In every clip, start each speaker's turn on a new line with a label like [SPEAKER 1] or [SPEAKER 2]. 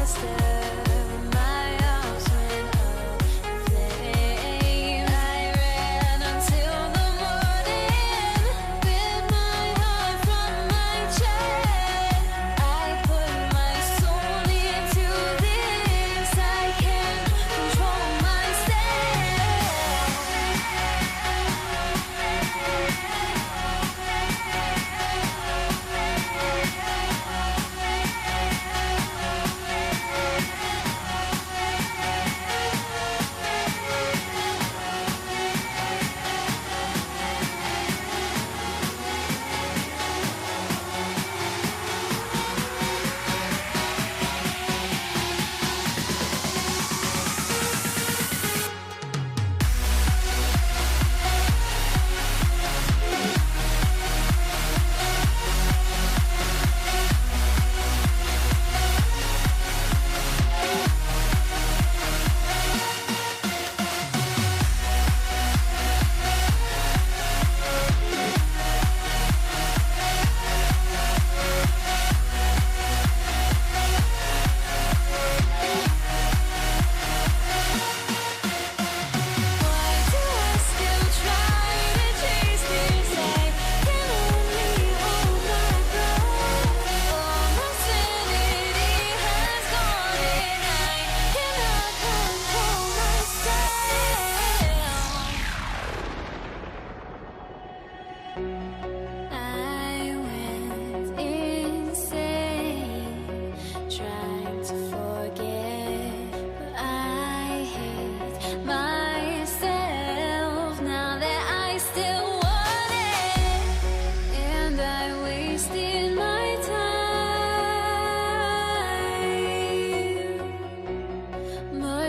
[SPEAKER 1] Disaster.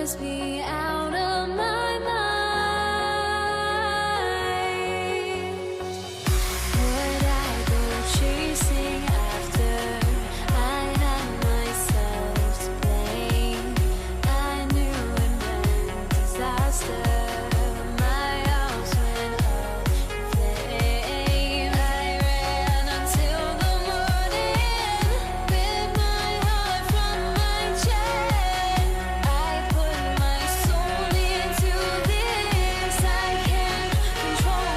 [SPEAKER 1] drives me out of my mind. Would I go chasing after? I had myself to blame. I knew it meant disaster. My house went up in flames. I ran until the morning with my heart from my chest. I put my soul into this. I can't control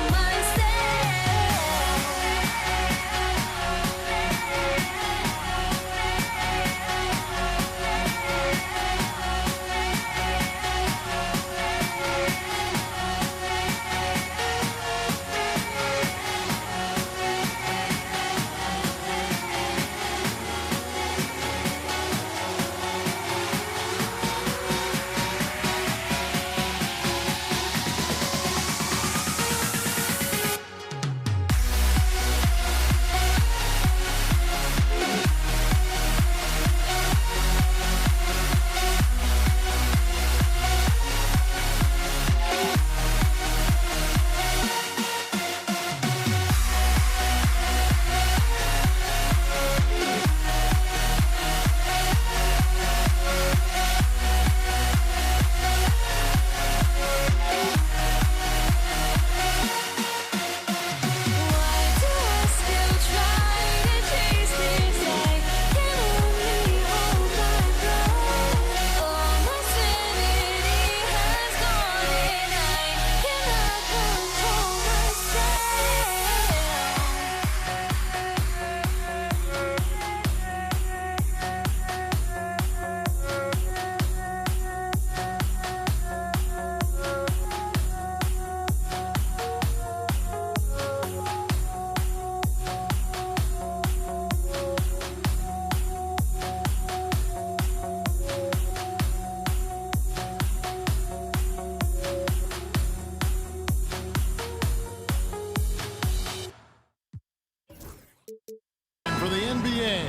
[SPEAKER 2] For the NBA,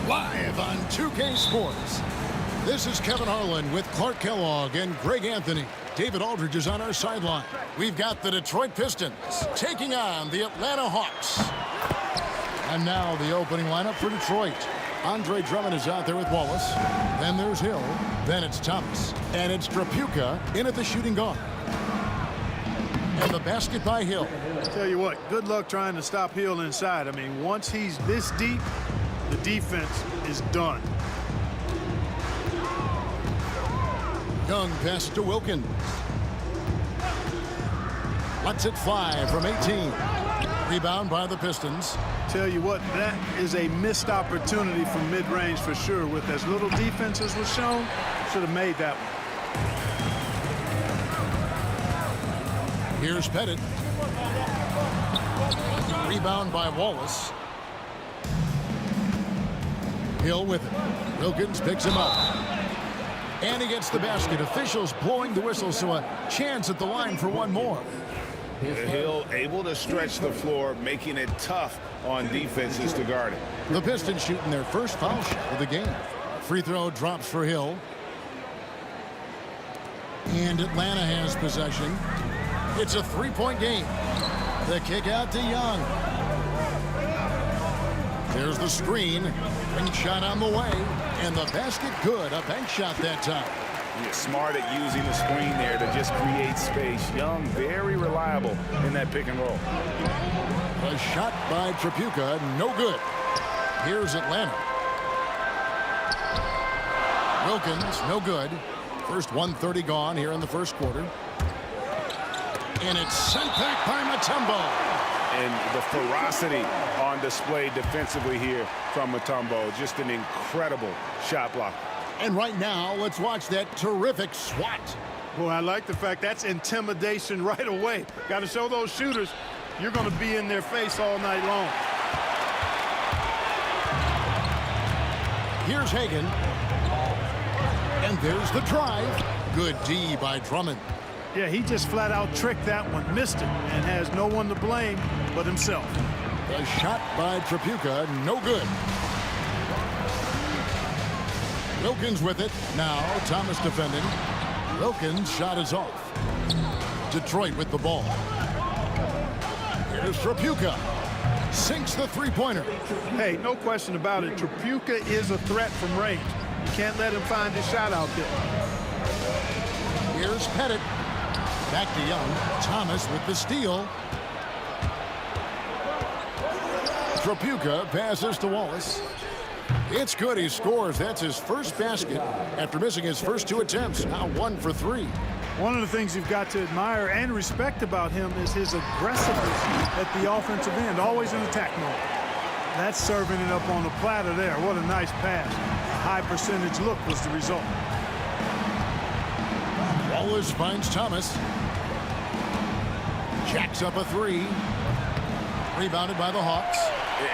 [SPEAKER 2] live on 2K Sports. This is Kevin Harlan with Clark Kellogg and Greg Anthony. David Aldridge is on our sideline. We've got the Detroit Pistons taking on the Atlanta Hawks. And now the opening lineup for Detroit. Andre Drummond is out there with Wallace. Then there's Hill. Then it's Thomas. And it's Trapuka in at the shooting guard. And the basket by Hill.
[SPEAKER 3] Tell you what, good luck trying to stop Hill inside. I mean, once he's this deep, the defense is done.
[SPEAKER 2] Young pass to Wilkins. Lets it fly from 18. Rebound by the Pistons.
[SPEAKER 3] Tell you what, that is a missed opportunity from mid-range for sure. With as little defense as was shown, should have made that one.
[SPEAKER 2] Here's Pettit. Rebound by Wallace. Hill with it. Wilkins picks him up. And he gets the basket. Officials blowing the whistle, so a chance at the line for one more.
[SPEAKER 4] Hill able to stretch the floor, making it tough on defenses to guard it.
[SPEAKER 2] The Pistons shooting their first foul shot of the game. Free throw drops for Hill. And Atlanta has possession. It's a three-point game. The kick out to Young. There's the screen. Ring shot on the way. And the basket good. A bank shot that time.
[SPEAKER 4] He's smart at using the screen there to just create space. Young, very reliable in that pick and roll.
[SPEAKER 2] A shot by Trapuka, no good. Here's Atlanta. Wilkins, no good. First 1:30 gone here in the first quarter. And it's sent back by Mutombo.
[SPEAKER 4] And the ferocity on display defensively here from Mutombo. Just an incredible shot block.
[SPEAKER 2] And right now, let's watch that terrific swat.
[SPEAKER 3] Boy, I like the fact that's intimidation right away. Got to show those shooters you're going to be in their face all night long.
[SPEAKER 2] Here's Hagan. And there's the drive. Good D by Drummond.
[SPEAKER 3] Yeah, he just flat out tricked that one, missed it, and has no one to blame but himself.
[SPEAKER 2] The shot by Trapuka, no good. Wilkins with it. Now Thomas defending. Wilkins' shot is off. Detroit with the ball. Here's Trapuka. Sinks the three-pointer.
[SPEAKER 3] Hey, no question about it. Trapuka is a threat from range. You can't let him find his shot out there.
[SPEAKER 2] Here's Pettit. Back to Young. Thomas with the steal. Trapuka passes to Wallace. It's good. He scores. That's his first basket after missing his first 2 attempts. Now 1 for 3.
[SPEAKER 3] One of the things you've got to admire and respect about him is his aggressiveness at the offensive end, always in attack mode. That's serving it up on the platter there. What a nice pass. High percentage look was the result.
[SPEAKER 2] Wallace finds Thomas. Jacks up a 3. Rebounded by the Hawks.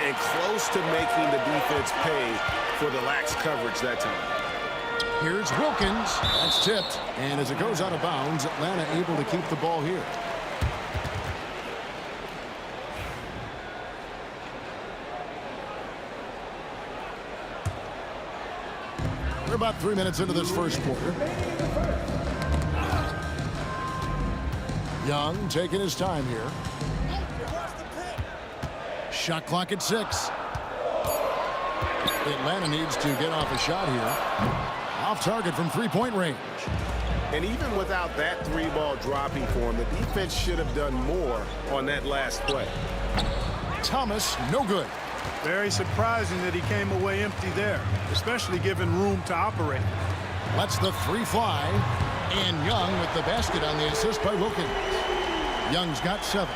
[SPEAKER 4] And close to making the defense pay for the lax coverage that time.
[SPEAKER 2] Here's Wilkins. That's tipped. And as it goes out of bounds, Atlanta able to keep the ball here. We're about 3 minutes into this first quarter. Young taking his time here. Shot clock at 6. Atlanta needs to get off a shot here. Off target from three-point range.
[SPEAKER 4] And even without that 3-ball dropping for him, the defense should have done more on that last play.
[SPEAKER 2] Thomas, no good.
[SPEAKER 3] Very surprising that he came away empty there, especially given room to operate.
[SPEAKER 2] Lets the 3 fly. And Young with the basket on the assist by Wilkins. Young's got 7.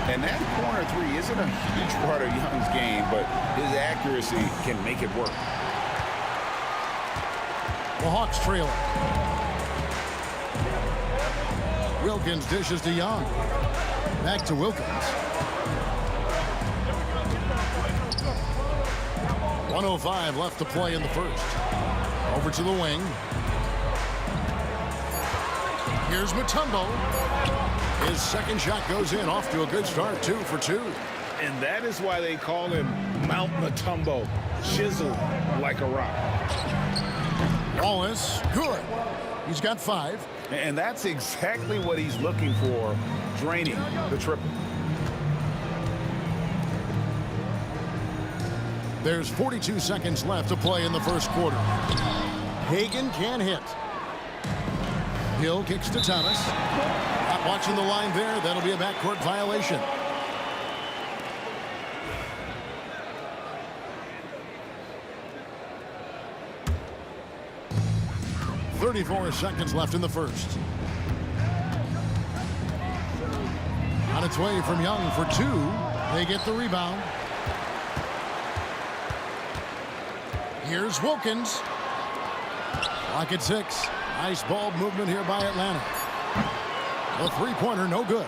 [SPEAKER 4] And that corner 3 isn't a huge part of Young's game, but his accuracy can make it work.
[SPEAKER 2] The Hawks trail it. Wilkins dishes to Young. Back to Wilkins. 1:05 left to play in the first. Over to the wing. Here's Mutombo. His second shot goes in, off to a good start, 2 for 2.
[SPEAKER 4] And that is why they call him Mount Mutombo, chiseled like a rock.
[SPEAKER 2] Wallace, good. He's got 5.
[SPEAKER 4] And that's exactly what he's looking for, draining the triple.
[SPEAKER 2] There's 42 seconds left to play in the first quarter. Hagan can hit. Hill kicks to Thomas. Not watching the line there. That'll be a backcourt violation. .34 seconds left in the first. On its way from Young for 2. They get the rebound. Here's Wilkins. Clock at 6. Nice ball movement here by Atlanta. The three-pointer, no good.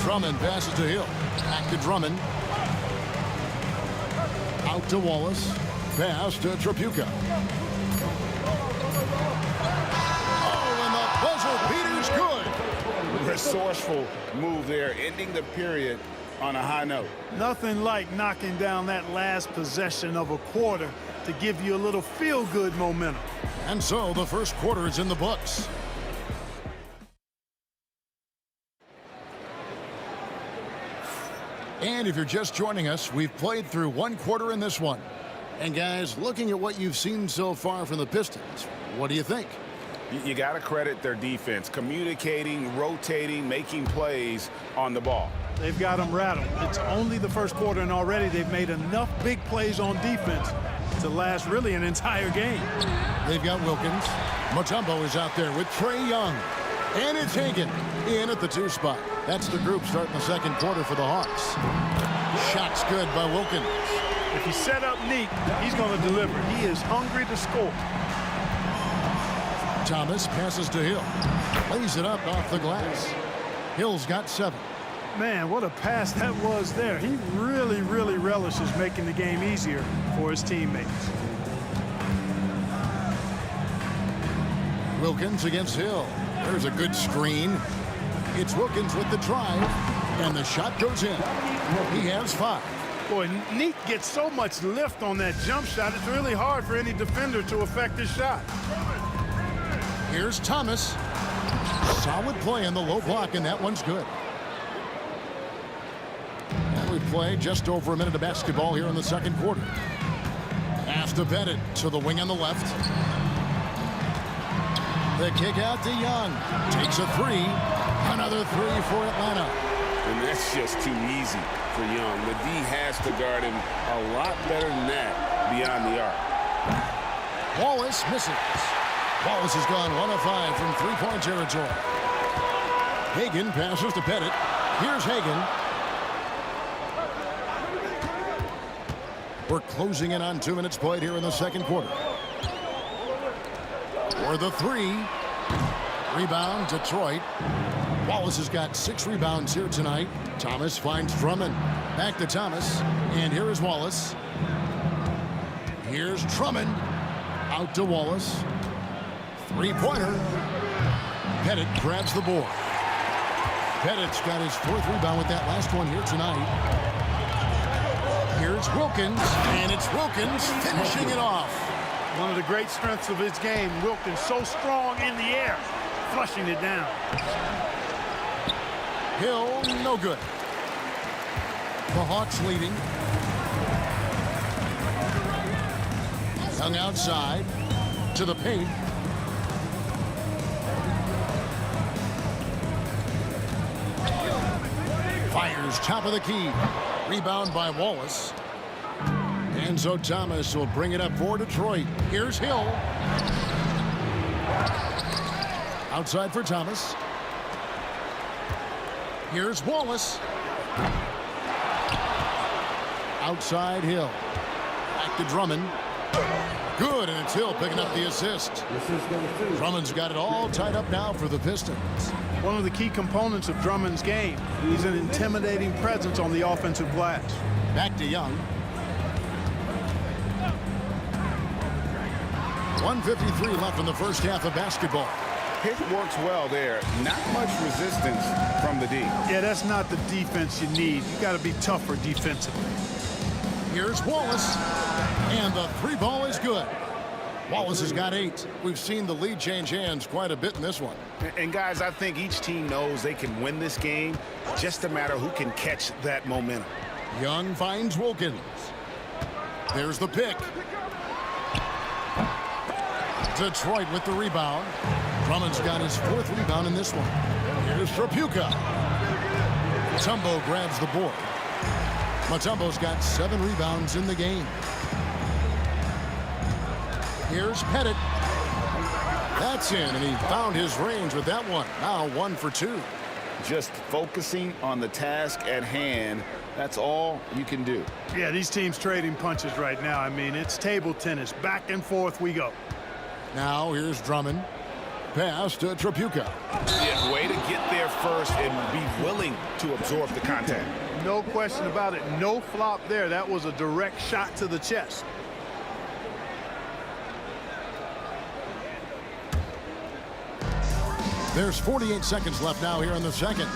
[SPEAKER 2] Drummond passes to Hill. Back to Drummond. Out to Wallace. Pass to Trapuka. Oh, and the buzzer beater's good.
[SPEAKER 4] Resourceful move there, ending the period on a high note.
[SPEAKER 3] Nothing like knocking down that last possession of a quarter to give you a little feel-good momentum.
[SPEAKER 2] And so the first quarter is in the books. And if you're just joining us, we've played through 1 quarter in this one. And guys, looking at what you've seen so far from the Pistons, what do you think?
[SPEAKER 4] You got to credit their defense, communicating, rotating, making plays on the ball.
[SPEAKER 3] They've got them rattled. It's only the first quarter, and already they've made enough big plays on defense to last really an entire game.
[SPEAKER 2] They've got Wilkins. Mutombo is out there with Trae Young. And it's Hagan in at the 2 spot. That's the group starting the second quarter for the Hawks. Shot's good by Wilkins.
[SPEAKER 3] If he's set up neat, he's going to deliver. He is hungry to score.
[SPEAKER 2] Thomas passes to Hill. Lays it up off the glass. Hill's got 7.
[SPEAKER 3] Man, what a pass that was there. He really, really relishes making the game easier for his teammates.
[SPEAKER 2] Wilkins against Hill. There's a good screen. It's Wilkins with the drive, and the shot goes in. He has 5.
[SPEAKER 3] Boy, Neat gets so much lift on that jump shot, it's really hard for any defender to affect his shot.
[SPEAKER 2] Here's Thomas. Solid play in the low block, and that one's good. And we play just over a minute of basketball here in the second quarter. Pass to Bennett to the wing on the left. The kick out to Young. Takes a three. Another three for Atlanta.
[SPEAKER 4] And that's just too easy for Young. The D has to guard him a lot better than that beyond the arc.
[SPEAKER 2] Wallace misses. Wallace has gone 1 of 5 from three-point territory. Hagan passes to Bennett. Here's Hagan. We're closing in on 2 minutes played here in the second quarter. For the three. Rebound, Detroit. Wallace has got 6 rebounds here tonight. Thomas finds Drummond. Back to Thomas. And here is Wallace. Here's Drummond. Out to Wallace. Three-pointer. Pettit grabs the board. Pettit's got his 4th rebound with that last one here tonight. Here's Wilkins, and it's Wilkins finishing it off.
[SPEAKER 3] One of the great strengths of his game, Wilkins so strong in the air, flushing it down.
[SPEAKER 2] Hill, no good. The Hawks leading. Young outside to the paint. Fires top of the key. Rebound by Wallace. Enzo Thomas will bring it up for Detroit. Here's Hill. Outside for Thomas. Here's Wallace. Outside Hill. Back to Drummond. Good, and it's Hill picking up the assist. Drummond's got it all tied up now for the Pistons.
[SPEAKER 3] One of the key components of Drummond's game. He's an intimidating presence on the offensive glass.
[SPEAKER 2] Back to Young. 1:53 left in the first half of basketball.
[SPEAKER 4] Pick works well there. Not much resistance from the D.
[SPEAKER 3] Yeah, that's not the defense you need. You got to be tougher defensively.
[SPEAKER 2] Here's Wallace. And the three ball is good. Wallace has got 8. We've seen the lead change hands quite a bit in this one.
[SPEAKER 4] And guys, I think each team knows they can win this game. Just a matter who can catch that momentum.
[SPEAKER 2] Young finds Wilkins. There's the pick. Detroit with the rebound. Drummond's got his 4th rebound in this one. Here's Trapuka. Mutombo grabs the board. Mutombo's got 7 rebounds in the game. Here's Pettit. That's in, and he found his range with that one. Now 1 for 2.
[SPEAKER 4] Just focusing on the task at hand. That's all you can do.
[SPEAKER 3] Yeah, these teams trading punches right now. I mean, it's table tennis. Back and forth we go.
[SPEAKER 2] Now here's Drummond. Pass to Trapuka.
[SPEAKER 4] Yeah, way to get there first and be willing to absorb the contact.
[SPEAKER 3] No question about it. No flop there. That was a direct shot to the chest.
[SPEAKER 2] There's 48 seconds left now here in the second.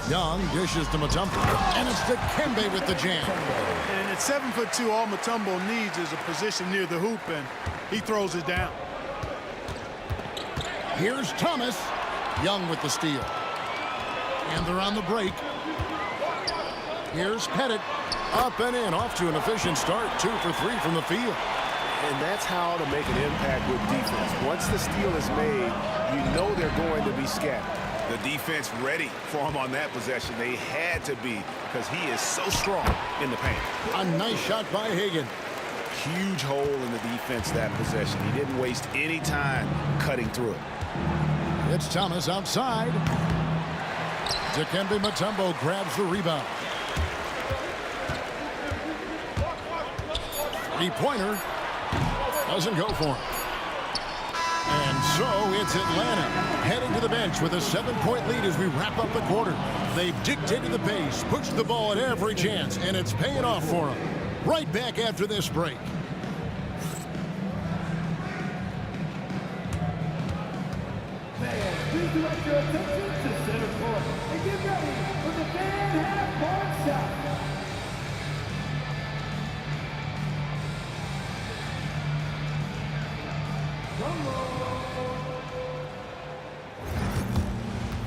[SPEAKER 2] Young dishes to Mutombo. And it's Dikembe with the jam.
[SPEAKER 3] And at 7'2", all Mutombo needs is a position near the hoop, and he throws it down.
[SPEAKER 2] Here's Thomas. Young with the steal. And they're on the break. Here's Pettit. Up and in. Off to an efficient start. 2 for 3 from the field.
[SPEAKER 4] And that's how to make an impact with defense. Once the steal is made, you know they're going to be scattered. The defense ready for him on that possession. They had to be, because he is so strong in the paint.
[SPEAKER 2] A nice shot by Hagan.
[SPEAKER 4] Huge hole in the defense that possession. He didn't waste any time cutting through it.
[SPEAKER 2] It's Thomas outside. Dikembe Mutombo grabs the rebound. Three-pointer. Doesn't go for him. And so it's Atlanta heading to the bench with a 7-point lead as we wrap up the quarter. They've dictated the pace, pushed the ball at every chance, and it's paying off for them. Right back after this break.
[SPEAKER 5] Please direct your attention to center court and get ready for the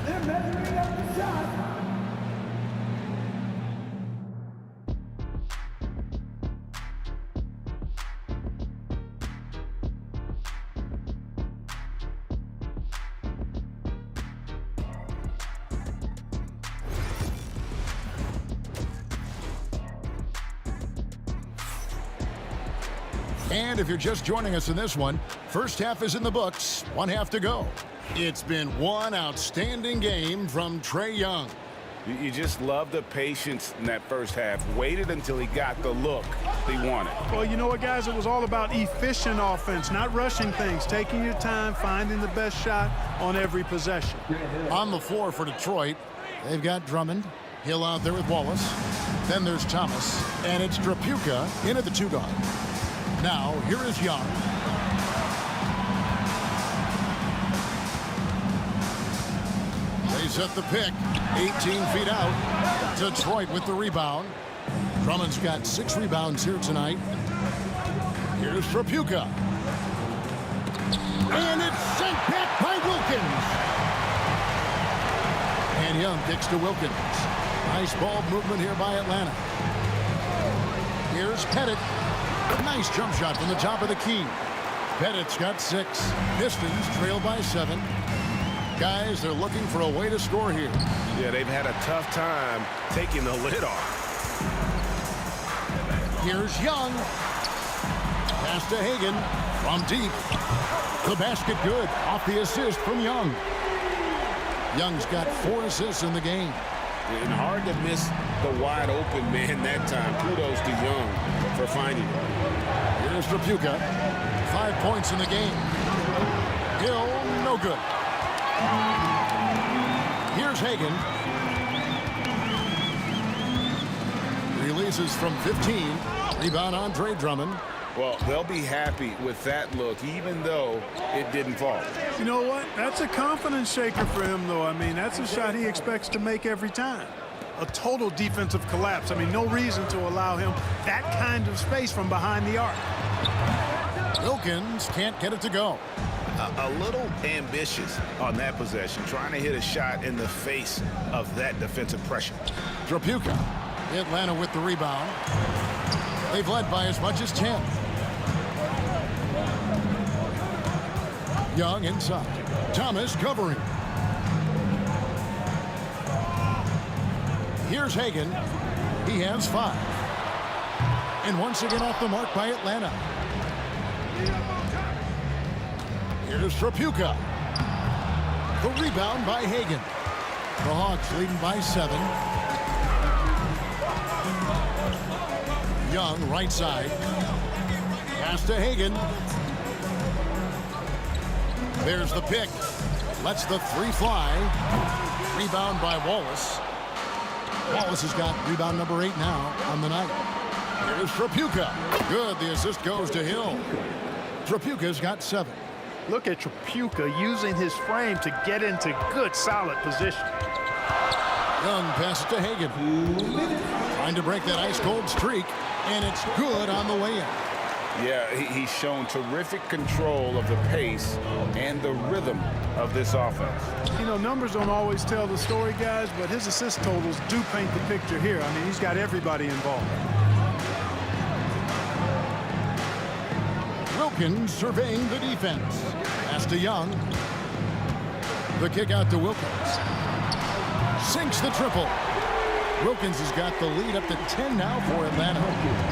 [SPEAKER 5] They're measuring up the shot.
[SPEAKER 2] And if you're just joining us in this one, first half is in the books, one half to go. It's been one outstanding game from Trae Young.
[SPEAKER 4] You just love the patience in that first half. Waited until he got the look he wanted.
[SPEAKER 3] Well, you know what, guys? It was all about efficient offense, not rushing things, taking your time, finding the best shot on every possession.
[SPEAKER 2] On the floor for Detroit, they've got Drummond, Hill out there with Wallace. Then there's Thomas, and it's Drapuka in at the 2 guard. Now, here is Young. They set the pick, 18 feet out. Detroit with the rebound. Drummond's got 6 rebounds here tonight. Here's Drapuka. And it's sent back by Wilkins. And Young kicks to Wilkins. Nice ball movement here by Atlanta. Here's Pettit. Nice jump shot from the top of the key. Pettit's got 6. Pistons trail by 7. Guys, they're looking for a way to score here.
[SPEAKER 4] Yeah, they've had a tough time taking the lid off.
[SPEAKER 2] Here's Young. Pass to Hagan from deep. The basket good off the assist from Young. Young's got 4 assists in the game.
[SPEAKER 4] And hard to miss the wide open man that time. Kudos to Young for finding him.
[SPEAKER 2] Here's Drapuka. 5 points in the game. Hill, no good. Here's Hagan. Releases from 15. Rebound on Trae Drummond.
[SPEAKER 4] Well, they'll be happy with that look, even though it didn't fall.
[SPEAKER 3] You know what? That's a confidence shaker for him, though. I mean, that's a shot he expects to make every time. A total defensive collapse. I mean, no reason to allow him that kind of space from behind the arc.
[SPEAKER 2] Wilkins can't get it to go.
[SPEAKER 4] A little ambitious on that possession, trying to hit a shot in the face of that defensive pressure.
[SPEAKER 2] Drapuka. Atlanta with the rebound. They've led by as much as 10. Young inside. Thomas covering. Here's Hagan. He has 5. And once again off the mark by Atlanta. Here's Drapuka. The rebound by Hagan. The Hawks leading by 7. Young right side. Pass to Hagan. There's the pick. Lets the 3 fly. Rebound by Wallace. Wallace has got rebound number 8 now on the night. Here's Drapuka. Good. The assist goes to Hill. Drapuka's got 7.
[SPEAKER 3] Look at Drapuka using his frame to get into good, solid position.
[SPEAKER 2] Young passes to Hagan. Trying to break that ice-cold streak, and it's good on the way in.
[SPEAKER 4] Yeah, he's shown terrific control of the pace and the rhythm of this offense.
[SPEAKER 3] You know, numbers don't always tell the story, guys, but his assist totals do paint the picture here. I mean, he's got everybody involved.
[SPEAKER 2] Wilkins surveying the defense. Pass to Young. The kick out to Wilkins. Sinks the triple. Wilkins has got the lead up to 10 now for Atlanta.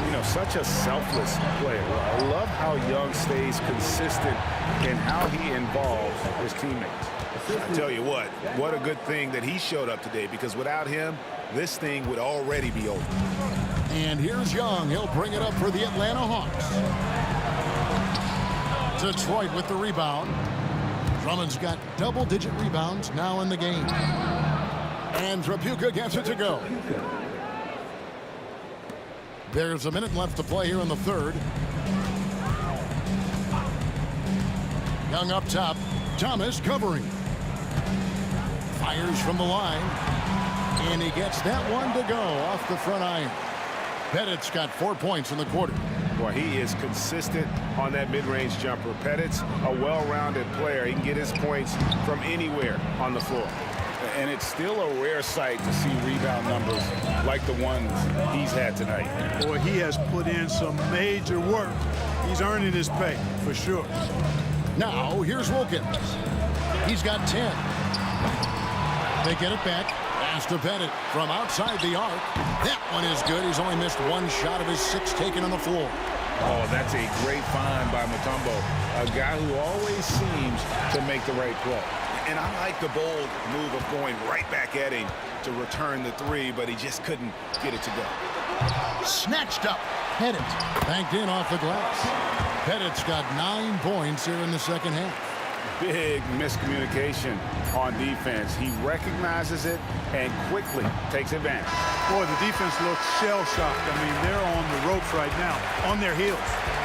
[SPEAKER 4] You know, such a selfless player. I love how Young stays consistent in how he involves his teammates. I tell you what a good thing that he showed up today, because without him, this thing would already be over.
[SPEAKER 2] And here's Young. He'll bring it up for the Atlanta Hawks. Detroit with the rebound. Drummond's got double-digit rebounds now in the game. And Drapuka gets it to go. There's a minute left to play here in the third. Young up top. Thomas covering. Fires from the line. And he gets that one to go off the front iron. Pettit's got 4 points in the quarter.
[SPEAKER 4] Boy, he is consistent on that mid-range jumper. Pettit's a well-rounded player. He can get his points from anywhere on the floor.
[SPEAKER 6] And it's still a rare sight to see rebound numbers like the ones he's had tonight.
[SPEAKER 3] Boy, he has put in some major work. He's earning his pay, for sure.
[SPEAKER 2] Now, here's Wilkins. He's got 10. They get it back. Pass to Pettit from outside the arc. That one is good. He's only missed one shot of his 6 taken on the floor.
[SPEAKER 6] Oh, that's a great find by Mutombo, a guy who always seems to make the right play.
[SPEAKER 4] And I like the bold move of going right back at him to return the 3, but he just couldn't get it to go.
[SPEAKER 2] Snatched up. Pettit banked in off the glass. Pettit's got 9 points here in the second half.
[SPEAKER 6] Big miscommunication on defense. He recognizes it and quickly takes advantage.
[SPEAKER 3] Boy, the defense looks shell-shocked. I mean, they're on the ropes right now, on their heels.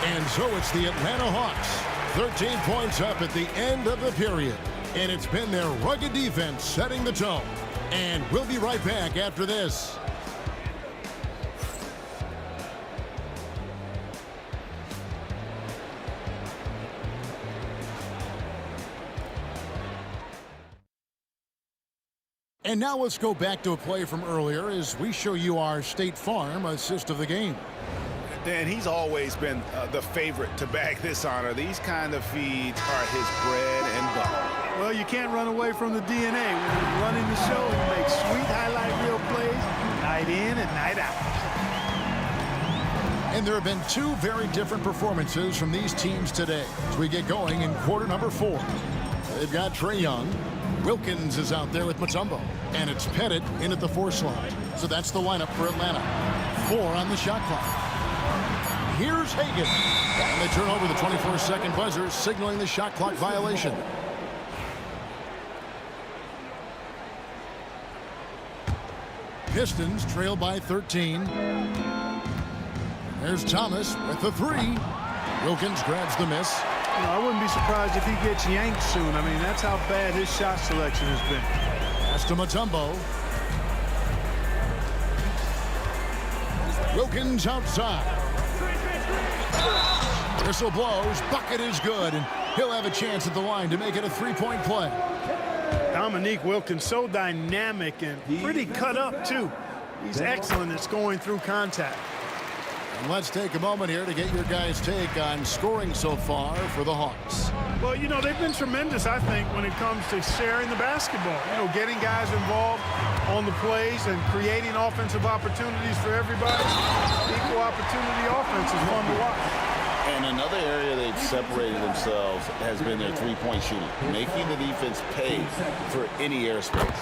[SPEAKER 2] And so it's the Atlanta Hawks. 13 points up at the end of the period. And it's been their rugged defense setting the tone. And we'll be right back after this. And now let's go back to a play from earlier as we show you our State Farm assist of the game.
[SPEAKER 4] Dan, he's always been the favorite to bag this honor. These kind of feeds are his bread and butter.
[SPEAKER 3] Well, you can't run away from the DNA. When he's running the show, he makes sweet highlight reel plays night in and night out.
[SPEAKER 2] And there have been 2 very different performances from these teams today as we get going in quarter number 4. They've got Trae Young. Wilkins is out there with Mutombo. And it's Pettit in at the 4 slot. So that's the lineup for Atlanta. 4 on the shot clock. Here's Hagan. And they turn over the 24-second buzzer, signaling the shot clock violation. Pistons trail by 13. There's Thomas with the 3. Wilkins grabs the miss.
[SPEAKER 3] You know, I wouldn't be surprised if he gets yanked soon. I mean, that's how bad his shot selection has been.
[SPEAKER 2] Pass to Mutombo. Wilkins outside. Whistle blows. Bucket is good, and he'll have a chance at the line to make it a 3-point play.
[SPEAKER 3] Dominique Wilkins, so dynamic and pretty cut up, too. He's excellent at scoring through contact.
[SPEAKER 2] And let's take a moment here to get your guys' take on scoring so far for the Hawks.
[SPEAKER 3] Well, you know, they've been tremendous, I think, when it comes to sharing the basketball. You know, getting guys involved on the plays and creating offensive opportunities for everybody. Equal opportunity offense is fun to watch.
[SPEAKER 6] And another area they've separated themselves has been their three-point shooting, making the defense pay for any airspace.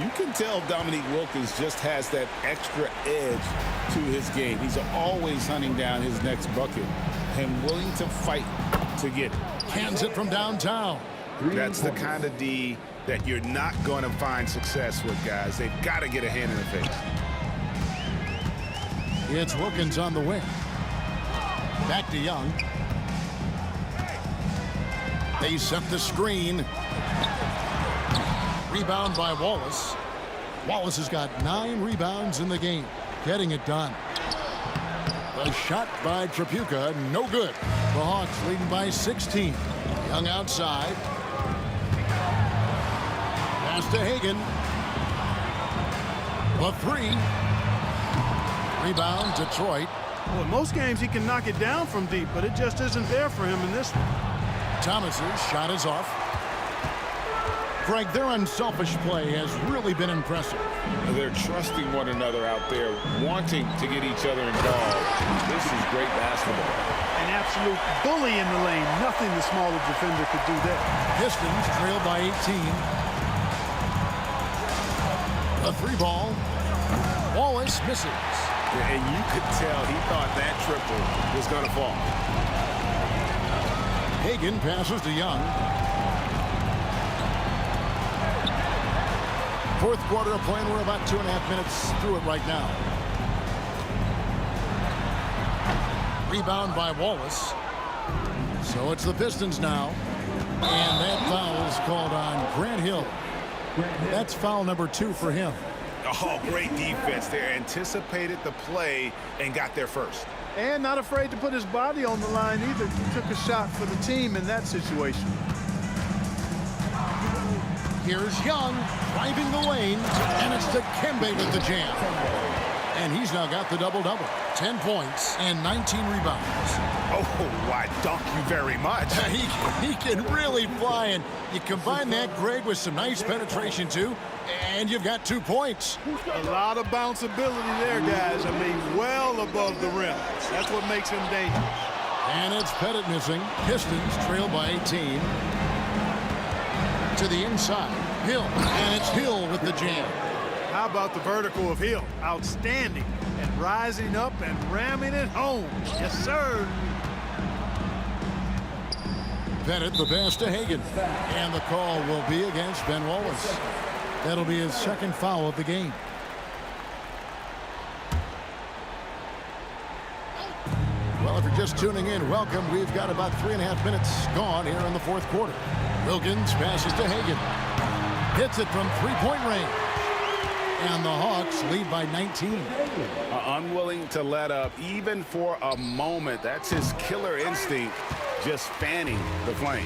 [SPEAKER 6] You can tell Dominique Wilkins just has that extra edge to his game. He's always hunting down his next bucket and willing to fight to get it.
[SPEAKER 2] Hands it from downtown.
[SPEAKER 4] That's the kind of D that you're not going to find success with, guys. They've got to get a hand in the face.
[SPEAKER 2] It's Wilkins on the wing. Back to Young. They set the screen. Rebound by Wallace. Wallace has got 9 rebounds in the game. Getting it done. A shot by Trapuka, no good. The Hawks leading by 16. Young outside. Pass to Hagan. The 3. Rebound, Detroit.
[SPEAKER 3] Well, in most games he can knock it down from deep, but it just isn't there for him in this one.
[SPEAKER 2] Thomas's shot is off. Greg, their unselfish play has really been impressive.
[SPEAKER 6] They're trusting one another out there, wanting to get each other involved. This is great basketball.
[SPEAKER 3] An absolute bully in the lane. Nothing the smaller defender could do there.
[SPEAKER 2] Pistons trail by 18. A 3 ball. Wallace misses.
[SPEAKER 4] And you could tell he thought that triple was going to fall.
[SPEAKER 2] Hagan passes to Young. Fourth quarter of play, and we're about 2.5 minutes through it right now. Rebound by Wallace. So it's the Pistons now. And that foul is called on Grant Hill. That's foul number 2 for him.
[SPEAKER 4] Oh, great defense there. Anticipated the play and got there first.
[SPEAKER 3] And not afraid to put his body on the line either. He took a shot for the team in that situation.
[SPEAKER 2] Here's Young driving the lane, and it's Dikembe with the jam. And he's now got the double-double. 10 points and 19 rebounds.
[SPEAKER 4] Oh, why, dunk you very much.
[SPEAKER 2] He can really fly, and you combine that, Greg, with some nice penetration, too, and you've got 2 points.
[SPEAKER 3] A lot of bounceability there, guys. I mean, well above the rim. That's what makes him dangerous.
[SPEAKER 2] And it's Pettit missing. Pistons trail by 18. To the inside. Hill. And it's Hill with the jam.
[SPEAKER 3] How about the vertical of Hill? Outstanding. And rising up and ramming it home. Yes, sir.
[SPEAKER 2] Pettit the pass to Hagan. And the call will be against Ben Wallace. That'll be his second foul of the game. Well, if you're just tuning in, welcome. We've got about 3.5 minutes gone here in the fourth quarter. Wilkins passes to Hagan. Hits it from three-point range. And the Hawks lead by 19.
[SPEAKER 4] Unwilling to let up even for a moment. That's his killer instinct, just fanning the flame.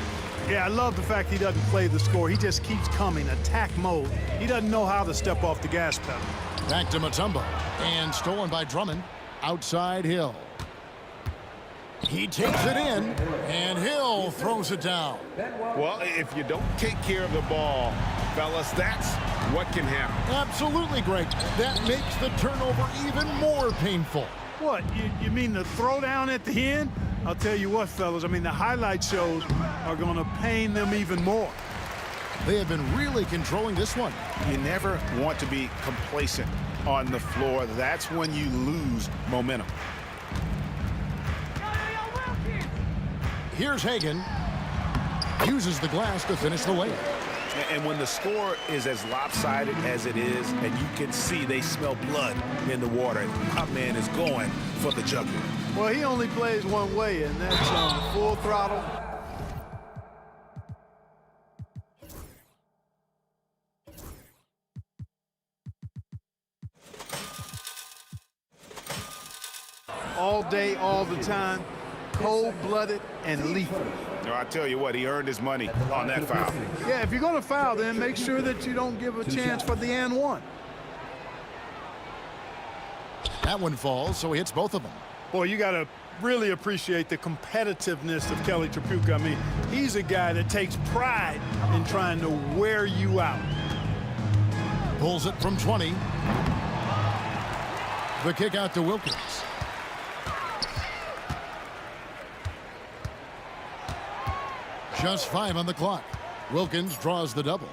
[SPEAKER 3] Yeah, I love the fact he doesn't play the score. He just keeps coming, attack mode. He doesn't know how to step off the gas pedal.
[SPEAKER 2] Back to Mutombo. And stolen by Drummond. Outside Hill. He takes it in, and Hill throws it down.
[SPEAKER 4] Well, if you don't take care of the ball, fellas, that's what can happen.
[SPEAKER 2] Absolutely, Greg. That makes the turnover even more painful.
[SPEAKER 3] What, you mean the throwdown at the end? I'll tell you what, fellas, I mean, the highlight shows are going to pain them even more.
[SPEAKER 2] They have been really controlling this one.
[SPEAKER 4] You never want to be complacent on the floor. That's when you lose momentum.
[SPEAKER 2] Here's Hagan. Uses the glass to finish the layup.
[SPEAKER 4] And when the score is as lopsided as it is, and you can see they smell blood in the water, my man is going for the jugular.
[SPEAKER 3] Well, he only plays one way, and that's on full throttle. All day, all the time, cold-blooded and lethal.
[SPEAKER 4] I tell you what, he earned his money on that foul.
[SPEAKER 3] Yeah, if you're going to foul, then make sure that you don't give a chance for the and one.
[SPEAKER 2] That one falls, so he hits both of them.
[SPEAKER 3] Boy, you got to really appreciate the competitiveness of Kelly Tripucka. I mean, he's a guy that takes pride in trying to wear you out.
[SPEAKER 2] Pulls it from 20. The kick out to Wilkins. Just 5 on the clock. Wilkins draws the double.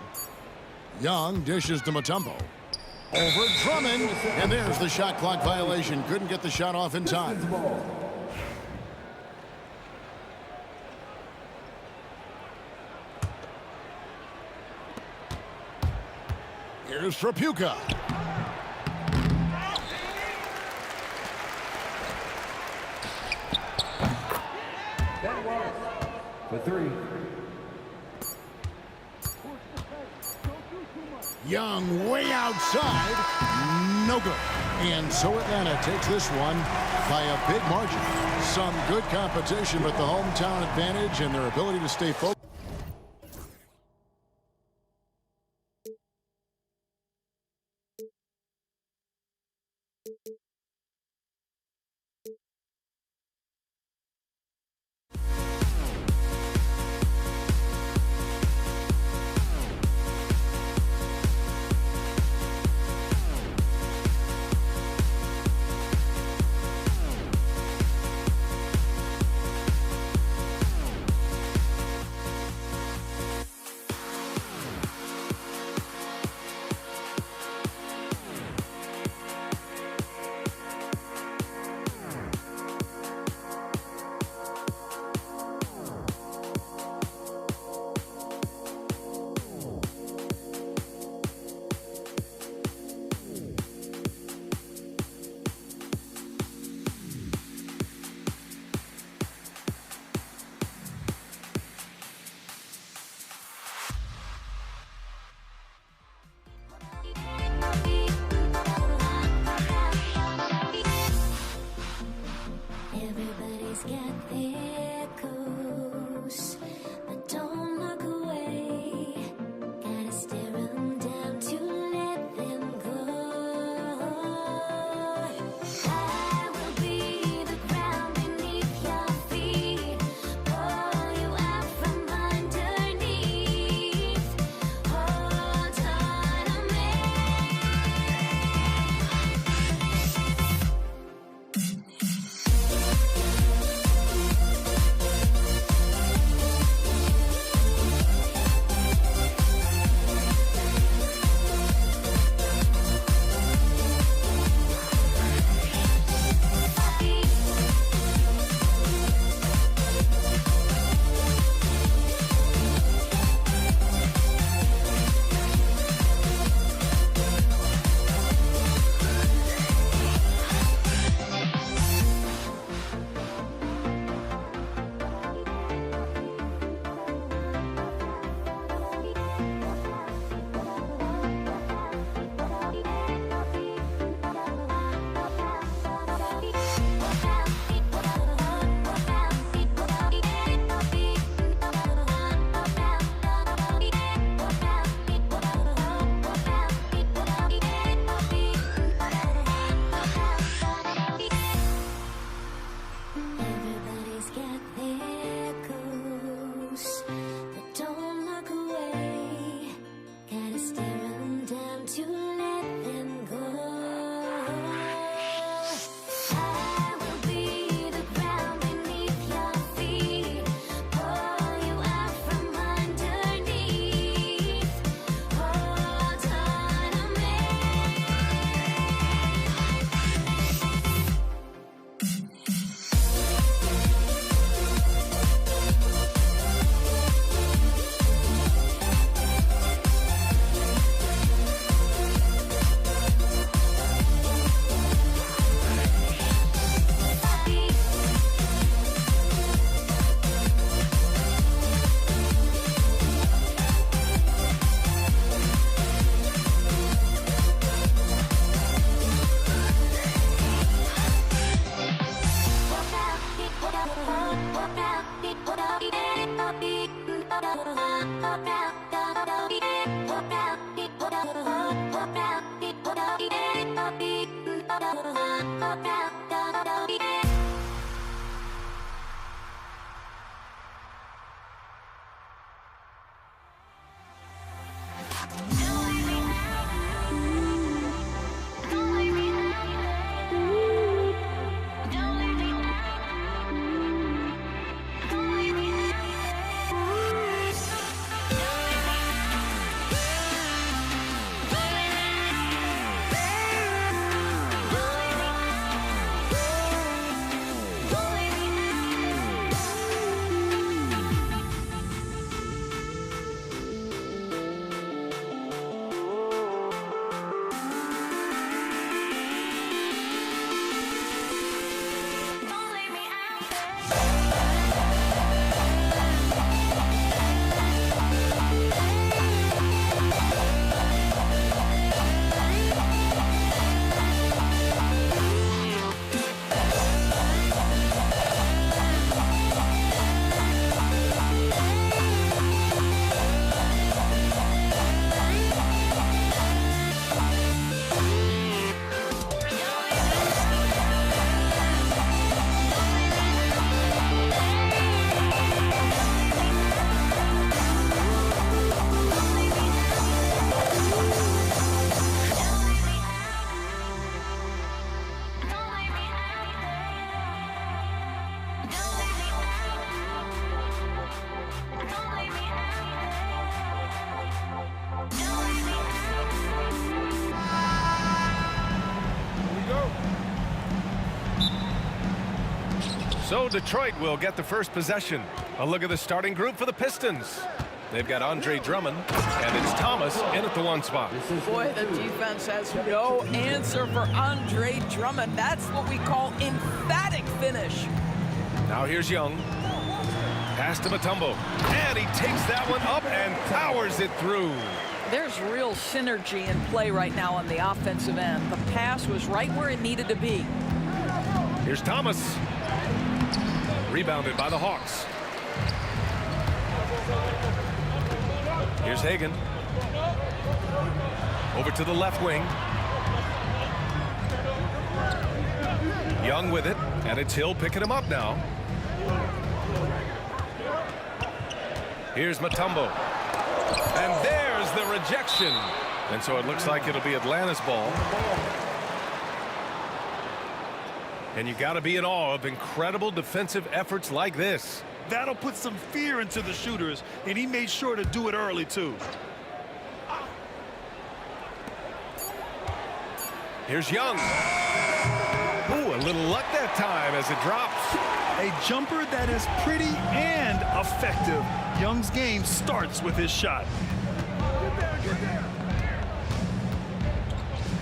[SPEAKER 2] Young dishes to Mutombo. Over Drummond. And there's the shot clock violation. Couldn't get the shot off in time. Here's Tripucka.
[SPEAKER 5] For 3.
[SPEAKER 2] Young way outside. No good. And so Atlanta takes this one by a big margin. Some good competition, but the hometown advantage and their ability to stay focused.
[SPEAKER 1] Everybody's got their goals, but don't look away. Gotta stare 'em down to let them go. I will be the ground beneath your feet, pull you out from underneath. Hold on to me. Everybody's got their goals, but don't look away. Gotta stare 'em down to let them go. I will be the ground beneath your feet, pull you out from underneath. Hold on to me.
[SPEAKER 7] So Detroit will get the first possession. A look at the starting group for the Pistons. They've got Andre Drummond, and it's Thomas in at the one spot.
[SPEAKER 8] Boy, the defense has no answer for Andre Drummond. That's what we call emphatic finish.
[SPEAKER 7] Now here's Young. Pass to Mutombo. And he takes that one up and powers it through.
[SPEAKER 8] There's real synergy in play right now on the offensive end. The pass was right where it needed to be.
[SPEAKER 7] Here's Thomas. Rebounded by the Hawks. Here's Hagan. Over to the left wing. Young with it, and it's Hill picking him up now. Here's Mutombo. And there's the rejection. And so it looks like it'll be Atlanta's ball. And you got to be in awe of incredible defensive efforts like this.
[SPEAKER 9] That'll put some fear into the shooters, and he made sure to do it early, too.
[SPEAKER 7] Here's Young. Ooh, a little luck that time as it drops.
[SPEAKER 9] A jumper that is pretty and effective. Young's game starts with his shot.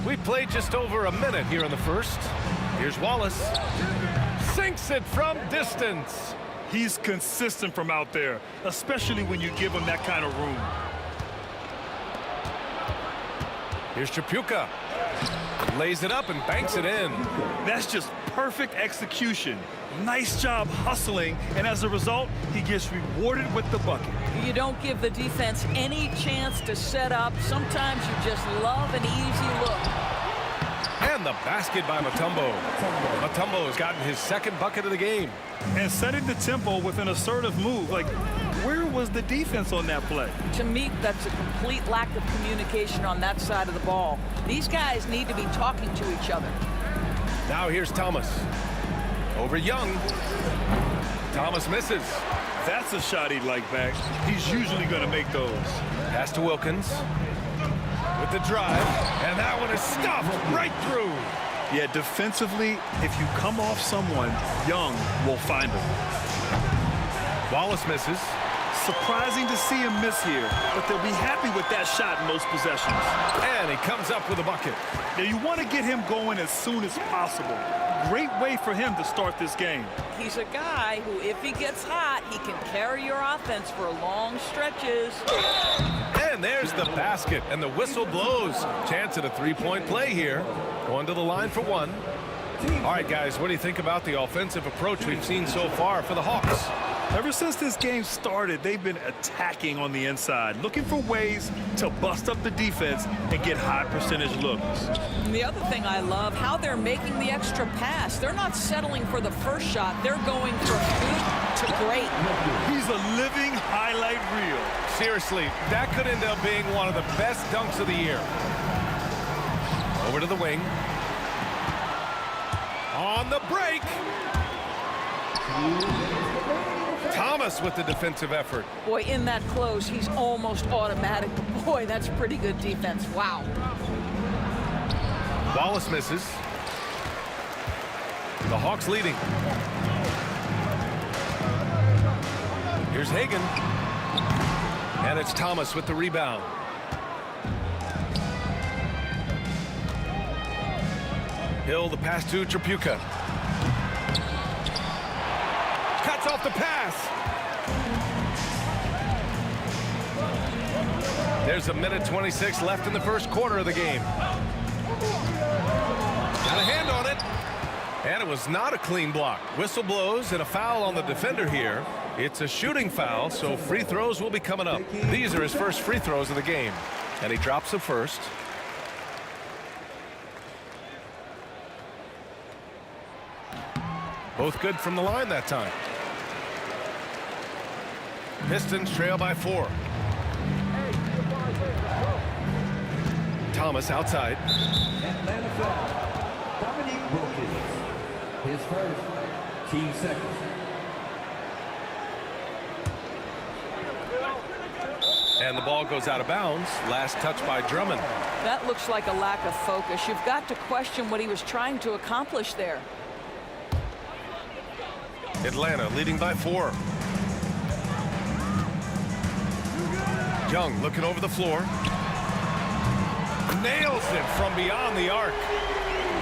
[SPEAKER 7] We played just over a minute here in the first. Here's Wallace. Sinks it from distance.
[SPEAKER 9] He's consistent from out there, especially when you give him that kind of room.
[SPEAKER 7] Here's Tripucka. Lays it up and banks it in.
[SPEAKER 9] That's just perfect execution. Nice job hustling, and as a result, he gets rewarded with the bucket.
[SPEAKER 8] You don't give the defense any chance to set up. Sometimes you just love an easy look.
[SPEAKER 7] And the basket by Mutombo. Mutombo has gotten his second bucket of the game.
[SPEAKER 9] And setting the tempo with an assertive move. Like, where was the defense on that play?
[SPEAKER 8] To me, that's a complete lack of communication on that side of the ball. These guys need to be talking to each other.
[SPEAKER 7] Now here's Thomas. Over Young. Thomas misses.
[SPEAKER 9] That's a shot he'd like back. He's usually going to make those.
[SPEAKER 7] Pass to Wilkins. With the drive, and that one is stuffed right through.
[SPEAKER 9] Yeah, defensively, if you come off someone, Young will find him.
[SPEAKER 7] Wallace misses.
[SPEAKER 9] Surprising to see him miss here, but they'll be happy with that shot in most possessions.
[SPEAKER 7] And he comes up with a bucket.
[SPEAKER 9] Now, you want to get him going as soon as possible. Great way for him to start this game.
[SPEAKER 8] He's a guy who, if he gets hot, he can carry your offense for long stretches.
[SPEAKER 7] And there's the basket, and the whistle blows. Chance at a three-point play here. Going to the line for one. All right, guys, what do you think about the offensive approach we've seen so far for the Hawks?
[SPEAKER 9] Ever since this game started, they've been attacking on the inside, looking for ways to bust up the defense and get high percentage looks.
[SPEAKER 8] And the other thing I love, how they're making the extra pass. They're not settling for the first shot. They're going from good to great.
[SPEAKER 9] He's a living highlight reel.
[SPEAKER 7] Seriously, that could end up being one of the best dunks of the year. Over to the wing. On the break. Thomas with the defensive effort.
[SPEAKER 8] Boy, in that close, he's almost automatic. Boy, that's pretty good defense. Wow.
[SPEAKER 7] Wallace misses. The Hawks leading. Here's Hagan. And it's Thomas with the rebound. Hill, the pass to Tripucka. Cuts off the pass. There's a minute 26 left in the first quarter of the game. Got a hand on it. And it was not a clean block. Whistle blows and a foul on the defender here. It's a shooting foul, so free throws will be coming up. These are his first free throws of the game. And he drops the first. Both good from the line that time. Pistons trail by 4. Thomas outside.
[SPEAKER 5] Atlanta foul. Dominique Wilkins. His first, team second.
[SPEAKER 7] And the ball goes out of bounds. Last touch by Drummond.
[SPEAKER 8] That looks like a lack of focus. You've got to question what he was trying to accomplish there.
[SPEAKER 7] Atlanta leading by 4. Young looking over the floor. Nails it from beyond the arc.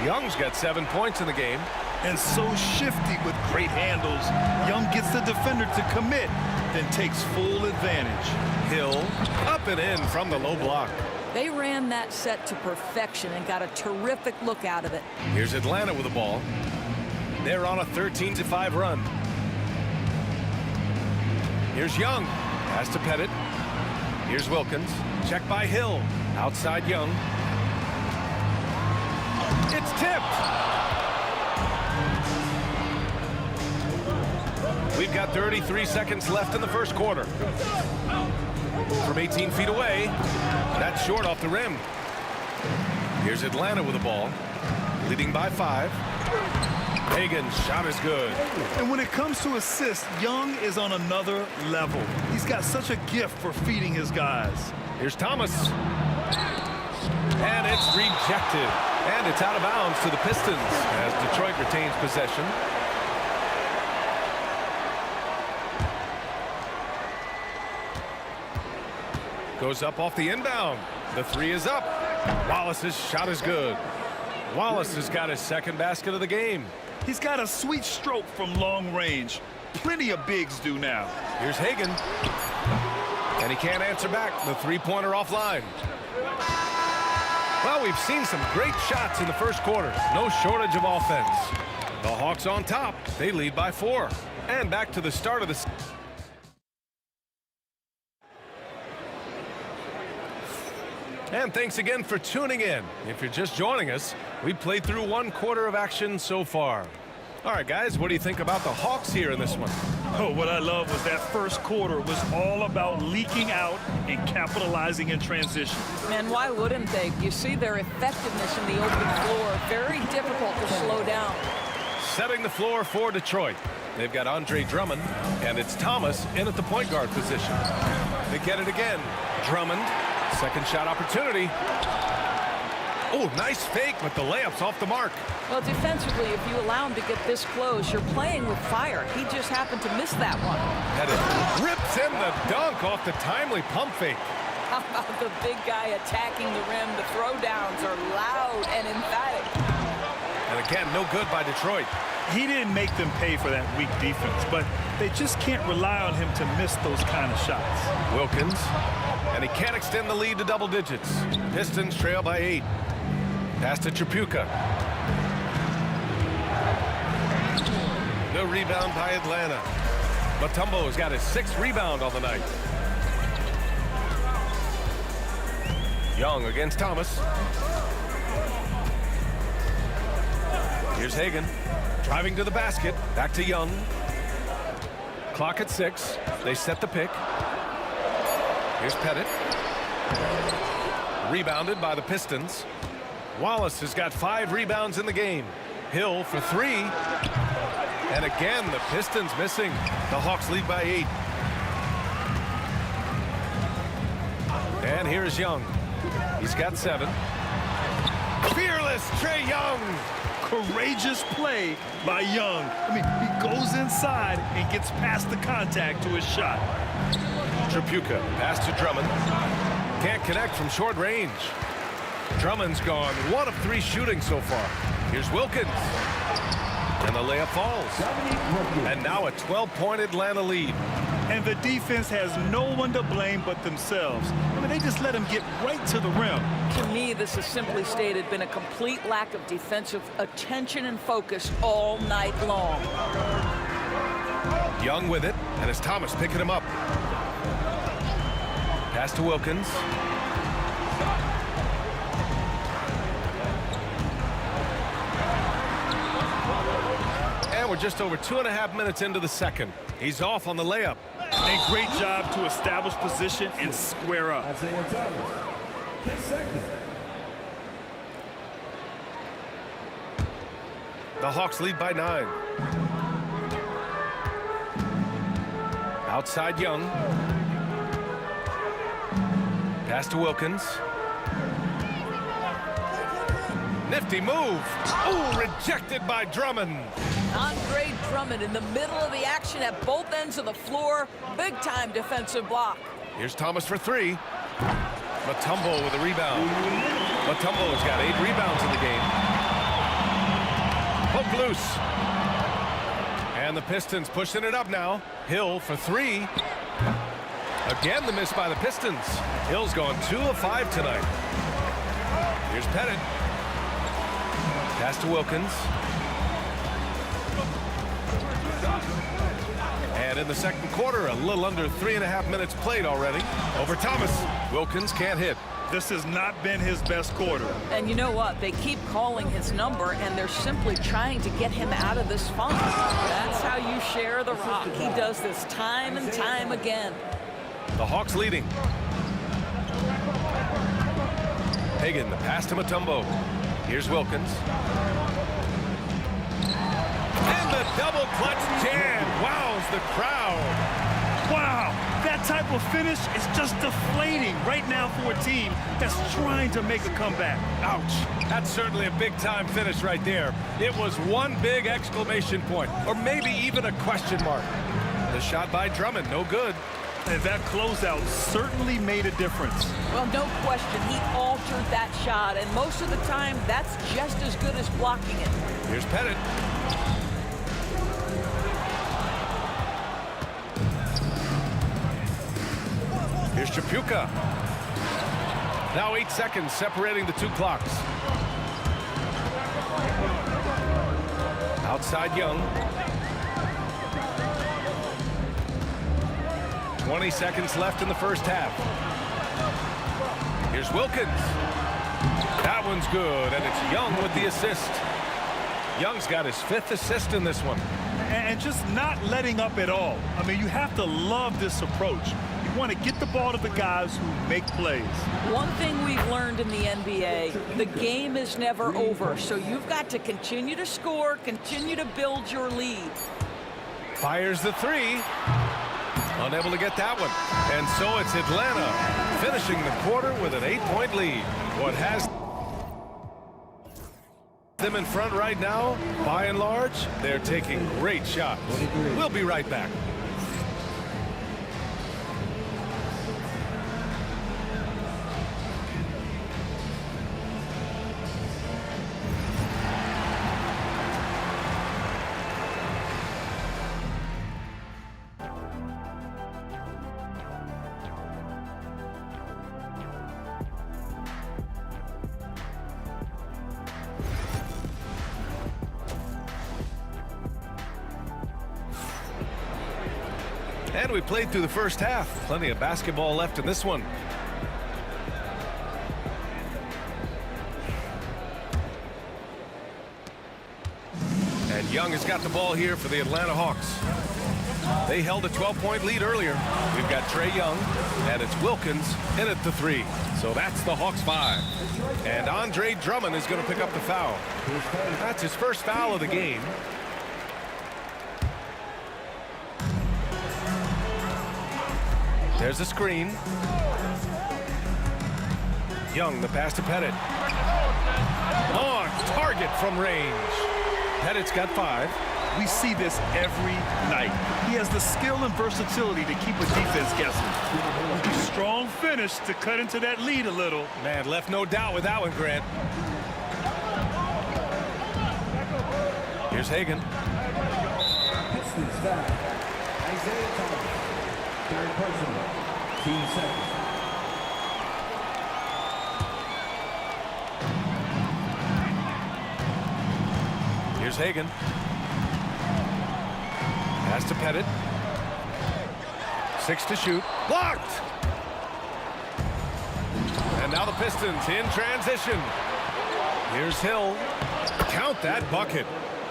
[SPEAKER 7] Young's got 7 points in the game.
[SPEAKER 9] And so shifty with great handles. Young gets the defender to commit, then takes full advantage.
[SPEAKER 7] Hill up and in from the low block.
[SPEAKER 8] They ran that set to perfection and got a terrific look out of it.
[SPEAKER 7] Here's Atlanta with the ball. They're on a 13-5 run. Here's Young. Pass to Pettit. Here's Wilkins. Check by Hill. Outside Young. It's tipped. We've got 33 seconds left in the first quarter. From 18 feet away, that's short off the rim. Here's Atlanta with the ball, leading by 5. Hagan's shot is good.
[SPEAKER 9] And when it comes to assists, Young is on another level. He's got such a gift for feeding his guys.
[SPEAKER 7] Here's Thomas. And it's rejected. And it's out of bounds to the Pistons as Detroit retains possession. Goes up off the inbound. The 3 is up. Wallace's shot is good. Wallace has got his second basket of the game.
[SPEAKER 9] He's got a sweet stroke from long range. Plenty of bigs do now.
[SPEAKER 7] Here's Hagan. And he can't answer back. The three-pointer offline. Well, we've seen some great shots in the first quarter. No shortage of offense. The Hawks on top. They lead by 4. And back to the start of the... And thanks again for tuning in. If you're just joining us, we played through 1 quarter of action so far. All right, guys, what do you think about the Hawks here in this one?
[SPEAKER 9] Oh, what I love was that first quarter was all about leaking out and capitalizing in transition.
[SPEAKER 8] And why wouldn't they? You see their effectiveness in the open floor. Very difficult to slow down.
[SPEAKER 7] Setting the floor for Detroit. They've got Andre Drummond, and it's Thomas in at the point guard position. They get it again. Drummond. Second shot opportunity. Oh, nice fake, but the layup's off the mark.
[SPEAKER 8] Well, defensively, if you allow him to get this close, you're playing with fire. He just happened to miss that one.
[SPEAKER 7] Pettit rips in the dunk off the timely pump fake.
[SPEAKER 8] How about the big guy attacking the rim? The throwdowns are loud and emphatic.
[SPEAKER 7] And again, no good by Detroit.
[SPEAKER 9] He didn't make them pay for that weak defense, but they just can't rely on him to miss those kind of shots.
[SPEAKER 7] Wilkins. And he can't extend the lead to double digits. Pistons trail by 8. Pass to Tripucka. No rebound by Atlanta. Mutombo's got his 6th rebound on the night. Young against Thomas. Here's Hagan. Driving to the basket. Back to Young. Clock at 6. They set the pick. Here's Pettit. Rebounded by the Pistons. Wallace has got 5 rebounds in the game. Hill for 3. And again, the Pistons missing. The Hawks lead by 8. And here's Young. He's got 7. Fearless Trae Young.
[SPEAKER 9] Courageous play by Young. I mean, he goes inside and gets past the contact to his shot.
[SPEAKER 7] Tripucka, pass to Drummond. Can't connect from short range. Drummond's gone 1 of 3 shooting so far. Here's Wilkins. And the layup falls. And now a 12-point Atlanta lead.
[SPEAKER 9] And the defense has no one to blame but themselves. I mean, they just let him get right to the rim.
[SPEAKER 8] To me, this has simply stated been a complete lack of defensive attention and focus all night long.
[SPEAKER 7] Young with it, and it's Thomas picking him up. Pass to Wilkins. And we're just over 2.5 minutes into the second. He's off on the layup.
[SPEAKER 9] A great job to establish position and square up.
[SPEAKER 7] The Hawks lead by 9. Outside Young. Pass to Wilkins. Nifty move. Oh, rejected by Drummond.
[SPEAKER 8] Andre Drummond in the middle of the action at both ends of the floor. Big-time defensive block.
[SPEAKER 7] Here's Thomas for 3. Mutombo with a rebound. Mutombo's got 8 rebounds in the game. Hook loose. And the Pistons pushing it up now. Hill for 3. Again, the miss by the Pistons. Hill's gone 2 of 5 tonight. Here's Pettit. Pass to Wilkins. And in the second quarter, a little under 3.5 minutes played already. Over Thomas. Wilkins can't hit.
[SPEAKER 9] This has not been his best quarter.
[SPEAKER 8] And you know what? They keep calling his number, and they're simply trying to get him out of this funk. That's how you share the rock. He does this time and time again.
[SPEAKER 7] The Hawks leading. Hagan, the pass to Mutombo. Here's Wilkins. And the double clutch jam. Wows the crowd.
[SPEAKER 9] Wow, that type of finish is just deflating right now for a team that's trying to make a comeback.
[SPEAKER 7] Ouch. That's certainly a big-time finish right there. It was one big exclamation point, or maybe even a question mark. The shot by Drummond, no good.
[SPEAKER 9] And that closeout certainly made a difference.
[SPEAKER 8] Well, no question. He altered that shot, and most of the time, that's just as good as blocking it.
[SPEAKER 7] Here's Pettit. Here's Chapuka. Now 8 seconds separating the two clocks. Outside Young. 20 seconds left in the first half. Here's Wilkins. That one's good, and it's Young with the assist. Young's got his 5th assist in this one.
[SPEAKER 9] And just not letting up at all. I mean, you have to love this approach. You want to get the ball to the guys who make plays.
[SPEAKER 8] One thing we've learned in the NBA, the game is never over, so you've got to continue to score, continue to build your lead.
[SPEAKER 7] Fires the 3. Unable to get that one. And so it's Atlanta finishing the quarter with an 8-point lead. What has them in front right now, by and large, they're taking great shots. We'll be right back. And we played through the first half. Plenty of basketball left in this one. And Young has got the ball here for the Atlanta Hawks. They held a 12-point lead earlier. We've got Trae Young, and it's Wilkins in at the 3. So that's the Hawks 5. And Andre Drummond is going to pick up the foul. That's his first foul of the game. There's a screen. Young, the pass to Pettit. On target from range. Pettit's got 5.
[SPEAKER 9] We see this every night. He has the skill and versatility to keep a defense guessing. Strong finish to cut into that lead a little.
[SPEAKER 7] Man, left no doubt with that one, Grant. Here's Hagan.
[SPEAKER 5] Pistons foul. Isaiah Thomas. Third personal. 2 seconds.
[SPEAKER 7] Here's Hagan. Pass to Pettit. 6 to shoot. Blocked! And now the Pistons in transition. Here's Hill. Count that bucket.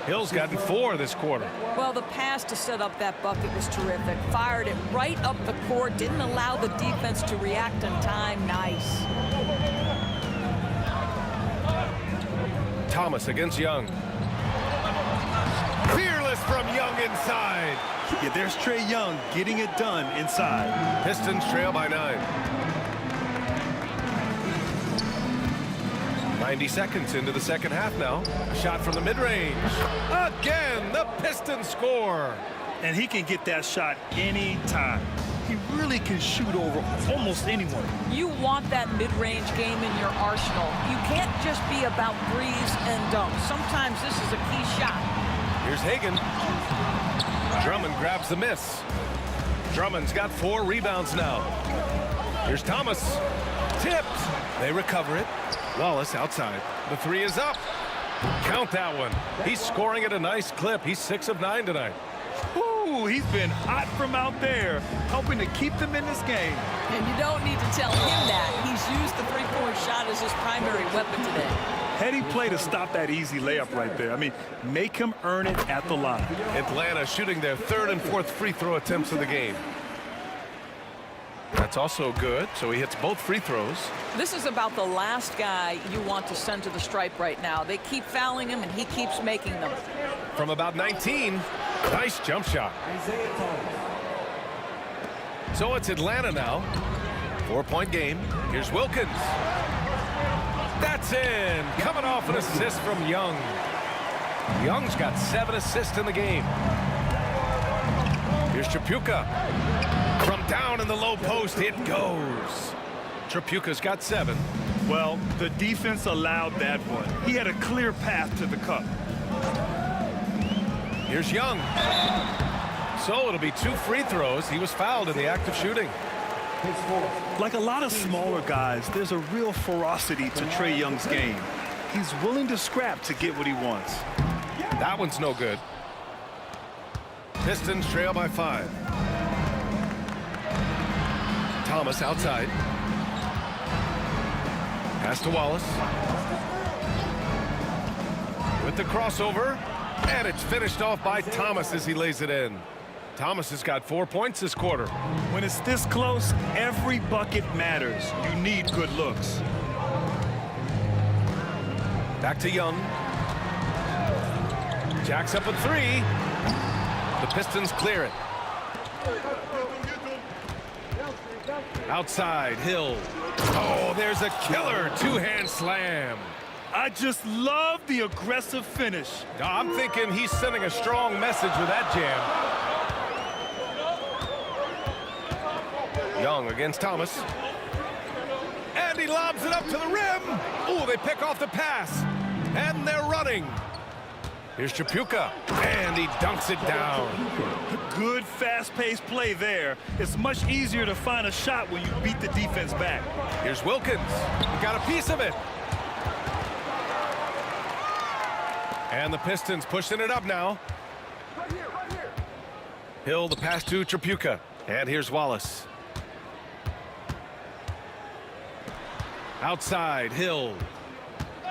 [SPEAKER 7] Hill's gotten 4 this quarter.
[SPEAKER 8] Well, the pass to set up that bucket was terrific. Fired it right up the court. Didn't allow the defense to react in time. Nice.
[SPEAKER 7] Thomas against Young. Fearless from Young inside.
[SPEAKER 9] Yeah, there's Trae Young getting it done inside.
[SPEAKER 7] Pistons trail by 9. 90 seconds into the second half now. A shot from the mid-range. Again, the Pistons score.
[SPEAKER 9] And he can get that shot anytime. He really can shoot over almost anyone.
[SPEAKER 8] You want that mid-range game in your arsenal. You can't just be about threes and dunks. Sometimes this is a key shot.
[SPEAKER 7] Here's Hagan. Drummond grabs the miss. Drummond's got 4 rebounds now. Here's Thomas. Tipped. They recover it. Wallace outside. The 3 is up. Count that one. He's scoring at a nice clip. He's 6 of 9 tonight. Woo,
[SPEAKER 9] Ooh, he's been hot from out there, helping to keep them in this game.
[SPEAKER 8] And you don't need to tell him that. He's used the three-point shot as his primary weapon today.
[SPEAKER 9] Heady play to stop that easy layup right there. I mean, make him earn it at the line.
[SPEAKER 7] Atlanta shooting their third and fourth free throw attempts of the game. That's also good, so he hits both free throws.
[SPEAKER 8] This is about the last guy you want to send to the stripe right now. They keep fouling him, and he keeps making them.
[SPEAKER 7] From about 19, nice jump shot. So it's Atlanta now. 4-point game. Here's Wilkins. That's in. Coming off an assist from Young. Young's got 7 assists in the game. Here's Tripucka. From down in the low post, it goes. Tripucka's got 7.
[SPEAKER 9] Well, the defense allowed that one. He had a clear path to the cup.
[SPEAKER 7] Here's Young. So it'll be 2 free throws. He was fouled in the act of shooting.
[SPEAKER 9] Like a lot of smaller guys, there's a real ferocity to Trae Young's game. He's willing to scrap to get what he wants.
[SPEAKER 7] That one's no good. Pistons trail by 5. Thomas outside. Pass to Wallace. With the crossover. And it's finished off by Thomas as he lays it in. Thomas has got 4 points this quarter.
[SPEAKER 9] When it's this close, every bucket matters. You need good looks.
[SPEAKER 7] Back to Young. Jacks up at 3. The Pistons clear it. Outside, Hill. Oh, there's a killer 2-hand slam.
[SPEAKER 9] I just love the aggressive finish.
[SPEAKER 7] I'm thinking he's sending a strong message with that jam. Young against Thomas. And he lobs it up to the rim. Oh, they pick off the pass. And they're running. Here's Tripucka. And he dunks it down.
[SPEAKER 9] Good fast-paced play there. It's much easier to find a shot when you beat the defense back.
[SPEAKER 7] Here's Wilkins. He got a piece of it. And the Pistons pushing it up now.
[SPEAKER 5] Right here.
[SPEAKER 7] Hill, the pass to Tripucka. And here's Wallace. Outside, Hill.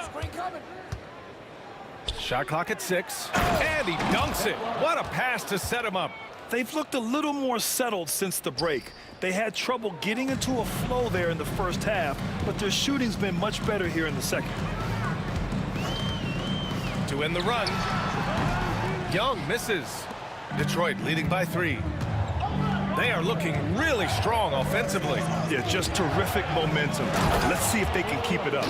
[SPEAKER 5] Screen coming.
[SPEAKER 7] Shot clock at 6. And he dunks it. What a pass to set him up.
[SPEAKER 9] They've looked a little more settled since the break. They had trouble getting into a flow there in the first half, but their shooting's been much better here in the second.
[SPEAKER 7] To end the run. Young misses. Detroit leading by 3. They are looking really strong offensively.
[SPEAKER 9] Yeah, just terrific momentum. Let's see if they can keep it up.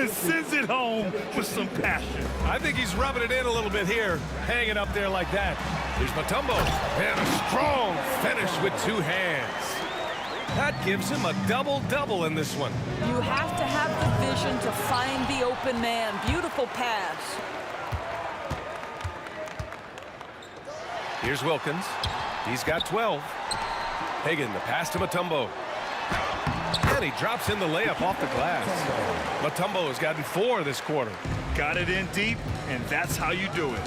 [SPEAKER 9] Sends it home with some passion.
[SPEAKER 7] I think he's rubbing it in a little bit here, hanging up there like that. Here's Mutombo, and a strong finish with 2 hands. That gives him a double-double in this one.
[SPEAKER 8] You have to have the vision to find the open man. Beautiful pass.
[SPEAKER 7] Here's Wilkins. He's got 12. Hagan, the pass to Mutombo. And he drops in the layup off the glass. Mutombo has gotten 4 this quarter.
[SPEAKER 9] Got it in deep, and that's how you do it.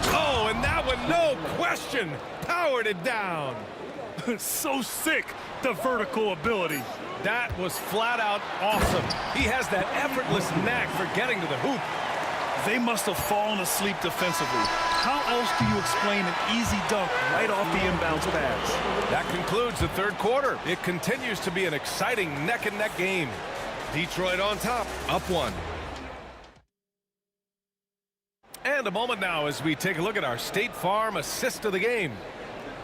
[SPEAKER 7] Oh, and that one, no question, powered it down.
[SPEAKER 9] So sick, the vertical ability.
[SPEAKER 7] That was flat out awesome. He has that effortless knack for getting to the hoop.
[SPEAKER 9] They must have fallen asleep defensively. How else do you explain an easy dunk right off the inbounds pass?
[SPEAKER 7] That concludes the third quarter. It continues to be an exciting neck-and-neck game. Detroit on top, up 1. And a moment now as we take a look at our State Farm assist of the game.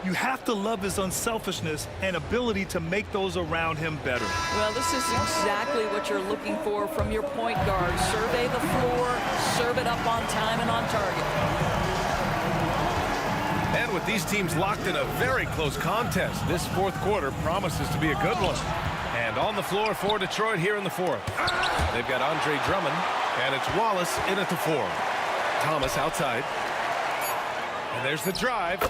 [SPEAKER 9] You have to love his unselfishness and ability to make those around him better.
[SPEAKER 8] Well, this is exactly what you're looking for from your point guard. Survey the floor, serve it up on time and on target.
[SPEAKER 7] And with these teams locked in a very close contest, this fourth quarter promises to be a good one. And on the floor for Detroit here in the fourth. They've got Andre Drummond, and it's Wallace in at the 4. Thomas outside. And there's the drive.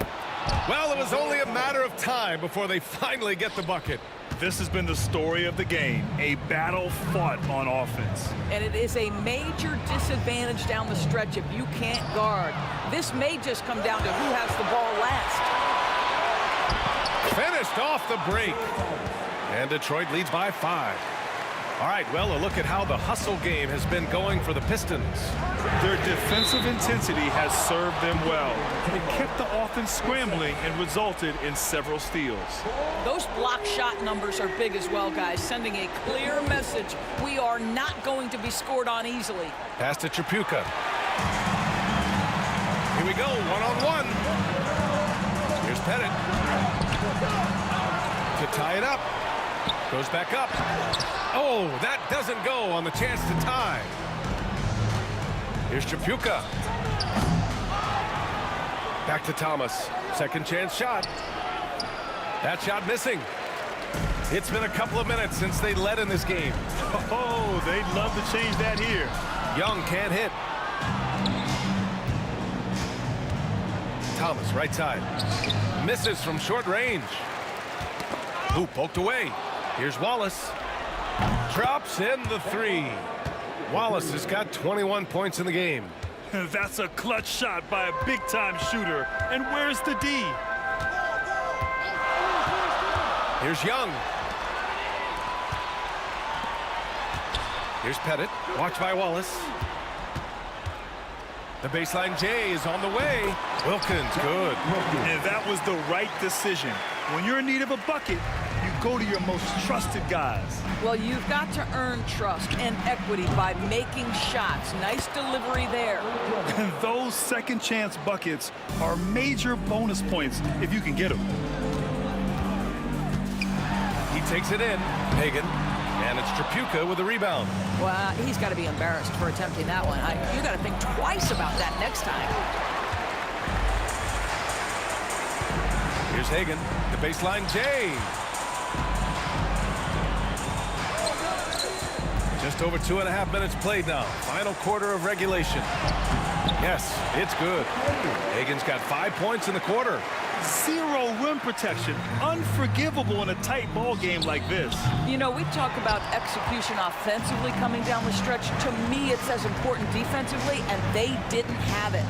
[SPEAKER 7] Well, it was only a matter of time before they finally get the bucket.
[SPEAKER 9] This has been the story of the game, a battle fought on offense.
[SPEAKER 8] And it is a major disadvantage down the stretch if you can't guard. This may just come down to who has the ball last.
[SPEAKER 7] Finished off the break. And Detroit leads by 5. All right, well, a look at how the hustle game has been going for the Pistons.
[SPEAKER 9] Their defensive intensity has served them well. It kept the offense scrambling and resulted in several steals.
[SPEAKER 8] Those block shot numbers are big as well, guys, sending a clear message. We are not going to be scored on easily.
[SPEAKER 7] Pass to Tripucka. Here we go, one-on-one. Here's Pettit. To tie it up. Goes back up. Oh, that doesn't go on the chance to tie. Here's Tripucka. Back to Thomas. Second chance shot. That shot missing. It's been a couple of minutes since they led in this game.
[SPEAKER 9] Oh, they'd love to change that here.
[SPEAKER 7] Young can't hit. Thomas, right side. Misses from short range. Ooh, poked away. Here's Wallace. Drops in the 3. Wallace has got 21 points in the game.
[SPEAKER 9] That's a clutch shot by a big-time shooter. And where's the D?
[SPEAKER 7] Here's Young. Here's Pettit. Watched by Wallace. The baseline J is on the way. Wilkins, good.
[SPEAKER 9] And that was the right decision. When you're in need of a bucket, you go to your most trusted guys.
[SPEAKER 8] Well, you've got to earn trust and equity by making shots. Nice delivery there.
[SPEAKER 9] And those second chance buckets are major bonus points if you can get them.
[SPEAKER 7] He takes it in. Hagan. And it's Tripucka with the rebound.
[SPEAKER 8] Well, he's got to be embarrassed for attempting that one. You got to think twice about that next time.
[SPEAKER 7] Here's Hagan. The baseline J. Just over 2.5 minutes played now. Final quarter of regulation. Yes, it's good. Hagan's got 5 points in the quarter.
[SPEAKER 9] Zero rim protection. Unforgivable in a tight ball game like this.
[SPEAKER 8] You know, we talk about execution offensively coming down the stretch. To me, it's as important defensively, and they didn't have it.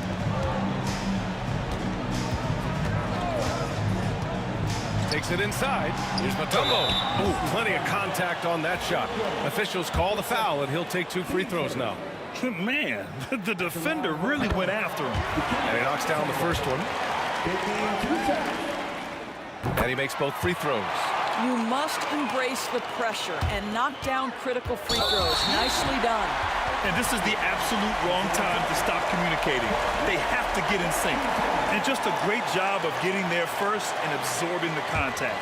[SPEAKER 7] Takes it inside. Here's Mutombo. Ooh, plenty of contact on that shot. Officials call the foul, and he'll take 2 free throws now.
[SPEAKER 9] Man, the defender really went after him.
[SPEAKER 7] And he knocks down the first one. And he makes both free throws.
[SPEAKER 8] You must embrace the pressure and knock down critical free throws. Nicely done.
[SPEAKER 9] And this is the absolute wrong time to stop communicating. They have to get in sync. And just a great job of getting there first and absorbing the contact.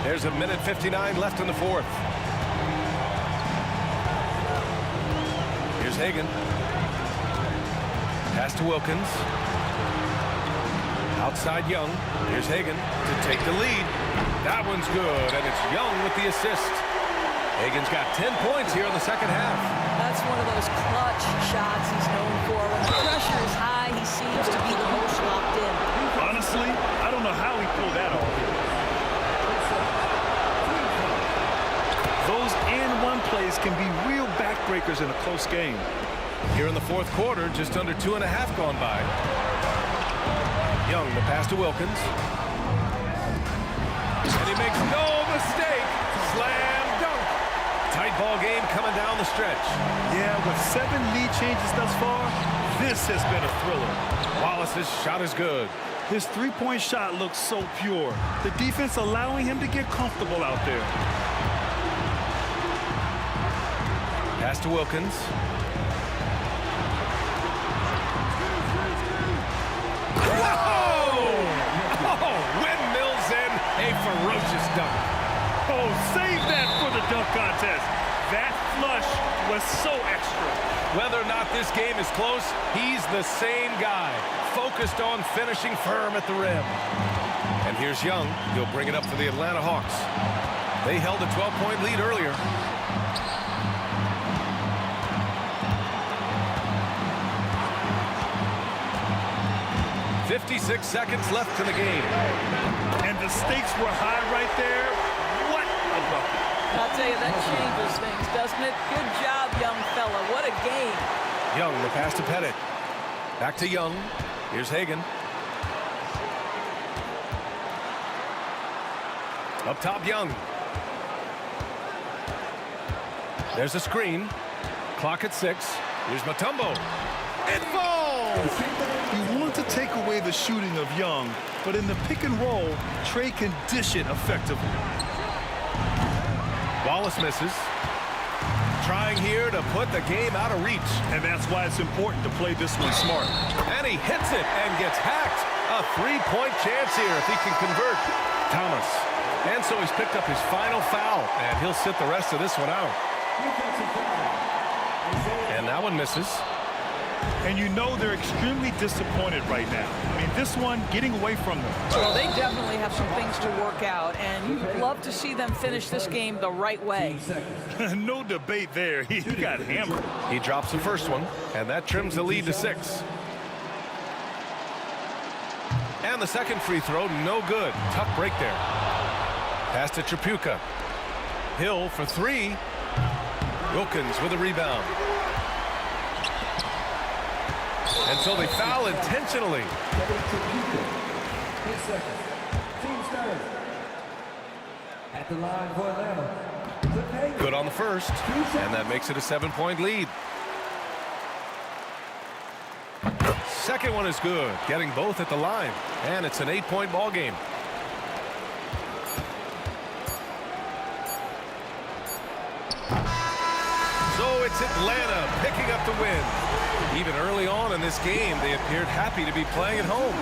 [SPEAKER 7] There's 1:59 left in the fourth. Here's Hagan. Pass to Wilkins. Outside Young. Here's Hagan to take the lead. That one's good, and it's Young with the assist. Hagan's got 10 points here in the second half.
[SPEAKER 8] That's one of those clutch shots he's known for. When the pressure is high, he seems to be the most locked in.
[SPEAKER 9] Honestly, I don't know how he pulled that off. Those and-one plays can be real backbreakers in a close game.
[SPEAKER 7] Here in the fourth quarter, just under 2.5 gone by. Young, the pass to Wilkins. And he makes no mistake. Slam dunk. Tight ball game coming down the stretch.
[SPEAKER 9] Yeah, with 7 lead changes thus far, this has been a thriller.
[SPEAKER 7] Wallace's shot is good.
[SPEAKER 9] His three-point shot looks so pure. The defense allowing him to get comfortable out there.
[SPEAKER 7] Pass to Wilkins. Windmills in a ferocious dunk.
[SPEAKER 9] Oh, save that for the dunk contest. That flush was so extra.
[SPEAKER 7] Whether or not this game is close, he's the same guy, focused on finishing firm at the rim. And here's Young. He'll bring it up for the Atlanta Hawks. They held a 12-point lead earlier. 56 seconds left in the game.
[SPEAKER 9] And the stakes were high right there. What a bucket.
[SPEAKER 8] I'll tell you, that changes things, doesn't it? Good job, young fella. What a game.
[SPEAKER 7] Young, the pass to Pettit. Back to Young. Here's Hagan. Up top, Young. There's a screen. Clock at 6. Here's Mutombo. It falls!
[SPEAKER 9] You want to take away the shooting of Young, but in the pick and roll, Trey can dish it effectively.
[SPEAKER 7] Wallace misses. Trying here to put the game out of reach.
[SPEAKER 9] And that's why it's important to play this one smart.
[SPEAKER 7] And he hits it and gets hacked. A 3-point chance here if he can convert. Thomas. And so he's picked up his final foul, and he'll sit the rest of this one out. And that one misses.
[SPEAKER 9] And you know they're extremely disappointed right now. I mean, this one getting away from them.
[SPEAKER 8] Well, they definitely have some things to work out, and you'd love to see them finish this game the right way.
[SPEAKER 9] No debate there. He got hammered.
[SPEAKER 7] He drops the first one, and that trims the lead to 6. And the second free throw, no good. Tough break there. Pass to Tripucka. Hill for 3. Wilkins with a rebound. And so they foul intentionally.
[SPEAKER 5] At the line for Atlanta.
[SPEAKER 7] Good on the first, and that makes it a 7-point lead. Second one is good, getting both at the line, and it's an 8-point ball game. So it's Atlanta picking up the win. Even early on in this game, they appeared happy to be playing at home.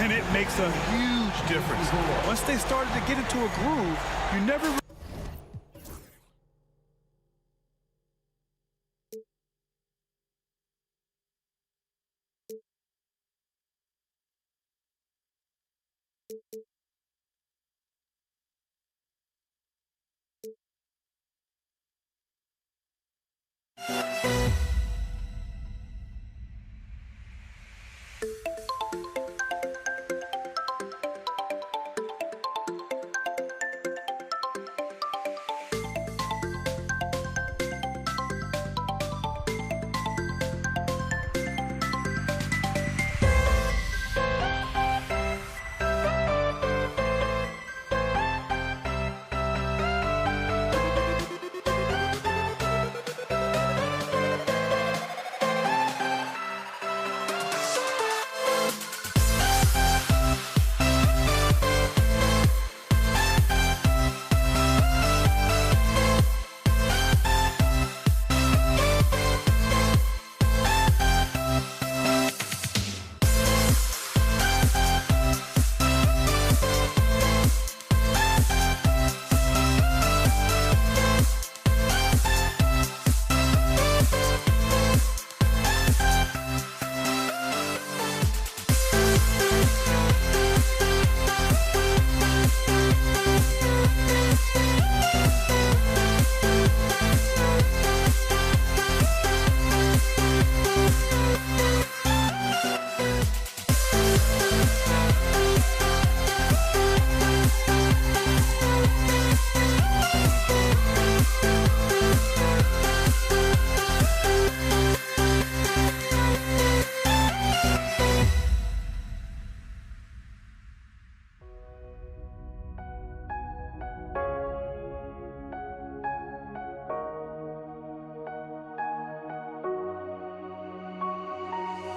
[SPEAKER 9] And it makes a huge difference. Once they started to get into a groove, you never...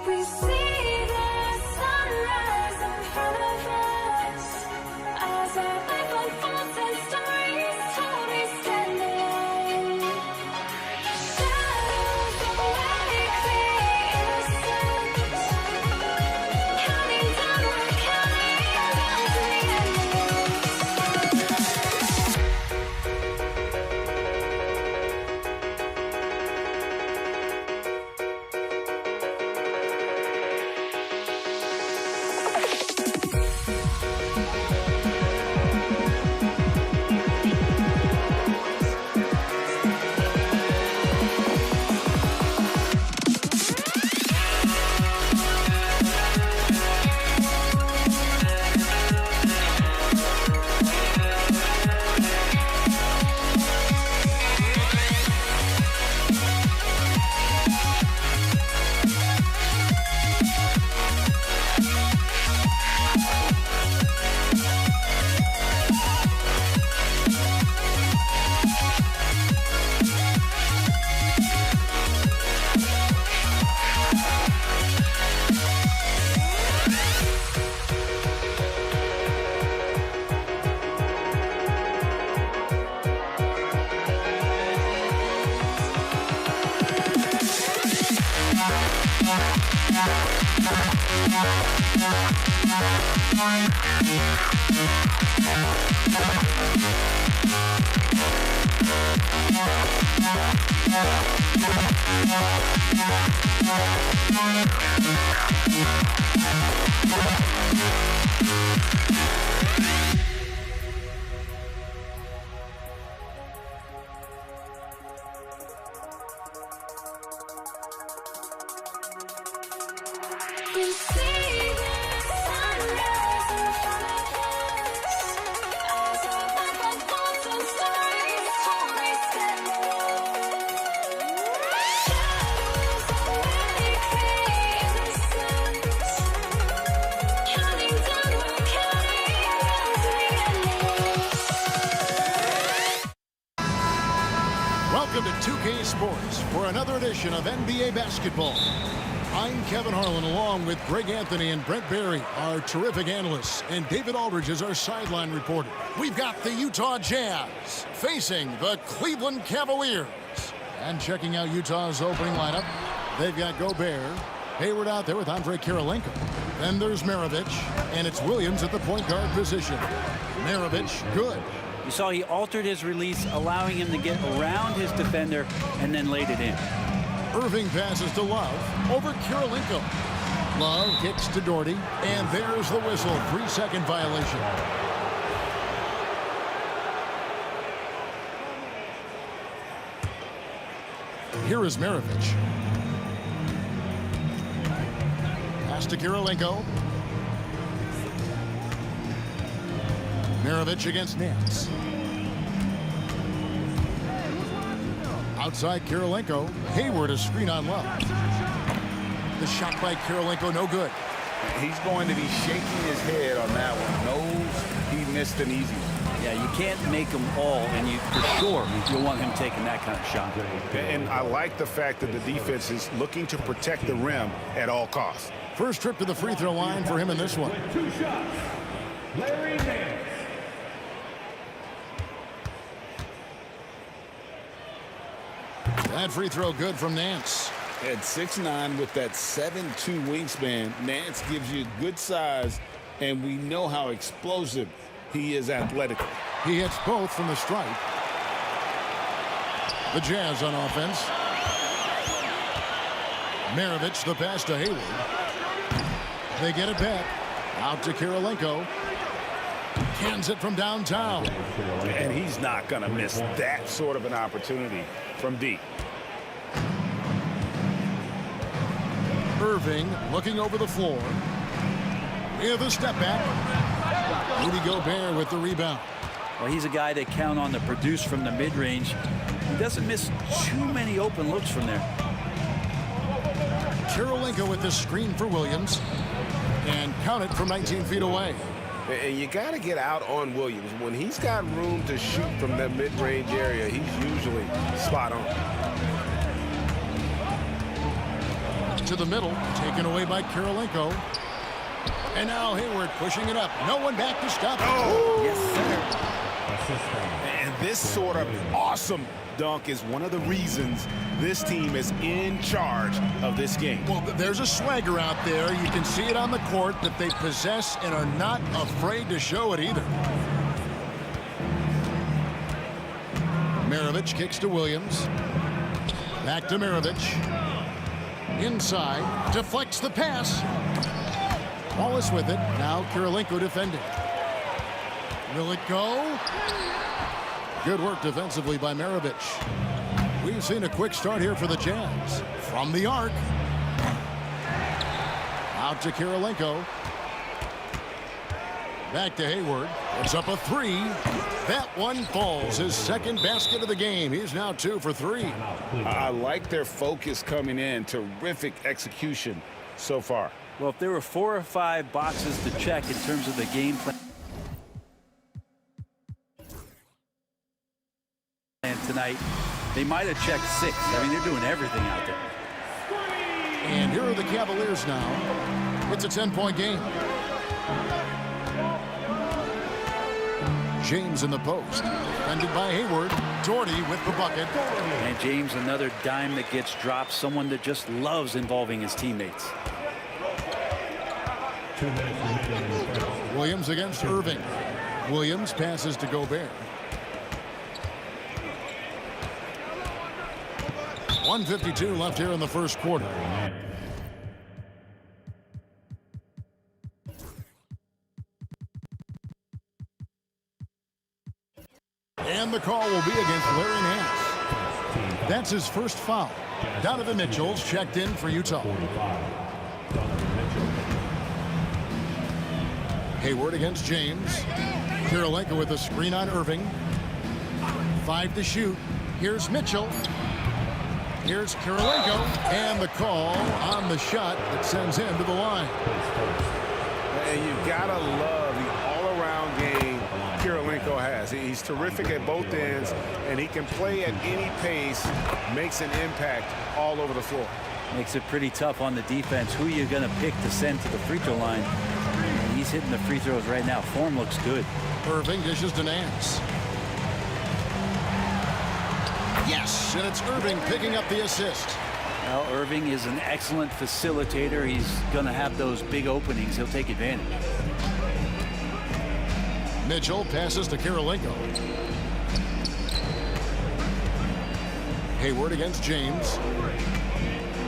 [SPEAKER 1] We see the sunrise in front of us as our life unfolds and stories told. We stand alone. Shadows that make the innocence, counting down, we're counting down to the end. We see the sunrise in front of us as our life unfolds and stories told we stand alone. Shadows of many innocence, counting down, we're counting as we end.
[SPEAKER 2] Welcome to 2K Sports for another edition of NBA basketball. I'm Kevin Harlan along with Greg Anthony and Brent Barry, our terrific analysts, and David Aldridge is our sideline reporter. We've got the Utah Jazz facing the Cleveland Cavaliers. And checking out Utah's opening lineup, they've got Gobert, Hayward out there with Andre Kirilenko. Then there's Maravich, and it's Williams at the point guard position. Maravich, good.
[SPEAKER 10] You saw he altered his release, allowing him to get around his defender and then laid it in.
[SPEAKER 2] Irving passes to Love over Kirilenko. Love kicks to Doherty, and there's the whistle. 3-second violation. Here is Maravich. Pass to Kirilenko. Maravich against Nance. Outside Kirilenko. Hayward, a screen on Love. The shot by Kirilenko, no good.
[SPEAKER 6] He's going to be shaking his head on that one. Knows he missed an easy one.
[SPEAKER 10] Yeah, you can't make them all, and you for sure you'll want him taking that kind of shot.
[SPEAKER 4] And I like the fact that the defense is looking to protect the rim at all costs.
[SPEAKER 2] First trip to the free throw line for him in this one.
[SPEAKER 5] 2 shots. Larry Nance.
[SPEAKER 2] That free throw good from Nance.
[SPEAKER 6] At 6'9" with that 7'2" wingspan, Nance gives you good size, and we know how explosive he is athletically.
[SPEAKER 2] He hits both from the stripe. The Jazz on offense. Maravich, the pass to Hayward. They get it back. Out to Kirilenko. Cans it from downtown.
[SPEAKER 4] And he's not going to miss that sort of an opportunity from deep.
[SPEAKER 2] Irving looking over the floor. With a step back. Rudy Gobert with the rebound.
[SPEAKER 10] Well, he's a guy they count on to produce from the mid-range. He doesn't miss too many open looks from there.
[SPEAKER 2] Kirilenko with the screen for Williams. And count it from 19 feet away.
[SPEAKER 4] And you got to get out on Williams. When he's got room to shoot from that mid-range area, he's usually spot on.
[SPEAKER 2] To the middle, taken away by Kirilenko. And now Hayward pushing it up. No one back to stop it.
[SPEAKER 4] Oh!
[SPEAKER 10] Yes, sir.
[SPEAKER 4] And this sort of awesome dunk is one of the reasons this team is in charge of this game.
[SPEAKER 2] Well, there's a swagger out there. You can see it on the court that they possess and are not afraid to show it either. Maravich kicks to Williams. Back to Maravich. Inside. Deflects the pass. Wallace with it. Now Kirilenko defending. Will it go? Good work defensively by Maravich. We've seen a quick start here for the Jazz. From the arc. Out to Kirilenko. Back to Hayward. It's up a 3. That one falls. His second basket of the game. He's now 2 for 3.
[SPEAKER 6] I like their focus coming in. Terrific execution so far.
[SPEAKER 10] Well, if there were 4 or 5 boxes to check in terms of the game plan tonight, they might have checked 6. I mean, they're doing everything out there.
[SPEAKER 2] And here are the Cavaliers now. It's a 10-point game. James in the post. Defended by Hayward. Doherty with the bucket.
[SPEAKER 10] And James, another dime that gets dropped. Someone that just loves involving his teammates.
[SPEAKER 2] Williams against Irving. Williams passes to Gobert. 1:52 left here in the first quarter. And the call will be against Larry Nance. That's his first foul. Donovan Mitchell's checked in for Utah. Hayward against James. Kirilenko with a screen on Irving. 5 to shoot. Here's Mitchell. Here's Kirilenko. And the call on the shot that sends him to the line.
[SPEAKER 4] And you gotta love the all-around game Kirilenko has. He's terrific at both ends, and he can play at any pace, makes an impact all over the floor.
[SPEAKER 10] Makes it pretty tough on the defense. Who are you going to pick to send to the free throw line? And he's hitting the free throws right now. Form looks good.
[SPEAKER 2] Irving dishes to Nance. Yes, and it's Irving picking up the assist.
[SPEAKER 10] Well, Irving is an excellent facilitator. He's going to have those big openings. He'll take advantage.
[SPEAKER 2] Mitchell passes to Kirilenko. Hayward against James.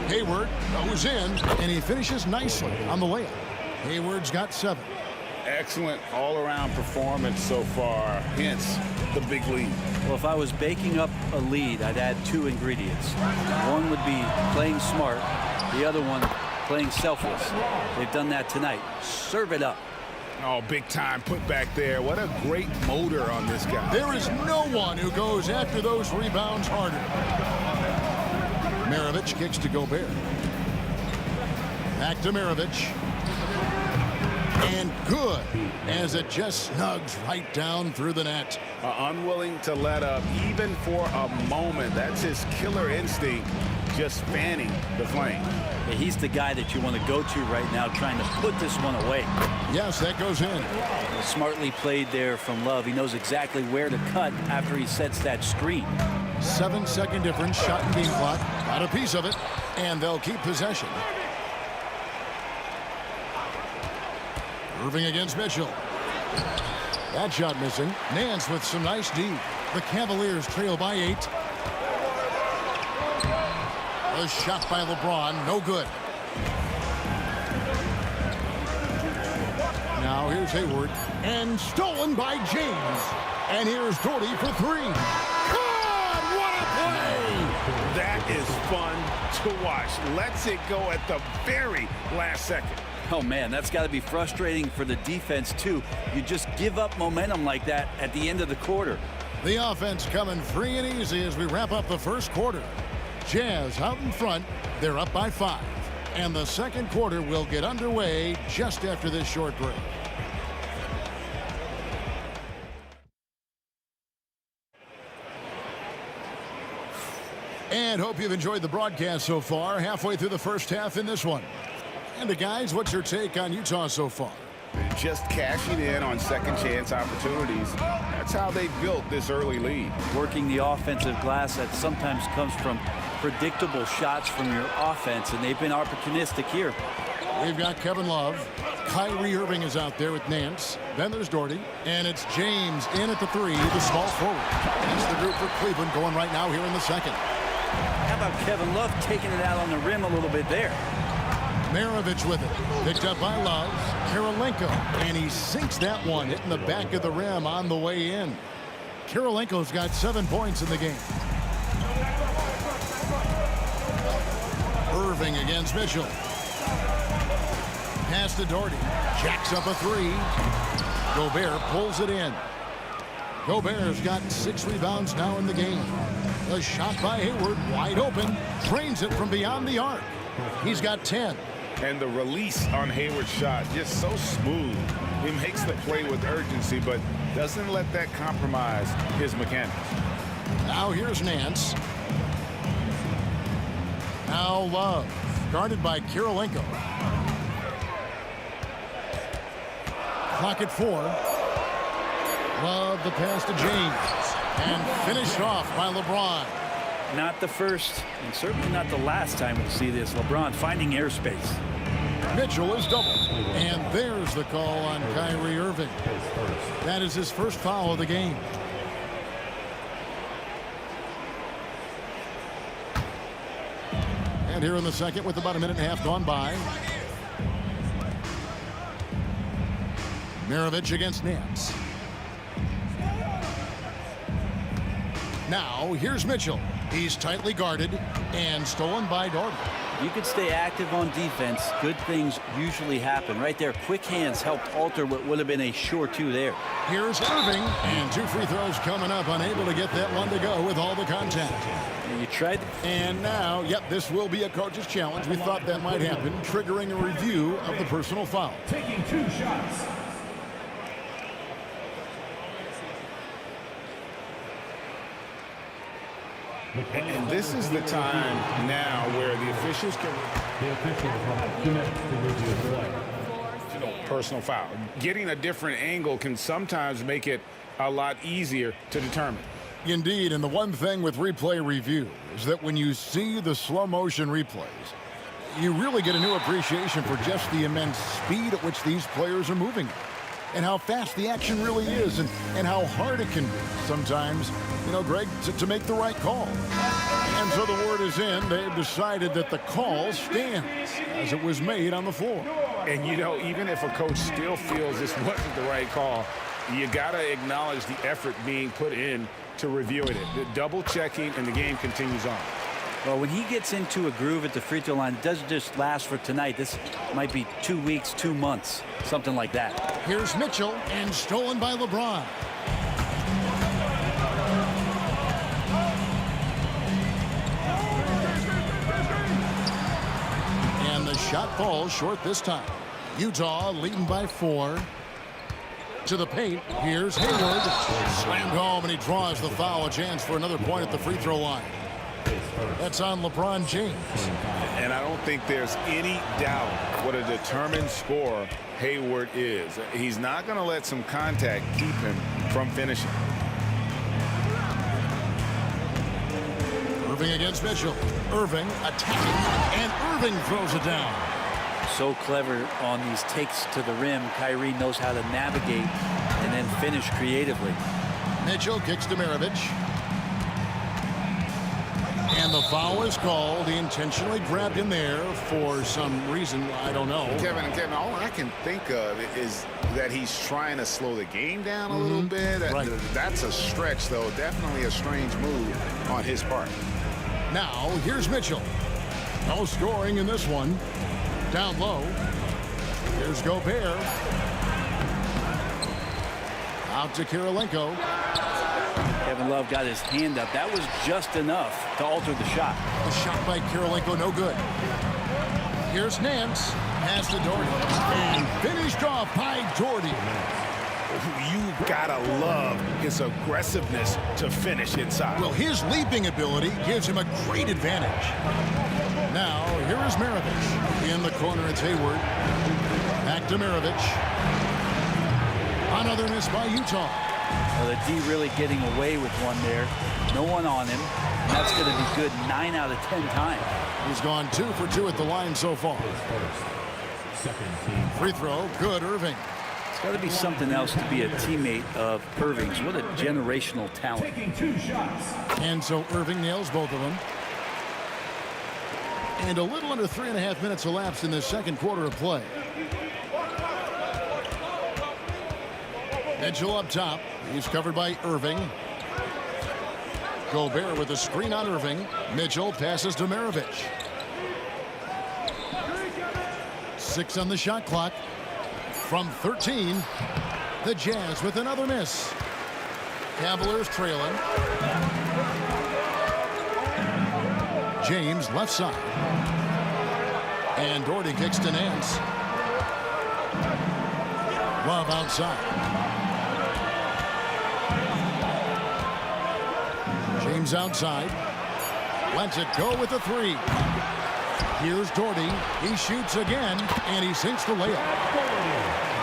[SPEAKER 2] Hayward goes in, and he finishes nicely on the layup. Hayward's got 7.
[SPEAKER 6] Excellent all-around performance so far, hence the big lead.
[SPEAKER 10] Well, if I was baking up a lead, I'd add 2 ingredients. One would be playing smart. The other one, playing selfless. They've done that tonight. Serve it up.
[SPEAKER 4] Oh, big time put back there. What a great motor on this guy.
[SPEAKER 2] There is no one who goes after those rebounds harder. Maravich kicks to Gobert. Back to Maravich. And good, as it just snugs right down through the net.
[SPEAKER 4] Unwilling to let up, even for a moment. That's his killer instinct, just fanning the flame.
[SPEAKER 10] Yeah, he's the guy that you want to go to right now, trying to put this one away.
[SPEAKER 2] Yes, that goes in.
[SPEAKER 10] Smartly played there from Love. He knows exactly where to cut after he sets that screen.
[SPEAKER 2] 7-second difference, shot and game clock. Got a piece of it, and they'll keep possession. Irving against Mitchell. That shot missing. Nance with some nice D. The Cavaliers trail by 8. A shot by LeBron, no good. Now here's Hayward, and stolen by James. And here's Doherty for 3. God, what a play!
[SPEAKER 4] That is fun to watch. Lets it go at the very last second.
[SPEAKER 10] Oh, man, that's got to be frustrating for the defense, too. You just give up momentum like that at the end of the quarter.
[SPEAKER 2] The offense coming free and easy as we wrap up the first quarter. Jazz out in front. They're up by 5. And the second quarter will get underway just after this short break. And hope you've enjoyed the broadcast so far. Halfway through the first half in this one. And guys, what's your take on Utah so far?
[SPEAKER 4] Just cashing in on second chance opportunities. That's how they built this early lead.
[SPEAKER 10] Working the offensive glass that sometimes comes from predictable shots from your offense, and they've been opportunistic here.
[SPEAKER 2] We've got Kevin Love. Kyrie Irving is out there with Nance. Then there's Doherty. And it's James in at the 3, the small forward. That's the group for Cleveland going right now here in the second.
[SPEAKER 10] How about Kevin Love taking it out on the rim a little bit there?
[SPEAKER 2] Maravich with it. Picked up by Love. Kirilenko. And he sinks that one, hitting the back of the rim on the way in. Kirilenko's got 7 points in the game. Irving against Mitchell. Pass to Doherty. Jacks up a 3. Gobert pulls it in. Gobert's got 6 rebounds now in the game. The shot by Hayward, wide open. Drains it from beyond the arc. He's got 10.
[SPEAKER 4] And the release on Hayward's shot, just so smooth. He makes the play with urgency, but doesn't let that compromise his mechanics.
[SPEAKER 2] Now here's Nance. Now Love, guarded by Kirilenko. Clock at 4. Love the pass to James. And finished off by LeBron.
[SPEAKER 10] Not the first, and certainly not the last time we'll see this. LeBron finding airspace.
[SPEAKER 2] Mitchell is doubled. And there's the call on Kyrie Irving. That is his first foul of the game. And here in the second with about a minute and a half gone by. Maravich against Nance. Now here's Mitchell. He's tightly guarded and stolen by Dorton.
[SPEAKER 10] You can stay active on defense. Good things usually happen. Right there, quick hands helped alter what would have been a sure two there.
[SPEAKER 2] Here's Irving, and 2 free throws coming up, unable to get that one to go with all the contact.
[SPEAKER 10] And you tried.
[SPEAKER 2] And now, yep, this will be a coach's challenge. We thought that might happen, triggering a review of the personal foul.
[SPEAKER 5] Taking 2 shots.
[SPEAKER 4] And this is the time now where the officials can... personal foul. Getting a different angle can sometimes make it a lot easier to determine.
[SPEAKER 2] Indeed, and the one thing with replay review is that when you see the slow motion replays, you really get a new appreciation for just the immense speed at which these players are moving and how fast the action really is and how hard it can be sometimes, you know, Greg, to make the right call. And so the word is in. They've decided that the call stands as it was made on the floor.
[SPEAKER 4] And, you know, even if a coach still feels this wasn't the right call, you got to acknowledge the effort being put in to reviewing it. The double checking, and the game continues on.
[SPEAKER 10] Well, when he gets into a groove at the free throw line, it doesn't just last for tonight. This might be 2 weeks, 2 months, something like that.
[SPEAKER 2] Here's Mitchell, and stolen by LeBron. And the shot falls short this time. Utah leading by 4. To the paint. Here's Hayward. Slammed home, and he draws the foul. A chance for another point at the free throw line. That's on LeBron James.
[SPEAKER 4] And I don't think there's any doubt what a determined scorer Hayward is. He's not going to let some contact keep him from finishing.
[SPEAKER 2] Irving against Mitchell. Irving attacking, and Irving throws it down.
[SPEAKER 10] So clever on these takes to the rim. Kyrie knows how to navigate and then finish creatively.
[SPEAKER 2] Mitchell kicks to Maravich. And the foul is called. He intentionally grabbed him there for some reason. I don't know.
[SPEAKER 4] Kevin, all I can think of is that he's trying to slow the game down a little bit.
[SPEAKER 2] Right.
[SPEAKER 4] That's a stretch, though. Definitely a strange move on his part.
[SPEAKER 2] Now, here's Mitchell. No scoring in this one. Down low. Here's Gobert. Out to Kirilenko.
[SPEAKER 10] Kevin Love got his hand up. That was just enough to alter the shot.
[SPEAKER 2] The shot by Kirilenko, no good. Here's Nance. Pass to Doherty. And finished off by Doherty.
[SPEAKER 4] You gotta love his aggressiveness to finish inside.
[SPEAKER 2] Well, his leaping ability gives him a great advantage. Now, here is Maravich. In the corner, it's Hayward. Back to Maravich. Another miss by Utah.
[SPEAKER 10] Well, the D really getting away with one there. No one on him. And that's going to be good 9 out of 10 times.
[SPEAKER 2] He's gone 2 for 2 at the line so far. Free throw, good, Irving.
[SPEAKER 10] It's got to be something else to be a teammate of Irving's. What a generational talent.
[SPEAKER 5] Taking 2 shots.
[SPEAKER 2] And so Irving nails both of them. And a little under 3.5 minutes elapsed in the second quarter of play. Mitchell up top. He's covered by Irving. Gobert with a screen on Irving. Mitchell passes to Maravich. 6 on the shot clock. From 13, the Jazz with another miss. Cavaliers trailing. James left side. And Doherty kicks to Nance. Love outside. James outside. Lets it go with a 3. Here's Doherty. He shoots again, and he sinks the layup.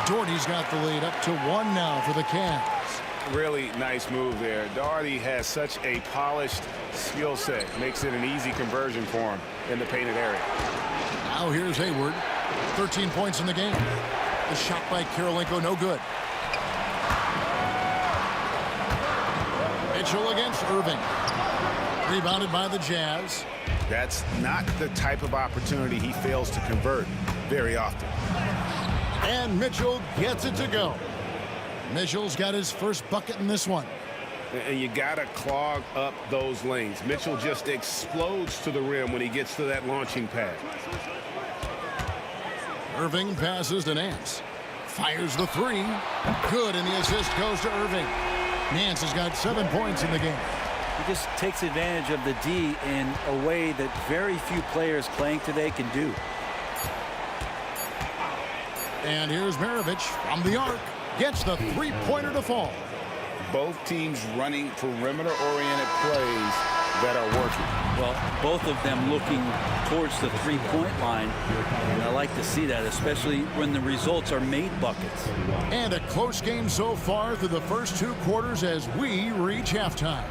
[SPEAKER 2] Doherty's got the lead up to 1 now for the Cavs.
[SPEAKER 4] Really nice move there. Doherty has such a polished skill set. Makes it an easy conversion for him in the painted area.
[SPEAKER 2] Now here's Hayward. 13 points in the game. The shot by Kirilenko, no good. Mitchell against Irving. Rebounded by the Jazz.
[SPEAKER 4] That's not the type of opportunity he fails to convert very often.
[SPEAKER 2] And Mitchell gets it to go. Mitchell's got his first bucket in this one.
[SPEAKER 4] And you got to clog up those lanes. Mitchell just explodes to the rim when he gets to that launching pad.
[SPEAKER 2] Irving passes to Nance. Fires the three. Good, and the assist goes to Irving. Nance has got 7 points in the game.
[SPEAKER 10] He just takes advantage of the D in a way that very few players playing today can do.
[SPEAKER 2] And here's Maravich from the arc. Gets the three-pointer to fall.
[SPEAKER 6] Both teams running perimeter-oriented plays that are working.
[SPEAKER 10] Well, both of them looking towards the three-point line. And I like to see that, especially when the results are made buckets.
[SPEAKER 2] And a close game so far through the first 2 quarters as we reach halftime.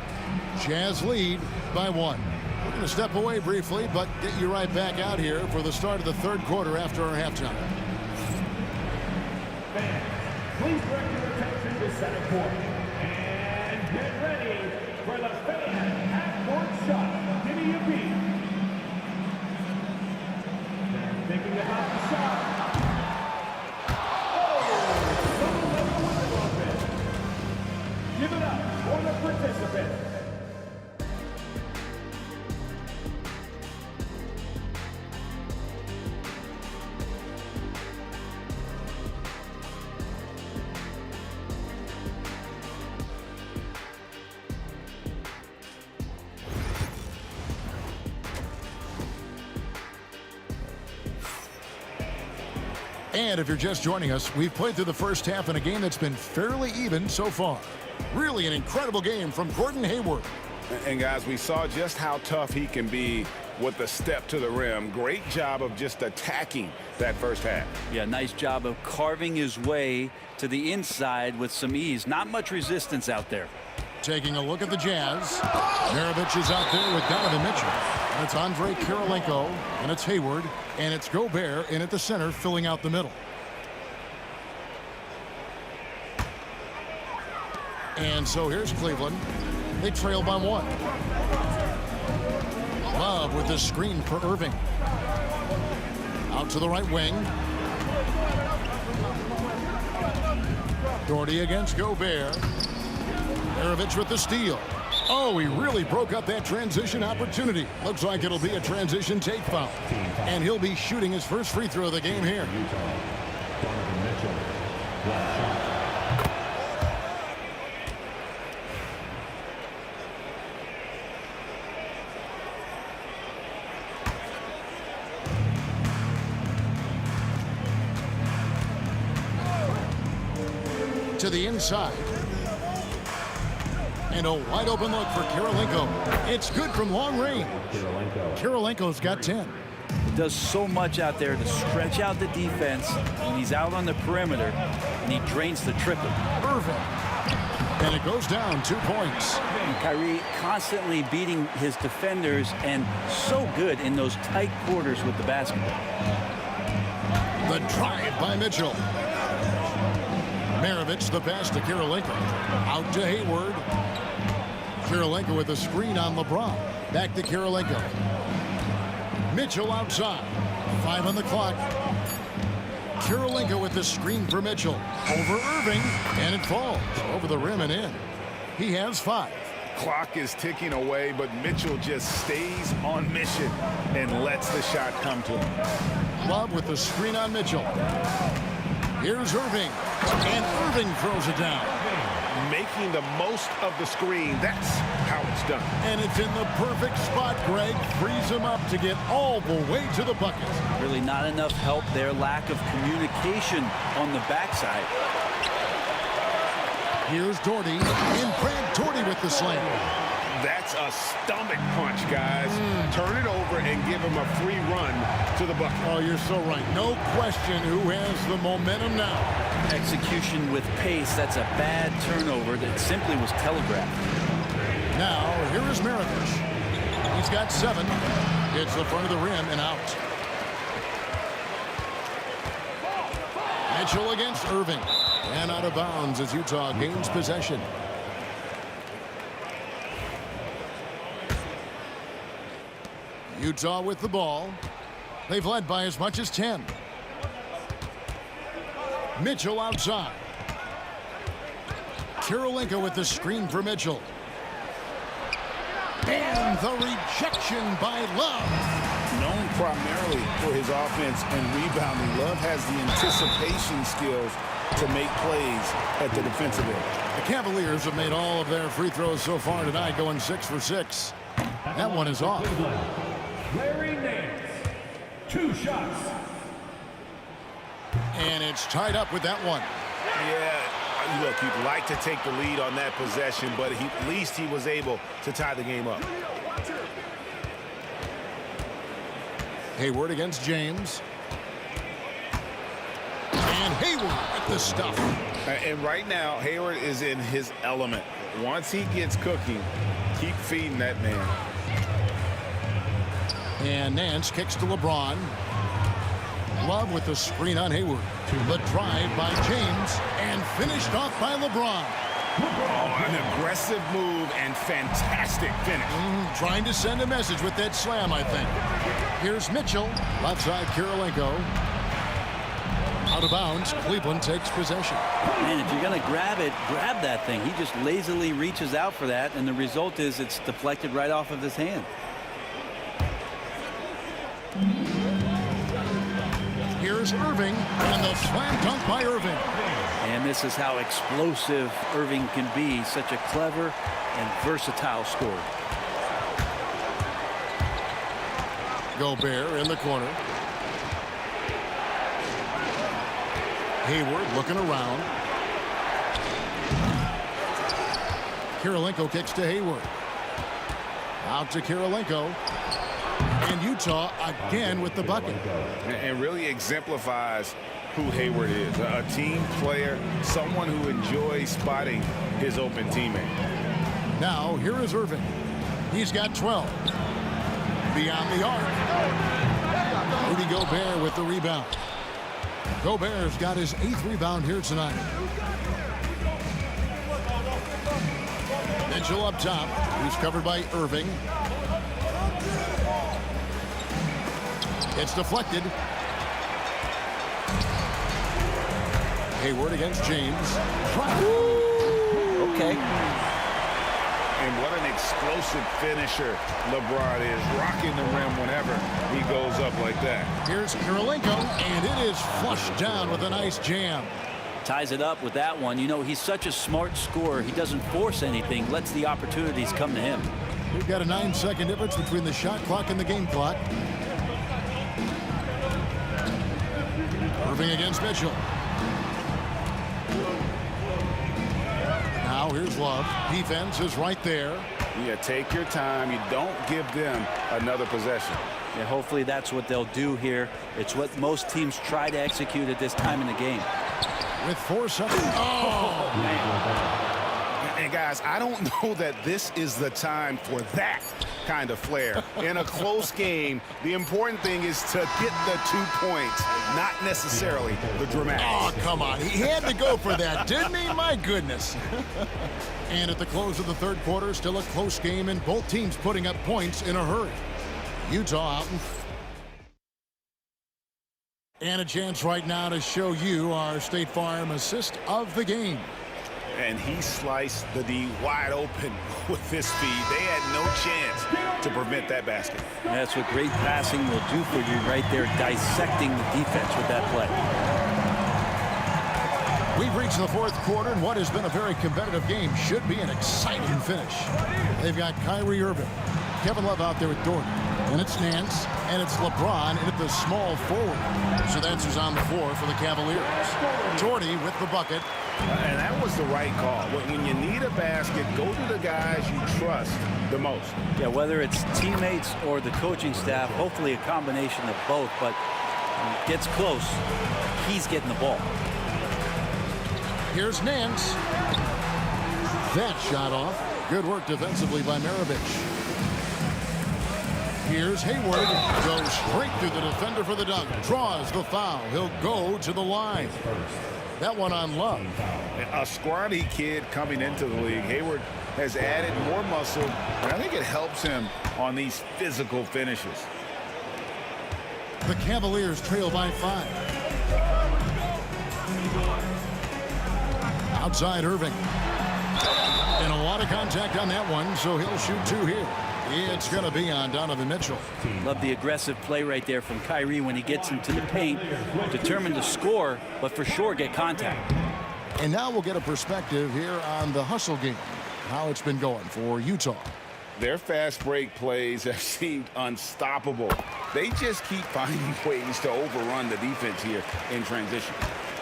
[SPEAKER 2] Jazz lead by 1. We're going to step away briefly, but get you right back out here for the start of the 3rd quarter after our halftime.
[SPEAKER 5] Please direct your attention to center court. And get ready for the fan half-court shot. Give me a beat. They're thinking about the shot. Oh! Give it up for the participants.
[SPEAKER 2] And if you're just joining us, we've played through the first half in a game that's been fairly even so far. Really an incredible game from Gordon Hayward.
[SPEAKER 4] And guys, we saw just how tough he can be with the step to the rim. Great job of just attacking that first half.
[SPEAKER 10] Yeah, nice job of carving his way to the inside with some ease. Not much resistance out there.
[SPEAKER 2] Taking a look at the Jazz. Maravich is out there with Donovan Mitchell. And it's Andre Kirilenko, and it's Hayward, and it's Gobert in at the center, filling out the middle. And so here's Cleveland. They trail by 1. Love with the screen for Irving. Out to the right wing. Doherty against Gobert. Maravich with the steal. Oh, he really broke up that transition opportunity. Looks like it'll be a transition take foul. And he'll be shooting his first free throw of the game here. To the inside. And a wide open look for Kirilenko. It's good from long range. Kirilenko's got 10.
[SPEAKER 10] He does so much out there to stretch out the defense when he's out on the perimeter, and he drains the triple.
[SPEAKER 2] Irving. And it goes down 2 points.
[SPEAKER 10] And Kyrie constantly beating his defenders and so good in those tight quarters with the basketball.
[SPEAKER 2] The drive by Mitchell. Maravich the pass to Kirilenko. Out to Hayward. Kirilenko with a screen on LeBron. Back to Kirilenko. Mitchell outside. 5 on the clock. Kirilenko with the screen for Mitchell. Over Irving. And it falls. Over the rim and in. He has 5.
[SPEAKER 4] Clock is ticking away, but Mitchell just stays on mission and lets the shot come to him.
[SPEAKER 2] Love with the screen on Mitchell. Here's Irving. And Irving throws it down.
[SPEAKER 4] Making the most of the screen. That's how it's done.
[SPEAKER 2] And it's in the perfect spot. Greg frees him up to get all the way to the bucket.
[SPEAKER 10] Really not enough help there. Lack of communication on the backside.
[SPEAKER 2] Here's Doherty. And Brad Doherty with the slam.
[SPEAKER 4] That's a stomach punch, guys. Turn it over and give him a free run to the bucket.
[SPEAKER 2] Oh, you're so right. No question who has the momentum now.
[SPEAKER 10] Execution with pace. That's a bad turnover that simply was telegraphed.
[SPEAKER 2] Now, here is Maravich. He's got 7. Hits the front of the rim and out. Mitchell against Irving. And out of bounds as Utah gains possession. Utah with the ball. They've led by as much as 10. Mitchell outside. Kirilenko with the screen for Mitchell. And the rejection by Love.
[SPEAKER 4] Known primarily for his offense and rebounding, Love has the anticipation skills to make plays at the defensive end.
[SPEAKER 2] The Cavaliers have made all of their free throws so far tonight, going 6 for 6. That one is off.
[SPEAKER 5] Larry Nance, 2 shots.
[SPEAKER 2] And it's tied up with that one.
[SPEAKER 4] Yeah, look, you'd like to take the lead on that possession, but at least he was able to tie the game up.
[SPEAKER 2] Hayward against James. And Hayward with the stuff.
[SPEAKER 4] And right now, Hayward is in his element. Once he gets cooking, keep feeding that man.
[SPEAKER 2] And Nance kicks to LeBron. Love with the screen on Hayward. The drive by James and finished off by LeBron.
[SPEAKER 4] Oh, an aggressive move and fantastic finish.
[SPEAKER 2] Trying to send a message with that slam, I think. Here's Mitchell. Left side, Kirilenko. Out of bounds, Cleveland takes possession.
[SPEAKER 10] Man, if you're going to grab it, grab that thing. He just lazily reaches out for that, and the result is it's deflected right off of his hand.
[SPEAKER 2] Here's Irving, and the slam dunk by Irving.
[SPEAKER 10] And this is how explosive Irving can be. Such a clever and versatile scorer.
[SPEAKER 2] Gobert in the corner. Hayward looking around. Kirilenko kicks to Hayward. Out to Kirilenko. And Utah again with the bucket.
[SPEAKER 4] And really exemplifies who Hayward is. A team player, someone who enjoys spotting his open teammate.
[SPEAKER 2] Now, here is Irving. He's got 12. Beyond the arc. Rudy Gobert with the rebound. Gobert's got his 8th rebound here tonight. Mitchell up top. He's covered by Irving. It's deflected. Hayward against James.
[SPEAKER 10] Okay.
[SPEAKER 4] And what an explosive finisher LeBron is, rocking the rim whenever he goes up like that.
[SPEAKER 2] Here's Kirilenko, and it is flushed down with a nice jam.
[SPEAKER 10] Ties it up with that one. You know, he's such a smart scorer. He doesn't force anything, lets the opportunities come to him.
[SPEAKER 2] We've got a 9-second difference between the shot clock and the game clock. Irving against Mitchell. Now here's Love. Defense is right there.
[SPEAKER 4] Yeah, take your time. You don't give them another possession.
[SPEAKER 10] Yeah, hopefully that's what they'll do here. It's what most teams try to execute at this time in the game.
[SPEAKER 2] With 4 seconds. Oh, man.
[SPEAKER 4] And guys, I don't know that this is the time for that kind of flair. In a close game, the important thing is to get the 2 points, not necessarily the dramatics.
[SPEAKER 2] Oh, come on. He had to go for that, didn't he? My goodness. And at the close of the 3rd quarter, still a close game, and both teams putting up points in a hurry. Utah out. And a chance right now to show you our State Farm assist of the game.
[SPEAKER 4] And he sliced the D wide open with his speed. They had no chance to prevent that basket.
[SPEAKER 10] That's what great passing will do for you right there, dissecting the defense with that play.
[SPEAKER 2] We've reached the 4th quarter, and what has been a very competitive game should be an exciting finish. They've got Kyrie Irving, Kevin Love out there with Dort. And it's Nance, and it's LeBron at the small forward. So that's who's on the floor for the Cavaliers. Jordy with the bucket.
[SPEAKER 4] And that was the right call. When you need a basket, go to the guys you trust the most.
[SPEAKER 10] Yeah, whether it's teammates or the coaching staff, hopefully a combination of both, but when it gets close, he's getting the ball.
[SPEAKER 2] Here's Nance. That shot off. Good work defensively by Maravich. Here's Hayward. Goes straight through the defender for the dunk. Draws the foul. He'll go to the line. That one on Love.
[SPEAKER 4] A scrawny kid coming into the league. Hayward has added more muscle, and I think it helps him on these physical finishes.
[SPEAKER 2] The Cavaliers trail by 5. Outside Irving. And a lot of contact on that one, so he'll shoot 2 here. It's going to be on Donovan Mitchell.
[SPEAKER 10] Love the aggressive play right there from Kyrie when he gets into the paint. Determined to score, but for sure get contact.
[SPEAKER 2] And now we'll get a perspective here on the hustle game, how it's been going for Utah.
[SPEAKER 4] Their fast break plays have seemed unstoppable. They just keep finding ways to overrun the defense here in transition.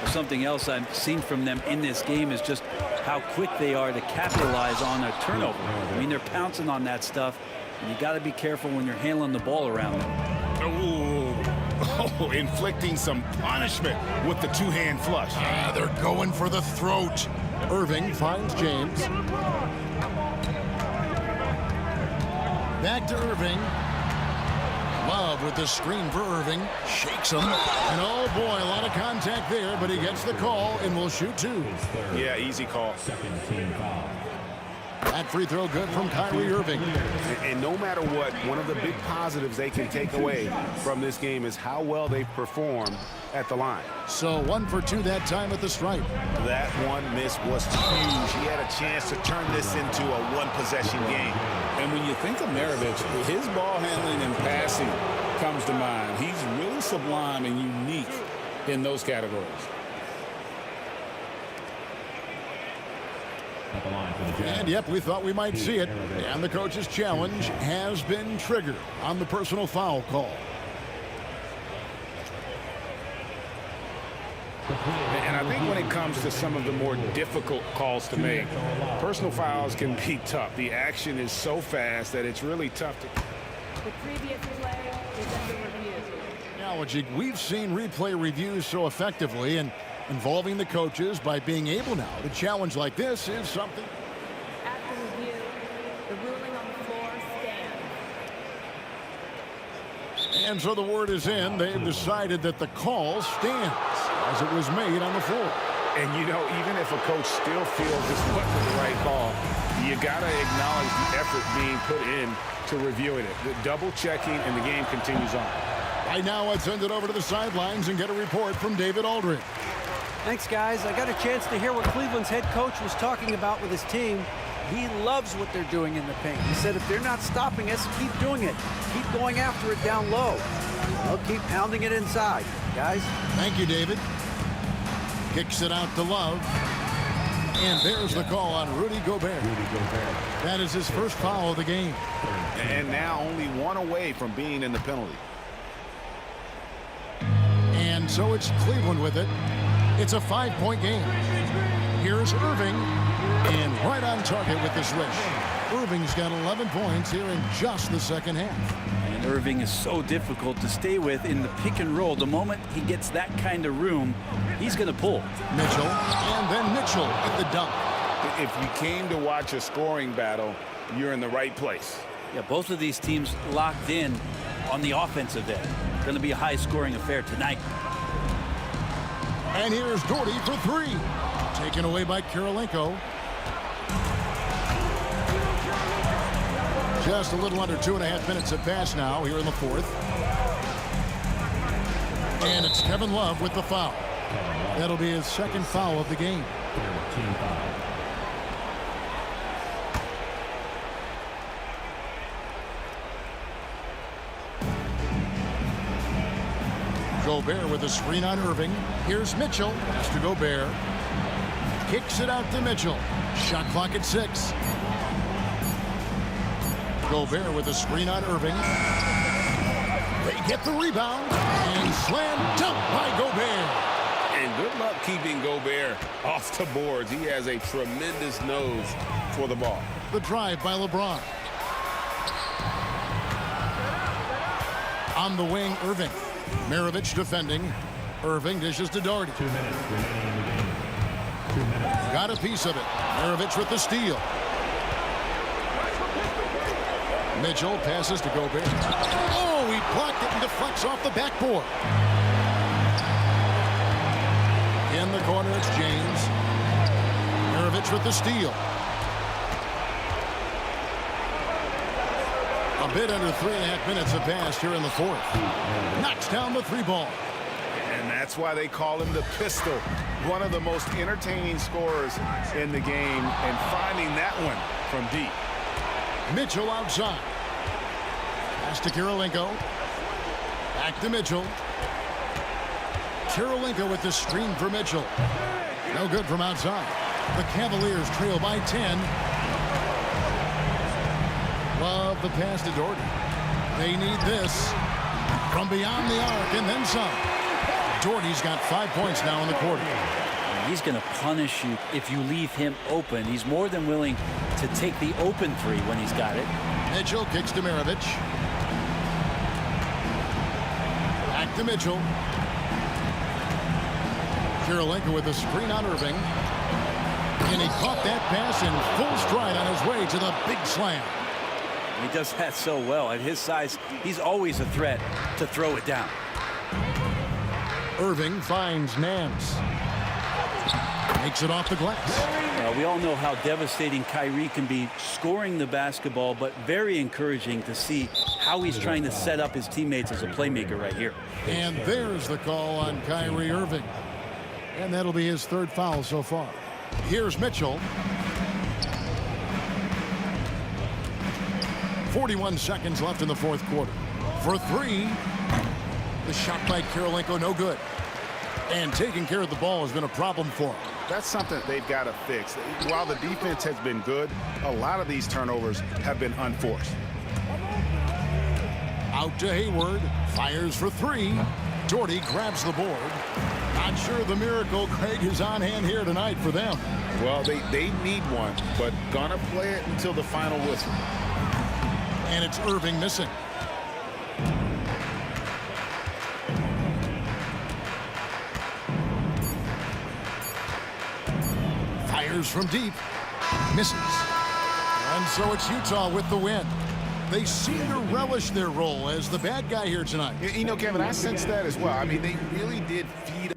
[SPEAKER 10] Something else I've seen from them in this game is just how quick they are to capitalize on a turnover. I mean, they're pouncing on that stuff, and you got to be careful when you're handling the ball around them.
[SPEAKER 4] Oh, inflicting some punishment with the two-hand flush.
[SPEAKER 2] They're going for the throat. Irving finds James. Back to Irving. Love with the screen for Irving. Shakes him. And oh boy, a lot of contact there, but he gets the call and will shoot 2.
[SPEAKER 4] Yeah, easy call.
[SPEAKER 2] That free throw good from Kyrie Irving.
[SPEAKER 4] And no matter what, one of the big positives they can take away from this game is how well they perform at the line.
[SPEAKER 2] So 1 for 2 that time at the stripe.
[SPEAKER 4] That one miss was huge. He had a chance to turn this into a one-possession game. And when you think of Maravich, his ball handling and passing comes to mind. He's really sublime and unique in those categories.
[SPEAKER 2] And yep, we thought we might see it. And the coach's challenge has been triggered on the personal foul call.
[SPEAKER 4] And I think when it comes to some of the more difficult calls to make, personal fouls can be tough. The action is so fast that it's really tough to...
[SPEAKER 11] The previous play is under review.
[SPEAKER 2] Analogy, we've seen replay reviews so effectively, and involving the coaches by being able now to challenge like this is something.
[SPEAKER 11] After review, the ruling on the floor stands.
[SPEAKER 2] And so the word is in. They've decided that the call stands as it was made on the floor.
[SPEAKER 4] And, you know, even if a coach still feels this wasn't the right call, you got to acknowledge the effort being put in to reviewing it. The double checking, and the game continues on.
[SPEAKER 2] Right now, let's send it over to the sidelines and get a report from David Aldridge.
[SPEAKER 12] Thanks, guys. I got a chance to hear what Cleveland's head coach was talking about with his team. He loves what they're doing in the paint. He said if they're not stopping us, keep doing it. Keep going after it down low. They'll keep pounding it inside, guys.
[SPEAKER 2] Thank you, David. Kicks it out to Love. And there's the call on Rudy Gobert. That is his first foul of the game.
[SPEAKER 4] And now only 1 away from being in the penalty.
[SPEAKER 2] And so it's Cleveland with it. It's a 5-point game. Here's Irving. And right on target with the switch. Irving's got 11 points here in just the second half.
[SPEAKER 10] And Irving is so difficult to stay with in the pick and roll. The moment he gets that kind of room, he's going to pull.
[SPEAKER 2] Mitchell, and then Mitchell at the dunk.
[SPEAKER 4] If you came to watch a scoring battle, you're in the right place.
[SPEAKER 10] Yeah, both of these teams locked in on the offensive end. Going to be a high-scoring affair tonight.
[SPEAKER 2] And here's Gordy for 3. Taken away by Kirilenko. Just a little under 2.5 minutes have passed now here in the fourth. And it's Kevin Love with the foul. That'll be his second foul of the game. Gobert with a screen on Irving. Here's Mitchell. Pass to Gobert. Kicks it out to Mitchell. Shot clock at 6. Gobert with a screen on Irving. They get the rebound. And slam dunk by Gobert.
[SPEAKER 4] And good luck keeping Gobert off the boards. He has a tremendous nose for the ball.
[SPEAKER 2] The drive by LeBron. On the wing, Irving. Maravich defending. Irving dishes to Doherty.
[SPEAKER 5] 2 minutes remaining in the game. 2 minutes.
[SPEAKER 2] Got a piece of it. Maravich with the steal. Mitchell passes to Gobert. Oh, he blocked it and deflects off the backboard. In the corner, it's James. Maravich with the steal. A bit under 3.5 minutes have passed here in the fourth. Knocks down the three ball.
[SPEAKER 4] And that's why they call him the pistol. One of the most entertaining scorers in the game, and finding that one from deep.
[SPEAKER 2] Mitchell outside. Pass to Kirilenko. Back to Mitchell. Kirilenko with the screen for Mitchell. No good from outside. The Cavaliers trail by 10. Love the pass to Doherty. They need this. From beyond the arc and then some. Doherty's got 5 points now in the quarter.
[SPEAKER 10] He's going to punish you if you leave him open. He's more than willing to take the open three when he's got it.
[SPEAKER 2] Mitchell kicks to Maravich. Back to Mitchell. Kirilenko with a screen on Irving. And he caught that pass in full stride on his way to the big slam.
[SPEAKER 10] He does that so well. At his size, he's always a threat to throw it down.
[SPEAKER 2] Irving finds Nance. Makes it off the glass.
[SPEAKER 10] We all know how devastating Kyrie can be scoring the basketball, but very encouraging to see how he's trying to set up his teammates as a playmaker right here.
[SPEAKER 2] And there's the call on Kyrie Irving. And that'll be his third foul so far. Here's Mitchell. 41 seconds left in the fourth quarter. For three. The shot by Kirilenko, no good. And taking care of the ball has been a problem for him.
[SPEAKER 4] That's something they've got to fix. While the defense has been good, a lot of these turnovers have been unforced.
[SPEAKER 2] Out to Hayward. Fires for three. Doherty grabs the board. Not sure the miracle, Craig, is on hand here tonight for them.
[SPEAKER 4] Well, they need one, but gonna play it until the final whistle.
[SPEAKER 2] And it's Irving missing. Fires from deep. Misses. And so it's Utah with the win. They seem to relish their role as the bad guy here tonight.
[SPEAKER 4] You know, Kevin, I sense that as well. I mean, they really did feed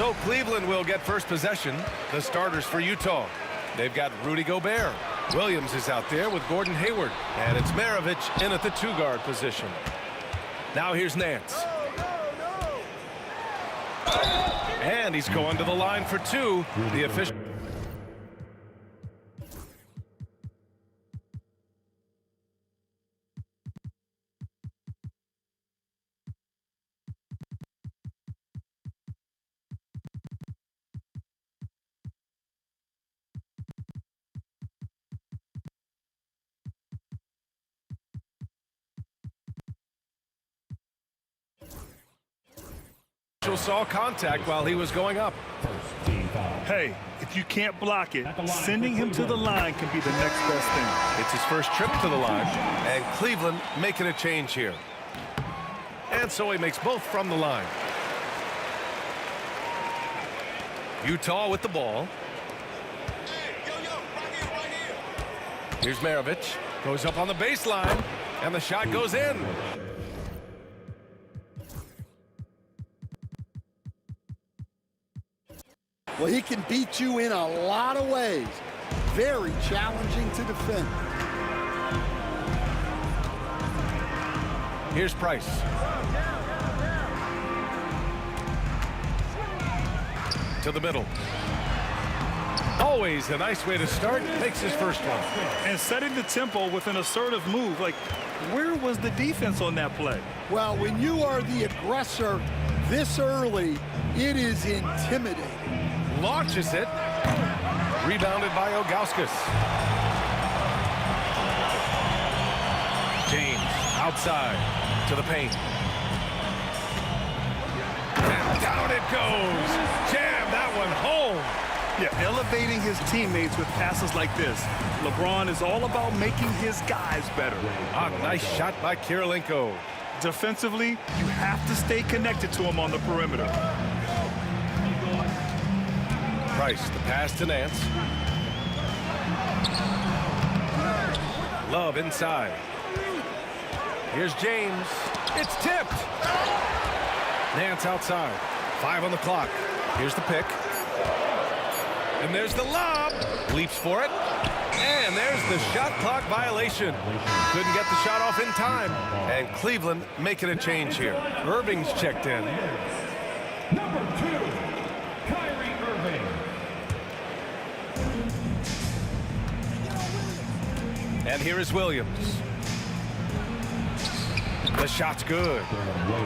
[SPEAKER 7] So Cleveland will get first possession. The starters for Utah. They've got Rudy Gobert. Williams is out there with Gordon Hayward. And it's Maravich in at the two-guard position. Now here's Nance. And he's going to the line for two. The official. Saw contact while he was going up.
[SPEAKER 9] Hey, if you can't block it, sending him to the line can be the next best thing.
[SPEAKER 7] It's his first trip to the line, and Cleveland making a change here. And so he makes both from the line. Utah with the ball. Here's Maravich. Goes up on the baseline, and the shot goes in.
[SPEAKER 13] Well, he can beat you in a lot of ways. Very challenging to defend.
[SPEAKER 7] Here's Price. To the middle. Always a nice way to start. Makes his first one.
[SPEAKER 9] And setting the tempo with an assertive move. Like, where was the defense on that play?
[SPEAKER 13] Well, when you are the aggressor this early, it is intimidating.
[SPEAKER 7] Launches it. Rebounded by Ogauskas. James outside to the paint. And down it goes. Jam that one home.
[SPEAKER 9] Yeah, elevating his teammates with passes like this. LeBron is all about making his guys better.
[SPEAKER 7] A nice shot by Kirilenko.
[SPEAKER 9] Defensively, you have to stay connected to him on the perimeter.
[SPEAKER 7] Price, the pass to Nance. Love inside. Here's James. It's tipped. Nance outside. 5 on the clock. Here's the pick. And there's the lob. Leaps for it. And there's the shot clock violation. Couldn't get the shot off in time. And Cleveland making a change here. Irving's checked in.
[SPEAKER 5] Number 2, Kyrie Irving.
[SPEAKER 7] And here is Williams. The shot's good.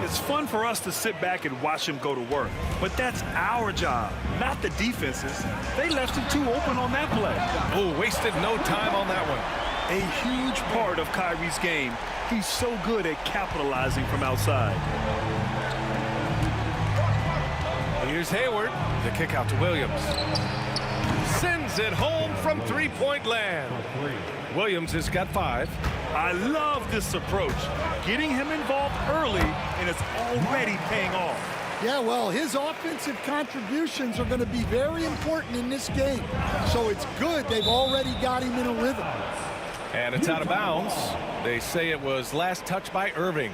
[SPEAKER 9] It's fun for us to sit back and watch him go to work. But that's our job, not the defense's. They left him too open on that play.
[SPEAKER 7] Oh, wasted no time on that one.
[SPEAKER 9] A huge part of Kyrie's game. He's so good at capitalizing from outside.
[SPEAKER 7] Here's Hayward. The kick out to Williams. Sends it home from three-point land. Williams has got 5.
[SPEAKER 9] I love this approach. Getting him involved early, and it's already paying off.
[SPEAKER 13] Yeah, well, his offensive contributions are going to be very important in this game. So it's good they've already got him in a rhythm.
[SPEAKER 7] And it's out of bounds. They say it was last touched by Irving.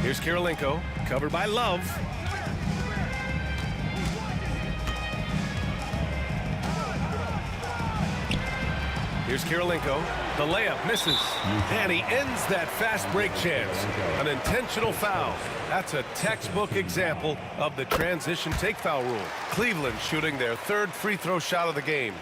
[SPEAKER 7] Here's Kirilenko, covered by Love. Here's Kirilenko. The layup misses. And he ends that fast break chance. An intentional foul. That's a textbook example of the transition take foul rule. Cleveland shooting their 3rd free throw shot of the game.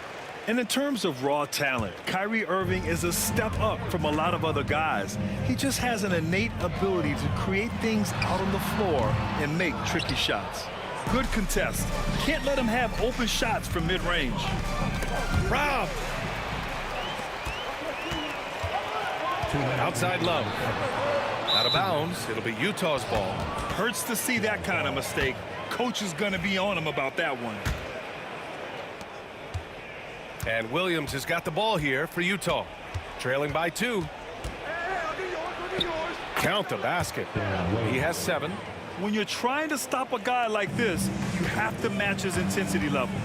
[SPEAKER 9] And in terms of raw talent, Kyrie Irving is a step up from a lot of other guys. He just has an innate ability to create things out on the floor and make tricky shots. Good contest. Can't let him have open shots from mid-range.
[SPEAKER 7] Rob. Outside Love. Out of bounds. It'll be Utah's ball.
[SPEAKER 9] Hurts to see that kind of mistake. Coach is going to be on him about that one.
[SPEAKER 7] And Williams has got the ball here for Utah. Trailing by 2. Count the basket. He has 7.
[SPEAKER 9] When you're trying to stop a guy like this, you have to match his intensity level.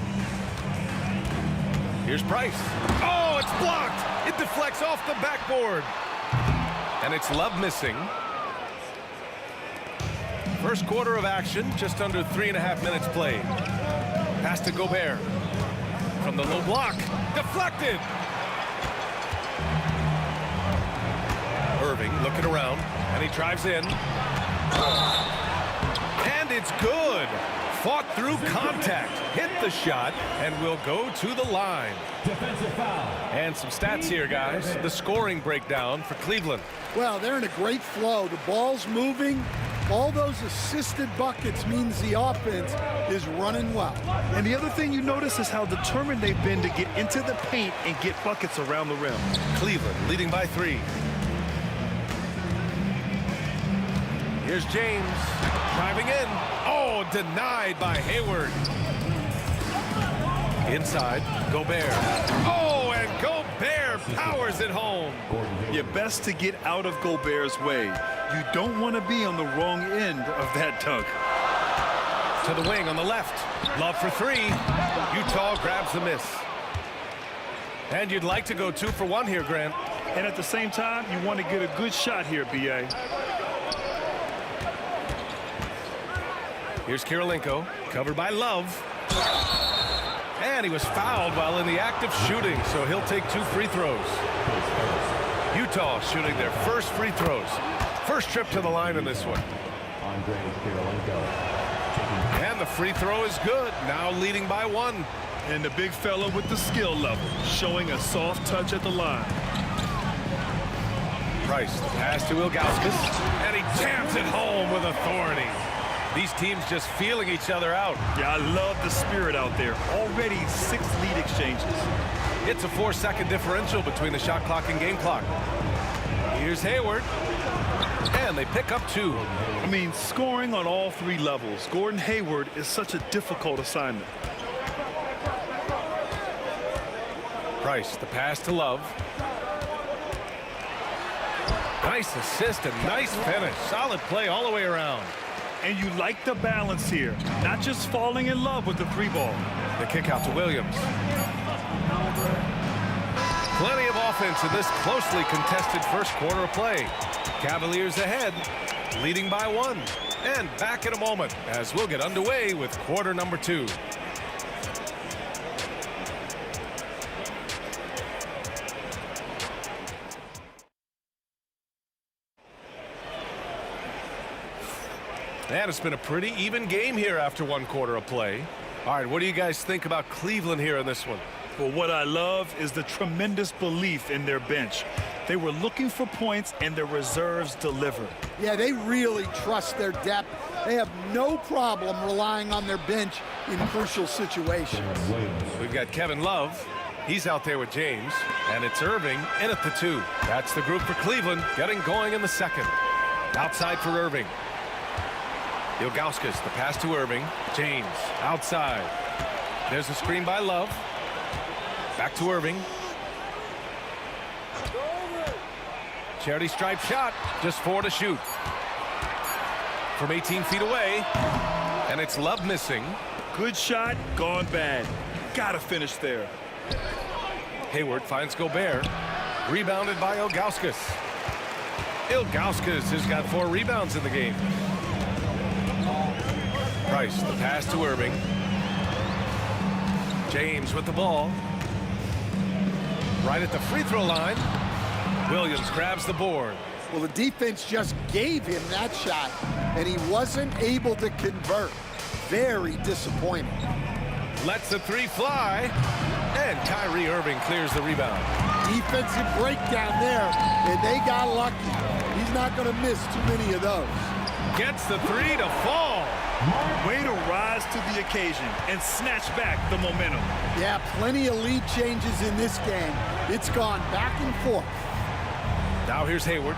[SPEAKER 7] Here's Price. Oh, it's blocked. It deflects off the backboard. And it's Love missing. First quarter of action, just under 3.5 minutes played. Pass to Gobert. From the low block. Deflected. Irving looking around, and he drives in. And it's good. Fought through contact, hit the shot, and will go to the line.
[SPEAKER 5] Defensive foul.
[SPEAKER 7] And some stats here, guys. The scoring breakdown for Cleveland.
[SPEAKER 13] Well, they're in a great flow. The ball's moving. All those assisted buckets means the offense is running well.
[SPEAKER 9] And the other thing you notice is how determined they've been to get into the paint and get buckets around the rim.
[SPEAKER 7] Cleveland leading by 3. Here's James driving in. Oh, denied by Hayward. Inside, Gobert. Oh, and Gobert powers it home.
[SPEAKER 9] You're best to get out of Gobert's way. You don't want to be on the wrong end of that dunk.
[SPEAKER 7] To the wing on the left. Love for 3. Utah grabs the miss. And you'd like to go 2 for 1 here, Grant.
[SPEAKER 9] And at the same time, you want to get a good shot here, B.A.
[SPEAKER 7] Here's Kirilenko, covered by Love. And he was fouled while in the act of shooting, so he'll take 2 free throws. Utah shooting their first free throws. First trip to the line in this one. And the free throw is good, now leading by 1.
[SPEAKER 9] And the big fella with the skill level, showing a soft touch at the line.
[SPEAKER 7] Price, the pass to Ilgauskas, and he jams it home with authority. These teams just feeling each other out.
[SPEAKER 9] Yeah, I love the spirit out there. Already 6 lead exchanges.
[SPEAKER 7] It's a 4-second differential between the shot clock and game clock. Here's Hayward. And they pick up 2.
[SPEAKER 9] I mean, scoring on all 3 levels. Gordon Hayward is such a difficult assignment.
[SPEAKER 7] Price, the pass to Love. Nice assist and nice finish. Solid play all the way around.
[SPEAKER 9] And you like the balance here. Not just falling in love with the 3-ball.
[SPEAKER 7] The kick out to Williams. Plenty of offense in this closely contested first quarter of play. Cavaliers ahead, leading by 1. And back in a moment as we'll get underway with quarter number 2. And it's been a pretty even game here after 1 quarter of play. All right, what do you guys think about Cleveland here in this one?
[SPEAKER 9] Well, what I love is the tremendous belief in their bench. They were looking for points, and their reserves delivered.
[SPEAKER 13] Yeah, they really trust their depth. They have no problem relying on their bench in crucial situations.
[SPEAKER 7] We've got Kevin Love. He's out there with James. And it's Irving in at the 2. That's the group for Cleveland getting going in the second. Outside for Irving. Ilgauskas, the pass to Irving. James, outside. There's a screen by Love. Back to Irving. Charity stripe shot, just 4 to shoot. From 18 feet away, and it's Love missing.
[SPEAKER 9] Good shot, gone bad. Gotta finish there.
[SPEAKER 7] Hayward finds Gobert. Rebounded by Ilgauskas. Ilgauskas has got 4 rebounds in the game. Price, the pass to Irving. James with the ball. Right at the free throw line. Williams grabs the board.
[SPEAKER 13] Well, the defense just gave him that shot, and he wasn't able to convert. Very disappointing.
[SPEAKER 7] Lets the 3 fly. And Kyrie Irving clears the rebound.
[SPEAKER 13] Defensive breakdown there, and they got lucky. He's not going to miss too many of those.
[SPEAKER 7] Gets the 3 to fall.
[SPEAKER 9] Way to rise to the occasion and snatch back the momentum.
[SPEAKER 13] Yeah, plenty of lead changes in this game. It's gone back and forth.
[SPEAKER 7] Now here's Hayward.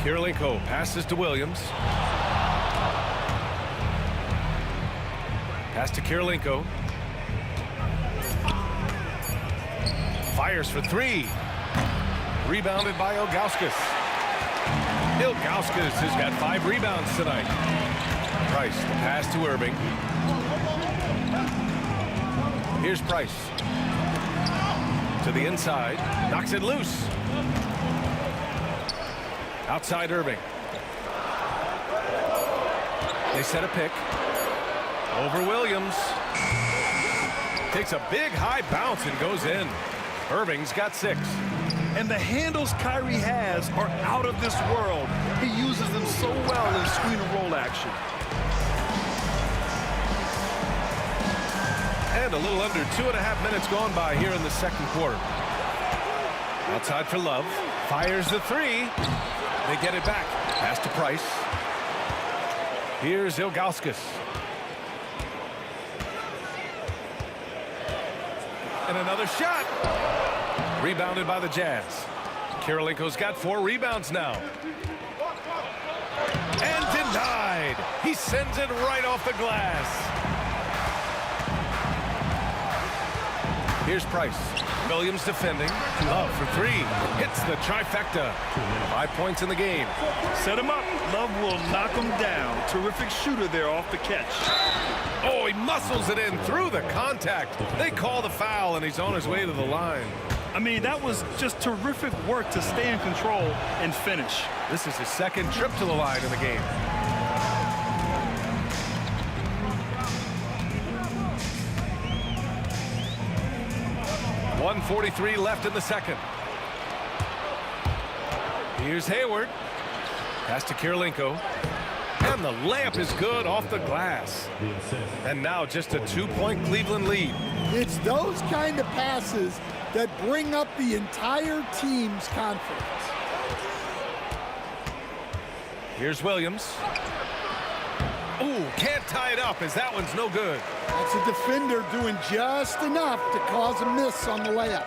[SPEAKER 7] Kirilenko passes to Williams. Pass to Kirilenko. Fires for 3. Rebounded by Ilgauskas. Ilgauskas has got 5 rebounds tonight. Price, the pass to Irving. Here's Price. To the inside. Knocks it loose. Outside Irving. They set a pick. Over Williams. Takes a big high bounce and goes in. Irving's got 6.
[SPEAKER 9] And the handles Kyrie has are out of this world. He uses them so well in screen and roll action.
[SPEAKER 7] And a little under 2.5 minutes gone by here in the second quarter. Outside for Love. Fires the three. They get it back. Pass to Price. Here's Ilgauskas. And another shot. Rebounded by the Jazz. Kirilenko's got 4 rebounds now. And denied. He sends it right off the glass. Here's Price. Williams defending. Love for 3. Hits the trifecta. 5 points in the game.
[SPEAKER 9] Set him up. Love will knock him down. Terrific shooter there off the catch.
[SPEAKER 7] Oh, he muscles it in through the contact. They call the foul, and he's on his way to the line.
[SPEAKER 9] I mean, that was just terrific work to stay in control and finish.
[SPEAKER 7] This is his second trip to the line in the game. .143 left in the second. Here's Hayward. Pass to Kirilenko. And the layup is good off the glass. And now just a 2-point Cleveland lead.
[SPEAKER 13] It's those kind of passes that bring up the entire team's confidence.
[SPEAKER 7] Here's Williams. Ooh, can't tie it up as that one's no good.
[SPEAKER 13] That's a defender doing just enough to cause a miss on the layup.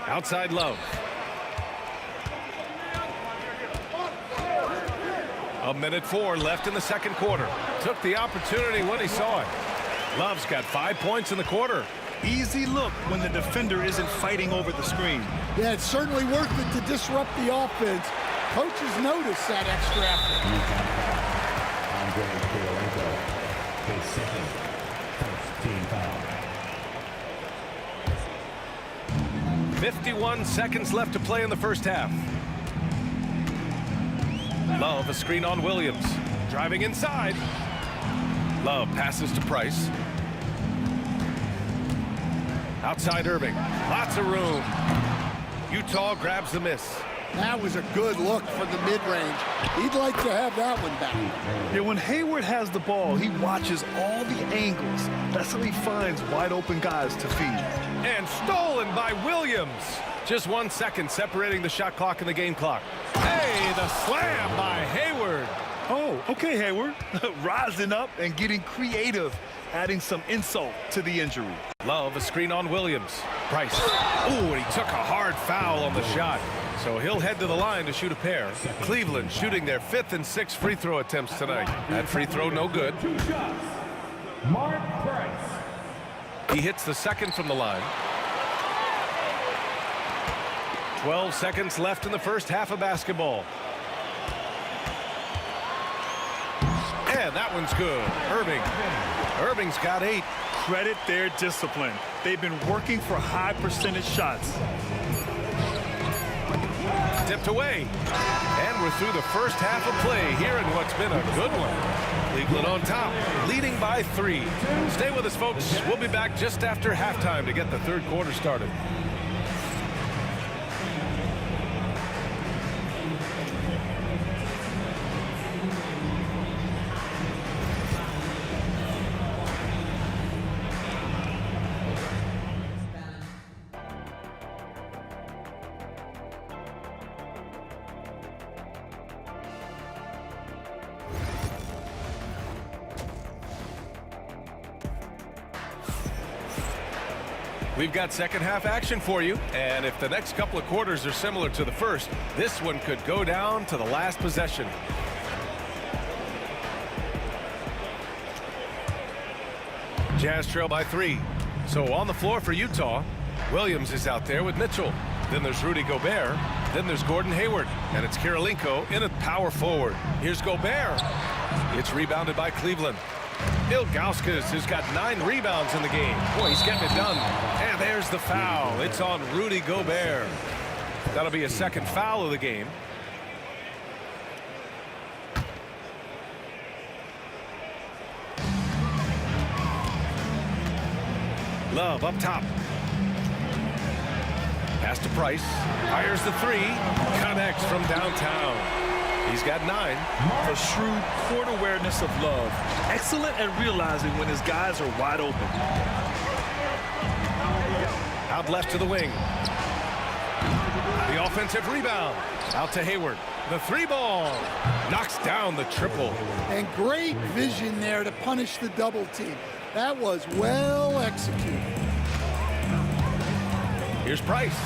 [SPEAKER 7] Outside Love. A minute 4 left in the second quarter. Took the opportunity when he saw it. Love's got 5 points in the quarter.
[SPEAKER 9] Easy look when the defender isn't fighting over the screen.
[SPEAKER 13] Yeah, it's certainly worth it to disrupt the offense. Coaches notice that extra effort.
[SPEAKER 5] Andre Kirilenko, his second first team foul.
[SPEAKER 7] 51 seconds left to play in the first half. Love, a screen on Williams. Driving inside. Love passes to Price. Outside Irving. Lots of room. Utah grabs the miss.
[SPEAKER 13] That was a good look for the mid-range. He'd like to have that one back.
[SPEAKER 9] Yeah, when Hayward has the ball, he watches all the angles. That's how he finds wide open guys to feed.
[SPEAKER 7] And stolen by Williams. Just 1 second separating the shot clock and the game clock. Hey, the slam by Hayward.
[SPEAKER 9] Oh, okay, Hayward. Rising up and getting creative, adding some insult to the injury.
[SPEAKER 7] Love, a screen on Williams. Price. Ooh, and he took a hard foul on the shot. So he'll head to the line to shoot a pair. Cleveland shooting their 5th and 6th free throw attempts tonight. That free throw no good.
[SPEAKER 5] 2 shots. Mark Price.
[SPEAKER 7] He hits the second from the line. 12 seconds left in the first half of basketball. And that one's good. Irving's got 8.
[SPEAKER 9] Credit their discipline. They've been working for high percentage shots.
[SPEAKER 7] Tipped away. And we're through the first half of play here in what's been a good one. Cleveland on top, leading by 3. Stay with us, folks. We'll be back just after halftime to get the third quarter started. We've got second half action for you, and if the next couple of quarters are similar to the first, this one could go down to the last possession. Jazz trail by 3. So on the floor for Utah, Williams is out there with Mitchell. Then there's Rudy Gobert. Then there's Gordon Hayward, and it's Kirilenko in a power forward. Here's Gobert. It's rebounded by Cleveland. Ilgauskas has got 9 rebounds in the game. Boy, he's getting it done. And there's the foul. It's on Rudy Gobert. That'll be a second foul of the game. Love up top. Pass to Price. Fires the 3. Connects from downtown. He's got 9.
[SPEAKER 9] The shrewd court awareness of Love. Excellent at realizing when his guys are wide open.
[SPEAKER 7] Out left to the wing. The offensive rebound. Out to Hayward. The three ball. Knocks down the triple.
[SPEAKER 13] And great vision there to punish the double team. That was well executed.
[SPEAKER 7] Here's Price.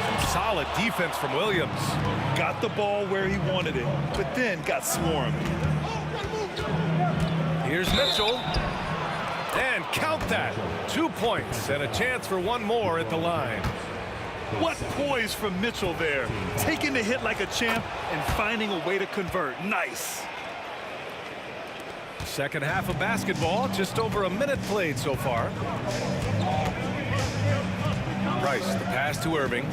[SPEAKER 7] Some solid defense from Williams.
[SPEAKER 9] Got the ball where he wanted it, but then got swarmed.
[SPEAKER 7] Here's Mitchell. And count that. 2 points and a chance for one more at the line.
[SPEAKER 9] What poise from Mitchell there. Taking the hit like a champ and finding a way to convert. Nice.
[SPEAKER 7] Second half of basketball, just over a minute played so far. Price, the pass to Irving.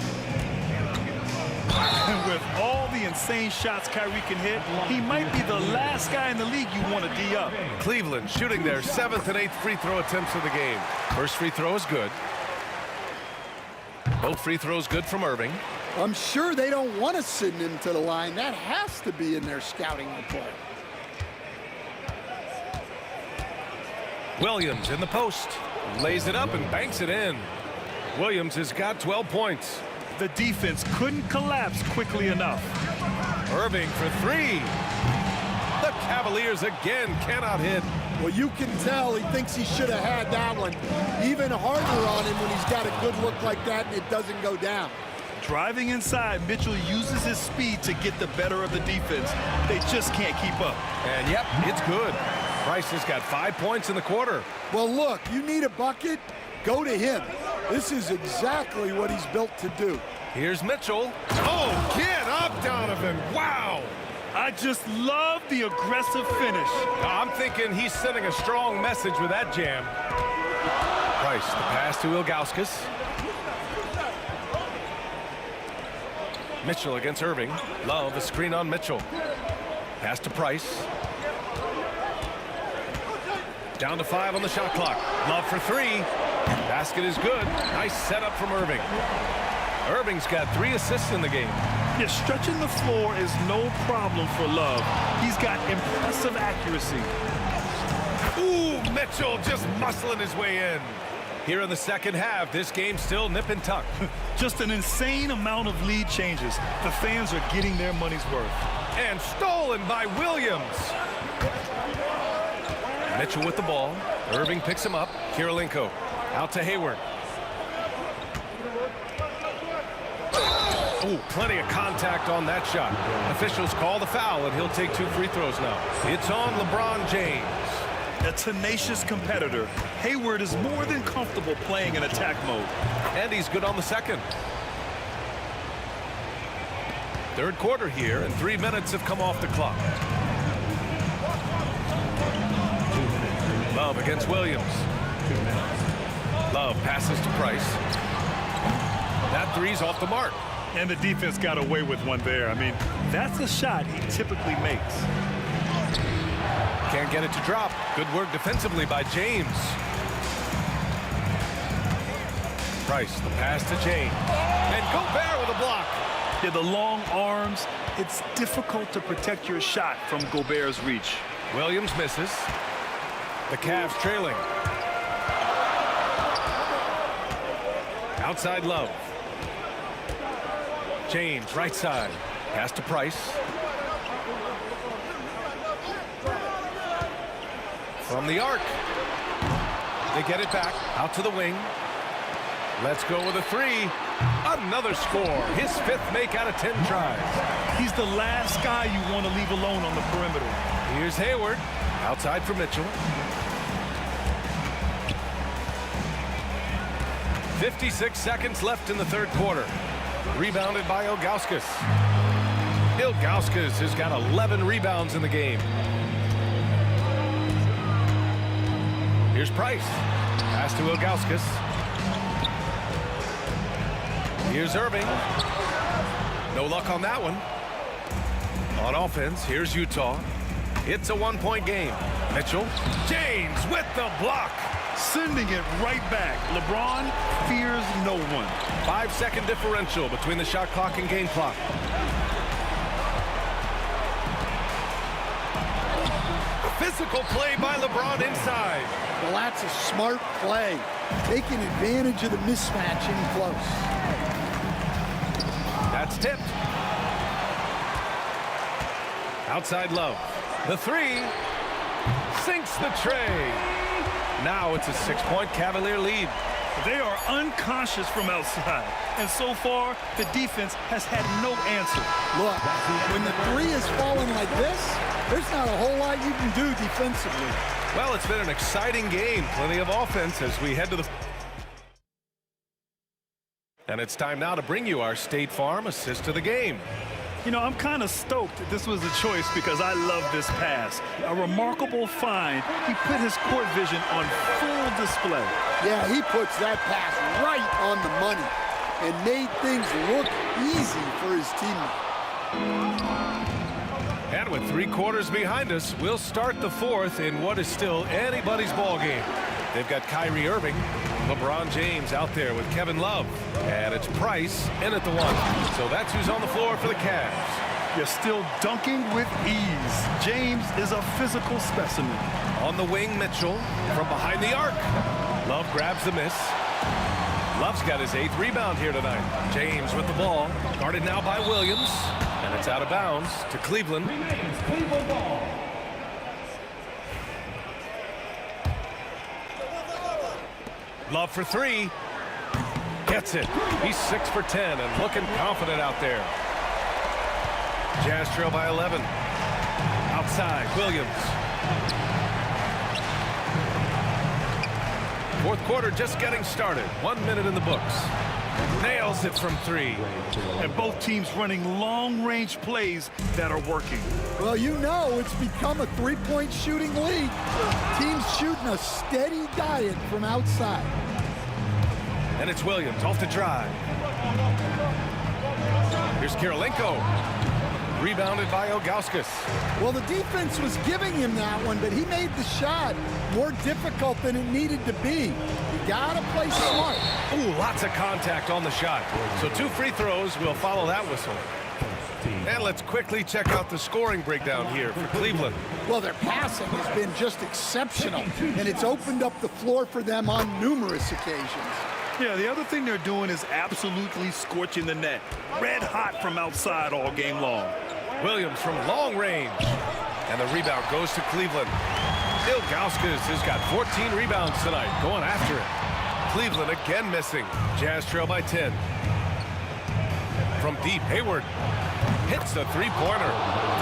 [SPEAKER 9] And with all the insane shots Kyrie can hit, he might be the last guy in the league you want to D up.
[SPEAKER 7] Cleveland shooting their 7th and 8th free throw attempts of the game. First free throw is good. Both free throws good from Irving.
[SPEAKER 13] I'm sure they don't want to send him to the line. That has to be in their scouting report.
[SPEAKER 7] Williams in the post. Lays it up and banks it in. Williams has got 12 points.
[SPEAKER 9] The defense couldn't collapse quickly enough.
[SPEAKER 7] Irving for three. The Cavaliers again cannot hit.
[SPEAKER 13] Well, you can tell he thinks he should have had that one. Even harder on him when he's got a good look like that and it doesn't go down.
[SPEAKER 9] Driving inside, Mitchell uses his speed to get the better of the defense. They just can't keep up.
[SPEAKER 7] And yep, it's good. Price has got 5 points in the quarter.
[SPEAKER 13] Well, look, you need a bucket, go to him. This is exactly what he's built to do.
[SPEAKER 7] Here's Mitchell. Oh, get up, Donovan. Wow.
[SPEAKER 9] I just love the aggressive finish.
[SPEAKER 7] I'm thinking he's sending a strong message with that jam. Price, the pass to Ilgauskas. Mitchell against Irving. Love, a screen on Mitchell. Pass to Price. Down to 5 on the shot clock. Love for three. Basket is good. Nice setup from Irving. Irving's got 3 assists in the game.
[SPEAKER 9] Yeah, stretching the floor is no problem for Love. He's got impressive accuracy.
[SPEAKER 7] Ooh, Mitchell just muscling his way in. Here in the second half, this game's still nip and tuck.
[SPEAKER 9] Just an insane amount of lead changes. The fans are getting their money's worth.
[SPEAKER 7] And stolen by Williams. Mitchell with the ball. Irving picks him up. Kirilenko out to Hayward. Ooh, plenty of contact on that shot. Officials call the foul, and he'll take 2 free throws now. It's on LeBron James.
[SPEAKER 9] A tenacious competitor, Hayward is more than comfortable playing in attack mode.
[SPEAKER 7] And he's good on the second. Third quarter here, and 3 minutes have come off the clock. Love against Williams. Love passes to Price. That three's off the mark.
[SPEAKER 9] And the defense got away with one there. I mean, that's a shot he typically makes.
[SPEAKER 7] Can't get it to drop. Good work defensively by James. Price, the pass to James. And Gobert with a block.
[SPEAKER 9] Yeah, the long arms. It's difficult to protect your shot from Gobert's reach.
[SPEAKER 7] Williams misses. The Cavs trailing. Outside Love. James, right side. Pass to Price. From the arc. They get it back. Out to the wing. Let's go with a three. Another score. His 5th make out of 10 tries.
[SPEAKER 9] He's the last guy you want to leave alone on the perimeter.
[SPEAKER 7] Here's Hayward. Outside for Mitchell. 56 seconds left in the third quarter. Rebounded by Ilgauskas. Ilgauskas has got 11 rebounds in the game. Here's Price. Pass to Ilgauskas. Here's Irving. No luck on that one. On offense, here's Utah. It's a 1-point game. Mitchell. James with the block.
[SPEAKER 9] Sending it right back. LeBron fears no one.
[SPEAKER 7] 5-second differential between the shot clock and game clock. Physical play by LeBron inside.
[SPEAKER 13] Well, that's a smart play. taking advantage of the mismatch in close.
[SPEAKER 7] That's tipped. Outside Love. The three. Sinks the tray. Now it's a 6-point Cavalier lead.
[SPEAKER 9] They are unconscious from outside, and so far the defense has had no answer.
[SPEAKER 13] Look, when the three is falling like this, there's not a whole lot you can do defensively.
[SPEAKER 7] Well, it's been an exciting game. Plenty of offense as we head to the... And it's time now to bring you our State Farm assist of the game.
[SPEAKER 9] You know, I'm kind of stoked this was a choice because I love this pass. A remarkable find. He put his court vision on full display.
[SPEAKER 13] Yeah, he puts that pass right on the money and made things look easy for his teammate.
[SPEAKER 7] And with 3 quarters behind us, we'll start the 4th in what is still anybody's ball game. They've got Kyrie Irving, LeBron James out there with Kevin Love, and it's Price in at the 1. So that's who's on the floor for the Cavs.
[SPEAKER 9] You're still dunking with ease. James is a physical specimen.
[SPEAKER 7] On the wing, Mitchell from behind the arc. Love grabs the miss. Love's got his 8th rebound here tonight. James with the ball, guarded now by Williams, and it's out of bounds to Cleveland.
[SPEAKER 5] Cleveland ball.
[SPEAKER 7] Love for 3. Gets it. He's 6 for 10 and looking confident out there. Jazz trail by 11. Outside, Williams. 4th quarter just getting started. 1 minute in the books. Nails it from 3.
[SPEAKER 9] And both teams running long-range plays that are working.
[SPEAKER 13] Well, you know it's become a three-point shooting league. Teams shooting a steady diet from outside.
[SPEAKER 7] And it's Williams off the drive. Here's Kirilenko. Rebounded by Ilgauskas.
[SPEAKER 13] Well, the defense was giving him that one, but he made the shot more difficult than it needed to be. You gotta play smart.
[SPEAKER 7] Ooh, lots of contact on the shot. So 2 free throws will follow that whistle. And let's quickly check out the scoring breakdown here for Cleveland.
[SPEAKER 13] Well, their passing has been just exceptional, and it's opened up the floor for them on numerous occasions.
[SPEAKER 9] Yeah, the other thing they're doing is absolutely scorching the net. Red hot from outside all game long.
[SPEAKER 7] Williams from long range. And the rebound goes to Cleveland. Ilgauskas has got 14 rebounds tonight, going after it. Cleveland again missing. Jazz trail by 10. From deep, Hayward hits the 3-pointer.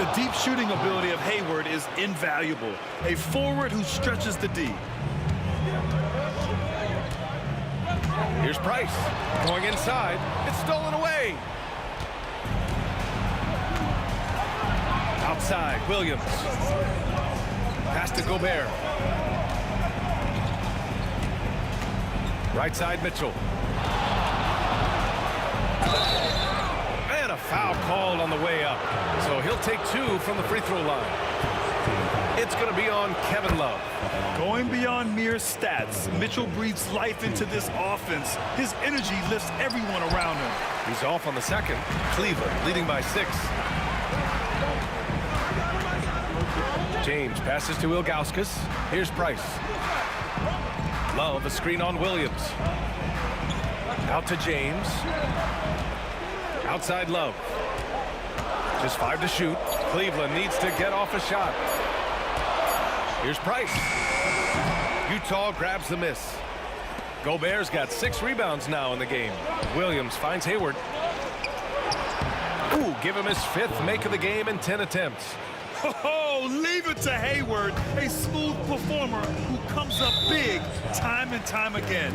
[SPEAKER 9] The deep shooting ability of Hayward is invaluable. A forward who stretches the D.
[SPEAKER 7] Here's Price going inside. It's stolen away. Outside, Williams. Pass to Gobert. Right side, Mitchell. And a foul called on the way up. So he'll take 2 from the free throw line. It's going to be on Kevin Love.
[SPEAKER 9] Going beyond mere stats, Mitchell breathes life into this offense. His energy lifts everyone around him.
[SPEAKER 7] He's off on the 2nd. Cleveland leading by 6. James passes to Ilgauskas. Here's Price. Love, a screen on Williams. Out to James. Outside Love. Just 5 to shoot. Cleveland needs to get off a shot. Here's Price. Utah grabs the miss. Gobert's got 6 rebounds now in the game. Williams finds Hayward. Ooh, give him his 5th make of the game in 10 attempts.
[SPEAKER 9] Oh, leave it to Hayward, a smooth performer who comes up big time and time again.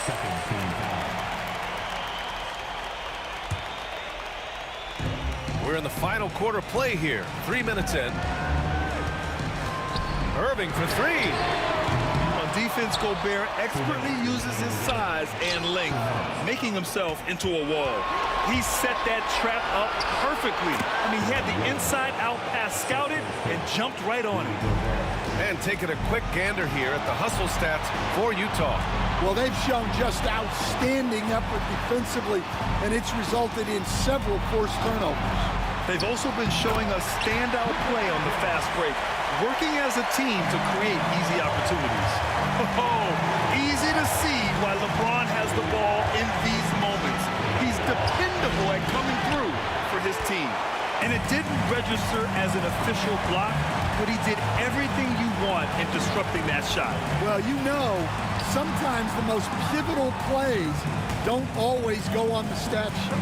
[SPEAKER 5] Second team foul.
[SPEAKER 7] We're in the final quarter play here. 3 minutes in. Irving for 3.
[SPEAKER 9] On defense, Gobert expertly uses his size and length, making himself into a wall. He set that trap up perfectly. I mean, he had the inside-out pass scouted and jumped right on it.
[SPEAKER 7] And taking a quick gander here at the hustle stats for Utah.
[SPEAKER 13] Well, they've shown just outstanding effort defensively, and it's resulted in several forced turnovers.
[SPEAKER 9] They've also been showing a standout play on the fast break, working as a team to create easy opportunities. Oh, easy to see why LeBron has the ball in these moments. He's dependable at coming through for his team. And it didn't register as an official block, but he did everything you want in disrupting that shot.
[SPEAKER 13] Well, you know, sometimes the most pivotal plays don't always go on the stat sheet.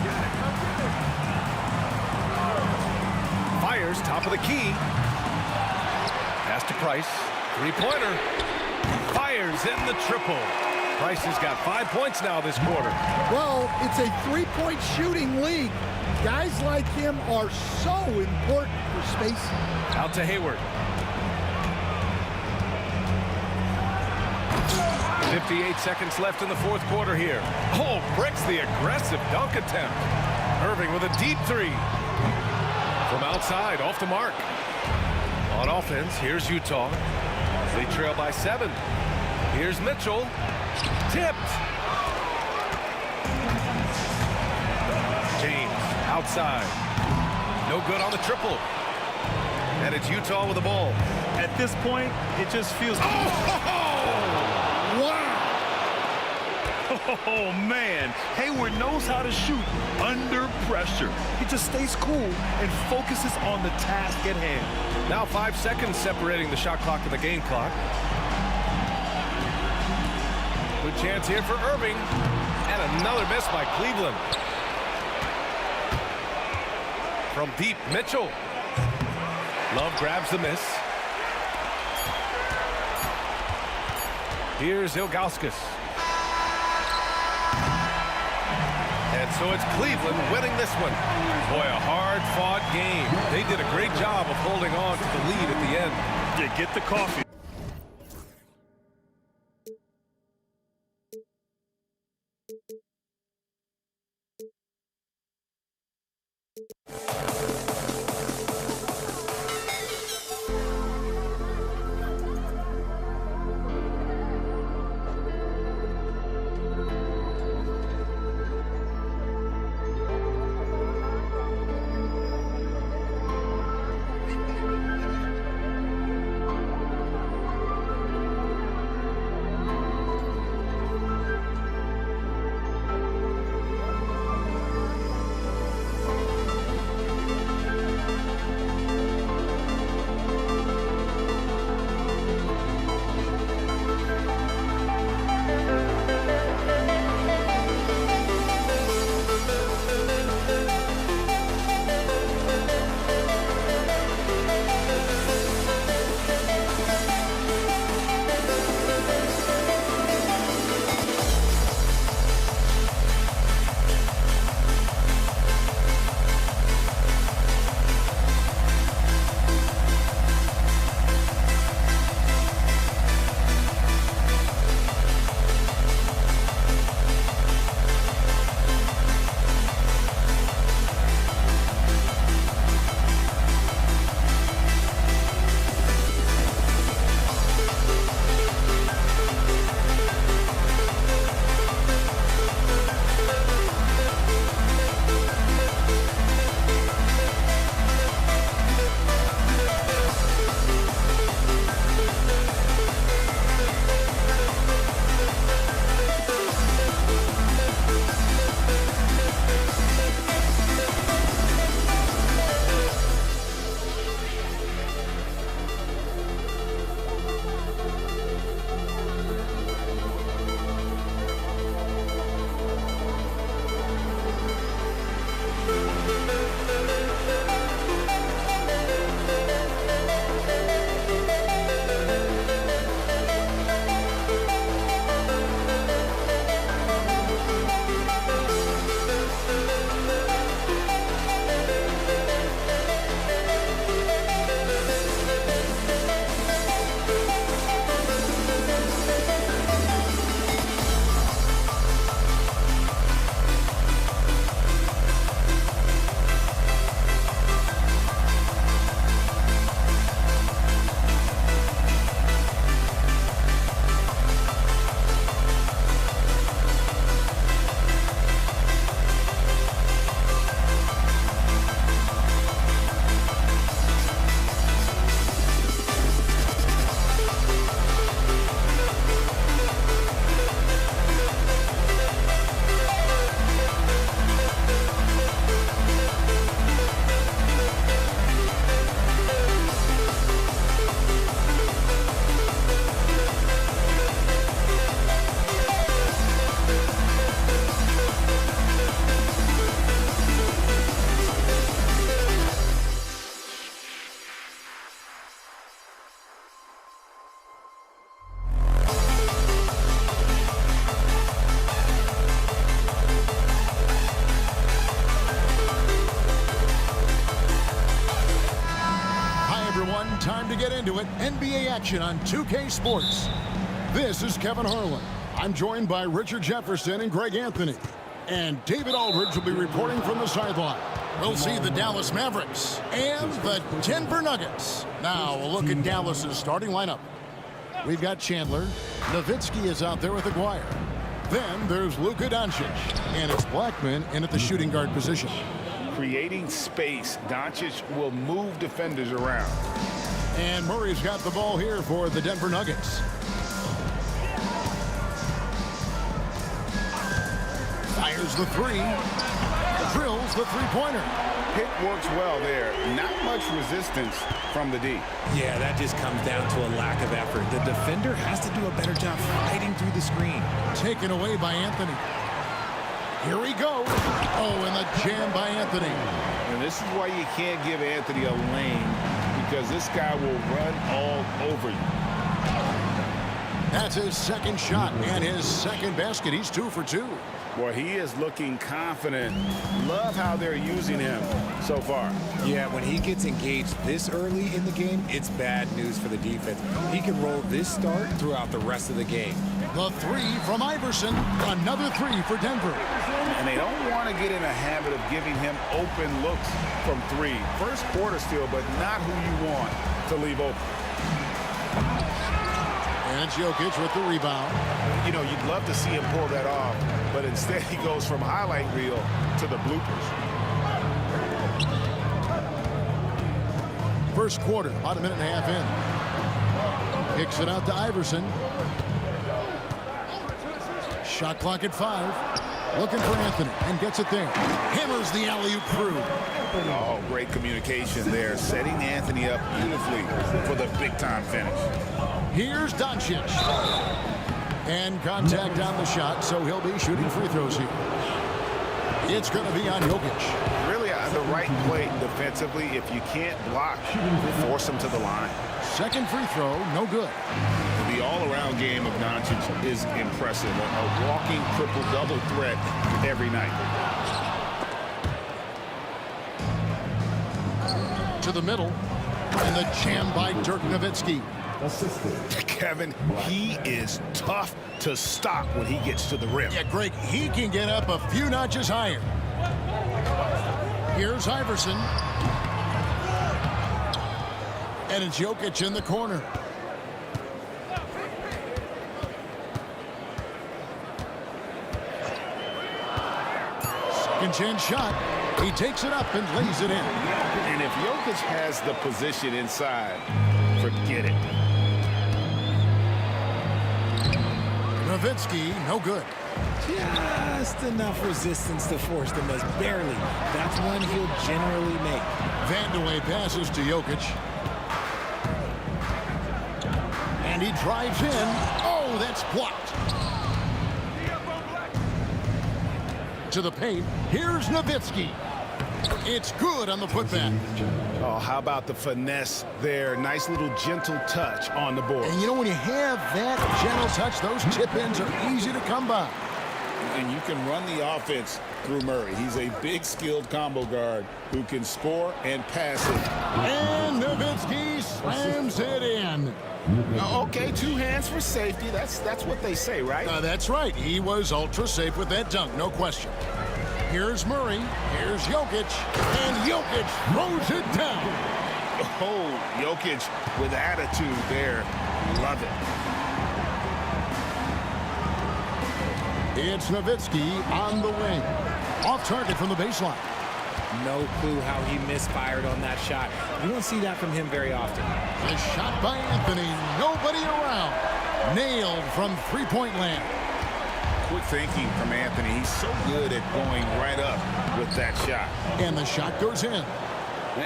[SPEAKER 7] Fires, top of the key. Pass to Price. Three-pointer. Fires in the triple. Price has got 5 points now this quarter.
[SPEAKER 13] Well, it's a three-point shooting league. Guys like him are so important for spacing.
[SPEAKER 7] Out to Hayward. 58 seconds left in the fourth quarter here. Oh, breaks the aggressive dunk attempt. Irving with a deep three. From outside, off the mark. On offense, here's Utah. They trail by 7. Here's Mitchell. Tipped. James outside. No good on the triple. And it's Utah with the ball.
[SPEAKER 9] At this point, it just feels... Oh, man. Hayward knows how to shoot under pressure. He just stays cool and focuses on the task at hand.
[SPEAKER 7] Now 5 seconds separating the shot clock and the game clock. Good chance here for Irving. And another miss by Cleveland. From deep, Mitchell. Love grabs the miss. Here's Ilgauskas. And so it's Cleveland winning this one. Boy, a hard-fought game. They did a great job of holding on to the lead at the end.
[SPEAKER 9] Yeah, get the coffee.
[SPEAKER 2] into it. NBA action on 2K Sports. This is Kevin Harlan. I'm joined by Richard Jefferson and Greg Anthony. And David Aldridge will be reporting from the sideline. We'll see the Dallas Mavericks and the Denver Nuggets. Now, a look at Dallas's starting lineup. We've got Chandler. Nowitzki is out there with Aguirre. Then there's Luka Doncic. And it's Blackman in at the shooting guard position.
[SPEAKER 4] Creating space, Doncic will move defenders around.
[SPEAKER 2] And Murray's got the ball here for the Denver Nuggets. Fires the three. Drills the three-pointer.
[SPEAKER 4] Pick works well there. Not much resistance from the D.
[SPEAKER 14] Yeah, that just comes down to a lack of effort. The defender has to do a better job fighting through the screen.
[SPEAKER 2] Taken away by Anthony. Here we go. Oh, and the jam by Anthony.
[SPEAKER 4] And this is why you can't give Anthony a lane, because this guy will run all over you.
[SPEAKER 2] That's his second shot and his second basket. He's 2 for 2.
[SPEAKER 4] Well, he is looking confident. Love how they're using him so far.
[SPEAKER 14] Yeah, when he gets engaged this early in the game, it's bad news for the defense. He can roll this start throughout the rest of the game.
[SPEAKER 2] The three from Iverson. Another three for Denver.
[SPEAKER 4] And they don't want to get in a habit of giving him open looks from three. First quarter still, but not who you want to leave open.
[SPEAKER 2] And it's Jokic with the rebound.
[SPEAKER 4] You know, you'd love to see him pull that off, but instead he goes from highlight reel to the bloopers.
[SPEAKER 2] First quarter, about a minute and a half in. Kicks it out to Iverson. Shot clock at 5. Looking for Anthony and gets it there. Hammers the alley-oop through.
[SPEAKER 4] Oh, great communication there. Setting Anthony up beautifully for the big-time finish.
[SPEAKER 2] Here's Doncic. And contact on the shot, so he'll be shooting free throws here. It's going to be on Jokic.
[SPEAKER 4] Really the right play defensively. If you can't block, force him to the line.
[SPEAKER 2] Second free throw, no good.
[SPEAKER 4] The all-around game of Doncic is impressive. A walking triple-double threat every night.
[SPEAKER 2] To the middle. And the jam by Dirk Nowitzki.
[SPEAKER 4] Kevin, he is tough to stop when he gets to the rim.
[SPEAKER 2] Yeah, Greg, he can get up a few notches higher. Here's Iverson. And it's Jokic in the corner. Second chance shot. He takes it up and lays it in.
[SPEAKER 4] And if Jokic has the position inside, forget it.
[SPEAKER 2] Nowitzki, no good.
[SPEAKER 14] Just enough resistance to force the miss. Barely. That's one he'll generally make.
[SPEAKER 2] Vandeweghe passes to Jokic. And he drives in. Oh, that's blocked. To the paint. Here's Nowitzki. It's good on the putback.
[SPEAKER 4] Oh, how about the finesse there? Nice little gentle touch on the board.
[SPEAKER 2] And you know, when you have that gentle touch, those tip-ins are easy to come by.
[SPEAKER 4] And you can run the offense through Murray. He's a big, skilled combo guard who can score and pass it.
[SPEAKER 2] And Nowitzki slams it in.
[SPEAKER 4] Okay, 2 hands for safety. That's what they say, right?
[SPEAKER 2] That's right. He was ultra safe with that dunk, no question. Here's Murray. Here's Jokic. And Jokic throws it down.
[SPEAKER 4] Oh, Jokic with attitude there. Love it.
[SPEAKER 2] It's Nowitzki on the wing. Off target from the baseline.
[SPEAKER 14] No clue how he misfired on that shot. You don't see that from him very often.
[SPEAKER 2] A shot by Anthony. Nobody around. Nailed from three-point land.
[SPEAKER 4] Quick thinking from Anthony. He's so good at going right up with that shot.
[SPEAKER 2] And the shot goes in.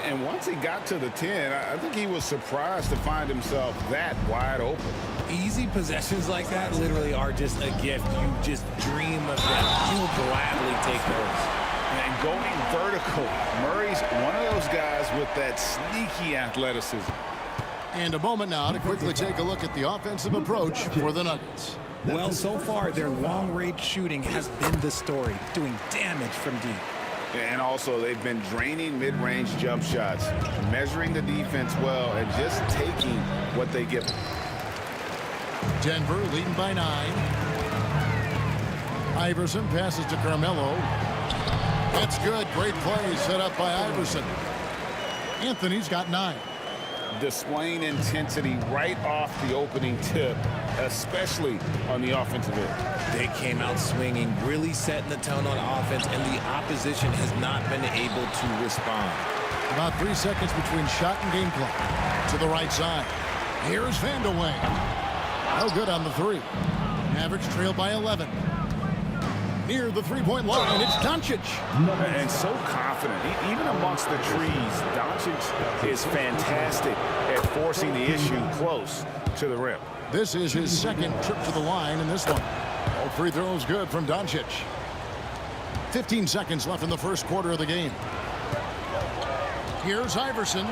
[SPEAKER 4] And once he got to the 10, I think he was surprised to find himself that wide open.
[SPEAKER 14] Easy possessions like that literally are just a gift. You just dream of them. You'll gladly take those.
[SPEAKER 4] And going vertical, Murray's one of those guys with that sneaky athleticism.
[SPEAKER 2] And a moment now to quickly take a look at the offensive approach for the Nuggets.
[SPEAKER 14] Well, so far, their long-range shooting has been the story, doing damage from deep.
[SPEAKER 4] And also, they've been draining mid-range jump shots, measuring the defense well, and just taking what they give.
[SPEAKER 2] Denver leading by 9. Iverson passes to Carmelo. That's good. Great play set up by Iverson. Anthony's got 9.
[SPEAKER 6] Displaying intensity right off the opening tip, especially on the offensive end.
[SPEAKER 14] They came out swinging, really setting the tone on offense, and the opposition has not been able to respond.
[SPEAKER 2] About 3 seconds between shot and game clock. To the right side. Here's Vandeweghe. No good on the 3. Mavericks trail by 11. Near the three-point line, it's Doncic.
[SPEAKER 4] And so confident. Even amongst the trees, Doncic is fantastic at forcing the issue close to the rim.
[SPEAKER 2] This is his second trip to the line in this one. All free throws good from Doncic. 15 seconds left in the first quarter of the game. Here's Iverson.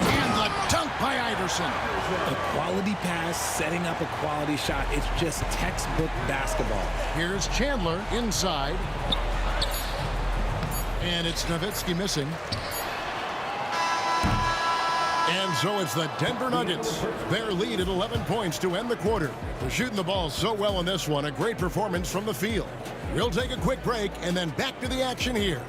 [SPEAKER 2] And the dunk by Iverson.
[SPEAKER 14] A quality pass, setting up a quality shot. It's just textbook basketball.
[SPEAKER 2] Here's Chandler inside. And it's Nowitzki missing. And so it's the Denver Nuggets. Their lead at 11 points to end the quarter. They're shooting the ball so well in this one. A great performance from the field. We'll take a quick break and then back to the action here.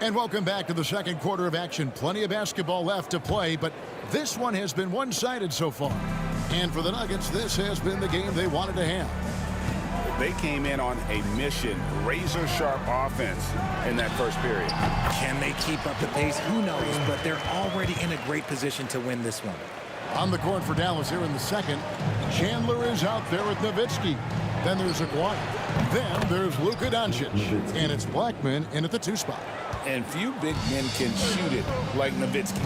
[SPEAKER 2] And welcome back to the second quarter of action. Plenty of basketball left to play, but this one has been one-sided so far. And for the Nuggets, this has been the game they wanted to have.
[SPEAKER 4] They came in on a mission, razor-sharp offense in that first period.
[SPEAKER 14] Can they keep up the pace? Who knows, but they're already in a great position to win this one.
[SPEAKER 2] On the court for Dallas here in the second, Chandler is out there with Nowitzki. Then there's Aguirre. Then there's Luka Doncic. And it's Blackman in at the 2 spot.
[SPEAKER 6] And few big men can shoot it like Nowitzki.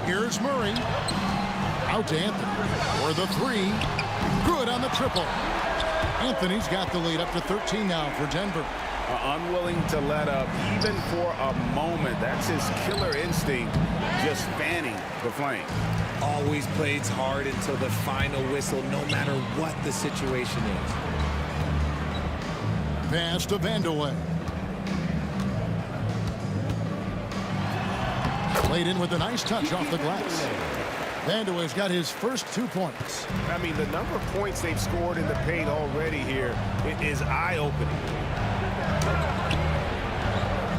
[SPEAKER 2] Here's Murray. Out to Anthony. For the 3. Good on the triple. Anthony's got the lead up to 13 now for Denver.
[SPEAKER 4] Unwilling to let up even for a moment. That's his killer instinct, just fanning the flame.
[SPEAKER 14] Always plays hard until the final whistle, no matter what the situation is.
[SPEAKER 2] Pass to Vandeweghe. Played in with a nice touch off the glass. Vandeweghe's got his first 2 points.
[SPEAKER 4] I mean, the number of points they've scored in the paint already here is eye-opening.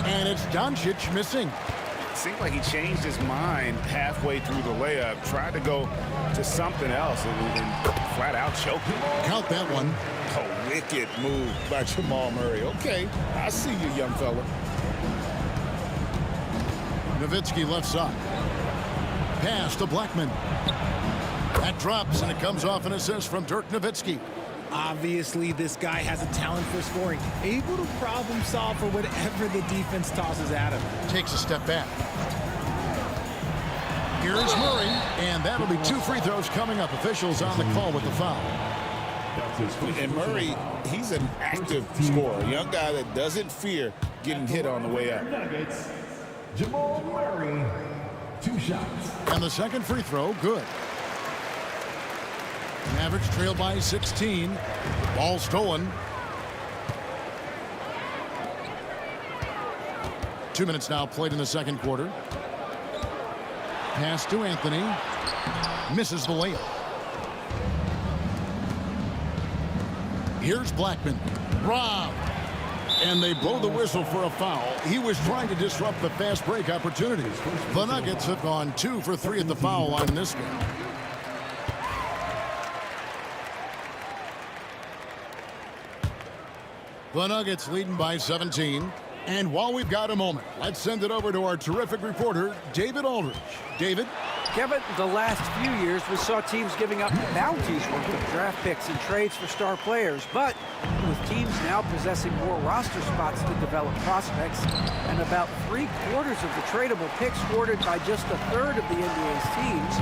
[SPEAKER 2] And it's Doncic missing.
[SPEAKER 4] It seemed like he changed his mind halfway through the layup, tried to go to something else, and flat out choked him.
[SPEAKER 2] Count that one.
[SPEAKER 6] A wicked move by Jamal Murray. Okay, I see you, young fella.
[SPEAKER 2] Nowitzki left side. Pass to Blackman. That drops, and it comes off an assist from Dirk Nowitzki.
[SPEAKER 14] Obviously, this guy has a talent for scoring, able to problem solve for whatever the defense tosses at him.
[SPEAKER 2] Takes a step back. Here's Murray, and that'll be 2 free throws coming up. Officials on the call with the foul.
[SPEAKER 6] And Murray, he's an active scorer, a young guy that doesn't fear getting hit on the way up.
[SPEAKER 5] Nuggets, Jamal Murray, 2 shots.
[SPEAKER 2] And the second free throw, good. Mavericks trail by 16. Ball stolen. 2 minutes now played in the second quarter. Pass to Anthony. Misses the layup. Here's Blackman. Rob. And they blow the whistle for a foul. He was trying to disrupt the fast break opportunity. The Nuggets have gone 2 for 3 at the foul line in this game. The Nuggets leading by 17. And while we've got a moment, let's send it over to our terrific reporter, David Aldridge. David?
[SPEAKER 12] Kevin, the last few years we saw teams giving up bounties worth of draft picks and trades for star players. But with teams now possessing more roster spots to develop prospects and about 3/4 of the tradable picks hoarded by just a third of the NBA's teams,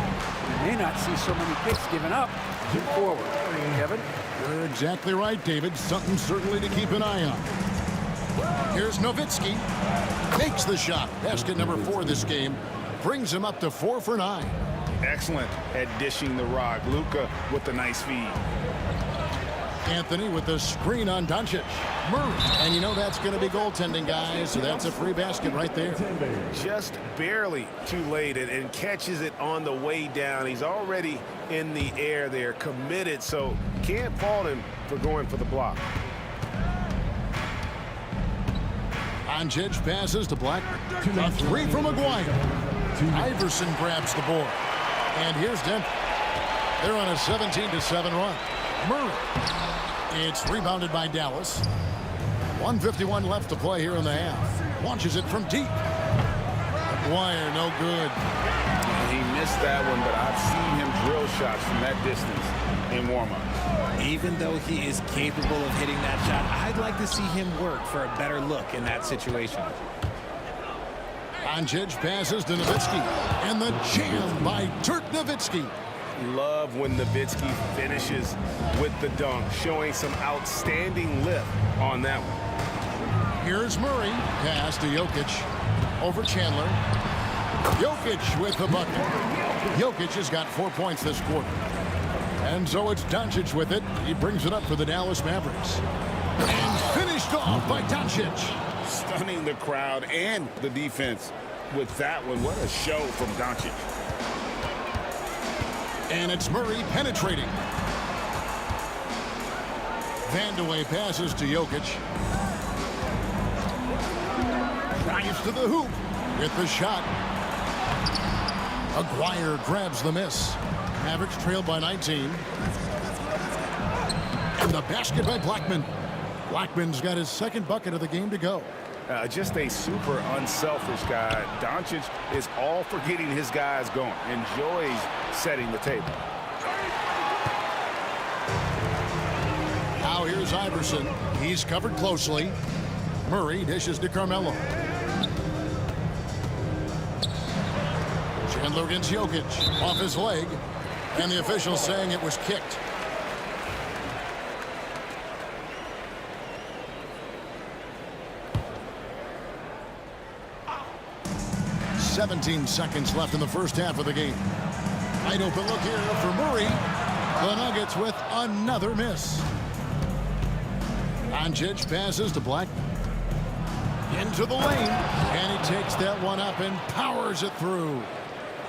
[SPEAKER 12] we may not see so many picks given up moving forward. Kevin?
[SPEAKER 2] You're exactly right, David. Something certainly to keep an eye on. Here's Nowitzki. Takes the shot. Basket number 4 this game. Brings him up to 4 for 9.
[SPEAKER 4] excellent at dishing the rock. Luka with the nice feed.
[SPEAKER 2] Anthony with the screen on Doncic. Murray. And you know that's going to be goaltending, guys, so that's a free basket right there.
[SPEAKER 4] Just barely too late and catches it on the way down. He's already in the air there, committed, so can't fault him for going for the block.
[SPEAKER 2] Doncic passes to Black. A three from Maguire. Iverson grabs the board. And here's Denver. They're on a 17-7 run. Murray. It's rebounded by Dallas. 1:51 left to play here in the half. Launches it from deep. Maguire, no good.
[SPEAKER 6] He missed that one, but I've seen him drill shots from that distance in warm-up.
[SPEAKER 14] Even though he is capable of hitting that shot, I'd like to see him work for a better look in that situation.
[SPEAKER 2] Doncic passes to Nowitzki. And the jam by Dirk Nowitzki.
[SPEAKER 4] Love when Nowitzki finishes with the dunk, showing some outstanding lift on that one.
[SPEAKER 2] Here's Murray. Pass to Jokic. Over Chandler. Jokic with the bucket. Jokic has got 4 points this quarter. And so it's Doncic with it. He brings it up for the Dallas Mavericks. And finished off by Doncic.
[SPEAKER 6] Stunning the crowd and the defense with that one. What a show from Doncic.
[SPEAKER 2] And it's Murray penetrating. Vandeweghe passes to Jokic. Drives to the hoop with the shot. Maguire grabs the miss. Mavericks trailed by 19. And the basket by Blackman. Blackman's got his second bucket of the game to go.
[SPEAKER 4] Just a super unselfish guy. Doncic is all for getting his guys going. Enjoys setting the table.
[SPEAKER 2] Now here's Iverson. He's covered closely. Murray dishes to Carmelo. Chandler against Jokic. Off his leg. And the official saying it was kicked. 17 seconds left in the first half of the game. Wide open look here for Murray. The Nuggets with another miss. Doncic passes to Black. Into the lane. And he takes that one up and powers it through.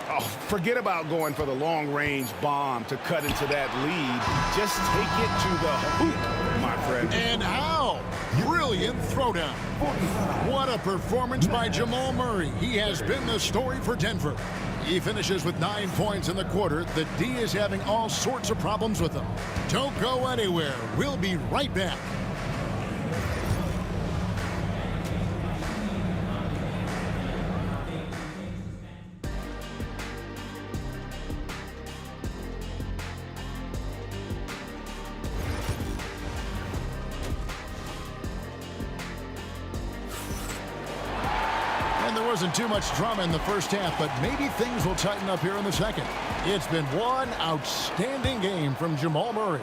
[SPEAKER 4] Oh, forget about going for the long-range bomb to cut into that lead. Just take it to the hoop, my friend.
[SPEAKER 2] And how? Brilliant throwdown. What a performance by Jamal Murray. He has been the story for Denver. He finishes with 9 points in the quarter. The D is having all sorts of problems with him. Don't go anywhere. We'll be right back. Wasn't too much drama in the first half, but maybe things will tighten up here in the second. It's been one outstanding game from Jamal Murray.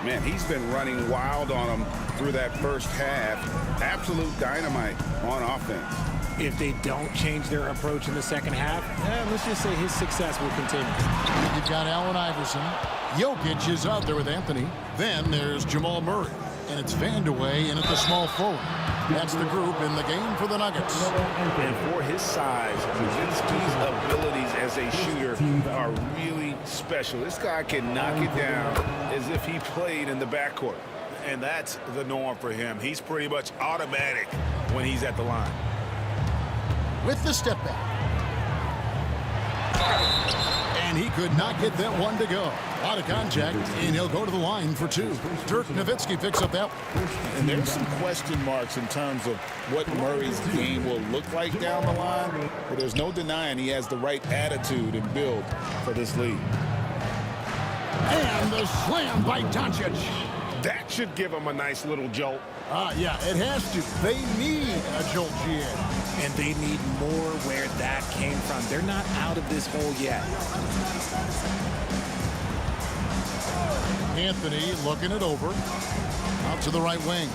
[SPEAKER 6] Man, he's been running wild on them through that first half. Absolute dynamite on offense.
[SPEAKER 14] If they don't change their approach in the second half, let's just say his success will continue.
[SPEAKER 2] You've got Allen Iverson. Jokic is out there with Anthony. Then there's Jamal Murray. And it's Vandeweghe in at the small forward. That's the group in the game for the Nuggets.
[SPEAKER 4] And for his size, Nowitzki's abilities as a shooter are really special. This guy can knock it down as if he played in the backcourt. And that's the norm for him. He's pretty much automatic when he's at the line.
[SPEAKER 2] With the step back. And he could not get that one to go. Out of contact, and he'll go to the line for two. Dirk Nowitzki picks up that one.
[SPEAKER 6] And there's some question marks in terms of what Murray's game will look like down the line, but there's no denying he has the right attitude and build for this league.
[SPEAKER 2] And the slam by Doncic.
[SPEAKER 4] That should give him a nice little jolt.
[SPEAKER 2] Yeah, it has to. They need a jolt, GA.
[SPEAKER 14] And they need more where that came from. They're not out of this hole yet.
[SPEAKER 2] Anthony looking it over. Out to the right wing.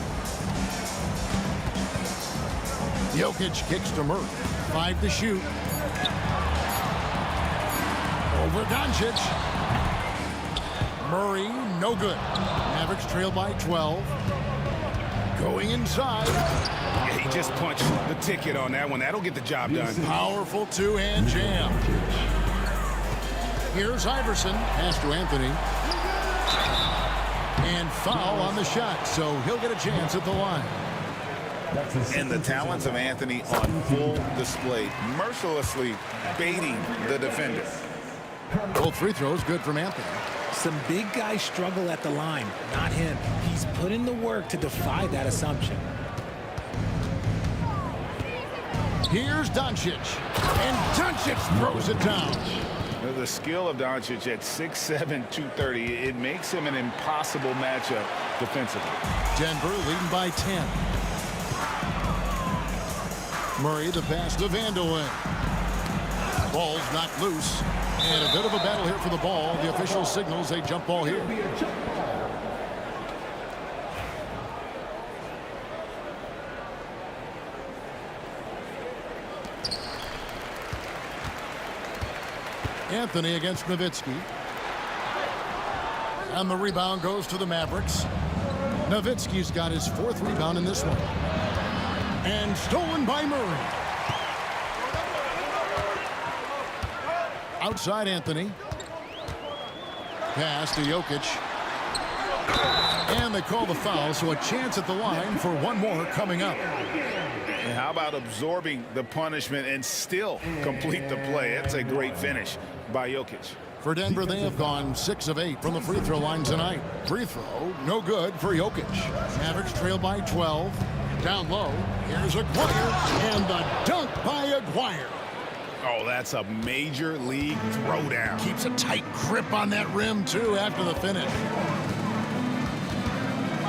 [SPEAKER 2] Jokic kicks to Murray. 5 to shoot. Over Doncic. Murray, no good. Mavericks trail by 12. Going inside.
[SPEAKER 4] Yeah, he just punched the ticket on that one. That'll get the job done.
[SPEAKER 2] Powerful two-hand jam. Here's Iverson. Pass to Anthony. And foul on the shot, so he'll get a chance at the line.
[SPEAKER 6] And the talents of Anthony on full display, mercilessly baiting the defender.
[SPEAKER 2] Both free throws good from Anthony.
[SPEAKER 15] Some big guys struggle at the line, not him. He's put in the work to defy that assumption.
[SPEAKER 2] Here's Doncic. And Doncic throws it down.
[SPEAKER 4] The skill of Doncic at 6'7", 230, it makes him an impossible matchup defensively.
[SPEAKER 2] Denver leading by 10. Murray, the pass to Vandeweghe. Ball's knocked loose. And a bit of a battle here for the ball. The official signals a jump ball here. Anthony against Nowitzki. And the rebound goes to the Mavericks. Nowitzki's got his 4th rebound in this one. And stolen by Murray. Outside Anthony. Pass to Jokic. And they call the foul, so a chance at the line for one more coming up.
[SPEAKER 4] And how about absorbing the punishment and still complete the play? That's a great finish by Jokic.
[SPEAKER 2] For Denver, they have gone 6 of 8 from the free throw line tonight. Free throw, no good for Jokic. Mavericks trail by 12. Down low, here's Aguirre, and the dunk by Aguirre.
[SPEAKER 4] Oh, that's a major league throwdown.
[SPEAKER 2] Keeps a tight grip on that rim, too, after the finish.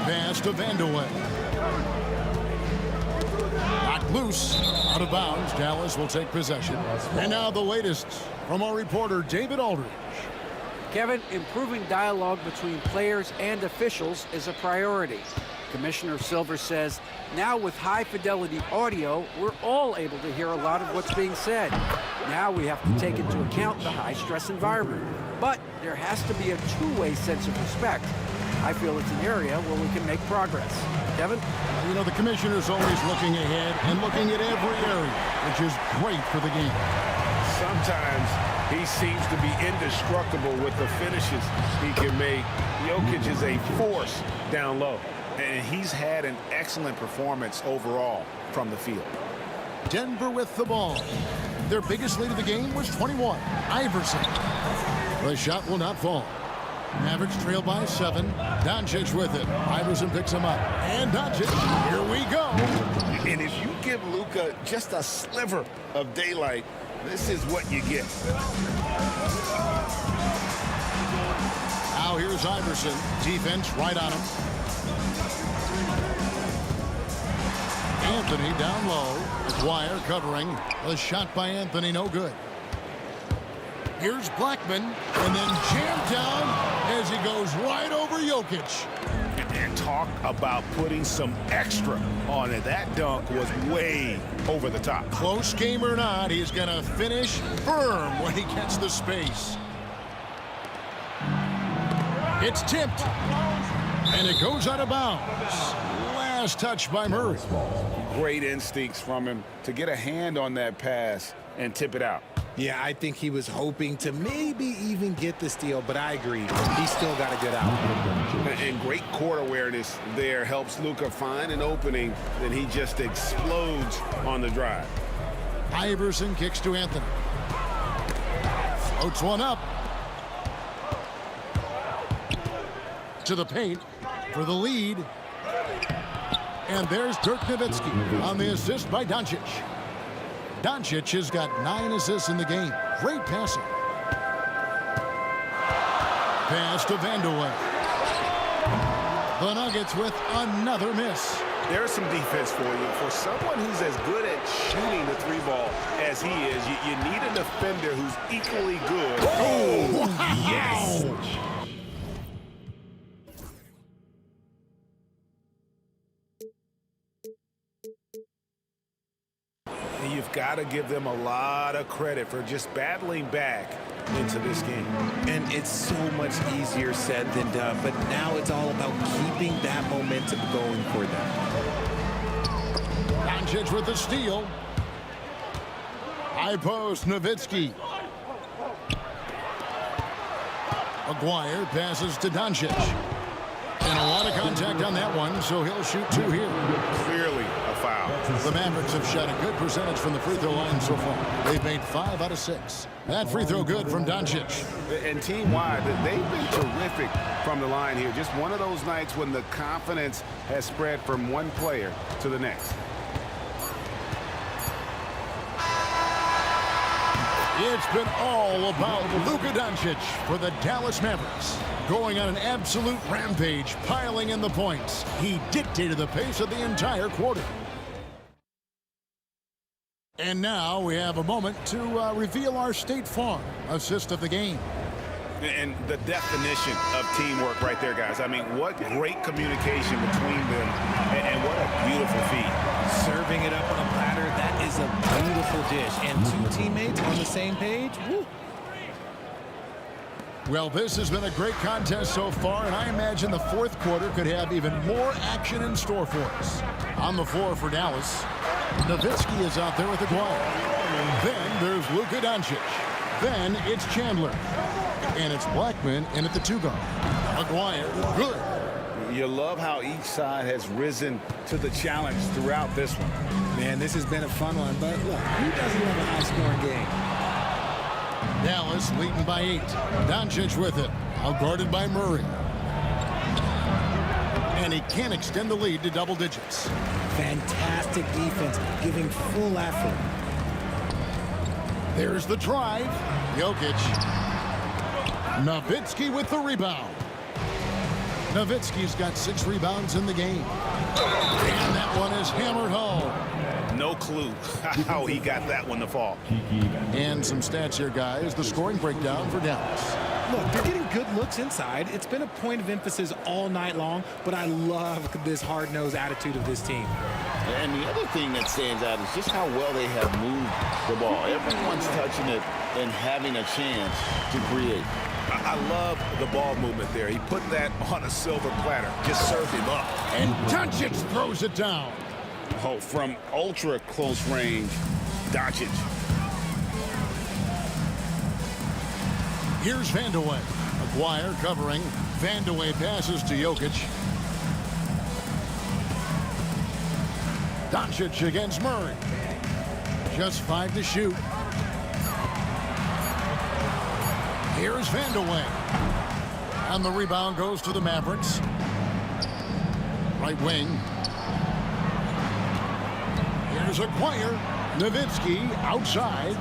[SPEAKER 2] Pass to Vandeweghe. Knocked loose, out of bounds. Dallas will take possession. And now the latest from our reporter, David Aldridge.
[SPEAKER 12] Kevin, improving dialogue between players and officials is a priority. Commissioner Silver says, now with high-fidelity audio, we're all able to hear a lot of what's being said. Now we have to take into account the high-stress environment. But there has to be a two-way sense of respect. I feel it's an area where we can make progress. Kevin?
[SPEAKER 2] You know, the commissioner's always looking ahead and looking at every area, which is great for the game.
[SPEAKER 4] Sometimes he seems to be indestructible with the finishes he can make. Jokic is a force down low. And he's had an excellent performance overall from the field.
[SPEAKER 2] Denver with the ball. Their biggest lead of the game was 21. Iverson. The shot will not fall. Mavericks trail by 7. Doncic with it. Iverson picks him up. And Doncic, here we go.
[SPEAKER 4] And if you give Luka just a sliver of daylight, this is what you get.
[SPEAKER 2] Now here's Iverson. Defense right on him. Anthony down low. Aguirre covering. The shot by Anthony, no good. Here's Blackman, and then jammed down as he goes right over Jokic.
[SPEAKER 4] And talk about putting some extra on it. That dunk was way over the top.
[SPEAKER 2] Close game or not, he's going to finish firm when he gets the space. It's tipped, and it goes out of bounds. Last touch by Murray.
[SPEAKER 4] Great instincts from him to get a hand on that pass and tip it out.
[SPEAKER 14] Yeah, I think he was hoping to maybe even get the steal, but I agree. He's still got to get out.
[SPEAKER 4] And great court awareness there helps Luka find an opening, and he just explodes on the drive.
[SPEAKER 2] Iverson kicks to Anthony. Floats one up. To the paint for the lead. And there's Dirk Nowitzki on the assist by Doncic. Doncic has got 9 assists in the game. Great passing. Pass to Vandeweghe. The Nuggets with another miss.
[SPEAKER 4] There's some defense for you. For someone who's as good at shooting the 3-ball as he is, you need a defender who's equally good.
[SPEAKER 2] Oh,
[SPEAKER 4] wow. Yes! You've got got to give them a lot of credit for just battling back into this game.
[SPEAKER 15] And it's so much easier said than done, but now it's all about keeping that momentum going for them.
[SPEAKER 2] Doncic with the steal. High post, Nowitzki. Maguire passes to Doncic. And a lot of contact on that one, so he'll shoot 2 here.
[SPEAKER 4] Clearly a foul.
[SPEAKER 2] The Mavericks have shot a good percentage from the free throw line so far. They've made 5 out of 6. That free throw good from Doncic.
[SPEAKER 4] And team-wide, they've been terrific from the line here. Just one of those nights when the confidence has spread from one player to the next.
[SPEAKER 2] It's been all about Luka Doncic for the Dallas Mavericks. Going on an absolute rampage, piling in the points. He dictated the pace of the entire quarter. And now we have a moment to reveal our State Farm assist of the game.
[SPEAKER 4] And the definition of teamwork right there, guys. I mean, what great communication between them, and what a beautiful feat.
[SPEAKER 15] Serving it up on a platter, that is a beautiful dish. And 2 teammates on the same page, woo.
[SPEAKER 2] Well, this has been a great contest so far, and I imagine the 4th quarter could have even more action in store for us. On the floor for Dallas, Nowitzki is out there with Aguirre. Then there's Luka Doncic. Then it's Chandler. And it's Blackman in at the 2 guard. Aguirre, good.
[SPEAKER 4] You love how each side has risen to the challenge throughout this one.
[SPEAKER 15] Man, this has been a fun one, but look, who doesn't love a high-scoring game?
[SPEAKER 2] Dallas leading by 8. Doncic with it. Outguarded by Murray. And he can't extend the lead to double digits.
[SPEAKER 15] Fantastic defense, giving full effort.
[SPEAKER 2] There's the drive. Jokic. Nowitzki with the rebound. Nowitzki's got 6 rebounds in the game. And that one is hammered home.
[SPEAKER 4] No clue how he got that one to fall.
[SPEAKER 2] And some stats here, guys. The scoring breakdown for Dallas.
[SPEAKER 15] Look, they're getting good looks inside. It's been a point of emphasis all night long, but I love this hard-nosed attitude of this team.
[SPEAKER 6] And the other thing that stands out is just how well they have moved the ball. Everyone's touching it and having a chance to create.
[SPEAKER 4] I love the ball movement there. He put that on a silver platter. Just served him up.
[SPEAKER 2] And Doncic throws it down.
[SPEAKER 6] Oh, from ultra close range, Doncic.
[SPEAKER 2] Here's Vandeweghe. Maguire covering. Vandeweghe passes to Jokic. Doncic against Murray. Just 5 to shoot. Here's Vandeweghe. And the rebound goes to the Mavericks. Right wing. Here's Aguirre. Nowitzki outside.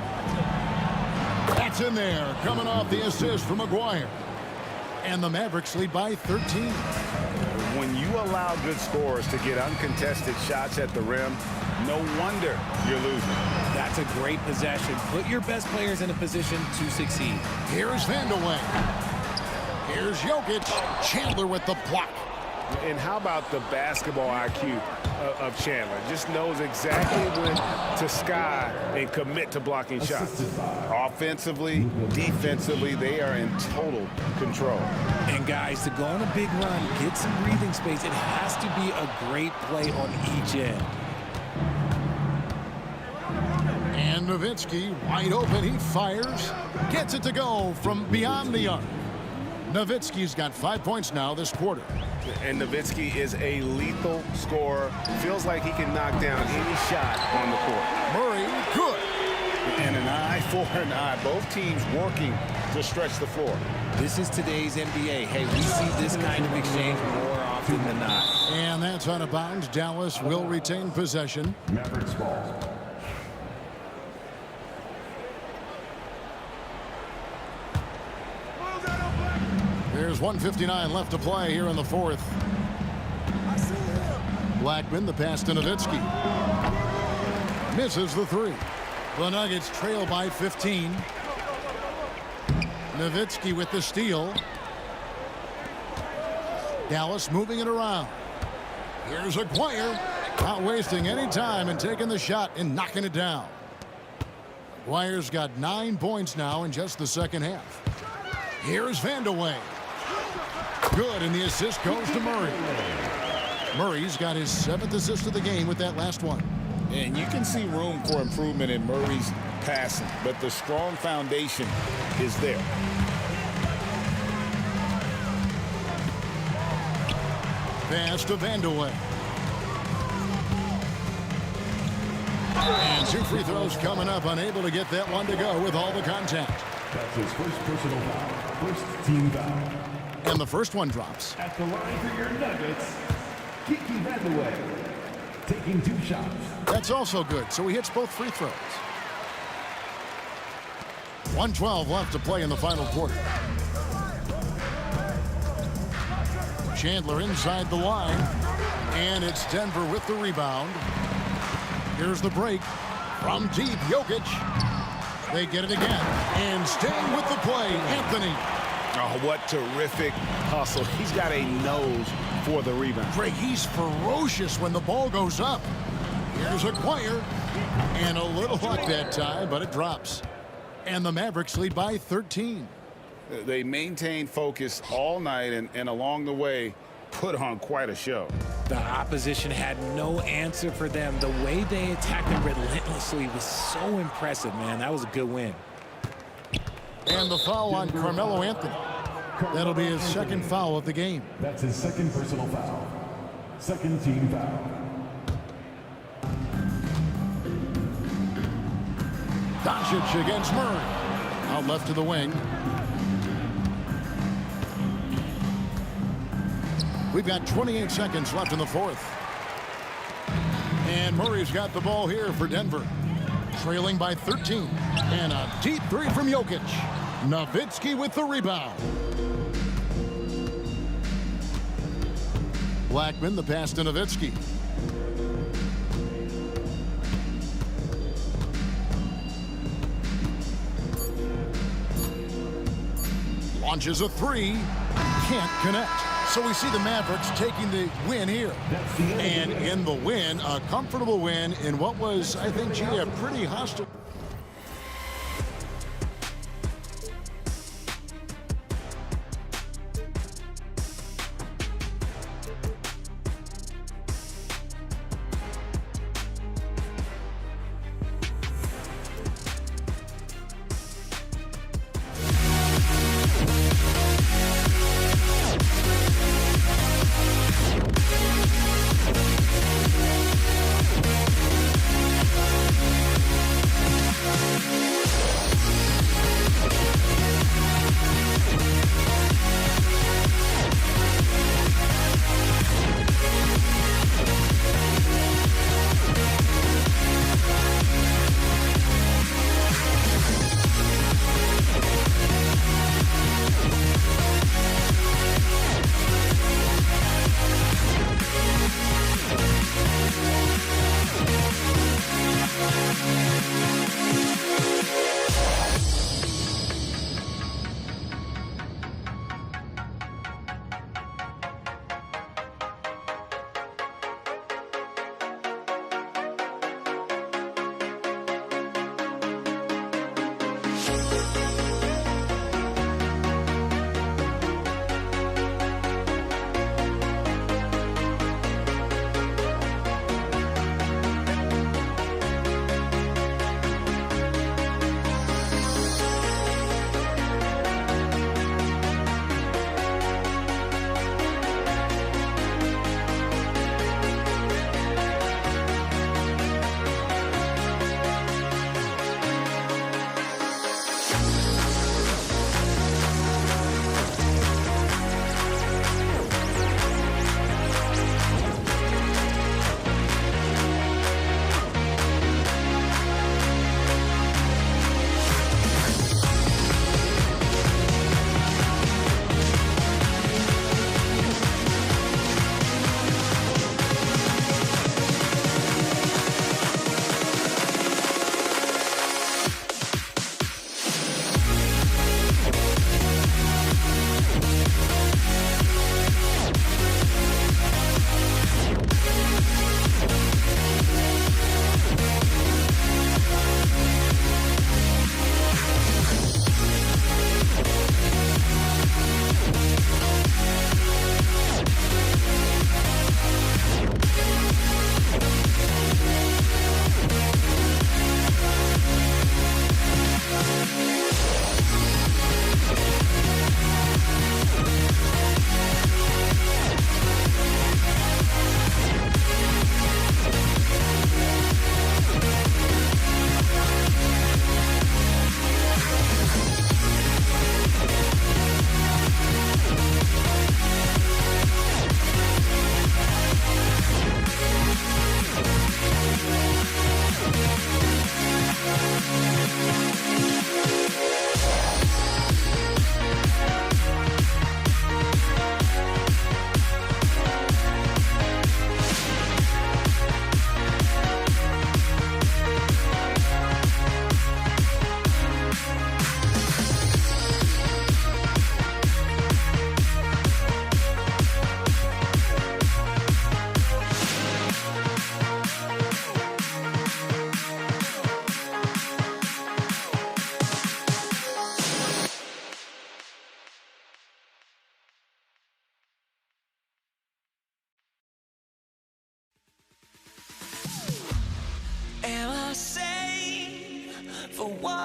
[SPEAKER 2] That's in there. Coming off the assist from Aguirre. And the Mavericks lead by 13.
[SPEAKER 4] When you allow good scorers to get uncontested shots at the rim, no wonder you're losing.
[SPEAKER 15] That's a great possession. Put your best players in a position to succeed.
[SPEAKER 2] Here's Vandeweghe. Here's Jokic. Chandler with the block.
[SPEAKER 4] And how about the basketball IQ of Chandler? Just knows exactly when to sky and commit to blocking shots. Offensively, defensively, they are in total control.
[SPEAKER 15] And guys, to go on a big run, get some breathing space, it has to be a great play on each end.
[SPEAKER 2] And Nowitzki wide open. He fires. Gets it to go from beyond the arc. Nowitzki's got 5 points now this quarter.
[SPEAKER 4] And Nowitzki is a lethal scorer. Feels like he can knock down any shot on the court.
[SPEAKER 2] Murray, good.
[SPEAKER 4] And an eye for an eye. Both teams working to stretch the floor.
[SPEAKER 15] This is today's NBA. Hey, we see this kind of exchange more often than not.
[SPEAKER 2] And that's out of bounds. Dallas will retain possession.
[SPEAKER 5] Mavericks ball.
[SPEAKER 2] There's 1:59 left to play here in the 4th. Blackman, the pass to Nowitzki. Misses the 3. The Nuggets trail by 15. Nowitzki with the steal. Dallas moving it around. Here's Aguirre. Not wasting any time and taking the shot and knocking it down. Wyer's got 9 points now in just the second half. Here's Vandeweghe. Good, and the assist goes to Murray. Murray's got his 7th assist of the game with that last one.
[SPEAKER 6] And you can see room for improvement in Murray's passing, but the strong foundation is there.
[SPEAKER 2] Pass to Vandeweghe. And 2 free throws coming up, unable to get that one to go with all the contact.
[SPEAKER 5] That's his first personal foul. First team foul.
[SPEAKER 2] And the first one drops.
[SPEAKER 5] At the line for your Nuggets, Kiki Vandeweghe, taking 2 shots.
[SPEAKER 2] That's also good, so he hits both free throws. 1:12 left to play in the final quarter. Chandler inside the line, and it's Denver with the rebound. Here's the break from deep. Jokic. They get it again, and staying with the play, Anthony.
[SPEAKER 4] Oh, what terrific hustle. He's got a nose for the rebound.
[SPEAKER 2] Greg, he's ferocious when the ball goes up. Here's Aguirre, and a little luck that time, but it drops. And the Mavericks lead by 13.
[SPEAKER 6] They maintained focus all night and along the way put on quite a show.
[SPEAKER 14] The opposition had no answer for them. The way they attacked them relentlessly was so impressive, man. That was a good win.
[SPEAKER 2] And the foul on Carmelo Anthony. That'll be his 2nd foul of the game.
[SPEAKER 5] That's his 2nd personal foul. 2nd team foul.
[SPEAKER 2] Doncic against Murray. Out left to the wing. We've got 28 seconds left in the 4th. And Murray's got the ball here for Denver. Trailing by 13. And a deep 3 from Jokic. Nowitzki with the rebound. Blackman, the pass to Nowitzki. Launches a 3. Can't connect. So we see the Mavericks taking the win here. And in the win, a comfortable win in what was, I think, gee, a pretty hostile.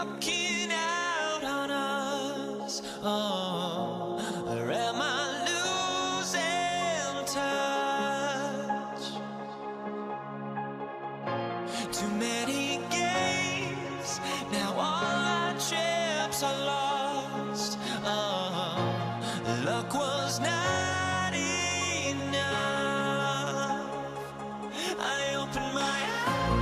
[SPEAKER 1] walking out on us. Oh, or am I losing touch? Too many games, now all our chips are lost. Oh, luck was not enough. I opened my eyes.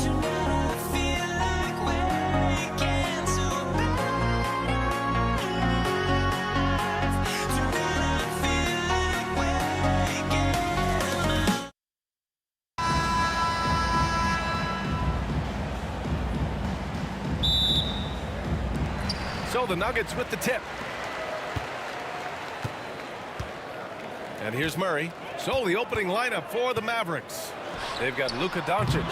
[SPEAKER 1] Tonight I feel like waking to a better life. Tonight I feel like waking.
[SPEAKER 7] So the Nuggets with the tip. And here's Murray. So the opening lineup for the Mavericks. They've got Luka Doncic.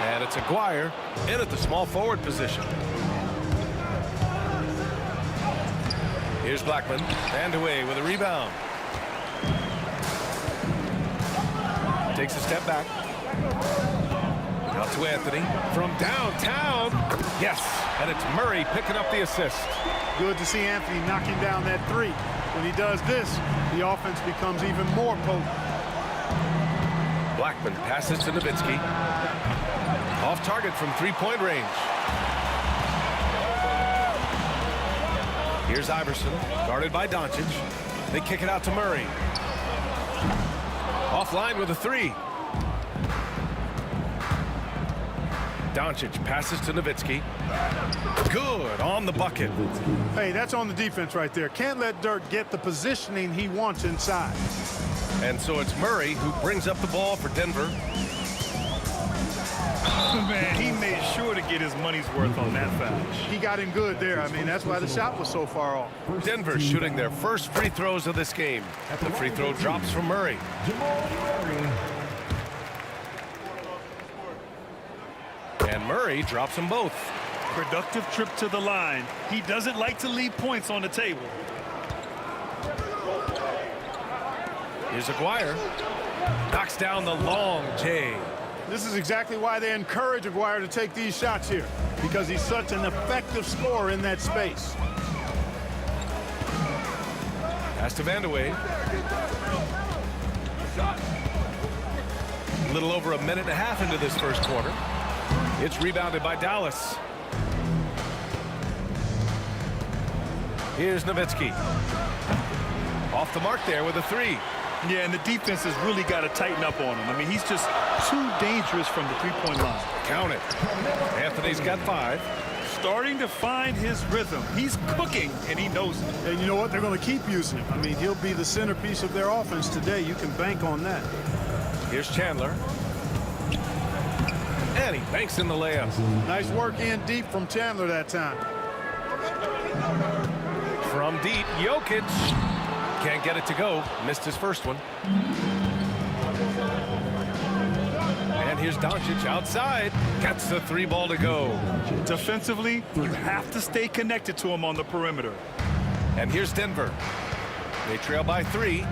[SPEAKER 7] And it's Aguirre in at the small forward position. Here's Blackman. And away with a rebound. Takes a step back. Out to Anthony. From downtown. Yes. And it's Murray picking up the assist.
[SPEAKER 3] Good to see Anthony knocking down that three. When he does this, the offense becomes even more potent.
[SPEAKER 7] Blackman passes to Nowitzki. Off target from three-point range. Here's Iverson, guarded by Doncic. They kick it out to Murray. Offline with a three. Doncic passes to Nowitzki. Good on the bucket.
[SPEAKER 3] Hey, that's on the defense right there. Can't let Dirk get the positioning he wants inside.
[SPEAKER 7] And so it's Murray who brings up the ball for Denver.
[SPEAKER 9] Man, he made sure to get his money's worth on that foul.
[SPEAKER 3] He got him good there. I mean, that's why the shot was so far off.
[SPEAKER 7] Denver shooting their first free throws of this game. The free throw drops from Murray. And Murray drops them both.
[SPEAKER 9] Productive trip to the line. He doesn't like to leave points on the table.
[SPEAKER 7] Here's Aguirre. Knocks down the long J.
[SPEAKER 3] This is exactly why they encourage Aguirre to take these shots here, because he's such an effective scorer in that space.
[SPEAKER 7] Pass to Vandeweghe. A little over a minute and a half into this first quarter. It's rebounded by Dallas. Here's Nowitzki. Off the mark there with a three.
[SPEAKER 9] Yeah, and the defense has really got to tighten up on him. I mean, he's just too dangerous from the three-point line.
[SPEAKER 7] Count it. Anthony's got 5.
[SPEAKER 9] Starting to find his rhythm. He's cooking, and he knows it.
[SPEAKER 3] And you know what? They're going to keep using him. I mean, he'll be the centerpiece of their offense today. You can bank on that.
[SPEAKER 7] Here's Chandler. And he banks in the layup.
[SPEAKER 3] Nice work in deep from Chandler that time.
[SPEAKER 7] From deep, Jokic. Can't get it to go. Missed his first one. And here's Doncic outside. Gets the 3 ball to go.
[SPEAKER 9] Defensively, you have to stay connected to him on the perimeter.
[SPEAKER 7] And here's Denver. They trail by 3.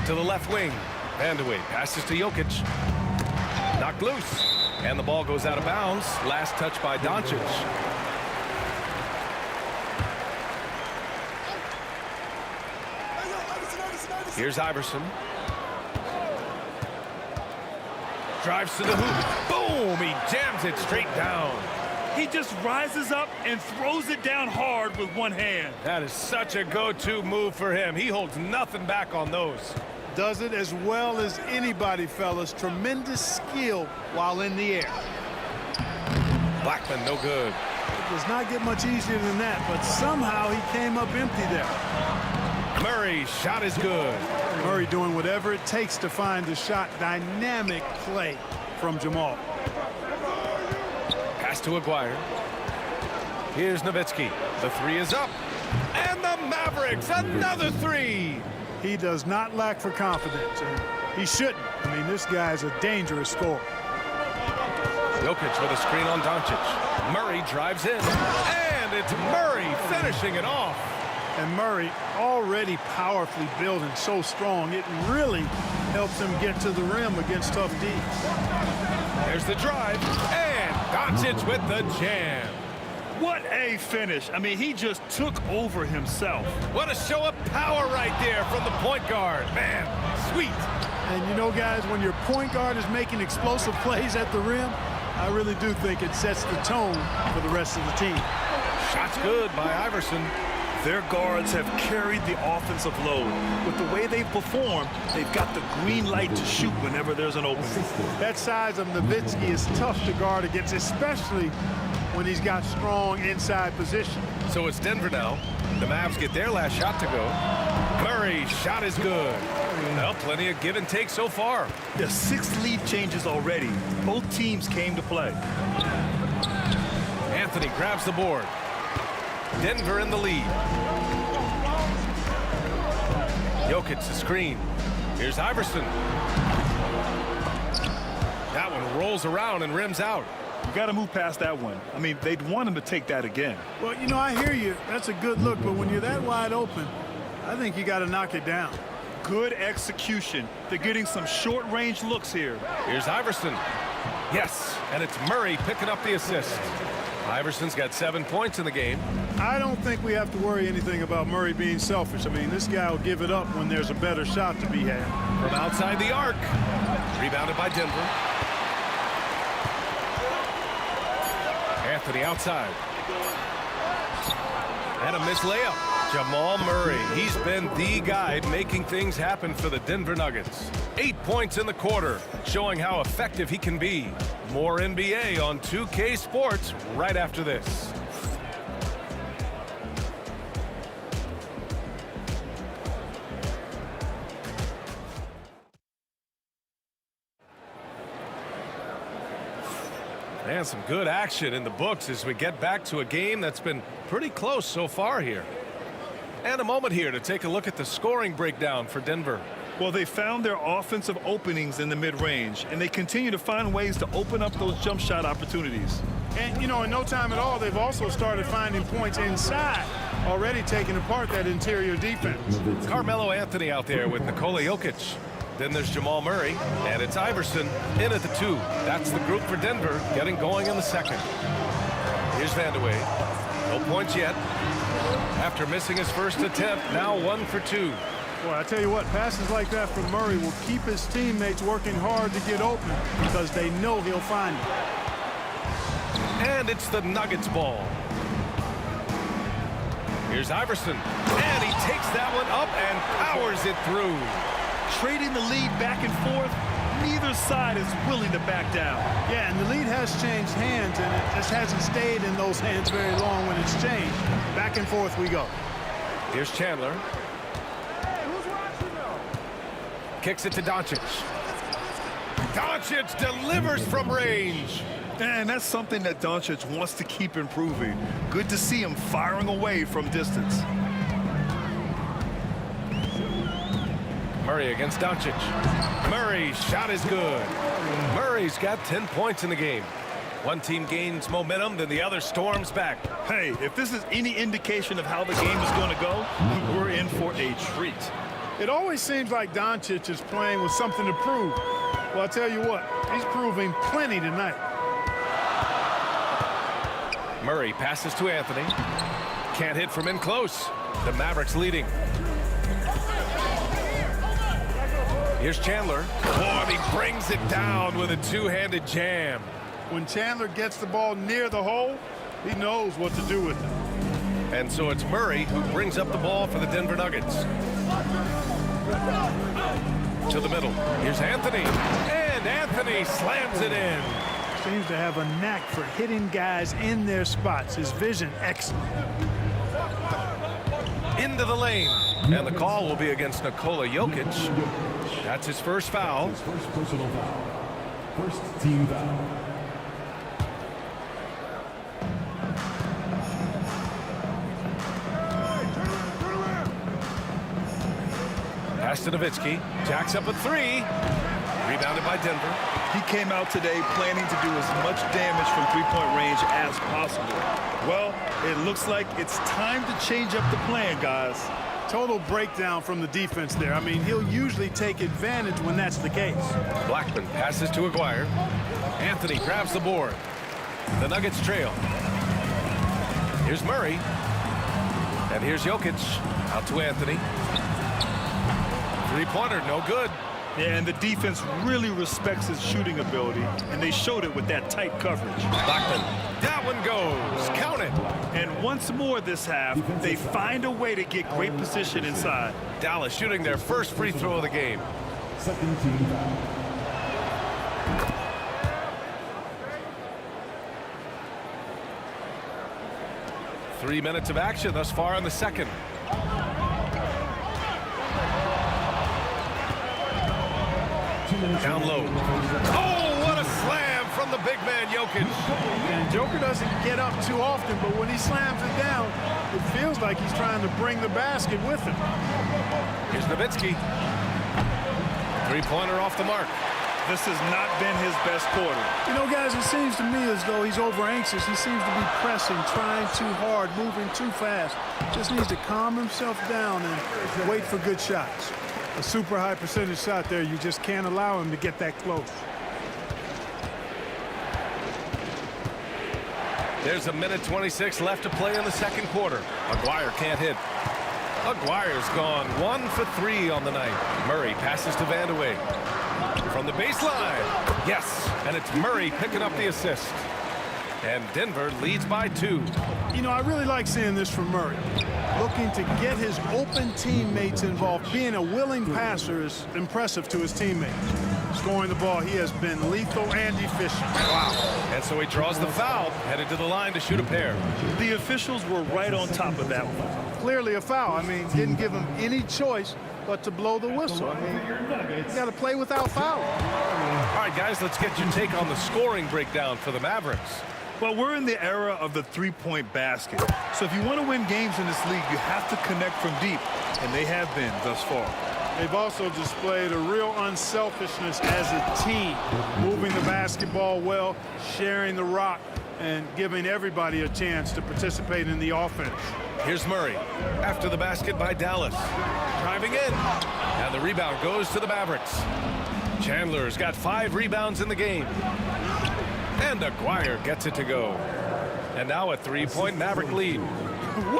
[SPEAKER 7] To the left wing. Vandeweghe passes to Jokic. Knocked loose. And the ball goes out of bounds. Last touch by Doncic. Here's Iverson. Drives to the hoop. Boom! He jams it straight down.
[SPEAKER 9] He just rises up and throws it down hard with one hand.
[SPEAKER 7] That is such a go-to move for him. He holds nothing back on those.
[SPEAKER 3] Does it as well as anybody, fellas. Tremendous skill while in the air.
[SPEAKER 7] Blackman, no good.
[SPEAKER 3] It does not get much easier than that, but somehow he came up empty there.
[SPEAKER 7] Murray's shot is good.
[SPEAKER 3] Murray doing whatever it takes to find the shot. Dynamic play from Jamal.
[SPEAKER 7] Pass to Aguirre. Here's Nowitzki. The 3 is up. And the Mavericks, another 3.
[SPEAKER 3] He does not lack for confidence, and he shouldn't. I mean, this guy's a dangerous scorer.
[SPEAKER 7] Jokic with a screen on Doncic. Murray drives in. And it's Murray finishing it off.
[SPEAKER 3] And Murray already powerfully built and so strong, it really helps him get to the rim against tough Ds.
[SPEAKER 7] There's the drive, and Doncic with the jam.
[SPEAKER 9] What a finish. I mean, he just took over himself.
[SPEAKER 7] What a show of power right there from the point guard. Man, sweet.
[SPEAKER 3] And you know, guys, when your point guard is making explosive plays at the rim, I really do think it sets the tone for the rest of the team.
[SPEAKER 7] Shot's good by Iverson.
[SPEAKER 9] Their guards have carried the offensive load. With the way they've performed, they've got the green light to shoot whenever there's an opening.
[SPEAKER 3] That size of Nowitzki is tough to guard against, especially when he's got strong inside position.
[SPEAKER 7] So it's Denver now. The Mavs get their last shot to go. Murray's shot is good. Well, plenty of give and take so far.
[SPEAKER 9] The 6 lead changes already. Both teams came to play.
[SPEAKER 7] Anthony grabs the board. Denver in the lead. Jokic the screen. Here's Iverson. That one rolls around and rims out.
[SPEAKER 9] You got to move past that one. I mean, they'd want him to take that again.
[SPEAKER 3] Well, you know, I hear you. That's a good look, but when you're that wide open, I think you got to knock it down.
[SPEAKER 9] Good execution. They're getting some short-range looks here.
[SPEAKER 7] Here's Iverson. Yes, and it's Murray picking up the assist. Iverson's got 7 points in the game.
[SPEAKER 3] I don't think we have to worry anything about Murray being selfish. I mean, this guy will give it up when there's a better shot to be had.
[SPEAKER 7] From outside the arc. Rebounded by Denver. Anthony outside. And a missed layup. Jamal Murray, he's been the guy making things happen for the Denver Nuggets. 8 points in the quarter, showing how effective he can be. More NBA on 2K Sports right after this. And some good action in the books as we get back to a game that's been pretty close so far here. And a moment here to take a look at the scoring breakdown for Denver.
[SPEAKER 9] Well, they found their offensive openings in the mid-range, and they continue to find ways to open up those jump shot opportunities.
[SPEAKER 3] And, you know, in no time at all, they've also started finding points inside, already taking apart that interior defense.
[SPEAKER 7] Carmelo Anthony out there with Nikola Jokic. Then there's Jamal Murray, and it's Iverson in at the 2. That's the group for Denver getting going in the second. Here's Vandeweghe. No points yet. After missing his first attempt, now 1 for 2.
[SPEAKER 3] Well, I tell you what, passes like that from Murray will keep his teammates working hard to get open because they know he'll find it.
[SPEAKER 7] And it's the Nuggets ball. Here's Iverson. And he takes that one up and powers it through.
[SPEAKER 9] Trading the lead back and forth, neither side is willing to back down.
[SPEAKER 3] Yeah, and the lead has changed hands, and it just hasn't stayed in those hands very long when it's changed. Back and forth we go.
[SPEAKER 7] Here's Chandler. Kicks it to Doncic. Doncic delivers from range.
[SPEAKER 9] And that's something that Doncic wants to keep improving. Good to see him firing away from distance.
[SPEAKER 7] Murray against Doncic. Murray's shot is good. Murray's got 10 points in the game. One team gains momentum, then the other storms back.
[SPEAKER 9] Hey, if this is any indication of how the game is going to go, we're in for a treat.
[SPEAKER 3] It always seems like Doncic is playing with something to prove. Well, I tell you what, he's proving plenty tonight.
[SPEAKER 7] Murray passes to Anthony. Can't hit from in close. The Mavericks leading. Here's Chandler. Oh, and he brings it down with a two-handed jam.
[SPEAKER 3] When Chandler gets the ball near the hole, he knows what to do with it.
[SPEAKER 7] And so it's Murray who brings up the ball for the Denver Nuggets. To the middle. Here's Anthony. And Anthony slams it in.
[SPEAKER 3] Seems to have a knack for hitting guys in their spots. His vision, excellent.
[SPEAKER 7] Into the lane. And the call will be against Nikola Jokic. That's his first foul.
[SPEAKER 5] His first personal foul. First team foul.
[SPEAKER 7] Pass to Nowitzki. Jacks up a 3. Rebounded by Denver.
[SPEAKER 9] He came out today planning to do as much damage from three-point range as possible. Well, it looks like it's time to change up the plan, guys.
[SPEAKER 3] Total breakdown from the defense there. I mean, he'll usually take advantage when that's the case.
[SPEAKER 7] Blackman passes to Aguirre. Anthony grabs the board. The Nuggets trail. Here's Murray. And here's Jokic. Out to Anthony. Three-pointer, no good.
[SPEAKER 9] Yeah, and the defense really respects his shooting ability, and they showed it with that tight coverage.
[SPEAKER 7] Blackman. That one goes. Count it.
[SPEAKER 9] And once more this half, they find a way to get great position inside.
[SPEAKER 7] Dallas shooting their first free throw of the game.
[SPEAKER 5] Second team foul.
[SPEAKER 7] Three minutes of action thus far in the second. Down low. Oh, what a slam from the big man, Jokic.
[SPEAKER 3] And Joker doesn't get up too often, but when he slams it down, it feels like he's trying to bring the basket with him.
[SPEAKER 7] Here's Nowitzki. Three-pointer off the mark.
[SPEAKER 9] This has not been his best quarter.
[SPEAKER 3] You know, guys, it seems to me as though he's over anxious. He seems to be pressing, trying too hard, moving too fast. Just needs to calm himself down and wait for good shots. A super high percentage shot there, you just can't allow him to get that close.
[SPEAKER 7] There's a minute 26 left to play in the second quarter. Aguirre can't hit. Aguirre's gone 1 for 3 on the night. Murray passes to Vandeweghe. From the baseline. Yes, and it's Murray picking up the assist. And Denver leads by 2.
[SPEAKER 3] You know, I really like seeing this from Murray. Looking to get his open teammates involved. Being a willing passer is impressive to his teammates. Scoring the ball, he has been lethal and efficient.
[SPEAKER 7] Wow. And so he draws the foul, headed to the line to shoot a pair.
[SPEAKER 9] The officials were right on top of that one.
[SPEAKER 3] Clearly a foul. I mean, didn't give him any choice but to blow the whistle. I mean, you got to play without fouling.
[SPEAKER 7] All right, guys, let's get your take on the scoring breakdown for the Mavericks.
[SPEAKER 9] Well, we're in the era of the three-point basket. So if you want to win games in this league, you have to connect from deep, and they have been thus far.
[SPEAKER 3] They've also displayed a real unselfishness as a team, moving the basketball well, sharing the rock, and giving everybody a chance to participate in the offense.
[SPEAKER 7] Here's Murray after the basket by Dallas. Driving in. And the rebound goes to the Mavericks. Chandler's got 5 rebounds in the game. And Aguirre gets it to go. And now a 3-point Maverick lead.
[SPEAKER 9] Woo!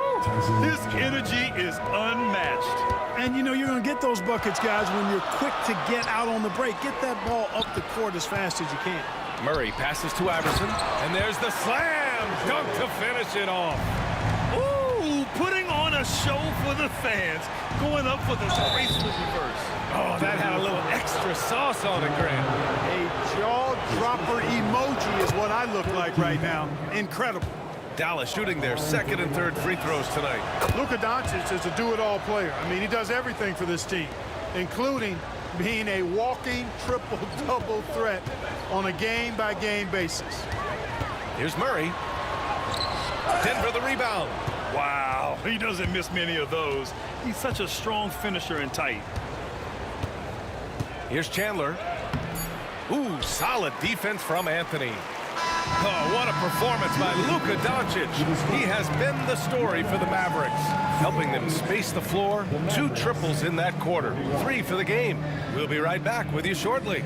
[SPEAKER 9] This energy is unmatched.
[SPEAKER 3] And, you know, you're going to get those buckets, guys, when you're quick to get out on the break. Get that ball up the court as fast as you can.
[SPEAKER 7] Murray passes to Iverson. And there's the slam dunk to finish it off.
[SPEAKER 9] Ooh, putting on a show for the fans. Going up for the graceful reverse.
[SPEAKER 7] Oh, that had a little extra sauce on it, Grant.
[SPEAKER 3] A jaw-dropper emoji is what I look like right now. Incredible.
[SPEAKER 7] Dallas shooting their second and third free throws tonight.
[SPEAKER 3] Luka Doncic is a do-it-all player. I mean, he does everything for this team, including being a walking triple-double threat on a game-by-game basis.
[SPEAKER 7] Here's Murray. Denver the rebound.
[SPEAKER 9] Wow, he doesn't miss many of those. He's such a strong finisher and tight.
[SPEAKER 7] Here's Chandler. Ooh, solid defense from Anthony. Oh, what a performance by Luka Doncic. He has been the story for the Mavericks, helping them space the floor. 2 triples in that quarter, 3 for the game. We'll be right back with you shortly.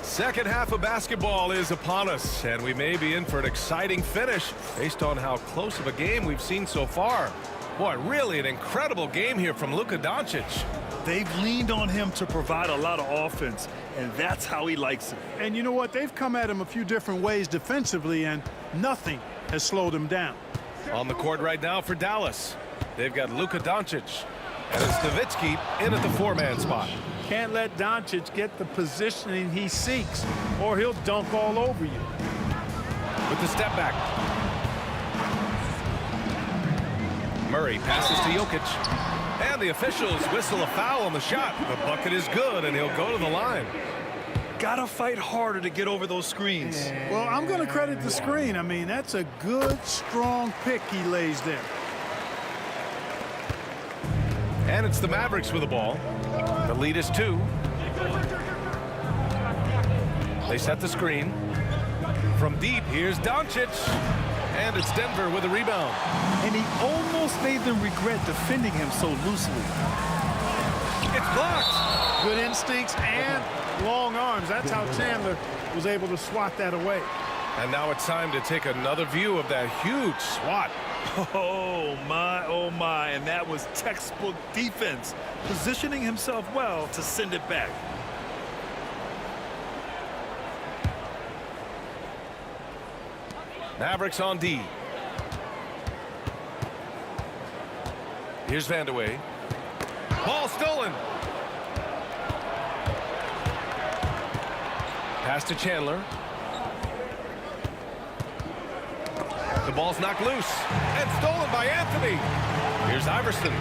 [SPEAKER 7] Second half of basketball is upon us, and we may be in for an exciting finish based on how close of a game we've seen so far. Boy, really an incredible game here from Luka Doncic.
[SPEAKER 9] They've leaned on him to provide a lot of offense, and that's how he likes it.
[SPEAKER 3] And you know what? They've come at him a few different ways defensively, and nothing has slowed him down.
[SPEAKER 7] On the court right now for Dallas. They've got Luka Doncic. And it's Nowitzki in at the 4-man spot.
[SPEAKER 3] Can't let Doncic get the positioning he seeks, or he'll dunk all over you.
[SPEAKER 7] With the step back. Murray passes to Jokic. And the officials whistle a foul on the shot. The bucket is good, and he'll go to the line.
[SPEAKER 9] Gotta fight harder to get over those screens.
[SPEAKER 3] Well, I'm going to credit the screen. I mean, that's a good, strong pick he lays there.
[SPEAKER 7] And it's the Mavericks with the ball. The lead is 2. They set the screen. From deep, here's Doncic. And it's Denver with a rebound.
[SPEAKER 9] And he almost made them regret defending him so loosely.
[SPEAKER 7] It's blocked.
[SPEAKER 3] Good instincts and long arms. That's how Chandler was able to swat that away.
[SPEAKER 7] And now it's time to take another view of that huge swat.
[SPEAKER 9] Oh my, and that was textbook defense, positioning himself well to send it back.
[SPEAKER 7] Mavericks on D. Here's Vandeweghe. Ball stolen. Pass to Chandler. The ball's knocked loose and stolen by Anthony. Here's Iverson.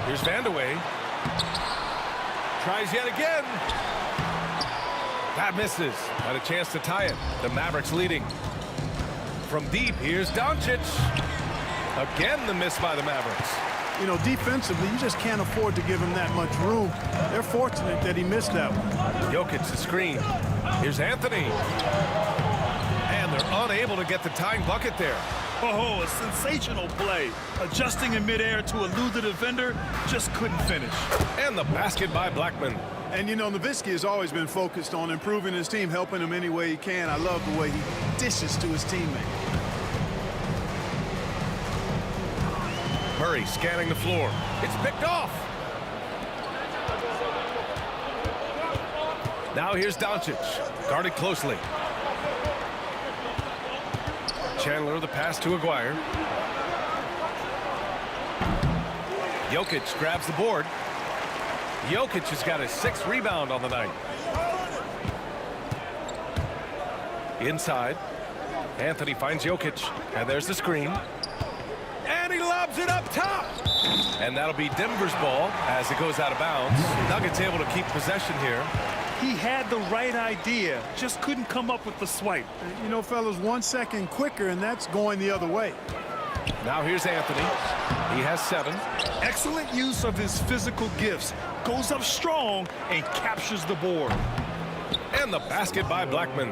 [SPEAKER 7] Here's Vandeweghe. Tries yet again. That misses. Had a chance to tie it. The Mavericks leading. From deep, here's Doncic. Again, the miss by the Mavericks.
[SPEAKER 3] You know, defensively, you just can't afford to give him that much room. They're fortunate that he missed that one.
[SPEAKER 7] Jokic the screen. Here's Anthony. And they're unable to get the tying bucket there.
[SPEAKER 9] Oh, a sensational play. Adjusting in midair to elude the defender, just couldn't finish.
[SPEAKER 7] And the basket by Blackman.
[SPEAKER 3] And, you know, Nowitzki has always been focused on improving his team, helping him any way he can. I love the way he dishes to his teammate.
[SPEAKER 7] Murray scanning the floor. It's picked off. Now here's Doncic. Guarded closely. Chandler the pass to Aguirre. Jokic grabs the board. Jokic has got his 6th rebound on the night. Inside. Anthony finds Jokic. And there's the screen. And he lobs it up top. And that'll be Denver's ball as it goes out of bounds. Nuggets able to keep possession here.
[SPEAKER 9] He had the right idea, just couldn't come up with the swipe.
[SPEAKER 3] You know, fellas, 1 second quicker, and that's going the other way.
[SPEAKER 7] Now here's Anthony. He has 7.
[SPEAKER 9] Excellent use of his physical gifts. Goes up strong and captures the board.
[SPEAKER 7] And the basket by Blackman.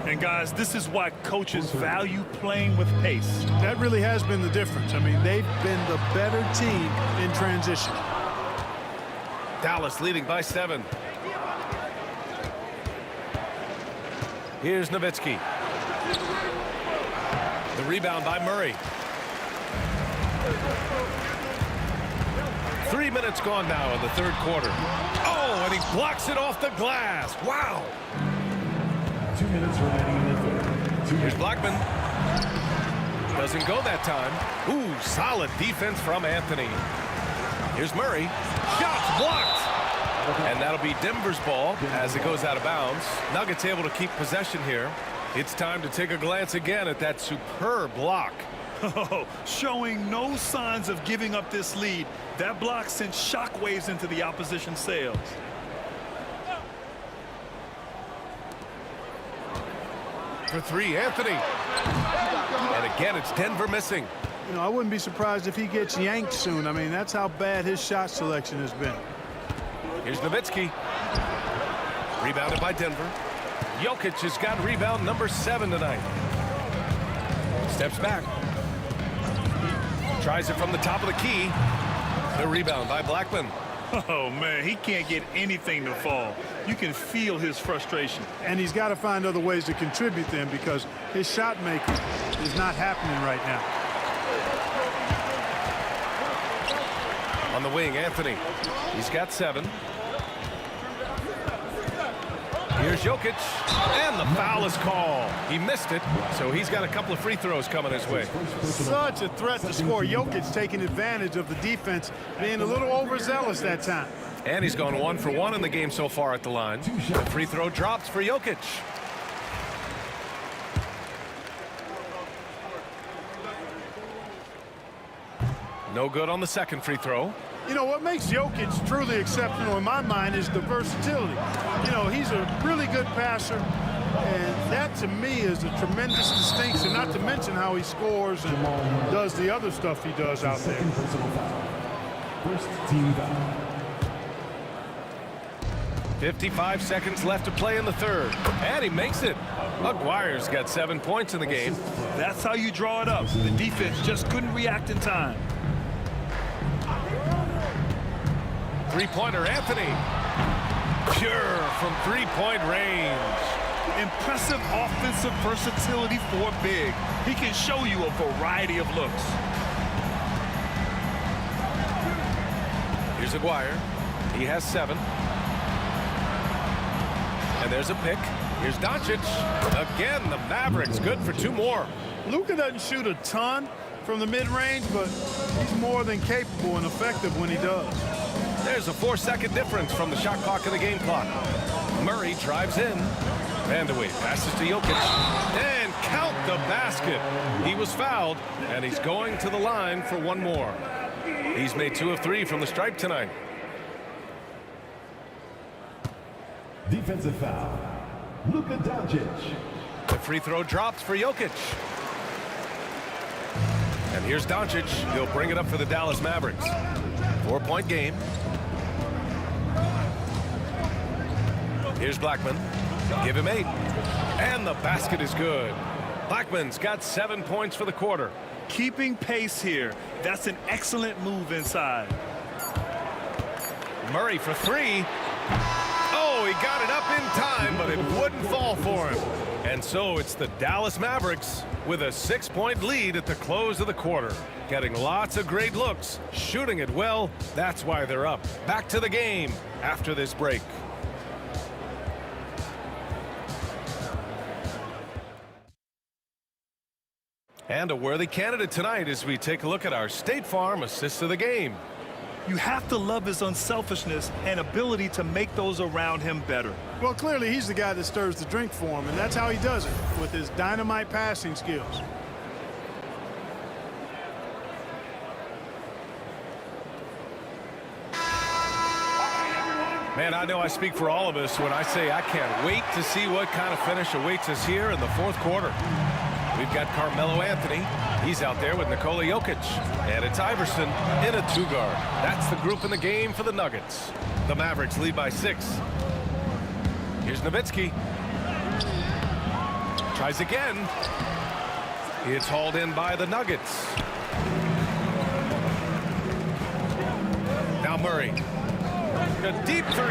[SPEAKER 9] And guys, this is why coaches value playing with pace.
[SPEAKER 3] That really has been the difference. I mean, they've been the better team in transition.
[SPEAKER 7] Dallas leading by 7. Here's Nowitzki. The rebound by Murray. 3 minutes gone now in the 3rd quarter. Oh, and he blocks it off the glass. Wow.
[SPEAKER 5] 2 minutes remaining in the 3rd.
[SPEAKER 7] Here's Blackman. Doesn't go that time. Ooh, solid defense from Anthony. Here's Murray. Shots blocked. And that'll be Denver's ball as it goes out of bounds. Nuggets able to keep possession here. It's time to take a glance again at that superb block.
[SPEAKER 9] Oh, showing no signs of giving up this lead. That block sent shockwaves into the opposition sails.
[SPEAKER 7] For 3, Anthony. And again, it's Denver missing.
[SPEAKER 3] You know, I wouldn't be surprised if he gets yanked soon. I mean, that's how bad his shot selection has been.
[SPEAKER 7] Here's Nowitzki. Rebounded by Denver. Jokic has got rebound number 7 tonight. Steps back. Tries it from the top of the key. The rebound by Blackman.
[SPEAKER 9] Oh, man, he can't get anything to fall. You can feel his frustration.
[SPEAKER 3] And he's got to find other ways to contribute then because his shot making is not happening right now.
[SPEAKER 7] On the wing, Anthony. He's got 7. Here's Here's Jokic, and the foul is called. He missed it, so he's got a couple of free throws coming his way.
[SPEAKER 3] Such a threat to score. Jokic taking advantage of the defense, being a little overzealous that time.
[SPEAKER 7] And he's gone 1 for 1 in the game so far at the line. The free throw drops for Jokic. No good on the second free throw.
[SPEAKER 3] You know, what makes Jokic truly exceptional in my mind is the versatility. You know, he's a really good passer, and that to me is a tremendous distinction, not to mention how he scores and does the other stuff he does out there.
[SPEAKER 5] First team foul.
[SPEAKER 7] 55 seconds left to play in the third. And he makes it. McGuire's got 7 points in the game.
[SPEAKER 9] That's how you draw it up. The defense just couldn't react in time.
[SPEAKER 7] Three-pointer, Anthony. Pure from three-point range.
[SPEAKER 9] Impressive offensive versatility for big. He can show you a variety of looks.
[SPEAKER 7] Here's Aguirre. He has 7. And there's a pick. Here's Doncic. Again, the Mavericks good for 2 more.
[SPEAKER 3] Luka doesn't shoot a ton from the mid-range, but he's more than capable and effective when he does.
[SPEAKER 7] There's a 4-second difference from the shot clock and the game clock. Murray drives in. Vandeweghe passes to Jokic. And count the basket. He was fouled, and he's going to the line for 1 more. He's made 2 of 3 from the stripe tonight.
[SPEAKER 5] Defensive foul. Luka Doncic.
[SPEAKER 7] The free throw drops for Jokic. And here's Doncic. He'll bring it up for the Dallas Mavericks. 4-point game. Here's Blackman. Give him 8. And the basket is good. Blackman's got 7 points for the quarter.
[SPEAKER 9] Keeping pace here. That's an excellent move inside.
[SPEAKER 7] Murray for 3. Oh, he got it up in time, but it wouldn't fall for him. And so it's the Dallas Mavericks with a 6-point lead at the close of the quarter. Getting lots of great looks, shooting it well. That's why they're up. Back to the game after this break. And a worthy candidate tonight as we take a look at our State Farm assist of the game.
[SPEAKER 9] You have to love his unselfishness and ability to make those around him better.
[SPEAKER 3] Well, clearly he's the guy that stirs the drink for him, and that's how he does it, with his dynamite passing skills.
[SPEAKER 7] Man, I know I speak for all of us when I say I can't wait to see what kind of finish awaits us here in the 4th quarter. We've got Carmelo Anthony. He's out there with Nikola Jokic. And it's Iverson in a 2-guard. That's the group in the game for the Nuggets. The Mavericks lead by 6. Here's Nowitzki. Tries again. It's hauled in by the Nuggets. Now Murray. A deep 3.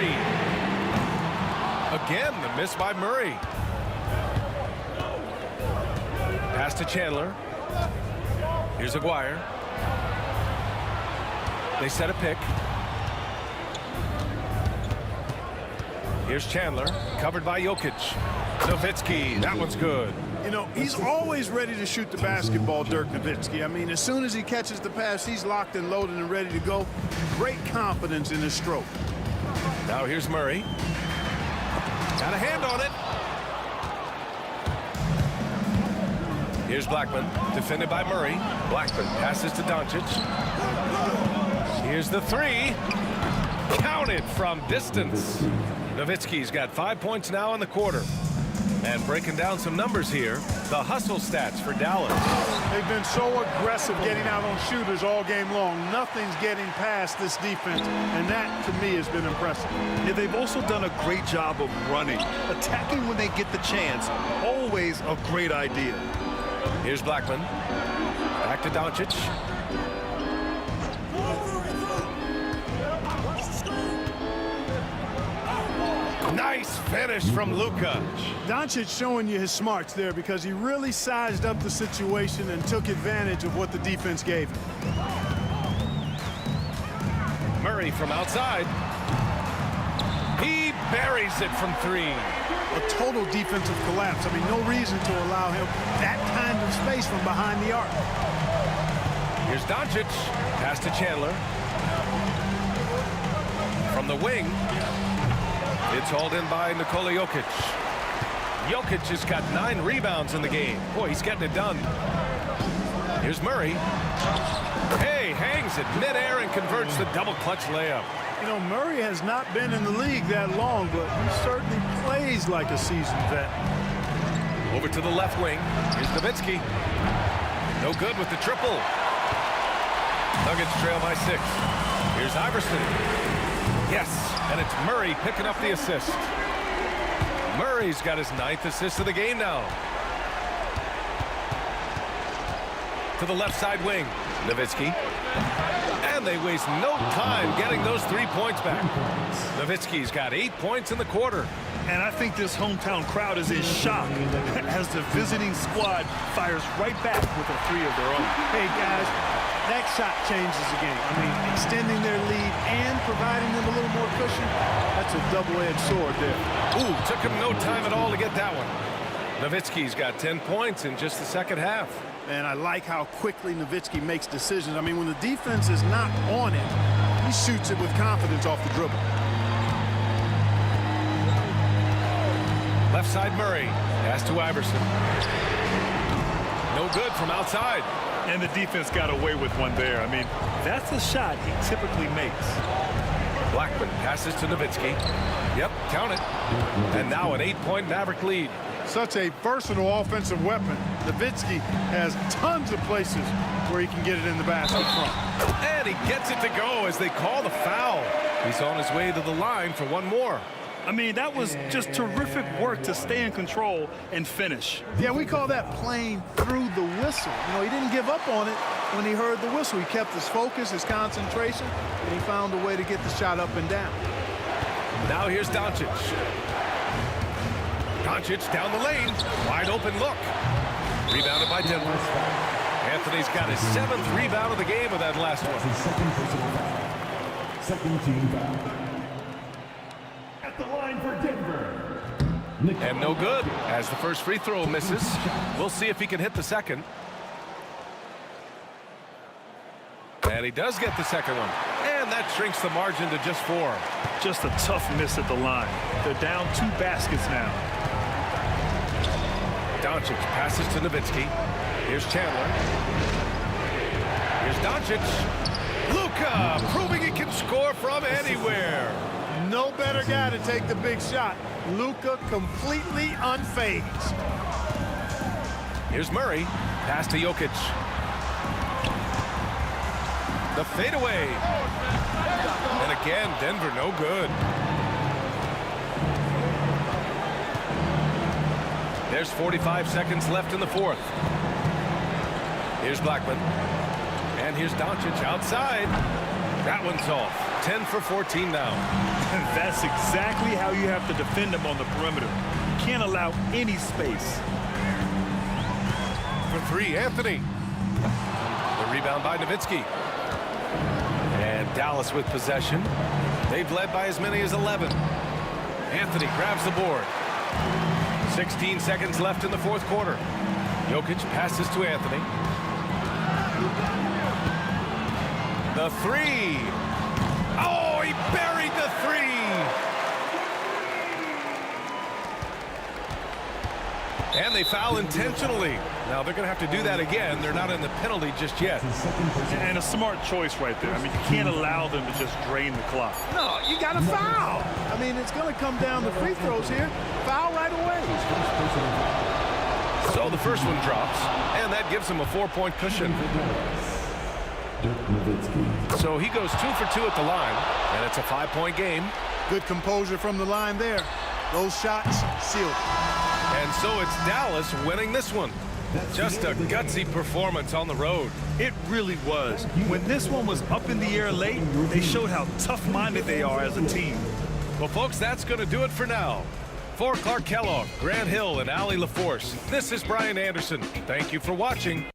[SPEAKER 7] Again, the miss by Murray. Pass to Chandler. Here's Aguirre. They set a pick. Here's Chandler, covered by Jokic. Nowitzki, that one's good.
[SPEAKER 3] You know, he's always ready to shoot the basketball, Dirk Nowitzki. I mean, as soon as he catches the pass, he's locked and loaded and ready to go. Great confidence in his stroke.
[SPEAKER 7] Now here's Murray. Got a hand on it. Here's Blackman, defended by Murray. Blackman passes to Doncic. Here's the 3. Counted from distance. Nowitzki's got 5 points now in the quarter. And breaking down some numbers here, the hustle stats for Dallas.
[SPEAKER 3] They've been so aggressive getting out on shooters all game long. Nothing's getting past this defense, and that, to me, has been impressive.
[SPEAKER 9] Yeah, they've also done a great job of running. Attacking when they get the chance, always a great idea.
[SPEAKER 7] Here's Blackman. Back to Doncic. Nice finish from Luka.
[SPEAKER 3] Doncic showing you his smarts there because he really sized up the situation and took advantage of what the defense gave him.
[SPEAKER 7] Murray from outside. He buries it from 3.
[SPEAKER 3] a total defensive collapse. I mean, no reason to allow him that kind of space from behind the arc.
[SPEAKER 7] Here's Doncic. Pass to Chandler. From the wing. It's hauled in by Nikola Jokic. Jokic has got 9 rebounds in the game. Boy, he's getting it done. Here's Murray. Hey, hangs it midair and converts the double clutch layup.
[SPEAKER 3] You know, Murray has not been in the league that long, but he certainly plays like a seasoned vet.
[SPEAKER 7] Over to the left wing. Here's Nowitzki. No good with the triple. Nuggets trail by 6. Here's Iverson. Yes, and it's Murray picking up the assist. Murray's got his 9th assist of the game now. To the left side wing. Nowitzki. And they waste no time getting those 3 points back. Nowitzki's got 8 points in the quarter.
[SPEAKER 9] And I think this hometown crowd is in shock as the visiting squad fires right back with a 3 of their own.
[SPEAKER 3] Hey, guys, that shot changes the game. I mean, extending their lead and providing them a little more cushion, that's a double-edged sword there.
[SPEAKER 7] Ooh, took him no time at all to get that one. Nowitzki's got 10 points in just the second half.
[SPEAKER 3] And I like how quickly Nowitzki makes decisions. I mean, when the defense is not on him, he shoots it with confidence off the dribble.
[SPEAKER 7] Left side Murray. Pass to Iverson. No good from outside.
[SPEAKER 9] And the defense got away with one there. I mean, that's a shot he typically makes.
[SPEAKER 7] Blackman passes to Nowitzki. Yep, count it. And now an 8-point Maverick lead.
[SPEAKER 3] Such a versatile offensive weapon. Nowitzki has tons of places where he can get it in the basket from.
[SPEAKER 7] And he gets it to go as they call the foul. He's on his way to the line for one more.
[SPEAKER 9] I mean, that was just terrific work to stay in control and finish.
[SPEAKER 3] Yeah, we call that playing through the whistle. You know, he didn't give up on it when he heard the whistle. He kept his focus, his concentration, and he found a way to get the shot up and down.
[SPEAKER 7] Now here's Doncic. Doncic down the lane. Wide open look. Rebounded by Denver. Anthony's got his 7th rebound of the game with that last one.
[SPEAKER 5] Second team foul. At the line for Denver.
[SPEAKER 7] And no good as the first free throw misses. We'll see if he can hit the second. And he does get the second one. And that shrinks the margin to just 4.
[SPEAKER 9] Just a tough miss at the line. They're down 2 baskets now.
[SPEAKER 7] Doncic passes to Nowitzki. Here's Chandler. Here's Doncic. Luka proving he can score from anywhere.
[SPEAKER 3] No better guy to take the big shot. Luka completely unfazed.
[SPEAKER 7] Here's Murray. Pass to Jokic. The fadeaway. And again, Denver no good. There's 45 seconds left in the 4th. Here's Blackman. And here's Doncic outside. That one's off. 10 for 14 now.
[SPEAKER 9] That's exactly how you have to defend him on the perimeter. You can't allow any space.
[SPEAKER 7] For 3, Anthony. The rebound by Nowitzki. And Dallas with possession. They've led by as many as 11. Anthony grabs the board. 16 seconds left in the 4th quarter. Jokic passes to Anthony. The 3. Oh, he buried the 3. And they foul intentionally. Now they're going to have to do that again. They're not in the penalty just yet.
[SPEAKER 9] And a smart choice right there. I mean, you can't allow them to just drain the clock.
[SPEAKER 3] No, you got to foul. I mean, it's going to come down to free throws here. Foul right away.
[SPEAKER 7] So the first one drops, and that gives him a 4-point cushion. So he goes 2 for 2 at the line, and it's a 5-point game.
[SPEAKER 3] Good composure from the line there. Those shots sealed.
[SPEAKER 7] And so it's Dallas winning this one. Just a gutsy performance on the road.
[SPEAKER 9] It really was. When this one was up in the air late, they showed how tough-minded they are as a team.
[SPEAKER 7] Well, folks, that's going to do it for now. For Clark Kellogg, Grant Hill, and Allie LaForce, this is Brian Anderson. Thank you for watching.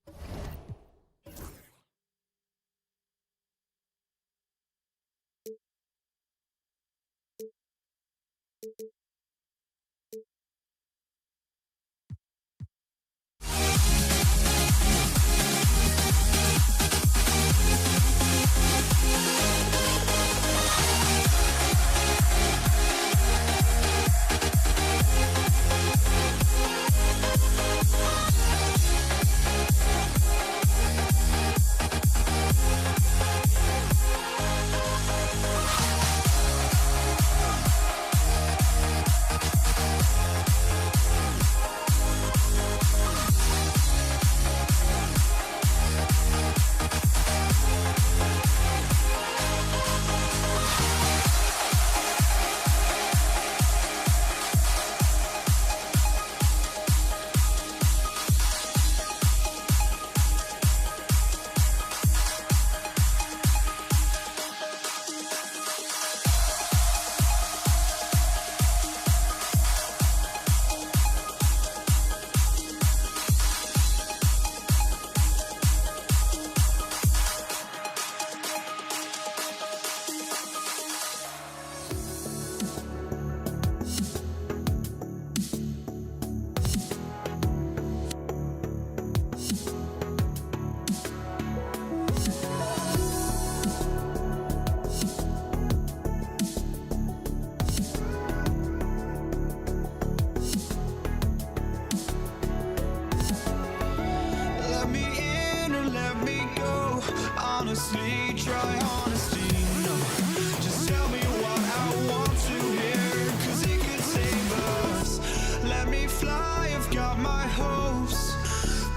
[SPEAKER 1] got my hopes,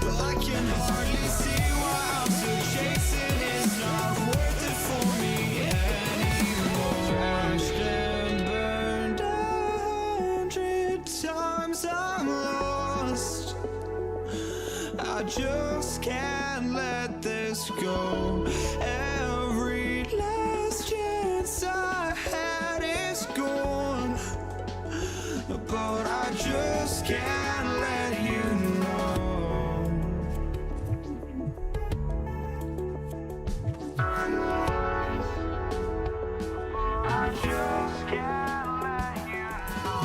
[SPEAKER 1] but I can hardly see why I'm still chasing. It's not worth it for me anymore. Crashed and burned 100 times, I'm lost. I just can't let this go. Every last chance I had is gone, but I just can't let you know. I just can't let you know.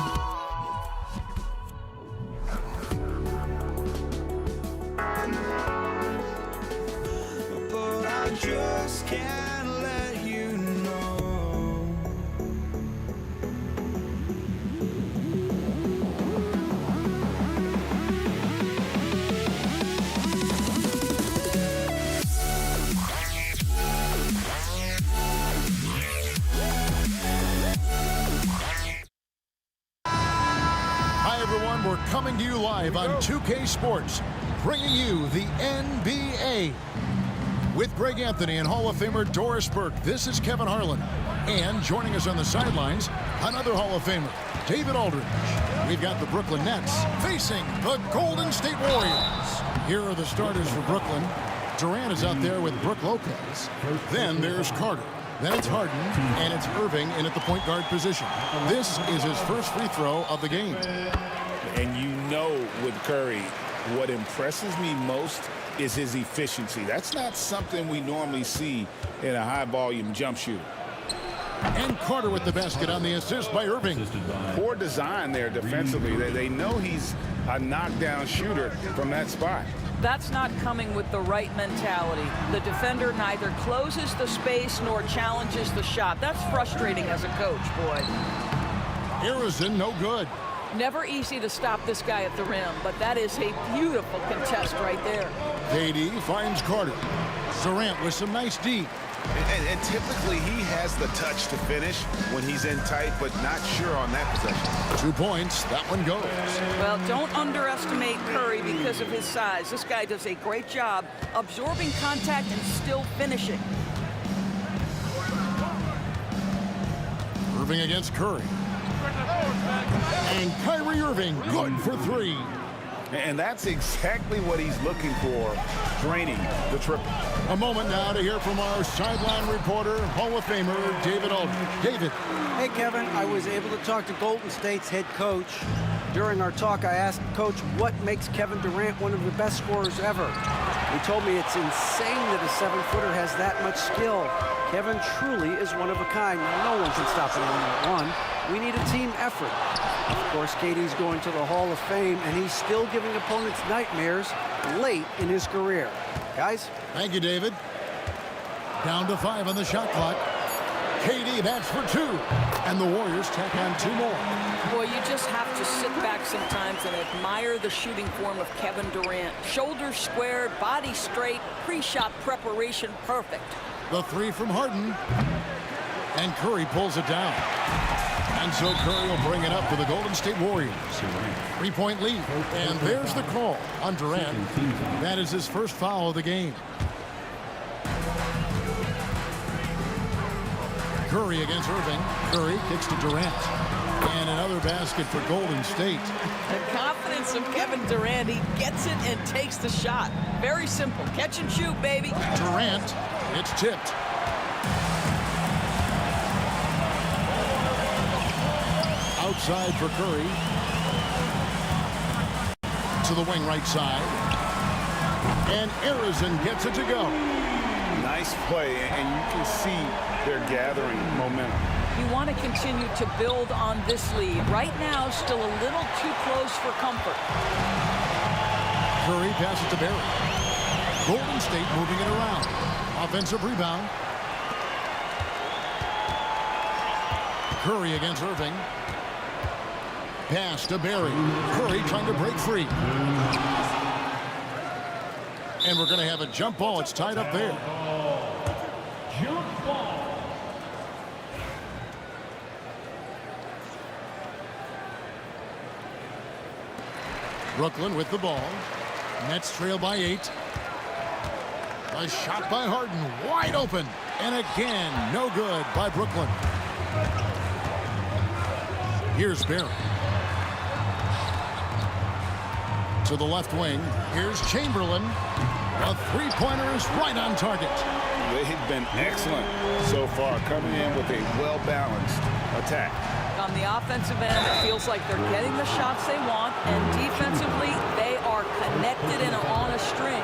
[SPEAKER 1] But I just can't let you know.
[SPEAKER 2] Hi, everyone. We're coming to you live on 2K Sports, bringing you the NBA. With Greg Anthony and Hall of Famer Doris Burke, this is Kevin Harlan. And joining us on the sidelines, another Hall of Famer, David Aldridge. We've got the Brooklyn Nets facing the Golden State Warriors. Here are the starters for Brooklyn. Durant is out there with Brook Lopez. Then there's Carter. Then it's Harden, and it's Irving in at the point guard position. This is his first free throw of the game.
[SPEAKER 4] And you know with Curry, what impresses me most is his efficiency. That's not something we normally see in a high-volume jump shooter.
[SPEAKER 2] And Carter with the basket on the assist by Irving.
[SPEAKER 4] Poor design there defensively. They know he's a knockdown shooter from that spot.
[SPEAKER 8] That's not coming with the right mentality. The defender neither closes the space nor challenges the shot. That's frustrating as a coach, boy.
[SPEAKER 2] Harrison, no good.
[SPEAKER 8] Never easy to stop this guy at the rim, but that is a beautiful contest right there. KD
[SPEAKER 2] finds Carter. Durant with some nice D.
[SPEAKER 4] And typically he has the touch to finish when he's in tight, but not sure on that possession.
[SPEAKER 2] 2 points. That one goes.
[SPEAKER 8] Well, don't underestimate Curry because of his size. This guy does a great job absorbing contact and still finishing.
[SPEAKER 2] Irving against Curry. And Kyrie Irving, good for 3.
[SPEAKER 4] And that's exactly what he's looking for, draining the triple.
[SPEAKER 2] A moment now to hear from our sideline reporter, Hall of Famer David Aldridge. David.
[SPEAKER 12] Hey, Kevin, I was able to talk to Golden State's head coach. During our talk, I asked Coach what makes Kevin Durant one of the best scorers ever. He told me it's insane that a 7-footer has that much skill. Kevin truly is one of a kind. No one can stop him on one. We need a team effort. Of course, KD's going to the Hall of Fame, and he's still giving opponents nightmares late in his career. Guys?
[SPEAKER 2] Thank you, David. Down to 5 on the shot clock. KD bats for 2, and the Warriors tack on 2 more.
[SPEAKER 8] Boy, you just have to sit back sometimes and admire the shooting form of Kevin Durant. Shoulders squared, body straight, pre-shot preparation perfect.
[SPEAKER 2] The 3 from Harden, and Curry pulls it down. And so Curry will bring it up to the Golden State Warriors. 3-point lead. And there's the call on Durant. That is his first foul of the game. Curry against Irving. Curry kicks to Durant. And another basket for Golden State.
[SPEAKER 8] The confidence of Kevin Durant. He gets it and takes the shot. Very simple. Catch and shoot, baby.
[SPEAKER 2] Durant. It's tipped. Outside for Curry. To the wing right side. And Harrison gets it to go.
[SPEAKER 4] Nice play, and you can see they're gathering momentum.
[SPEAKER 8] You want to continue to build on this lead. Right now, still a little too close for comfort.
[SPEAKER 2] Curry passes to Barry. Golden State moving it around. Offensive rebound. Curry against Irving. Pass to Barry. Curry trying to break free. And we're going to have a jump ball. It's tied up there.
[SPEAKER 5] Jump ball.
[SPEAKER 2] Brooklyn with the ball. Nets trail by 8. A shot by Harden, wide open. And again, no good by Brooklyn. Here's Barry. To the left wing. Here's Chamberlain. A three-pointer is right on target.
[SPEAKER 6] They've been excellent so far, coming in with a well-balanced attack.
[SPEAKER 8] On the offensive end, it feels like they're getting the shots they want, and defensively, they are connected and on a string.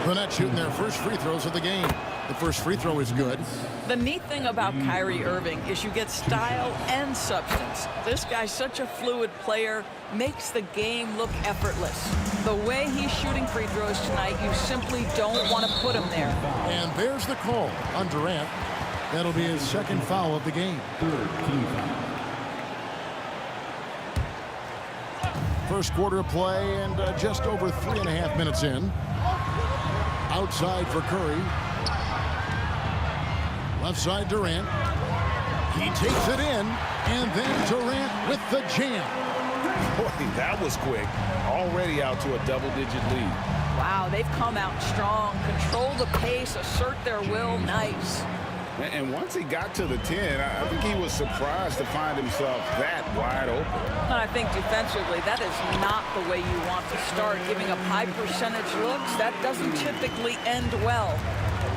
[SPEAKER 2] The Nets shooting their first free throws of the game. The first free throw is good.
[SPEAKER 8] The neat thing about Kyrie Irving is you get style and substance. This guy's such a fluid player, makes the game look effortless. The way he's shooting free throws tonight, you simply don't want to put him there.
[SPEAKER 2] And there's the call on Durant. That'll be his second foul of the game. First quarter of play and just over 3.5 minutes in. Outside for Curry. Left side Durant. He takes it in, and then Durant with the jam.
[SPEAKER 6] Boy, that was quick. Already out to a double-digit lead.
[SPEAKER 8] Wow, they've come out strong, control the pace, assert their will. Nice.
[SPEAKER 6] And once he got to the 10, I think he was surprised to find himself that wide open.
[SPEAKER 8] And I think defensively, that is not the way you want to start. Giving up high percentage looks, that doesn't typically end well.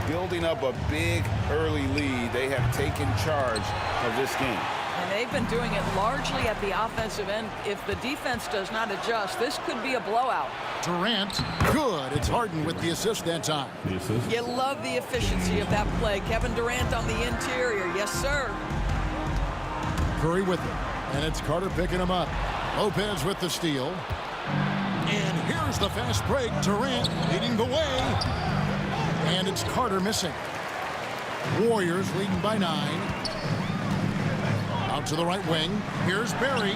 [SPEAKER 6] Building up a big early lead, they have taken charge of this game.
[SPEAKER 8] And they've been doing it largely at the offensive end. If the defense does not adjust, this could be a blowout.
[SPEAKER 2] Durant, good. It's Harden with the assist that time.
[SPEAKER 8] You love the efficiency of that play. Kevin Durant on the interior. Yes, sir.
[SPEAKER 2] Curry with it. And it's Carter picking him up. Lopez with the steal. And here's the fast break. Durant leading the way. And it's Carter missing. Warriors leading by 9. Out to the right wing. Here's Barry.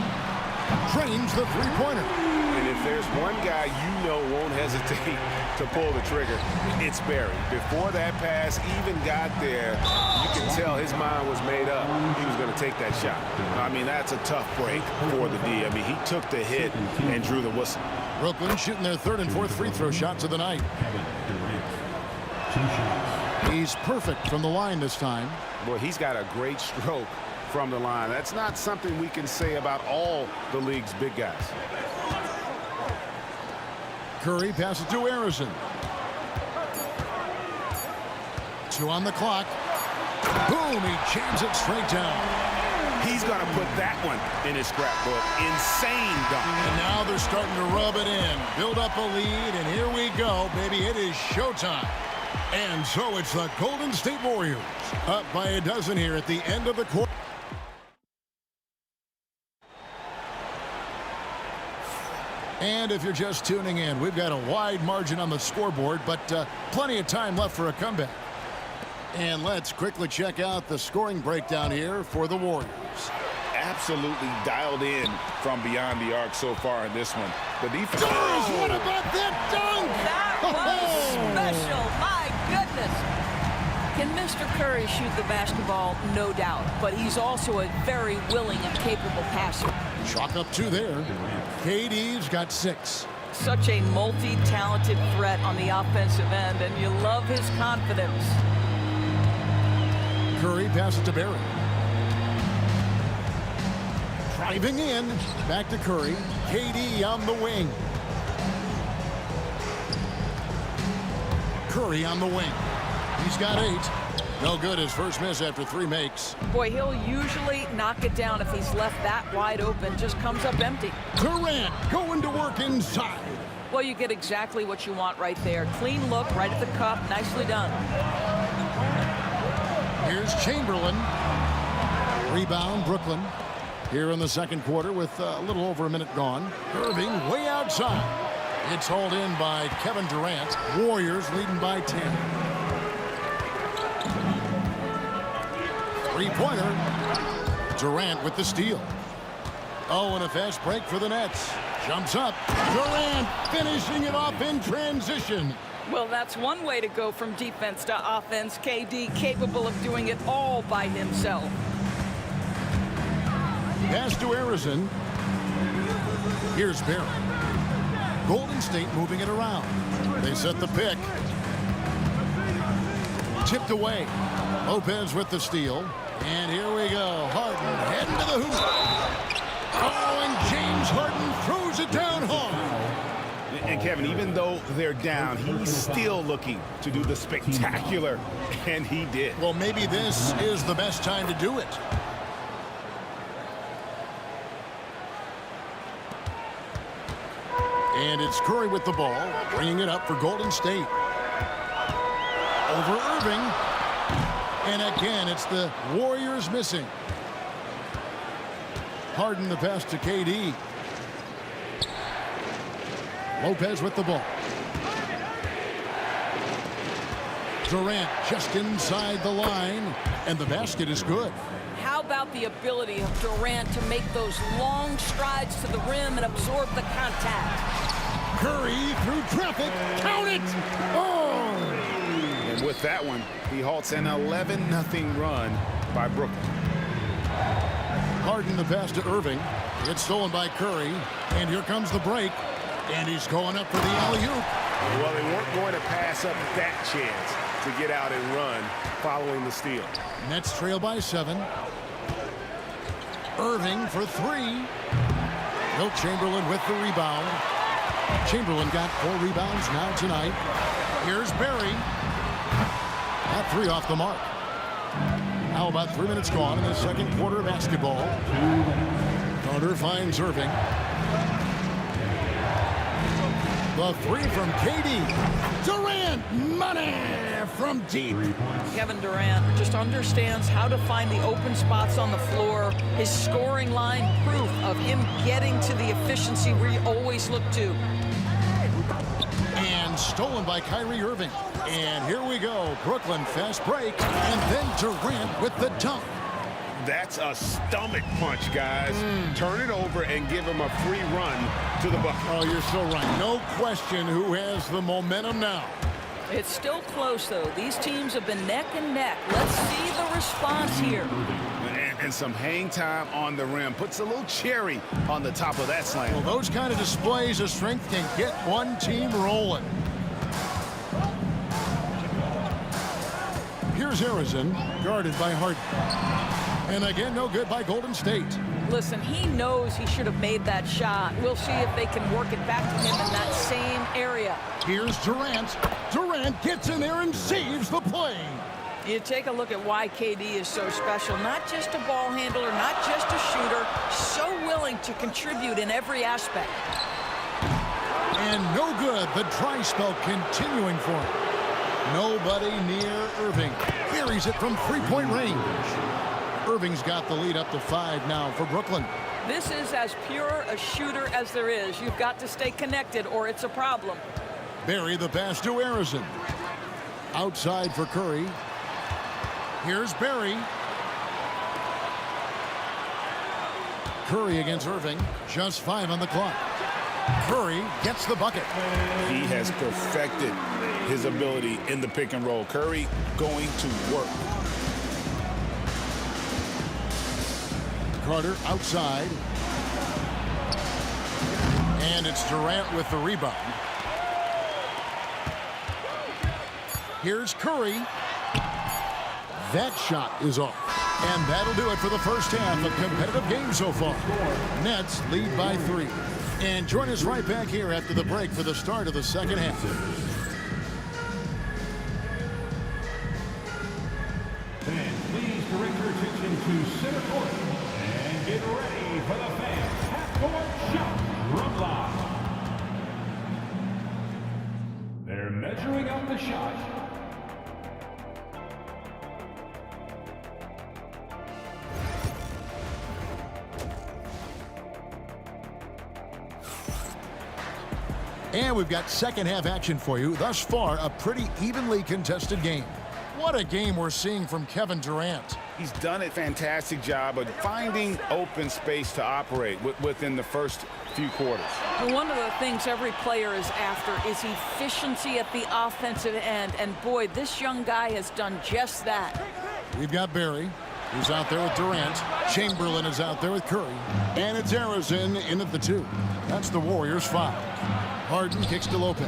[SPEAKER 2] Drains the three-pointer.
[SPEAKER 4] And if there's one guy you know won't hesitate to pull the trigger, it's Barry. Before that pass even got there, you can tell his mind was made up. He was going to take that shot. I mean, that's a tough break for the D. I mean, he took the hit and drew the whistle.
[SPEAKER 2] Brooklyn shooting their third and fourth free throw shots of the night. He's perfect from the line this time.
[SPEAKER 4] Boy, he's got a great stroke from the line. That's not something we can say about all the league's big guys.
[SPEAKER 2] Curry passes to Harrison. 2 on the clock. Boom, he jams it straight down.
[SPEAKER 4] He's going to put that one in his scrapbook. Insane dunk.
[SPEAKER 2] And now they're starting to rub it in. Build up a lead, and here we go, baby. It is showtime. And so it's the Golden State Warriors up by a dozen here at the end of the quarter. And if you're just tuning in, we've got a wide margin on the scoreboard, but plenty of time left for a comeback. And let's quickly check out the scoring breakdown here for the Warriors.
[SPEAKER 6] Absolutely dialed in from beyond the arc so far in this one. The defense.
[SPEAKER 2] What about that dunk?
[SPEAKER 8] That was special. My goodness. Can Mr. Curry shoot the basketball? No doubt. But he's also a very willing and capable passer.
[SPEAKER 2] Chalk up 2 there. KD's got 6.
[SPEAKER 8] Such a multi-talented threat on the offensive end, and you love his confidence.
[SPEAKER 2] Curry passes to Barry. Driving in. Back to Curry. KD on the wing. Curry on the wing. He's got 8. No good. His first miss after 3 makes.
[SPEAKER 8] Boy, he'll usually knock it down if he's left that wide open. Just comes up empty.
[SPEAKER 2] Durant going to work inside.
[SPEAKER 8] Well, you get exactly what you want right there. Clean look, right at the cup. Nicely done.
[SPEAKER 2] Here's Chamberlain. Rebound, Brooklyn. Here in the second quarter with a little over a minute gone. Irving way outside. It's hauled in by Kevin Durant. Warriors leading by 10. Three-pointer. Durant with the steal. Oh, and a fast break for the Nets. Jumps up. Durant finishing it off in transition.
[SPEAKER 8] Well, that's one way to go from defense to offense. KD capable of doing it all by himself.
[SPEAKER 2] Pass to Harrison. Here's Barry. Golden State moving it around. They set the pick. Tipped away. Lopez with the steal. And here we go. Harden heading to the hoop. Oh, and James Harden throws it down hard.
[SPEAKER 4] And Kevin, even though they're down, he's still looking to do the spectacular, and he did.
[SPEAKER 2] Well, maybe this is the best time to do it. And it's Curry with the ball, bringing it up for Golden State. Over Irving. And again, it's the Warriors missing. Harden the pass to KD. Lopez with the ball. Durant just inside the line, and the basket is good.
[SPEAKER 8] How about the ability of Durant to make those long strides to the rim and absorb the contact?
[SPEAKER 2] Curry through traffic. Count it! Oh!
[SPEAKER 4] And with that one, he halts an 11-0 run by Brooklyn.
[SPEAKER 2] Harden the pass to Irving. It's stolen by Curry, and here comes the break. And he's going up for the alley-oop.
[SPEAKER 4] Well, they weren't going to pass up that chance to get out and run following the steal.
[SPEAKER 2] Nets trail by 7. Irving for 3. Wilt Chamberlain with the rebound. Chamberlain got 4 rebounds now tonight. Here's Barry. That 3 off the mark. Now about 3 minutes gone in the second quarter of basketball. Carter finds Irving. The 3 from KD. Durant, money from deep.
[SPEAKER 8] Kevin Durant just understands how to find the open spots on the floor. His scoring line proof of him getting to the efficiency we always look to.
[SPEAKER 2] And stolen by Kyrie Irving. And here we go. Brooklyn fast break. And then Durant with the dunk.
[SPEAKER 4] That's a stomach punch, guys. Turn it over and give him a free run to the bucket.
[SPEAKER 2] Oh, you're so right. No question who has the momentum now.
[SPEAKER 8] It's still close, though. These teams have been neck and neck. Let's see the response here.
[SPEAKER 4] And some hang time on the rim. Puts a little cherry on the top of that slam.
[SPEAKER 2] Well, those kind of displays of strength can get one team rolling. Here's Harrison, guarded by Harden. And again, no good by Golden State.
[SPEAKER 8] Listen, he knows he should have made that shot. We'll see if they can work it back to him in that same area.
[SPEAKER 2] Here's Durant. Durant gets in there and saves the play.
[SPEAKER 8] You take a look at why KD is so special. Not just a ball handler, not just a shooter. So willing to contribute in every aspect.
[SPEAKER 2] And no good. The dry spell continuing for him. Nobody near Irving. Carries it from three-point range. Irving's got the lead up to 5 now for Brooklyn.
[SPEAKER 8] This is as pure a shooter as there is. You've got to stay connected or it's a problem.
[SPEAKER 2] Barry the pass to Harrison. Outside for Curry. Here's Barry. Curry against Irving. Just 5 on the clock. Curry gets the bucket.
[SPEAKER 4] He has perfected his ability in the pick and roll. Curry going to work.
[SPEAKER 2] Carter outside. And it's Durant with the rebound. Here's Curry. That shot is off. And that'll do it for the first half. A competitive game so far. Nets lead by 3. And join us right back here after the break for the start of the second half.
[SPEAKER 5] And please direct your attention to center court. And get ready for the fans. Half-court shot from line. They're measuring up the shot.
[SPEAKER 2] And we've got second half action for you. Thus far, a pretty evenly contested game. What a game we're seeing from Kevin Durant.
[SPEAKER 4] He's done a fantastic job of finding open space to operate within the first few quarters.
[SPEAKER 8] Well, one of the things every player is after is efficiency at the offensive end. And boy, this young guy has done just that.
[SPEAKER 2] We've got Barry, who's out there with Durant. Chamberlain is out there with Curry. And it's Harrison in at the 2. That's the Warriors' 5. Harden kicks to Lopez.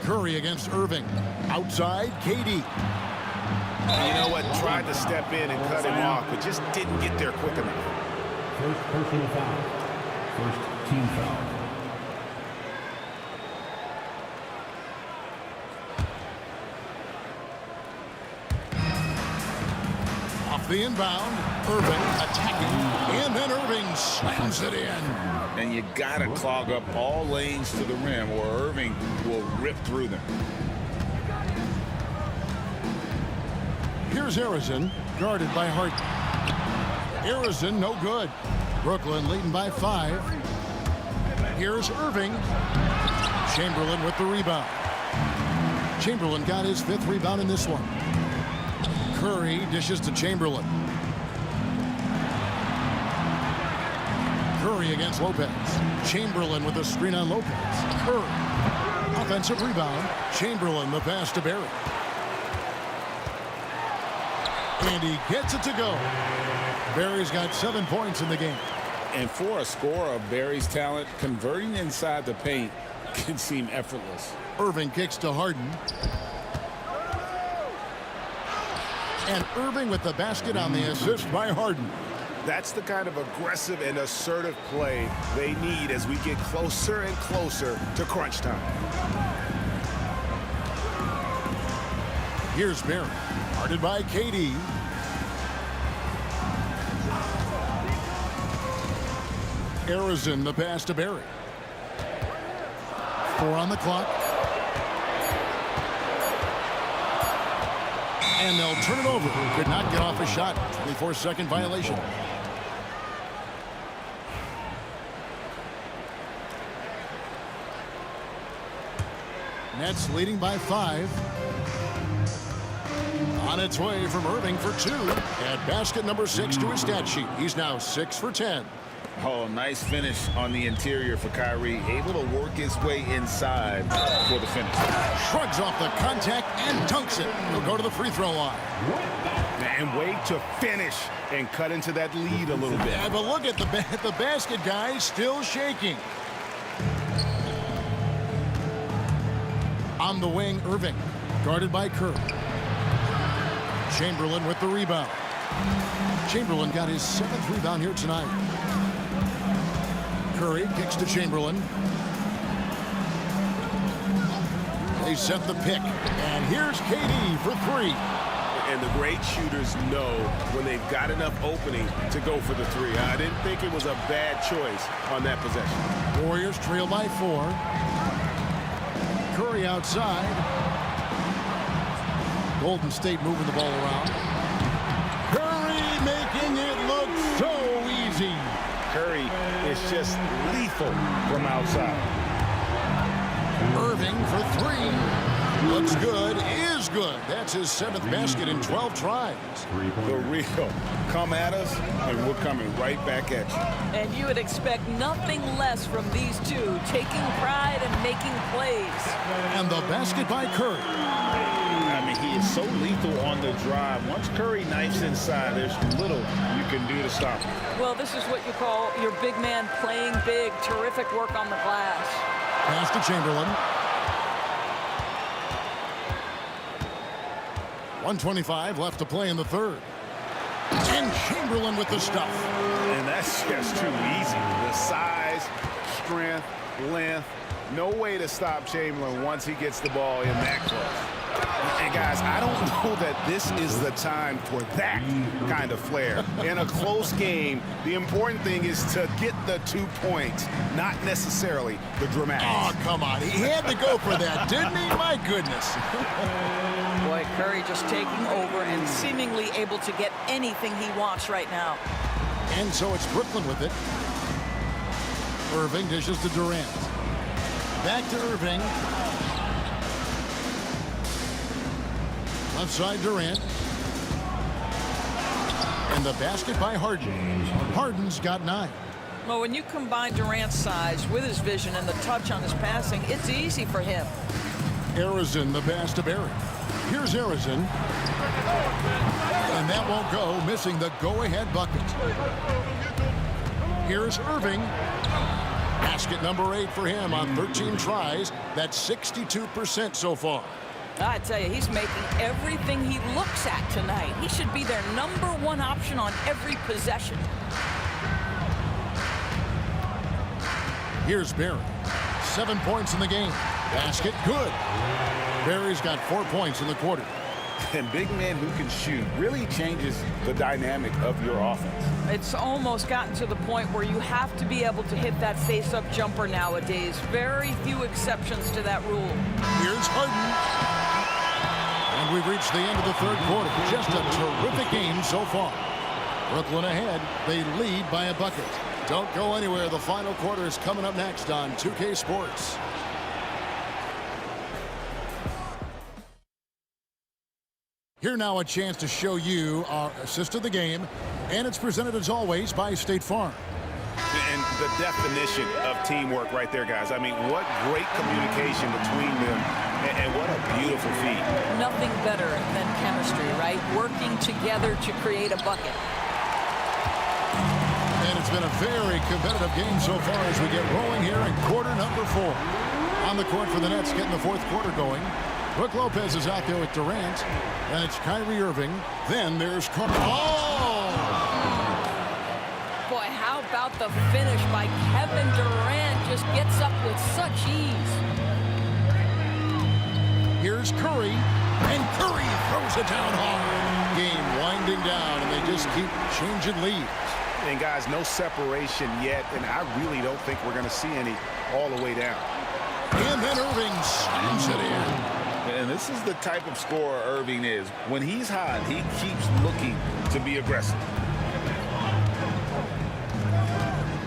[SPEAKER 2] Curry against Irving. Outside, KD.
[SPEAKER 4] You know what? Tried to step in and cut him off, but just didn't get there quick enough.
[SPEAKER 5] First personal foul. First team foul.
[SPEAKER 2] Off the inbound, Irving attacking, and then Irving slams it in.
[SPEAKER 6] And you got to clog up all lanes to the rim, or Irving will rip through them.
[SPEAKER 2] Here's Harrison, guarded by Harden. Harrison, no good. Brooklyn leading by 5. Here's Irving. Chamberlain with the rebound. Chamberlain got his 5th rebound in this one. Curry dishes to Chamberlain. Curry against Lopez. Chamberlain with a screen on Lopez. Curry. Offensive rebound. Chamberlain, the pass to Barry. And he gets it to go. Barry's got 7 points in the game.
[SPEAKER 6] And for a scorer of Barry's talent, converting inside the paint can seem effortless.
[SPEAKER 2] Irving kicks to Harden. And Irving with the basket on the assist by Harden.
[SPEAKER 4] That's the kind of aggressive and assertive play they need as we get closer and closer to crunch time.
[SPEAKER 2] Here's Barry, guarded by KD. Harrison, the pass to Barry. 4 on the clock. And they'll turn it over. Could not get off a shot. 24-second violation. Nets leading by 5. On its way from Irving for 2. At basket number 6 to his stat sheet. He's now 6 for 10.
[SPEAKER 6] Oh, nice finish on the interior for Kyrie. Able to work his way inside for the finish.
[SPEAKER 2] Shrugs off the contact and dunks it. He'll go to the free throw line.
[SPEAKER 4] And wait to finish and cut into that lead a little bit.
[SPEAKER 2] Yeah, but look at the basket, guys, still shaking. On the wing, Irving, guarded by Curry. Chamberlain with the rebound. Chamberlain got his 7th rebound here tonight. Curry kicks to Chamberlain. They set the pick. And here's KD for 3.
[SPEAKER 4] And the great shooters know when they've got enough opening to go for the 3. I didn't think it was a bad choice on that possession.
[SPEAKER 2] Warriors trail by 4. Curry outside. Golden State moving the ball around. Curry making it look so easy.
[SPEAKER 4] Curry is just lethal from outside.
[SPEAKER 2] Irving for 3. Looks good, is good. That's his 7th basket in 12 tries.
[SPEAKER 4] The real. Come at us, and we're coming right back at you.
[SPEAKER 8] And you would expect nothing less from these two, taking pride and making plays.
[SPEAKER 2] And the basket by Curry.
[SPEAKER 6] I mean, he is so lethal on the drive. Once Curry knifes inside, there's little you can do to stop him.
[SPEAKER 8] Well, this is what you call your big man playing big. Terrific work on the glass.
[SPEAKER 2] Pass to Chamberlain. 1:25 left to play in the 3rd. And Chamberlain with the stuff.
[SPEAKER 4] And that's just too easy. The size, strength, length. No way to stop Chamberlain once he gets the ball in that close. And guys, I don't know that this is the time for that kind of flair. In a close game, the important thing is to get the 2 points, not necessarily the dramatics.
[SPEAKER 2] Oh, come on. He had to go for that, didn't he? My goodness.
[SPEAKER 8] Boy, Curry just taking over and seemingly able to get anything he wants right now.
[SPEAKER 2] And so it's Brooklyn with it. Irving dishes to Durant. Back to Irving. Left side Durant. And the basket by Harden. Harden's got 9.
[SPEAKER 8] Well, when you combine Durant's size with his vision and the touch on his passing, it's easy for him.
[SPEAKER 2] Harrison, the pass to Barry. Here's Harrison. And that won't go, missing the go-ahead bucket. Here's Irving. Basket number 8 for him on 13 tries. That's 62% so far.
[SPEAKER 8] I tell you, he's making everything he looks at tonight. He should be their #1 option on every possession.
[SPEAKER 2] Here's Barry. 7 points in the game. Basket good. Barry's got 4 points in the quarter.
[SPEAKER 6] And big men who can shoot really changes the dynamic of your offense.
[SPEAKER 8] It's almost gotten to the point where you have to be able to hit that face-up jumper nowadays. Very few exceptions to that rule.
[SPEAKER 2] Here's Harden. And we've reached the end of the third quarter. Just a terrific game so far. Brooklyn ahead. They lead by a bucket. Don't go anywhere. The final quarter is coming up next on 2K Sports. Here now a chance to show you our assist of the game, and it's presented as always by State Farm.
[SPEAKER 4] And the definition of teamwork right there, guys. I mean, what great communication between them, and what a beautiful feat.
[SPEAKER 8] Nothing better than chemistry, right? Working together to create a bucket.
[SPEAKER 2] And it's been a very competitive game so far as we get rolling here in quarter number 4. On the court for the Nets, getting the fourth quarter going. Brook Lopez is out there with Durant, and it's Kyrie Irving. Then there's Carter. Oh!
[SPEAKER 8] Boy, how about the finish by Kevin Durant? Just gets up with such ease.
[SPEAKER 2] Here's Curry, and Curry throws it down hard. Game winding down, and they just keep changing leads.
[SPEAKER 4] And guys, no separation yet, and I really don't think we're going to see any all the way down.
[SPEAKER 2] And then Irving slams it in.
[SPEAKER 6] And this is the type of scorer Irving is. When he's hot, he keeps looking to be aggressive.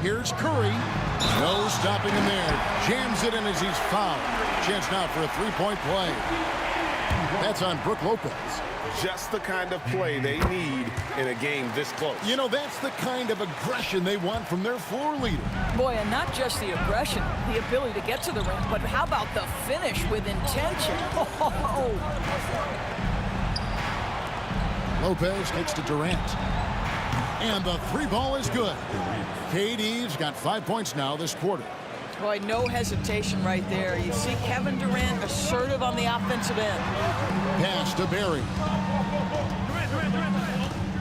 [SPEAKER 2] Here's Curry. No stopping him there. Jams it in as he's fouled. Chance now for a three-point play. That's on Brook Lopez.
[SPEAKER 6] Just the kind of play they need in a game this close.
[SPEAKER 2] You know, that's the kind of aggression they want from their floor leader.
[SPEAKER 8] Boy, and not just the aggression, the ability to get to the rim, but how about the finish with intention? Oh.
[SPEAKER 2] Lopez gets to Durant. And the three ball is good. KD's got 5 points now this quarter.
[SPEAKER 8] Boy, no hesitation right there. You see Kevin Durant assertive on the offensive end.
[SPEAKER 2] Pass to Barry.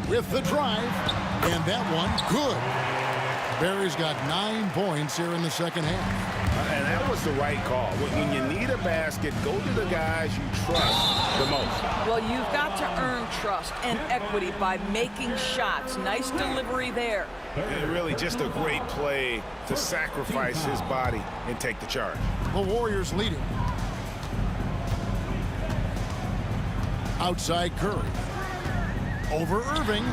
[SPEAKER 2] With the drive. And that one, good. Barry's got 9 points here in the second half.
[SPEAKER 4] And that was the right call. When you need a basket, go to the guys you trust the most.
[SPEAKER 8] Well, you've got to earn trust and equity by making shots. Nice delivery there.
[SPEAKER 4] And really just a great play to sacrifice his body and take the charge.
[SPEAKER 2] The Warriors lead it. Outside Curry. Over Irving.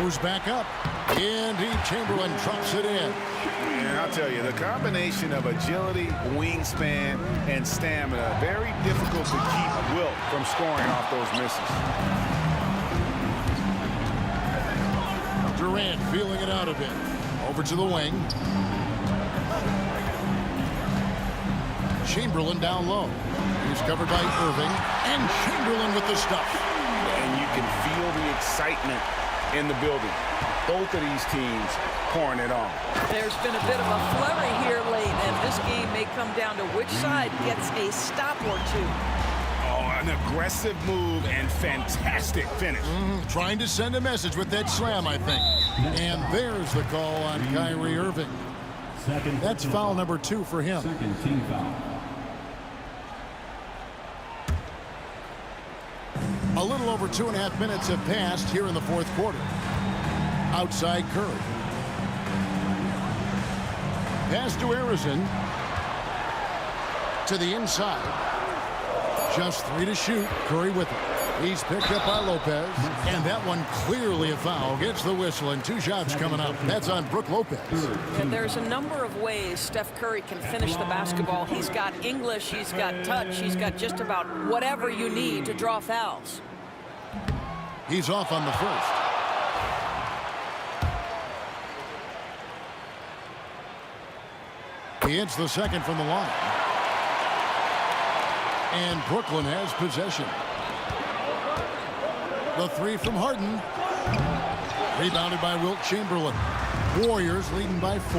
[SPEAKER 2] Goes back up. Indeed, Chamberlain drops it in.
[SPEAKER 4] And I'll tell you, the combination of agility, wingspan, and stamina, very difficult to keep Wilt from scoring off those misses.
[SPEAKER 2] Durant feeling it out a bit. Over to the wing. Chamberlain down low. He's covered by Irving. And Chamberlain with the stuff.
[SPEAKER 4] And you can feel the excitement in the building. Both of these teams pouring it on.
[SPEAKER 8] There's been a bit of a flurry here late, and this game may come down to which side gets a stop or two.
[SPEAKER 4] Oh, an aggressive move and fantastic finish.
[SPEAKER 2] Trying to send a message with that slam, I think. And there's the call on Kyrie Irving. That's foul number 2 for him.
[SPEAKER 5] Second team foul.
[SPEAKER 2] A little over 2.5 minutes have passed here in the fourth quarter. Outside Curry. Pass to Arizon. To the inside. Just 3 to shoot. Curry with it. He's picked up by Lopez. And that one clearly a foul. Gets the whistle and 2 shots coming up. That's on Brook Lopez.
[SPEAKER 8] And there's a number of ways Steph Curry can finish the basketball. He's got English. He's got touch. He's got just about whatever you need to draw fouls.
[SPEAKER 2] He's off on the first. He hits the second from the line. And Brooklyn has possession. The 3 from Harden. Rebounded by Wilt Chamberlain. Warriors leading by 4.
[SPEAKER 5] 2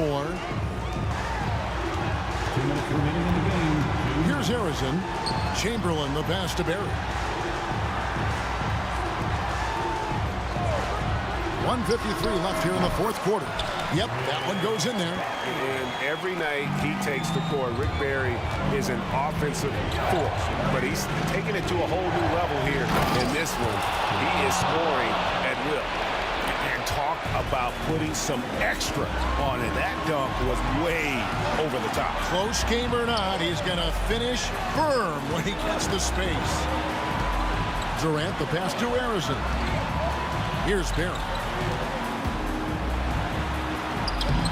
[SPEAKER 5] minutes remaining in the game.
[SPEAKER 2] Here's Harrison. Chamberlain, the pass to Barry. 1:53 left here in the fourth quarter. Yep, that one goes in there.
[SPEAKER 4] And every night he takes the court, Rick Barry is an offensive force, but he's taking it to a whole new level here in this one. He is scoring at will. And talk about putting some extra on it. That dunk was way over the top.
[SPEAKER 2] Close game or not, he's going to finish firm when he gets the space. Durant, the pass to Harrison. Here's Barry.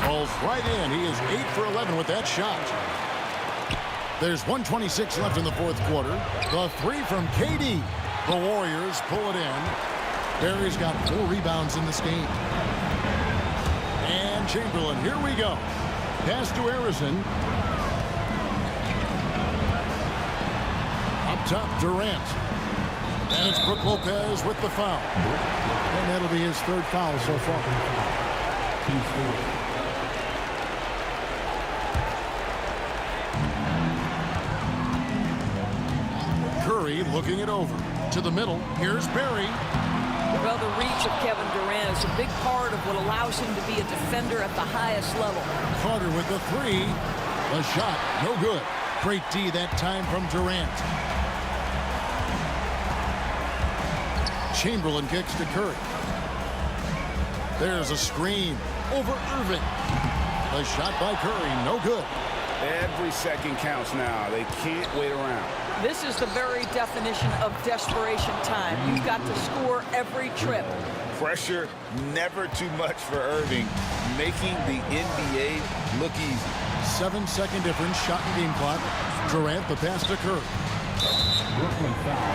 [SPEAKER 2] Falls right in. He is 8 for 11 with that shot. There's 1:26 left in the fourth quarter. The 3 from KD. The Warriors pull it in. Barry's got 4 rebounds in this game. And Chamberlain, here we go. Pass to Harrison. Up top, Durant. And it's Brook Lopez with the foul. And that'll be his 3rd foul so far. Curry looking it over. To the middle. Here's Barry.
[SPEAKER 8] Well, the reach of Kevin Durant is a big part of what allows him to be a defender at the highest level.
[SPEAKER 2] Carter with the 3. The shot, no good. Great D that time from Durant. Chamberlain kicks to Curry. There's a screen over Irving. The shot by Curry, no good.
[SPEAKER 4] Every second counts now. They can't wait around.
[SPEAKER 8] This is the very definition of desperation time. You've got to score every trip.
[SPEAKER 6] Pressure never too much for Irving, making the NBA look easy.
[SPEAKER 2] 7-second difference, shot and game clock. Durant, the pass to Curry.
[SPEAKER 5] Brooklyn foul.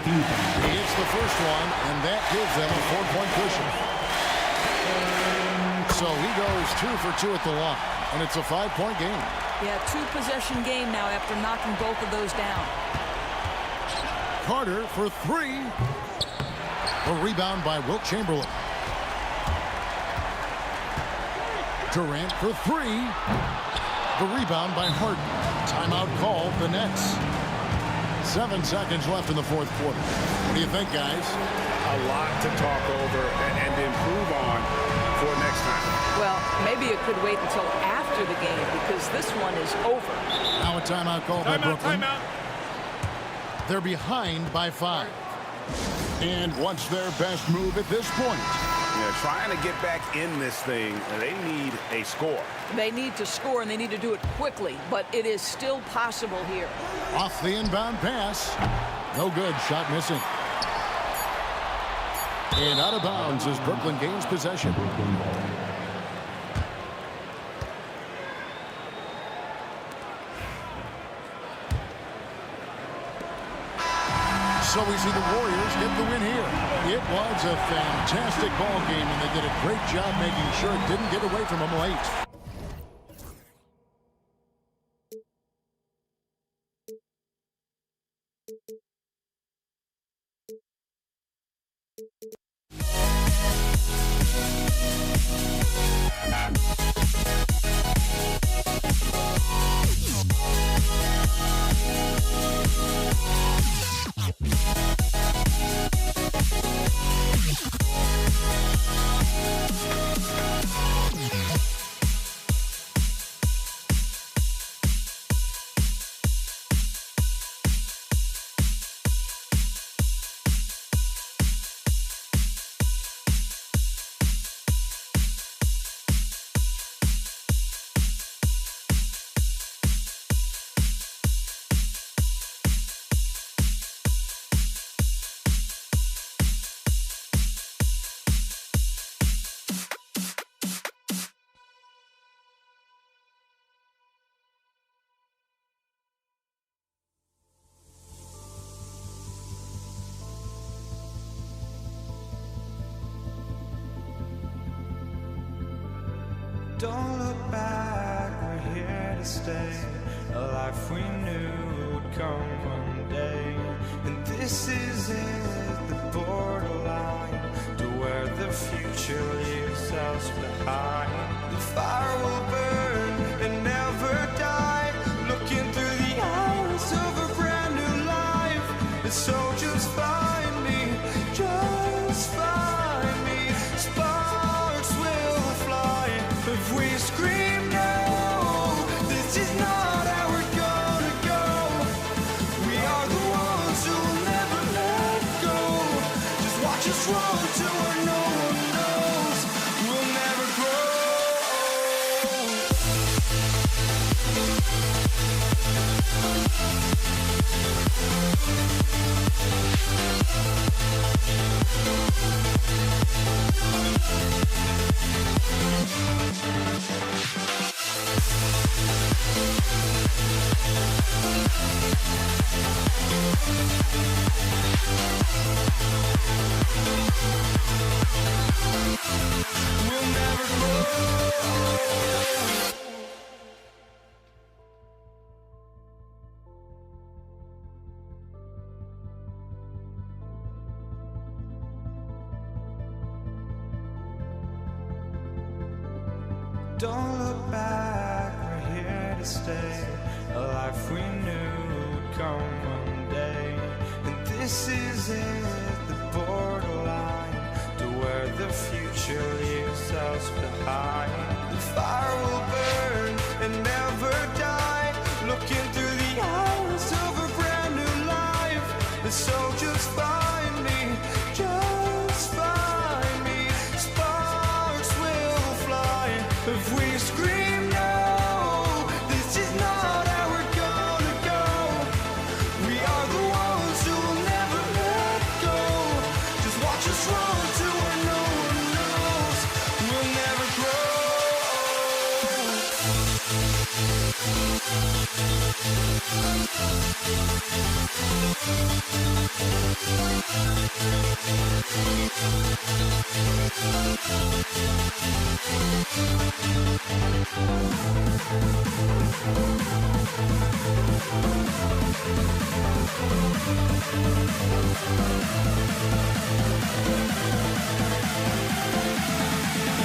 [SPEAKER 2] He hits the first one, and that gives them a 4-point cushion. So he goes 2 for 2 at the line, and it's a 5-point game.
[SPEAKER 8] Yeah, 2-possession game now after knocking both of those down.
[SPEAKER 2] Carter for 3. A rebound by Wilt Chamberlain. Durant for 3. The rebound by Harden. Timeout called the Nets. 7 seconds left in the fourth quarter. What do you think, guys?
[SPEAKER 4] A lot to talk over and improve on for next time.
[SPEAKER 8] Well, maybe it could wait until after the game because this one is over.
[SPEAKER 2] Now a timeout call by Brooklyn. They're behind by 5. And what's their best move at this point?
[SPEAKER 4] Yeah, trying to get back in this thing, they need a score.
[SPEAKER 8] They need to score, and they need to do it quickly, but it is still possible here.
[SPEAKER 2] Off the inbound pass. No good. Shot missing. And out of bounds as Brooklyn gains possession. So we see the Warriors get the win here. It was a fantastic ball game, and they did a great job making sure it didn't get away from them late.
[SPEAKER 16] Don't look back, we're here to stay. A life we knew come one day, and this is it, the borderline to where the future leaves us behind. The fire will burn and never die, looking through the eyes of a brand new life. And so just find me, just find me. Sparks will fly if we scream no. This is not how we're gonna go. We are the ones who will never let go. Just watch us run to where no one knows. We'll never grow. We'll never grow. Don't look back, we're here to stay. A life we knew would come one day. And this is it, the borderline to where the future leaves us behind. The fire will burn and never die, looking through the eyes of a brand new life. And so just find me, just find me. Sparks will fly if we scream no. This is not how we're gonna go. We are the ones who will never let go. Just watch us run to where no one knows. We'll never grow.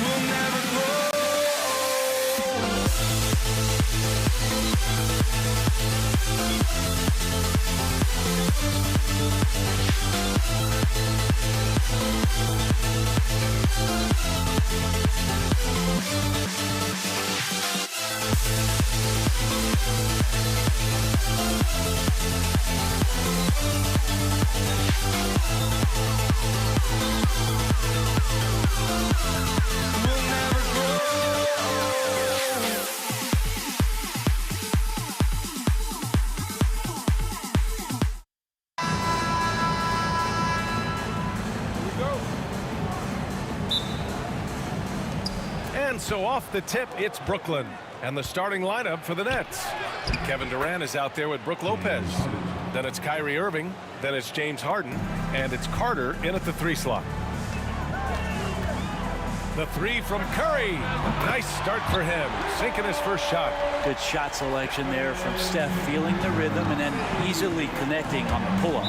[SPEAKER 16] We'll never grow. We'll never grow.
[SPEAKER 7] And so off the tip, it's Brooklyn. And the starting lineup for the Nets. Kevin Durant is out there with Brook Lopez. Then it's Kyrie Irving. Then it's James Harden. And it's Carter in at the 3 slot. The 3 from Curry. Nice start for him. Sinking his first shot.
[SPEAKER 10] Good shot selection there from Steph, feeling the rhythm and then easily connecting on the pull-up.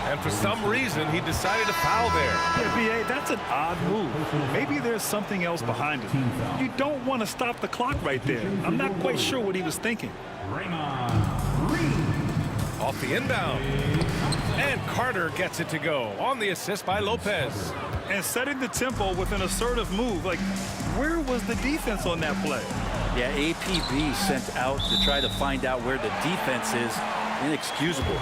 [SPEAKER 7] And for some reason, he decided to foul there.
[SPEAKER 9] Yeah, B.A., that's an odd move. Maybe there's something else behind it. You don't want to stop the clock right there. I'm not quite sure what he was thinking.
[SPEAKER 7] Off the inbound. And Carter gets it to go on the assist by Lopez.
[SPEAKER 9] And setting the tempo with an assertive move. Like, where was the defense on that play?
[SPEAKER 10] Yeah, APB sent out to try to find out where the defense is. Inexcusable.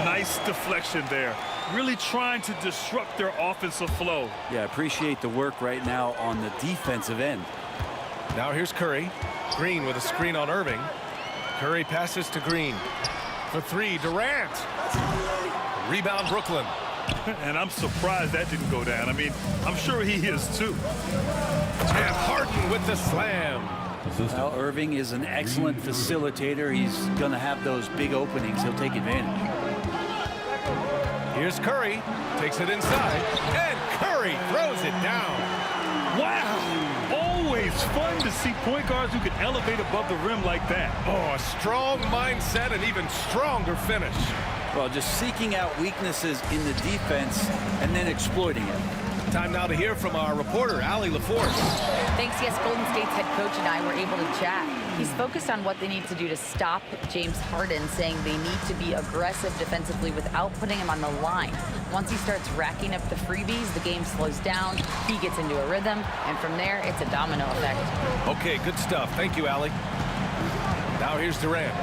[SPEAKER 9] Nice deflection there. Really trying to disrupt their offensive flow.
[SPEAKER 10] Yeah, appreciate the work right now on the defensive end.
[SPEAKER 7] Now here's Curry. Green with a screen on Irving. Curry passes to Green. For 3, Durant. Rebound, Brooklyn.
[SPEAKER 9] And I'm surprised that didn't go down. I mean, I'm sure he is too.
[SPEAKER 7] And Harden with the slam.
[SPEAKER 10] Well, Irving is an excellent facilitator. He's going to have those big openings. He'll take advantage.
[SPEAKER 7] Here's Curry. Takes it inside. And Curry throws it down.
[SPEAKER 9] Wow. Always It's fun to see point guards who can elevate above the rim like that.
[SPEAKER 7] Oh, a strong mindset and even stronger finish.
[SPEAKER 10] Well, just seeking out weaknesses in the defense and then exploiting it.
[SPEAKER 7] Time now to hear from our reporter, Allie LaForce.
[SPEAKER 17] Thanks. Yes, Golden State's head coach and I were able to chat. He's focused on what they need to do to stop James Harden, saying they need to be aggressive defensively without putting him on the line. Once he starts racking up the freebies, the game slows down, he gets into a rhythm, and from there, it's a domino effect.
[SPEAKER 7] Okay, good stuff. Thank you, Allie. Now here's Durant.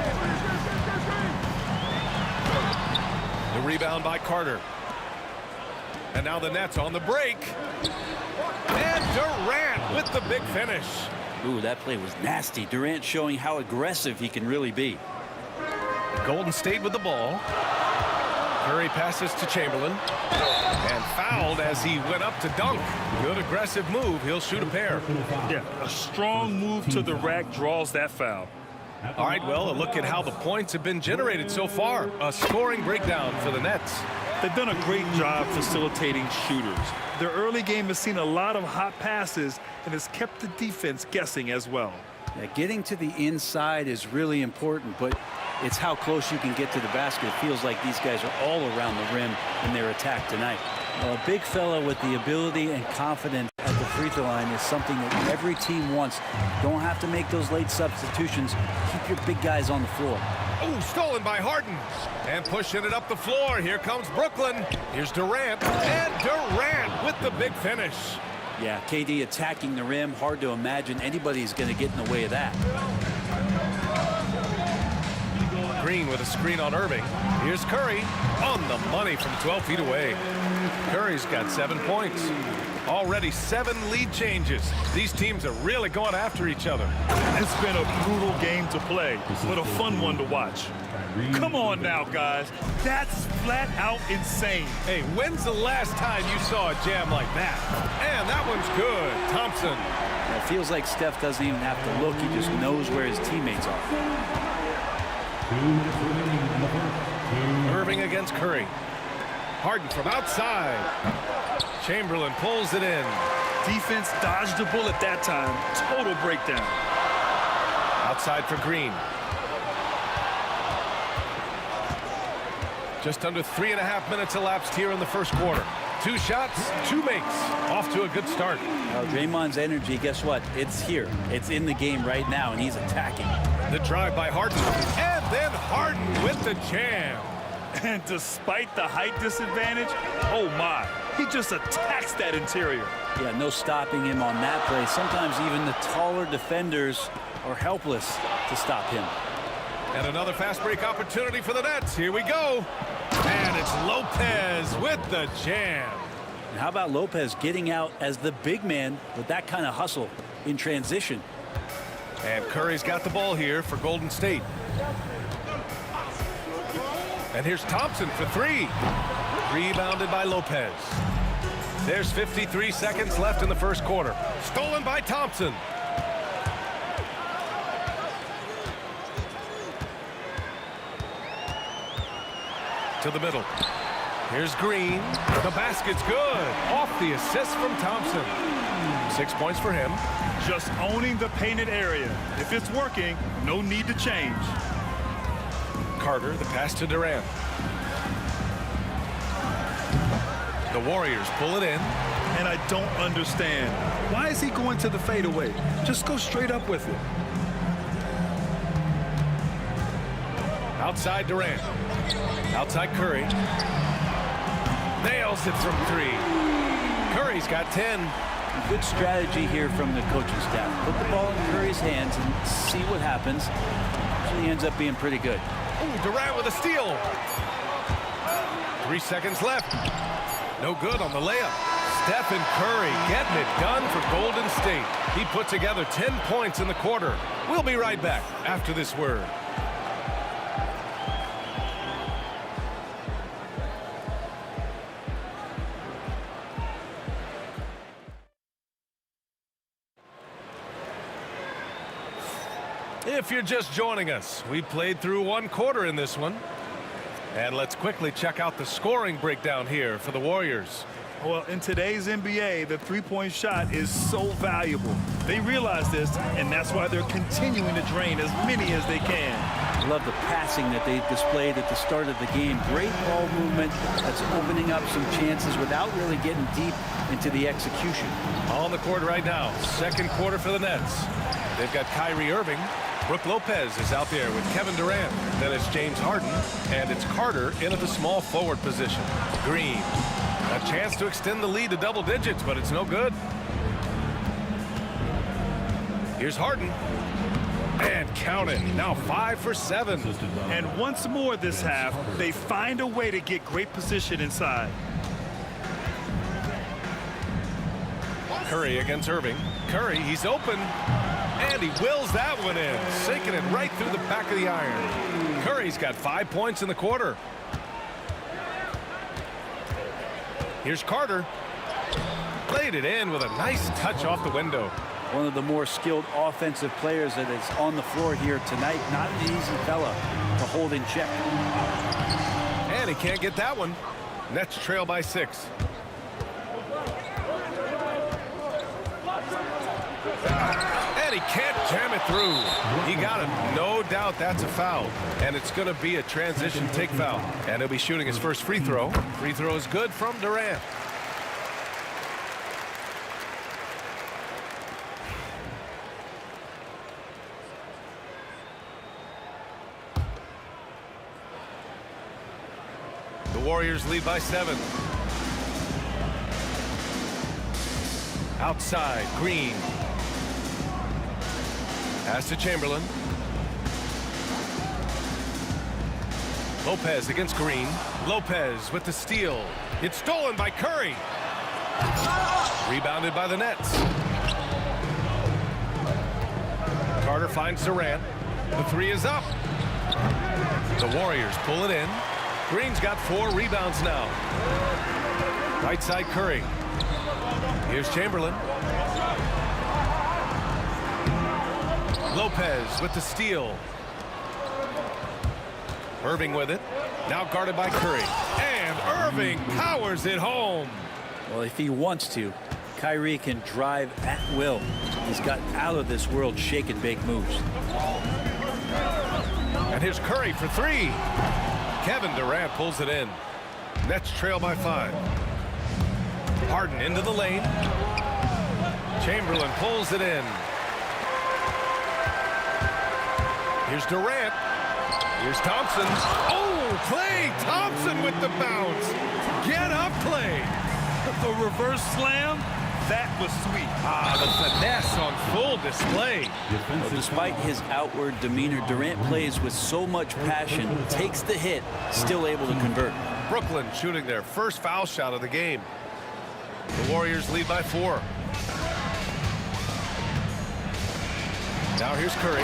[SPEAKER 7] The rebound by Carter. And now the Nets on the break. And Durant with the big finish.
[SPEAKER 10] Ooh, that play was nasty. Durant showing how aggressive he can really be.
[SPEAKER 7] Golden State with the ball. Curry passes to Chamberlain. And fouled as he went up to dunk. Good aggressive move. He'll shoot a pair.
[SPEAKER 9] Yeah, a strong move to the rack draws that foul.
[SPEAKER 7] All right, well, a look at how the points have been generated so far. A scoring breakdown for the Nets.
[SPEAKER 9] They've done a great job facilitating shooters. Their early game has seen a lot of hot passes and has kept the defense guessing as well.
[SPEAKER 10] Yeah, getting to the inside is really important, but it's how close you can get to the basket. It feels like these guys are all around the rim in their attack tonight. Well, a big fella with the ability and confidence at the free throw line is something that every team wants. Don't have to make those late substitutions. Keep your big guys on the floor.
[SPEAKER 7] Oh, stolen by Harden. And pushing it up the floor. Here comes Brooklyn. Here's Durant. And Durant with the big finish.
[SPEAKER 10] Yeah, KD attacking the rim. Hard to imagine anybody's going to get in the way of that.
[SPEAKER 7] Green with a screen on Irving. Here's Curry on the money from 12 feet away. Curry's got 7 points. Already 7 lead changes. These teams are really going after each other.
[SPEAKER 9] It's been a brutal game to play, but a fun one to watch. Come on now, guys. That's flat out insane.
[SPEAKER 7] Hey, when's the last time you saw a jam like that? And that one's good. Thompson.
[SPEAKER 10] It feels like Steph doesn't even have to look. He just knows where his teammates are.
[SPEAKER 7] Irving against Curry. Harden from outside. Chamberlain pulls it in.
[SPEAKER 9] Defense dodged the bullet that time. Total breakdown.
[SPEAKER 7] Outside for Green. Just under 3.5 minutes elapsed here in the first quarter. 2 shots, 2 makes. Off to a good start.
[SPEAKER 10] Well, Draymond's energy, guess what? It's here. It's in the game right now, and he's attacking.
[SPEAKER 7] The drive by Harden. And then Harden with the jam.
[SPEAKER 9] And despite the height disadvantage, oh my, he just attacks that interior.
[SPEAKER 10] Yeah, no stopping him on that play. Sometimes even the taller defenders are helpless to stop him.
[SPEAKER 7] And another fast break opportunity for the Nets. Here we go. And it's Lopez with the jam.
[SPEAKER 10] And how about Lopez getting out as the big man with that kind of hustle in transition?
[SPEAKER 7] And Curry's got the ball here for Golden State. And here's Thompson for 3. Rebounded by Lopez. There's 53 seconds left in the first quarter. Stolen by Thompson. To the middle. Here's Green. The basket's good. Off the assist from Thompson. 6 points for him.
[SPEAKER 9] Just owning the painted area. If it's working, no need to change.
[SPEAKER 7] Carter, the pass to Durant. The Warriors pull it in.
[SPEAKER 9] And I don't understand. Why is he going to the fadeaway? Just go straight up with it.
[SPEAKER 7] Outside Durant. Outside Curry. Nails it from 3. Curry's got 10.
[SPEAKER 10] Good strategy here from the coaching staff. Put the ball in Curry's hands and see what happens. Usually ends up being pretty good.
[SPEAKER 7] Ooh, Durant with a steal. 3 seconds left. No good on the layup. Stephen Curry getting it done for Golden State. He put together 10 points in the quarter. We'll be right back after this word. If you're just joining us, we played through 1 quarter in this one. And let's quickly check out the scoring breakdown here for the Warriors.
[SPEAKER 9] Well, in today's NBA, the three-point shot is so valuable. They realize this, and that's why they're continuing to drain as many as they can.
[SPEAKER 10] I love the passing that they displayed at the start of the game. Great ball movement that's opening up some chances without really getting deep into the execution.
[SPEAKER 7] On the court right now, second quarter for the Nets. They've got Kyrie Irving. Brook Lopez is out there with Kevin Durant. Then it's James Harden, and it's Carter in at the small forward position. Green. A chance to extend the lead to double digits, but it's no good. Here's Harden. And count it. Now 5 for 7.
[SPEAKER 9] And once more this half, they find a way to get great position inside.
[SPEAKER 7] Curry against Irving. Curry, he's open. And he wills that one in, sinking it right through the back of the iron. Curry's got 5 points in the quarter. Here's Carter. Laid it in with a nice touch off the window.
[SPEAKER 10] One of the more skilled offensive players that is on the floor here tonight. Not an easy fella to hold in check.
[SPEAKER 7] And he can't get that one. Nets trail by 6. And he can't jam it through. He got it. No doubt that's a foul. And it's going to be a transition take foul. And he'll be shooting his first free throw. Free throw is good from Durant. The Warriors lead by 7. Outside, Green. Pass to Chamberlain. Lopez against Green. Lopez with the steal. It's stolen by Curry. Rebounded by the Nets. Carter finds Durant. The 3 is up. The Warriors pull it in. Green's got 4 rebounds now. Right side Curry. Here's Chamberlain. Lopez with the steal. Irving with it. Now guarded by Curry. And Irving powers it home.
[SPEAKER 10] Well, if he wants to, Kyrie can drive at will. He's got out of this world shake and bake moves.
[SPEAKER 7] And here's Curry for 3. Kevin Durant pulls it in. Nets trail by 5. Harden into the lane. Chamberlain pulls it in. Here's Durant. Here's Thompson. Oh, Klay Thompson with the bounce. Get up, Klay.
[SPEAKER 9] The reverse slam, that was sweet.
[SPEAKER 7] The finesse on full display.
[SPEAKER 10] Well, despite his outward demeanor, Durant plays with so much passion, takes the hit, still able to convert.
[SPEAKER 7] Brooklyn shooting their first foul shot of the game. The Warriors lead by 4. Now here's Curry.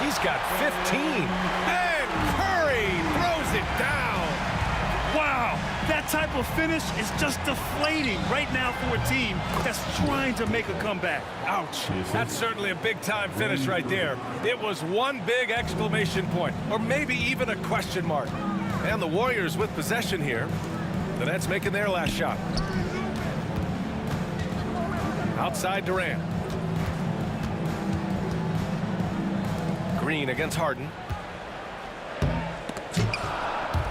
[SPEAKER 7] He's got 15. And Curry throws it down.
[SPEAKER 9] Wow, that type of finish is just deflating right now for a team that's trying to make a comeback.
[SPEAKER 7] Ouch. That's certainly a big-time finish right there. It was one big exclamation point, or maybe even a question mark. And the Warriors with possession here. The Nets making their last shot. Outside Durant. Green against Harden.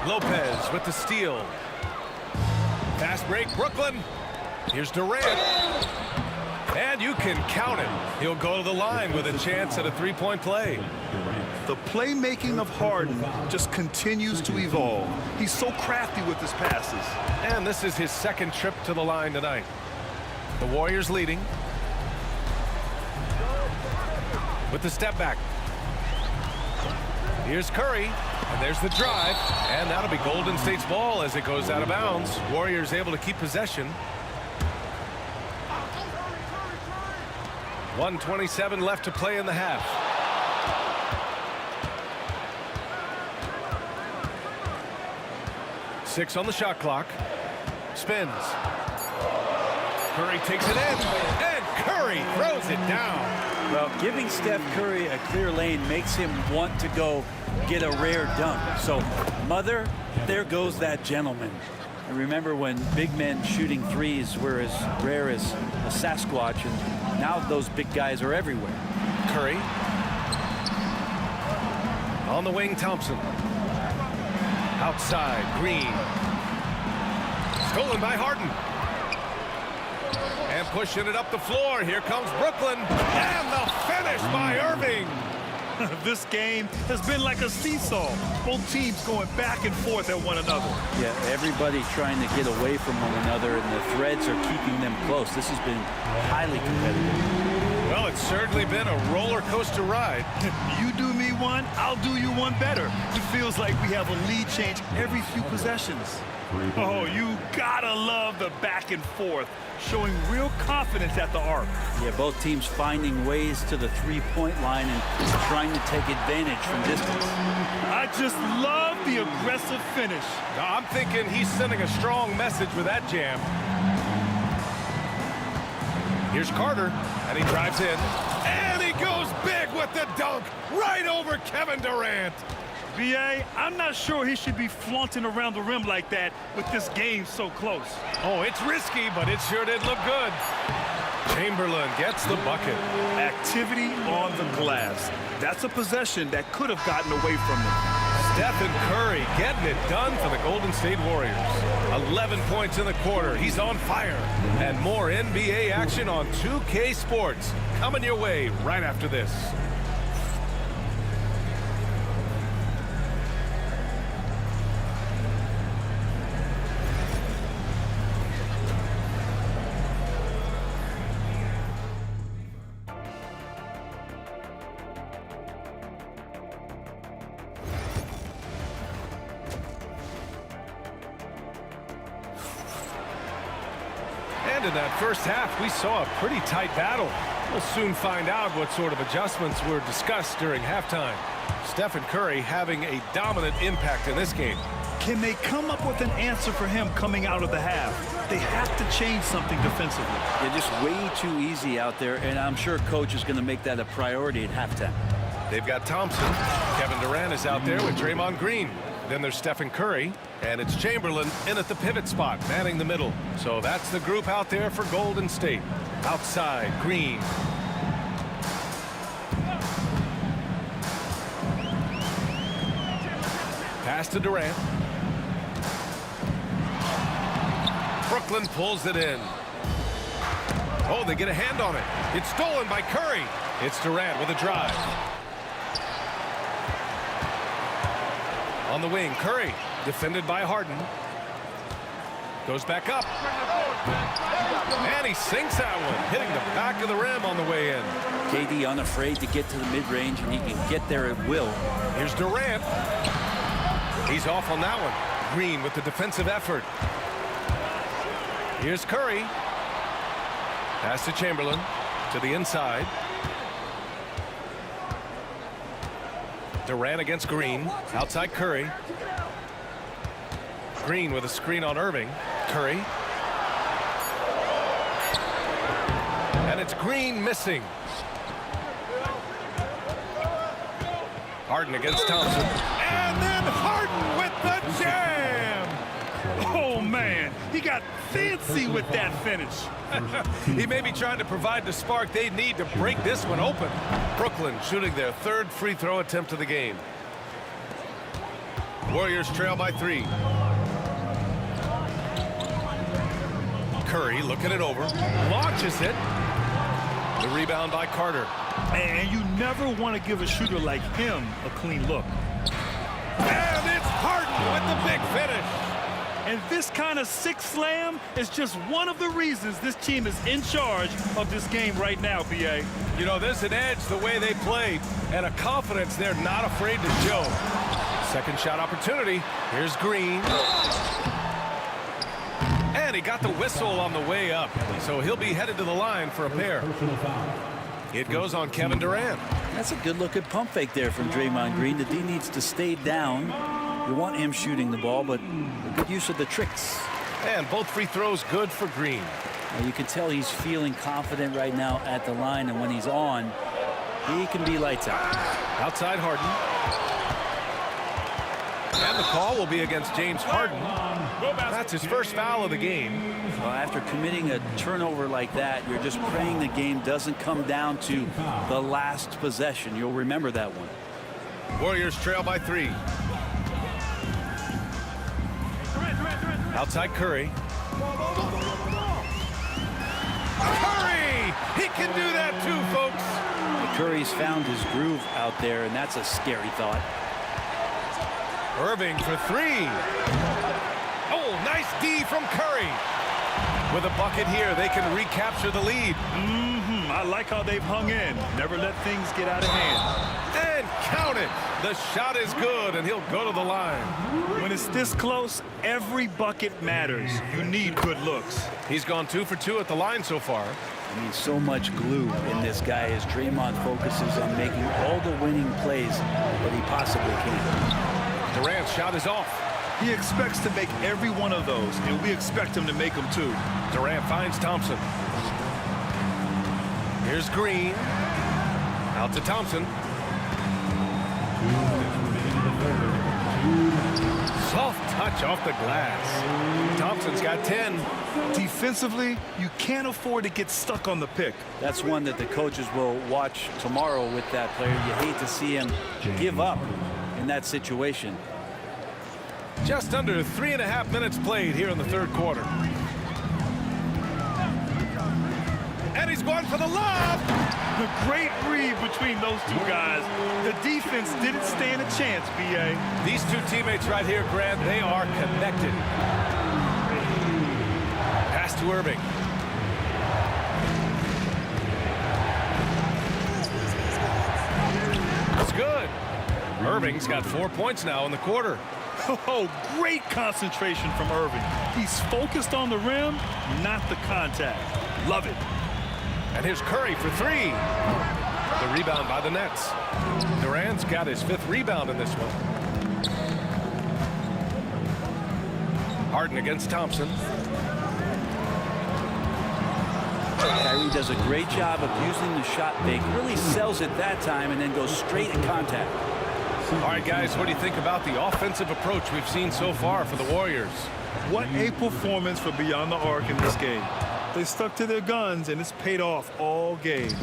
[SPEAKER 7] Lopez with the steal. Fast break, Brooklyn. Here's Durant. And you can count it. He'll go to the line with a chance at a 3-point play.
[SPEAKER 9] The playmaking of Harden just continues to evolve. He's so crafty with his passes.
[SPEAKER 7] And this is his second trip to the line tonight. The Warriors leading. With the step back. Here's Curry. And there's the drive. And that'll be Golden State's ball as it goes out of bounds. Warriors able to keep possession. 1:27 left to play in the half. Six on the shot clock. Spins. Curry takes it in. And Curry throws it down.
[SPEAKER 10] Well, giving Steph Curry a clear lane makes him want to go get a rare dunk. So, mother, there goes that gentleman. I remember when big men shooting threes were as rare as a Sasquatch, and now those big guys are everywhere.
[SPEAKER 7] Curry. On the wing, Thompson. Outside, Green. Stolen by Harden. And pushing it up the floor. Here comes Brooklyn. And the finish by Irving.
[SPEAKER 9] This game has been like a seesaw. Both teams going back and forth at one another.
[SPEAKER 10] Yeah, everybody trying to get away from one another, and the threads are keeping them close. This has been highly competitive.
[SPEAKER 7] Well, it's certainly been a roller coaster ride.
[SPEAKER 9] You do me one, I'll do you one better. It feels like we have a lead change every few possessions. Oh, you gotta love the back and forth, showing real confidence at the arc.
[SPEAKER 10] Yeah, both teams finding ways to the three-point line and trying to take advantage from distance.
[SPEAKER 9] I just love the aggressive finish.
[SPEAKER 7] Now, I'm thinking he's sending a strong message with that jam. Here's Carter, and he drives in. And he goes big with the dunk right over Kevin Durant.
[SPEAKER 9] B.A., I'm not sure he should be flaunting around the rim like that with this game so close.
[SPEAKER 7] Oh, it's risky, but it sure did look good. Chamberlain gets the bucket.
[SPEAKER 9] Activity on the glass. That's a possession that could have gotten away from them.
[SPEAKER 7] Stephen Curry getting it done for the Golden State Warriors. 11 points in the quarter. He's on fire. And more NBA action on 2K Sports coming your way right after this. And in that first half, we saw a pretty tight battle. We'll soon find out what sort of adjustments were discussed during halftime. Stephen Curry having a dominant impact in this game.
[SPEAKER 9] Can they come up with an answer for him coming out of the half? They have to change something defensively.
[SPEAKER 10] They're just way too easy out there, and I'm sure coach is going to make that a priority at halftime.
[SPEAKER 7] They've got Thompson. Kevin Durant is out there with Draymond Green. Then there's Stephen Curry, and it's Chamberlain in at the pivot spot, manning the middle. So that's the group out there for Golden State. Outside, Green. Pass to Durant. Brooklyn pulls it in. Oh, they get a hand on it. It's stolen by Curry. It's Durant with a drive. On the wing, Curry, defended by Harden. Goes back up. And he sinks that one, hitting the back of the rim on the way in.
[SPEAKER 10] KD unafraid to get to the mid-range, and he can get there at will.
[SPEAKER 7] Here's Durant. He's off on that one. Green with the defensive effort. Here's Curry. Pass to Chamberlain, to the inside. Durant against Green. Outside Curry. Green with a screen on Irving. Curry. And it's Green missing. Harden against Thompson. And then Harden with the jam.
[SPEAKER 9] Oh, man. He got fancy with that finish.
[SPEAKER 7] He may be trying to provide the spark they need to break this one open. Brooklyn shooting their third free throw attempt of the game. Warriors trail by 3. Curry looking it over. Launches it. The rebound by Carter.
[SPEAKER 9] And you never want to give a shooter like him a clean look.
[SPEAKER 7] And it's Harden with the big finish.
[SPEAKER 9] And this kind of six slam is just one of the reasons this team is in charge of this game right now, B.A.
[SPEAKER 7] You know, there's an edge the way they played and a confidence they're not afraid to show. Second shot opportunity. Here's Green. And he got the whistle on the way up. So he'll be headed to the line for a pair. It goes on Kevin Durant.
[SPEAKER 10] That's a good-looking pump fake there from Draymond Green. The D needs to stay down. You want him shooting the ball, but good use of the tricks.
[SPEAKER 7] And both free throws good for Green.
[SPEAKER 10] Now you can tell he's feeling confident right now at the line, and when he's on, he can be lights out.
[SPEAKER 7] Outside Harden. And the call will be against James Harden. That's his first foul of the game.
[SPEAKER 10] Well, after committing a turnover like that, you're just praying the game doesn't come down to the last possession. You'll remember that one.
[SPEAKER 7] Warriors trail by 3. Outside Curry. Curry! He can do that too, folks.
[SPEAKER 10] Curry's found his groove out there, and that's a scary thought.
[SPEAKER 7] Irving for 3. Oh, nice D from Curry. With a bucket here, they can recapture the lead.
[SPEAKER 9] I like how they've hung in. Never let things get out of hand.
[SPEAKER 7] And count it. The shot is good, and he'll go to the line.
[SPEAKER 9] When it's this close, every bucket matters. You need good looks.
[SPEAKER 7] He's gone 2 for 2 at the line so far.
[SPEAKER 10] I mean, so much glue in this guy as Draymond focuses on making all the winning plays that he possibly can.
[SPEAKER 7] Durant's shot is off.
[SPEAKER 9] He expects to make every one of those, and we expect him to make them too.
[SPEAKER 7] Durant finds Thompson. Here's Green. Out to Thompson. Soft touch off the glass. Thompson's got 10.
[SPEAKER 9] Defensively, you can't afford to get stuck on the pick.
[SPEAKER 10] That's one that the coaches will watch tomorrow with that player. You hate to see him give up in that situation.
[SPEAKER 7] Just under 3.5 minutes played here in the third quarter. And he's going for the lob.
[SPEAKER 9] The great read between those two guys. The defense didn't stand a chance, B.A.
[SPEAKER 7] These two teammates right here, Grant, they are connected. Pass to Irving. It's good. Irving's got 4 points now in the quarter.
[SPEAKER 9] Oh, great concentration from Irving. He's focused on the rim, not the contact. Love it.
[SPEAKER 7] And here's Curry for 3. The rebound by the Nets. Durant's got his 5th rebound in this one. Harden against Thompson.
[SPEAKER 10] Kyrie does a great job of using the shot fake. Really sells it that time and then goes straight at contact.
[SPEAKER 7] All right, guys, what do you think about the offensive approach we've seen so far for the Warriors?
[SPEAKER 9] What a performance for Beyond the Arc in this game. They stuck to their guns, and it's paid off all game.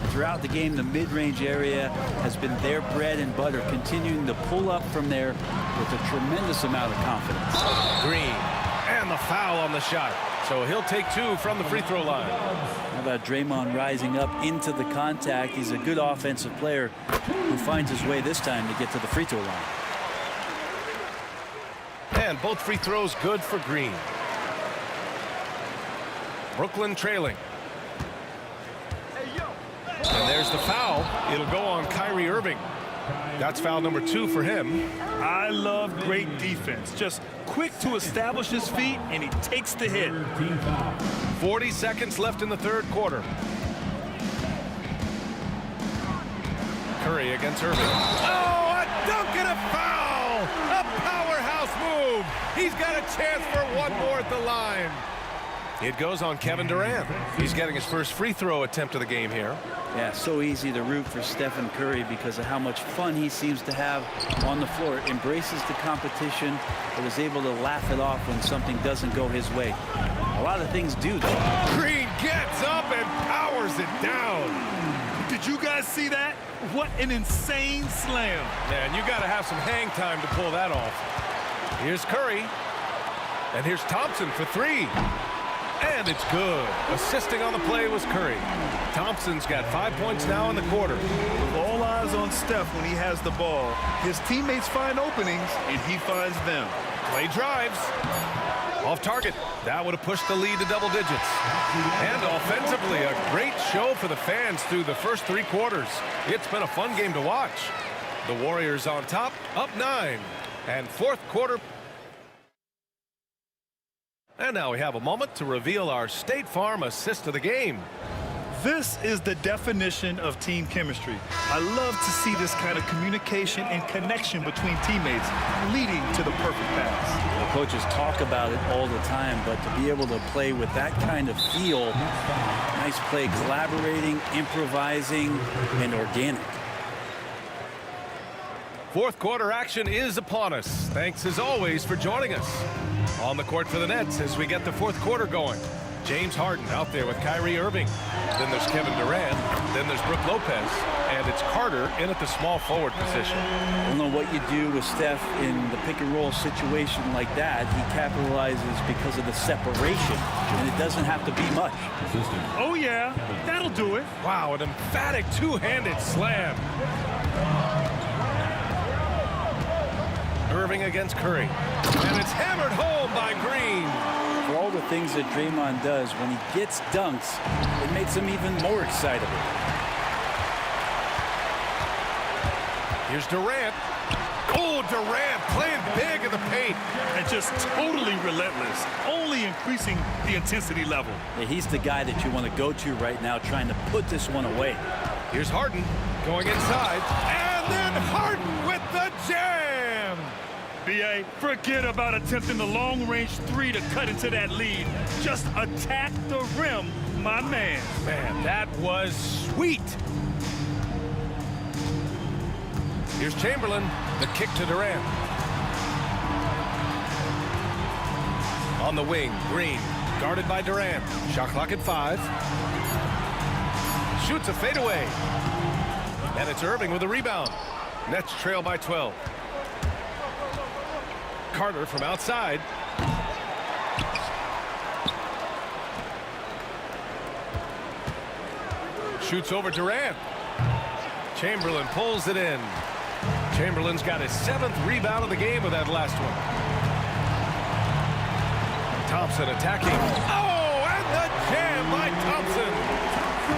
[SPEAKER 10] Throughout the game, the mid-range area has been their bread and butter, continuing to pull up from there with a tremendous amount of confidence.
[SPEAKER 7] Green, and the foul on the shot. So he'll take 2 from the free throw line.
[SPEAKER 10] How about Draymond rising up into the contact? He's a good offensive player who finds his way this time to get to the free throw line.
[SPEAKER 7] And both free throws good for Green. Brooklyn trailing. And there's the foul. It'll go on Kyrie Irving. That's foul number 2 for him.
[SPEAKER 9] I love great defense. Just quick to establish his feet, and he takes the hit.
[SPEAKER 7] 40 seconds left in the third quarter. Curry against Irving. Oh, a dunk and a foul! A powerhouse move! He's got a chance for one more at the line. It goes on Kevin Durant. He's getting his first free throw attempt of the game here.
[SPEAKER 10] Yeah, so easy to root for Stephen Curry because of how much fun he seems to have on the floor. Embraces the competition, but is able to laugh it off when something doesn't go his way. A lot of things do, though.
[SPEAKER 7] Green gets up and powers it down.
[SPEAKER 9] Did you guys see that? What an insane slam.
[SPEAKER 7] Man, you got to have some hang time to pull that off. Here's Curry. And here's Thompson for 3. And it's good. Assisting on the play was Curry. Thompson's got 5 points now in the quarter.
[SPEAKER 9] With all eyes on Steph when he has the ball, his teammates find openings, and he finds them.
[SPEAKER 7] Play drives. Off target. That would have pushed the lead to double digits. And offensively, a great show for the fans through the first 3 quarters. It's been a fun game to watch. The Warriors on top, up 9. And fourth quarter. And now we have a moment to reveal our State Farm assist of the game.
[SPEAKER 9] This is the definition of team chemistry. I love to see this kind of communication and connection between teammates leading to the perfect pass.
[SPEAKER 10] The coaches talk about it all the time, but to be able to play with that kind of feel, nice play, collaborating, improvising, and organic.
[SPEAKER 7] Fourth quarter action is upon us. Thanks as always for joining us. On the court for the Nets as we get the fourth quarter going. James Harden out there with Kyrie Irving. Then there's Kevin Durant. Then there's Brook Lopez. And it's Carter in at the small forward position.
[SPEAKER 10] I don't know what you do with Steph in the pick and roll situation like that. He capitalizes because of the separation, and it doesn't have to be much.
[SPEAKER 7] Oh, yeah. That'll do it. Wow, an emphatic two-handed slam. Irving against Curry. And it's hammered home by Green.
[SPEAKER 10] For all the things that Draymond does, when he gets dunks, it makes him even more excitable.
[SPEAKER 7] Here's Durant. Oh, Durant playing big in the paint.
[SPEAKER 9] And just totally relentless, only increasing the intensity level.
[SPEAKER 10] Yeah, he's the guy that you want to go to right now, trying to put this one away.
[SPEAKER 7] Here's Harden going inside. And then Harden with the jam.
[SPEAKER 9] B.A., forget about attempting the long-range three to cut into that lead. Just attack the rim, my man.
[SPEAKER 7] Man, that was sweet. Here's Chamberlain, the kick to Durant. On the wing, Green, guarded by Durant. Shot clock at 5. Shoots a fadeaway. And it's Irving with a rebound. Nets trail by 12. Carter from outside. Shoots over Durant. Chamberlain pulls it in. Chamberlain's got his 7th rebound of the game with that last one. Thompson attacking. Oh, and the jam by Thompson.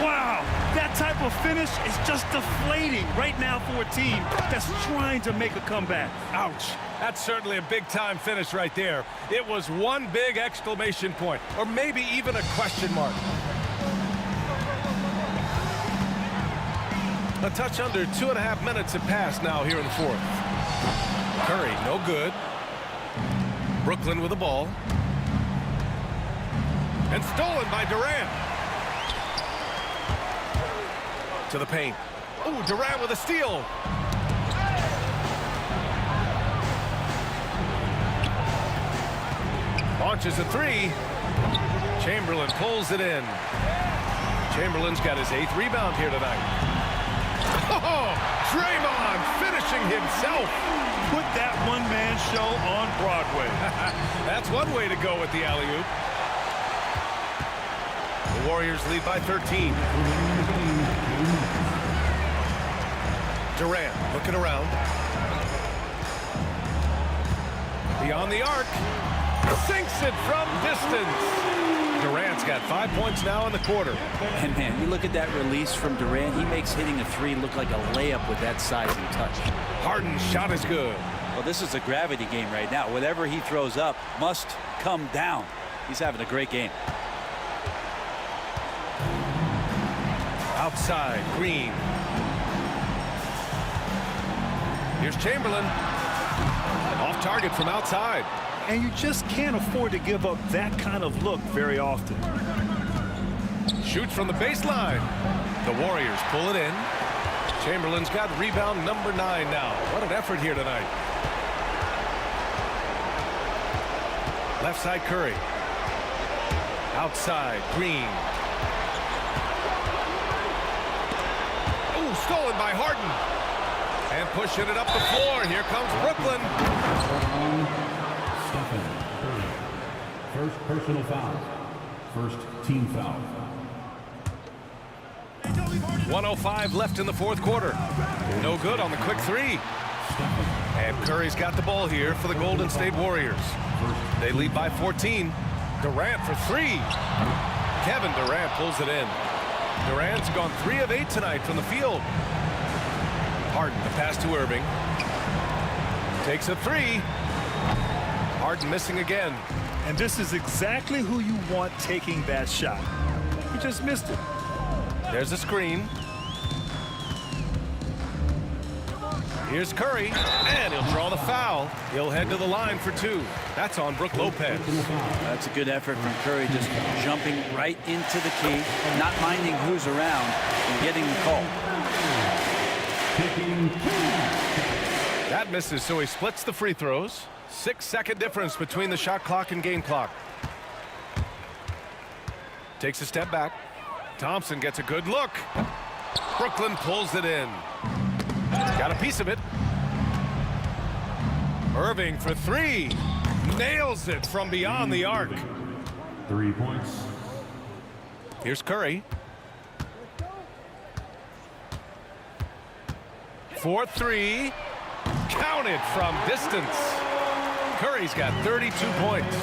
[SPEAKER 9] Wow, that type of finish is just deflating right now for a team that's trying to make a comeback.
[SPEAKER 7] Ouch. That's certainly a big-time finish right there. It was one big exclamation point, or maybe even a question mark. A touch under 2.5 minutes have passed now here in the fourth. Curry, no good. Brooklyn with the ball. And stolen by Durant. To the paint. Oh, Durant with a steal. Launches a 3. Chamberlain pulls it in. Chamberlain's got his 8th rebound here tonight. Oh, Draymond finishing himself.
[SPEAKER 9] Put that one-man show on Broadway.
[SPEAKER 7] That's one way to go with the alley-oop. The Warriors lead by 13. Durant looking around. Beyond the arc. Sinks it from distance. Durant's got 5 points now in the quarter.
[SPEAKER 10] And man, you look at that release from Durant, he makes hitting a 3 look like a layup with that size and touch.
[SPEAKER 7] Harden's shot is good.
[SPEAKER 10] Well, this is a gravity game right now. Whatever he throws up must come down. He's having a great game.
[SPEAKER 7] Outside, Green. Here's Chamberlain. Off target from outside.
[SPEAKER 9] And you just can't afford to give up that kind of look very often.
[SPEAKER 7] Shoots from the baseline. The Warriors pull it in. Chamberlain's got rebound number 9 now. What an effort here tonight. Left side, Curry. Outside, Green. Oh, stolen by Harden. And pushing it up the floor. Here comes Brooklyn.
[SPEAKER 5] First personal foul. First team foul.
[SPEAKER 7] 1:05 left in the fourth quarter. No good on the quick 3. And Curry's got the ball here for the Golden State Warriors. They lead by 14. Durant for 3. Kevin Durant pulls it in. Durant's gone 3 of 8 tonight from the field. Harden, the pass to Irving. Takes a 3. Harden missing again.
[SPEAKER 9] And this is exactly who you want taking that shot. He just missed it.
[SPEAKER 7] There's a screen. Here's Curry, and he'll draw the foul. He'll head to the line for 2. That's on Brook Lopez.
[SPEAKER 10] That's a good effort from Curry, just jumping right into the key, not minding who's around, and getting the call.
[SPEAKER 7] That misses, so he splits the free throws. 6-second difference between the shot clock and game clock. Takes a step back. Thompson gets a good look. Brooklyn pulls it in. Got a piece of it. Irving for three. Nails it from beyond the arc.
[SPEAKER 5] 3 points.
[SPEAKER 7] Here's Curry. 4-3. Counted from distance. Curry's got 32 points.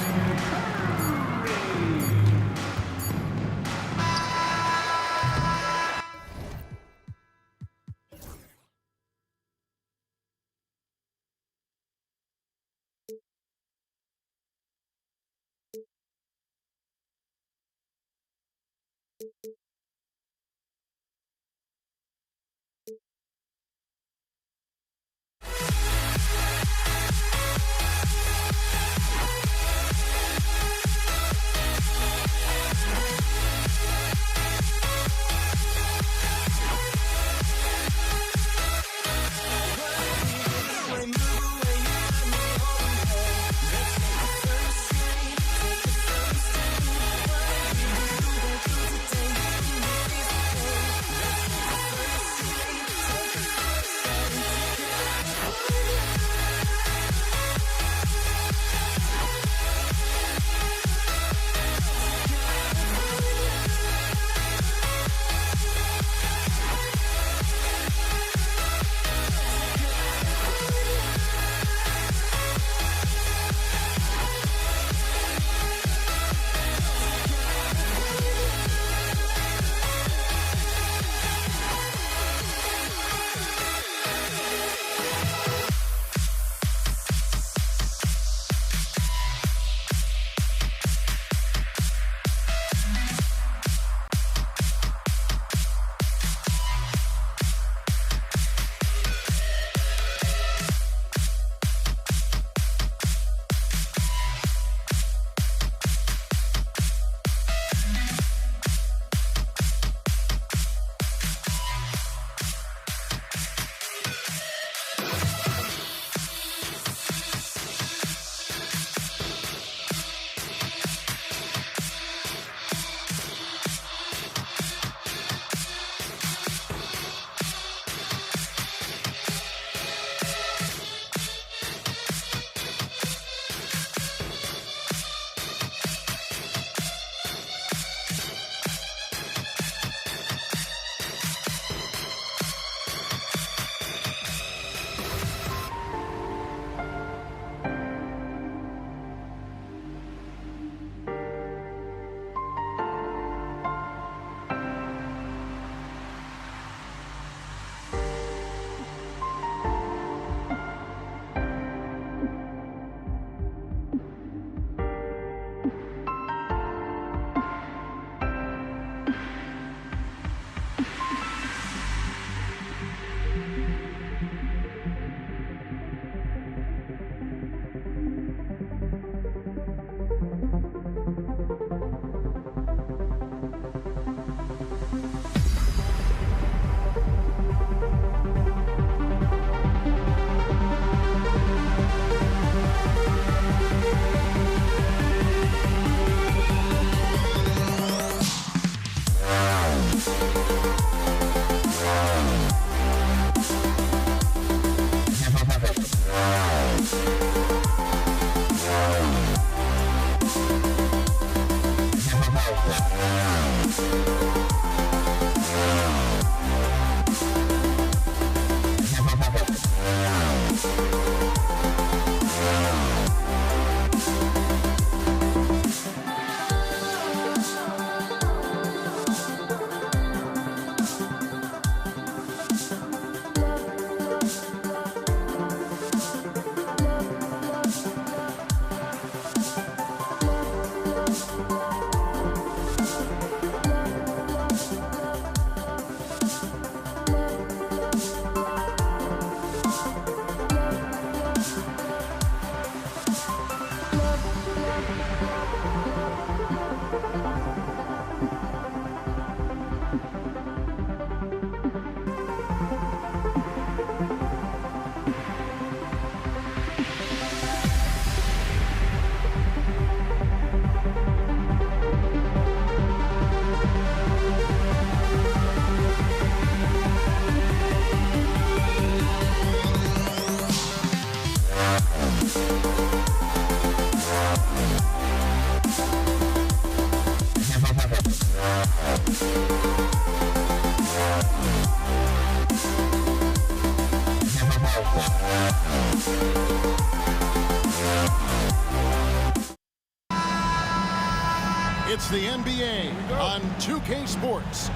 [SPEAKER 2] It's the NBA on 2K Sports.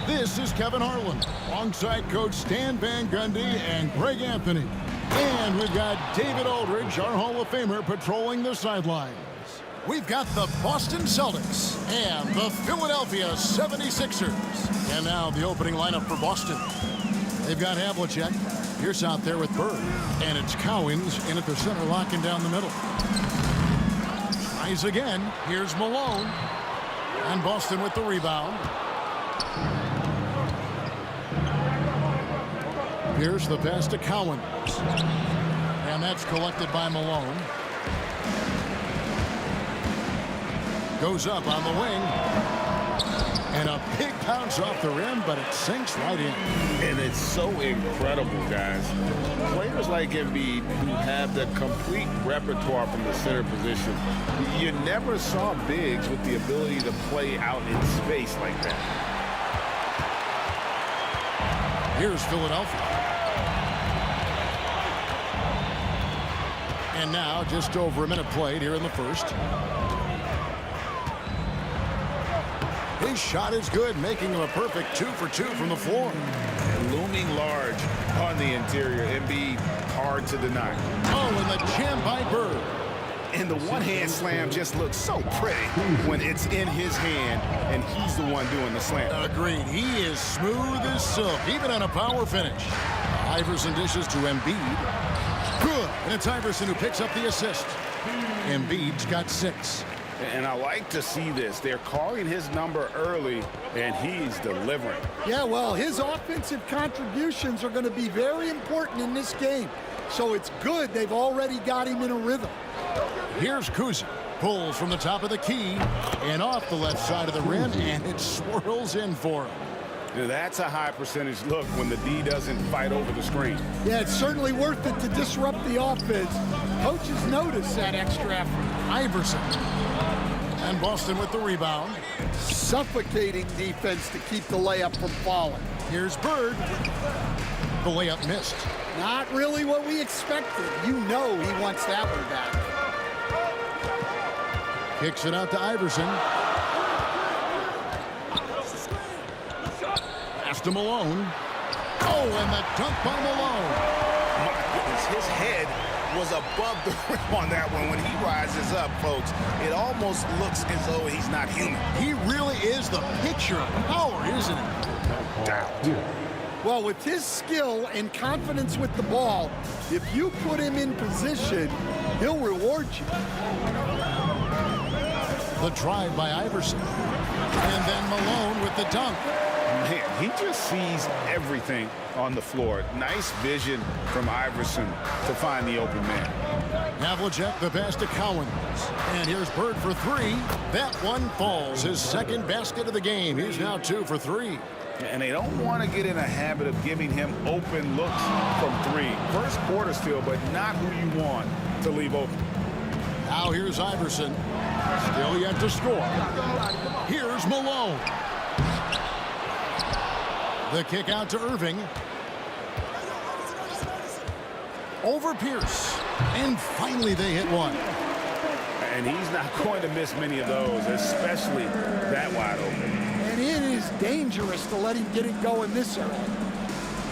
[SPEAKER 2] This is Kevin Harlan alongside Coach Stan Van Gundy and Greg Anthony. And we've got David Aldridge, our Hall of Famer, patrolling the sidelines. We've got the Boston Celtics and the Philadelphia 76ers. And now the opening lineup for Boston. They've got Havlicek. Pierce out there with Bird. And it's Cowens in at the center, locking down the middle. Tries again. Here's Malone. And Boston with the rebound. Here's the pass to Cowens. And that's collected by Malone. Goes up on the wing. And a big bounce off the rim, but it sinks right in.
[SPEAKER 6] And it's so incredible, guys. Players like Embiid who have the complete repertoire from the center position. You never saw bigs with the ability to play out in space like that.
[SPEAKER 2] Here's Philadelphia. And now just over a minute played here in the first. His shot is good, making him a perfect 2 for 2 from the floor.
[SPEAKER 6] Looming large on the interior. Embiid, hard to deny.
[SPEAKER 2] Oh, and the jam by Bird.
[SPEAKER 4] And the one-hand slam just looks so pretty when it's in his hand and he's the one doing the slam.
[SPEAKER 2] Agreed. He is smooth as silk, even on a power finish. Iverson dishes to Embiid. Good. And it's Iverson who picks up the assist. Embiid's got 6.
[SPEAKER 4] And I like to see this. They're calling his number early, and he's delivering.
[SPEAKER 13] Yeah, well, his offensive contributions are going to be very important in this game. So it's good they've already got him in a rhythm.
[SPEAKER 2] Here's Kuzi. Pulls from the top of the key and off the left side of the rim, and it swirls in for him.
[SPEAKER 4] That's a high percentage look when the D doesn't fight over the screen.
[SPEAKER 13] Yeah, it's certainly worth it to disrupt the offense. Coaches notice that extra effort.
[SPEAKER 2] Iverson. And Boston with the rebound.
[SPEAKER 13] Suffocating defense to keep the layup from falling.
[SPEAKER 2] Here's Bird. The layup missed.
[SPEAKER 13] Not really what we expected. You know he wants that one back.
[SPEAKER 2] Kicks it out to Iverson. Pass to Malone. Oh, and the dunk by Malone.
[SPEAKER 4] My goodness, his head was above the rim on that one. When he rises up, folks, it almost looks as though he's not human.
[SPEAKER 2] He really is the picture of power, isn't he?
[SPEAKER 4] Doubt.
[SPEAKER 13] Well, with his skill and confidence with the ball, if you put him in position, he'll reward you.
[SPEAKER 2] The drive by Iverson. And then Malone with the dunk.
[SPEAKER 4] Man, he just sees everything on the floor. Nice vision from Iverson to find the open man.
[SPEAKER 2] Havlicek, the pass to Cowens. And here's Bird for 3. That one falls. His second basket of the game. He's now 2 for 3.
[SPEAKER 4] And they don't want to get in a habit of giving him open looks from 3. First quarter still, but not who you want to leave open.
[SPEAKER 2] Now here's Iverson. Still yet to score. Here's Malone. The kick out to Irving. Over Pierce. And finally they hit one.
[SPEAKER 4] And he's not going to miss many of those, especially that wide open.
[SPEAKER 13] And it is dangerous to let him get it going this early.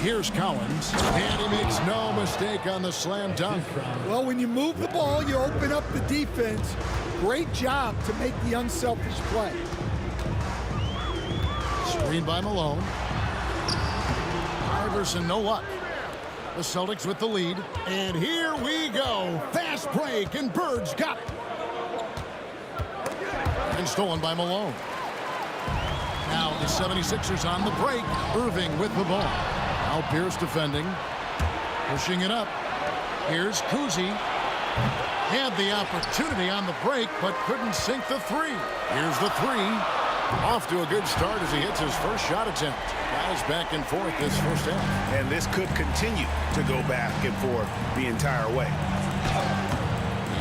[SPEAKER 2] Here's Cowens. And he makes no mistake on the slam dunk.
[SPEAKER 13] Well, when you move the ball, you open up the defense. Great job to make the unselfish play.
[SPEAKER 2] Screen by Malone. Iverson, no luck. The Celtics with the lead. And here we go. Fast break, and Bird's got it. And stolen by Malone. Now the 76ers on the break. Irving with the ball. Now Pierce defending. Pushing it up. Here's Kuzi. Had the opportunity on the break, but couldn't sink the 3. Here's the 3. Off to a good start as he hits his first shot attempt. Guys back and forth this first half.
[SPEAKER 4] And this could continue to go back and forth the entire way.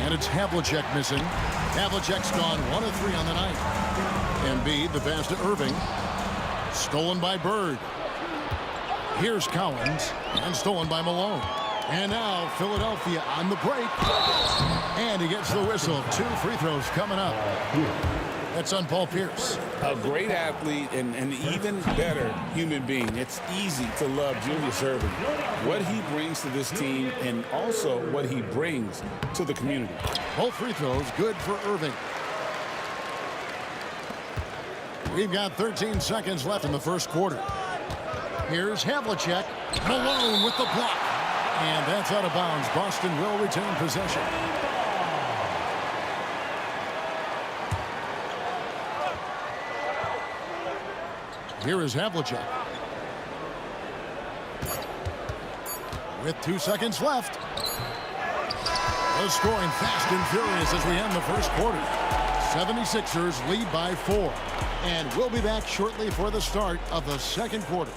[SPEAKER 2] And it's Havlicek missing. Havlicek's gone 1 of 3 on the night. Embiid, the pass to Irving. Stolen by Bird. Here's Collins, and stolen by Malone. And now Philadelphia on the break. And he gets the whistle. 2 free throws coming up. That's on Paul Pierce.
[SPEAKER 6] A great athlete and an even better human being. It's easy to love Julius Erving. What he brings to this team and also what he brings to the community.
[SPEAKER 2] Both free throws good for Erving. We've got 13 seconds left in the first quarter. Here's Havlicek. Malone with the block. And that's out of bounds. Boston will retain possession. Here is Havlicek. With 2 seconds left. The scoring fast and furious as we end the first quarter. 76ers lead by 4. And we'll be back shortly for the start of the second quarter.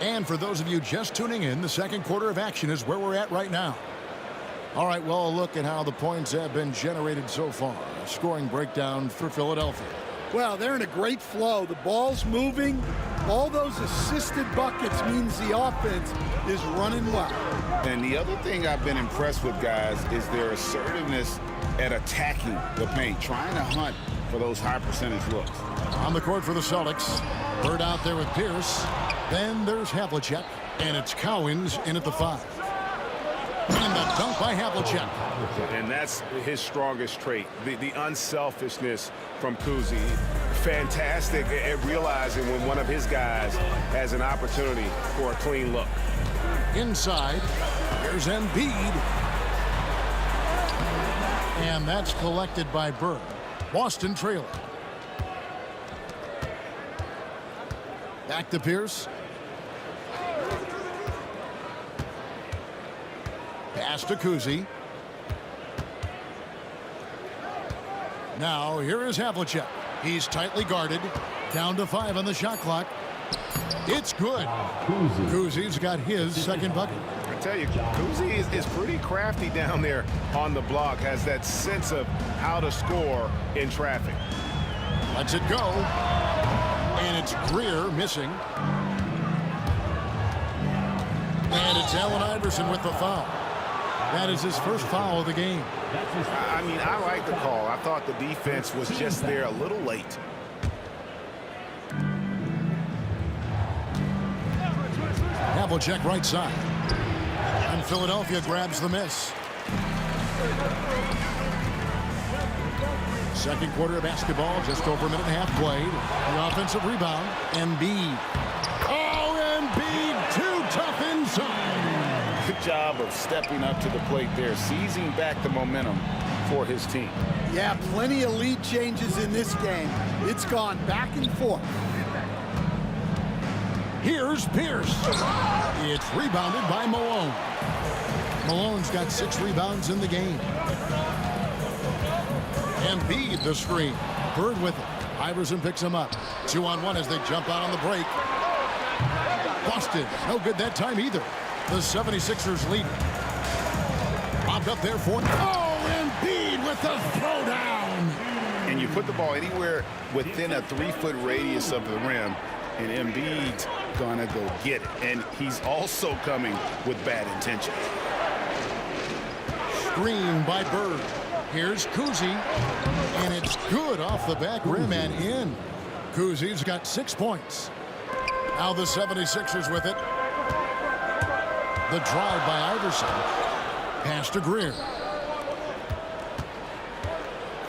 [SPEAKER 2] And for those of you just tuning in, the second quarter of action is where we're at right now. All right, well, a look at how the points have been generated so far. A scoring breakdown for Philadelphia.
[SPEAKER 13] Well, they're in a great flow. The ball's moving. All those assisted buckets means the offense is running well.
[SPEAKER 6] And the other thing I've been impressed with, guys, is their assertiveness at attacking the paint, trying to hunt for those high percentage looks.
[SPEAKER 2] On the court for the Celtics. Bird out there with Pierce. Then there's Havlicek. And it's Cowens in at the 5. And the dunk by Havlicek.
[SPEAKER 4] And that's his strongest trait, the unselfishness from Kuzi. Fantastic at realizing when one of his guys has an opportunity for a clean look.
[SPEAKER 2] Inside, here's Embiid. And that's collected by Bird. Boston trailing. Back to Pierce. Pass to Kuzi. Now here is Havlicek. He's tightly guarded. Down to 5 on the shot clock. It's good. Kuzi's got his second bucket.
[SPEAKER 4] I tell you, Kuzi is pretty crafty down there on the block. Has that sense of how to score in traffic.
[SPEAKER 2] Lets it go. And it's Greer missing. And it's Allen Iverson with the foul. That is his first foul of the game.
[SPEAKER 4] I mean, I like the call. I thought the defense was just there a little late.
[SPEAKER 2] Havlicek right side. And Philadelphia grabs the miss. Second quarter of basketball, just over a minute and a half played. The offensive rebound, Embiid. Oh, Embiid, too tough inside.
[SPEAKER 6] Good job of stepping up to the plate there, seizing back the momentum for his team.
[SPEAKER 13] Yeah, plenty of lead changes in this game. It's gone back and forth.
[SPEAKER 2] Here's Pierce. It's rebounded by Malone. Malone's got 6 rebounds in the game. Embiid the screen. Bird with it. Iverson picks him up. 2-on-1 as they jump out on the break. Boston, no good that time either. The 76ers lead. Popped up there for... Oh, Embiid with the throwdown.
[SPEAKER 6] And you put the ball anywhere within a 3-foot radius of the rim, and Embiid's gonna go get it. And he's also coming with bad intentions.
[SPEAKER 2] Screen by Bird. Here's Kuzi, and it's good off the back rim and in. Kuzi's got 6 points. Now the 76ers with it. The drive by Iverson. Pass to Greer.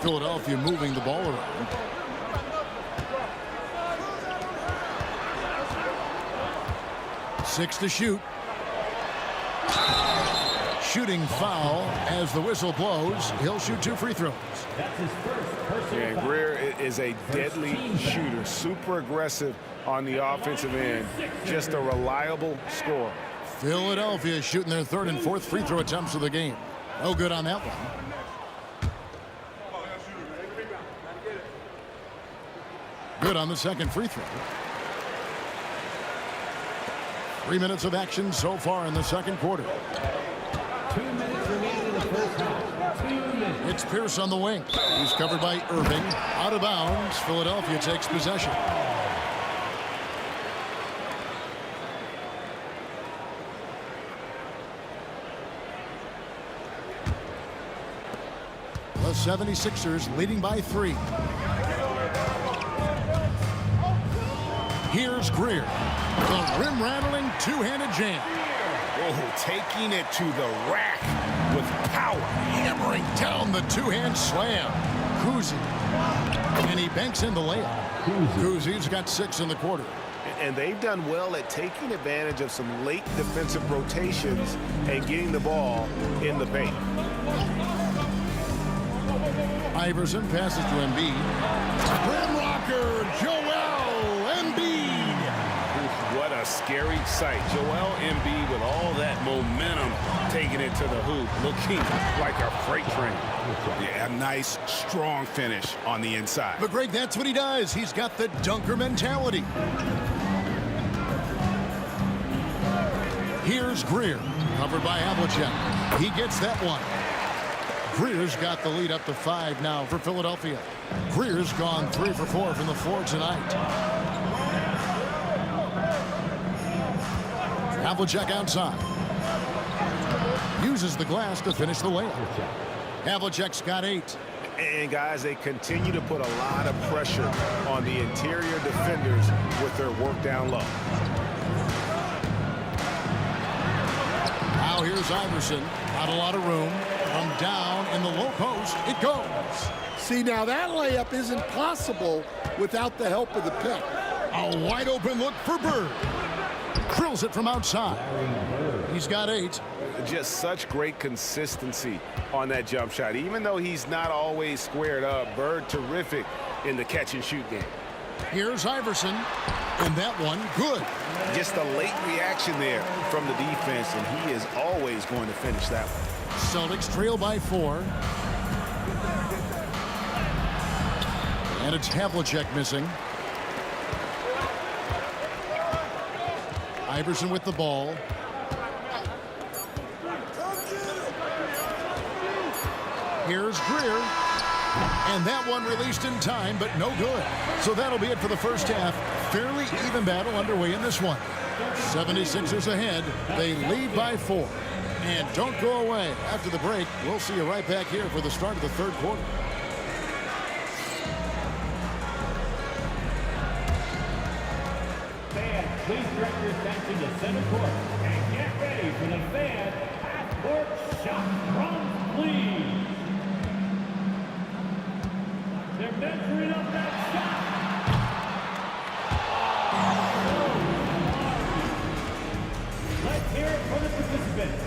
[SPEAKER 2] Philadelphia moving the ball around. Six to shoot. Shooting foul as the whistle blows. He'll shoot 2 free throws.
[SPEAKER 4] Yeah, Greer is a deadly shooter, super aggressive on the offensive end, just a reliable scorer.
[SPEAKER 2] Philadelphia is shooting their 3rd and 4th free throw attempts of the game. No good on that one. Good on the 2nd free throw. 3 minutes of action so far in the 2nd quarter.
[SPEAKER 5] 2 minutes remaining in the first half. 2 minutes.
[SPEAKER 2] It's Pierce on the wing. He's covered by Irving. Out of bounds. Philadelphia takes possession. The 76ers leading by 3. Here's Greer. The rim-rattling two-handed jam.
[SPEAKER 4] Oh, taking it to the rack with power.
[SPEAKER 2] Hammering down the two-hand slam. Kuzi. And he banks in the layup. Kuzi's got 6 in the quarter.
[SPEAKER 4] And they've done well at taking advantage of some late defensive rotations and getting the ball in the paint.
[SPEAKER 2] Iverson passes to Embiid. Rim rocker, Joel Embiid.
[SPEAKER 4] What a scary sight. Joel Embiid with all that momentum taking it to the hoop, looking like a freight train. Yeah, a nice, strong finish on the inside.
[SPEAKER 2] But Greg, that's what he does. He's got the dunker mentality. Here's Greer, covered by Havlicek. He gets that one. Greer's got the lead up to 5 now for Philadelphia. Greer's gone 3 for 4 from the floor tonight. Havlicek outside. Uses the glass to finish the layup. Havlicek's got 8.
[SPEAKER 4] And guys, they continue to put a lot of pressure on the interior defenders with their work down low.
[SPEAKER 2] Now here's Iverson. Not a lot of room. From down in the low post, it goes.
[SPEAKER 13] See, now that layup isn't possible without the help of the pick.
[SPEAKER 2] A wide open look for Bird. Drills it from outside. He's got 8.
[SPEAKER 4] Just such great consistency on that jump shot. Even though he's not always squared up, Bird terrific in the catch and shoot game.
[SPEAKER 2] Here's Iverson. And that one, good.
[SPEAKER 4] Just a late reaction there from the defense, and he is always going to finish that one.
[SPEAKER 2] Celtics trail by 4. And it's Havlicek missing. Iverson with the ball. Here's Greer. And that one released in time, but no good. So that'll be it for the first half. Fairly even battle underway in this one. 76ers ahead. They lead by 4. And don't go away. After the break, we'll see you right back here for the start of the third quarter.
[SPEAKER 5] Fans, please direct your attention to center court and get ready for the fan half-court shot runs, please. They're measuring up that shot. Let's hear it for the participants.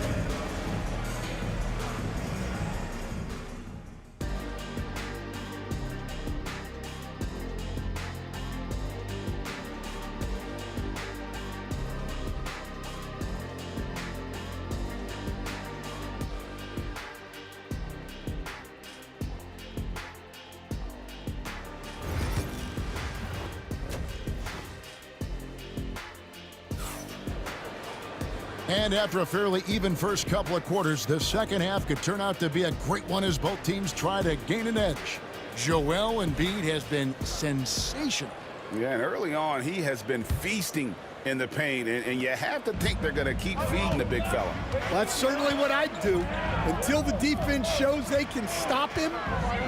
[SPEAKER 2] And after a fairly even first couple of quarters, the second half could turn out to be a great one as both teams try to gain an edge. Joel Embiid has been sensational.
[SPEAKER 4] Yeah, and early on, he has been feasting in the paint, and you have to think they're going to keep feeding the big fella.
[SPEAKER 13] That's certainly what I'd do. Until the defense shows they can stop him,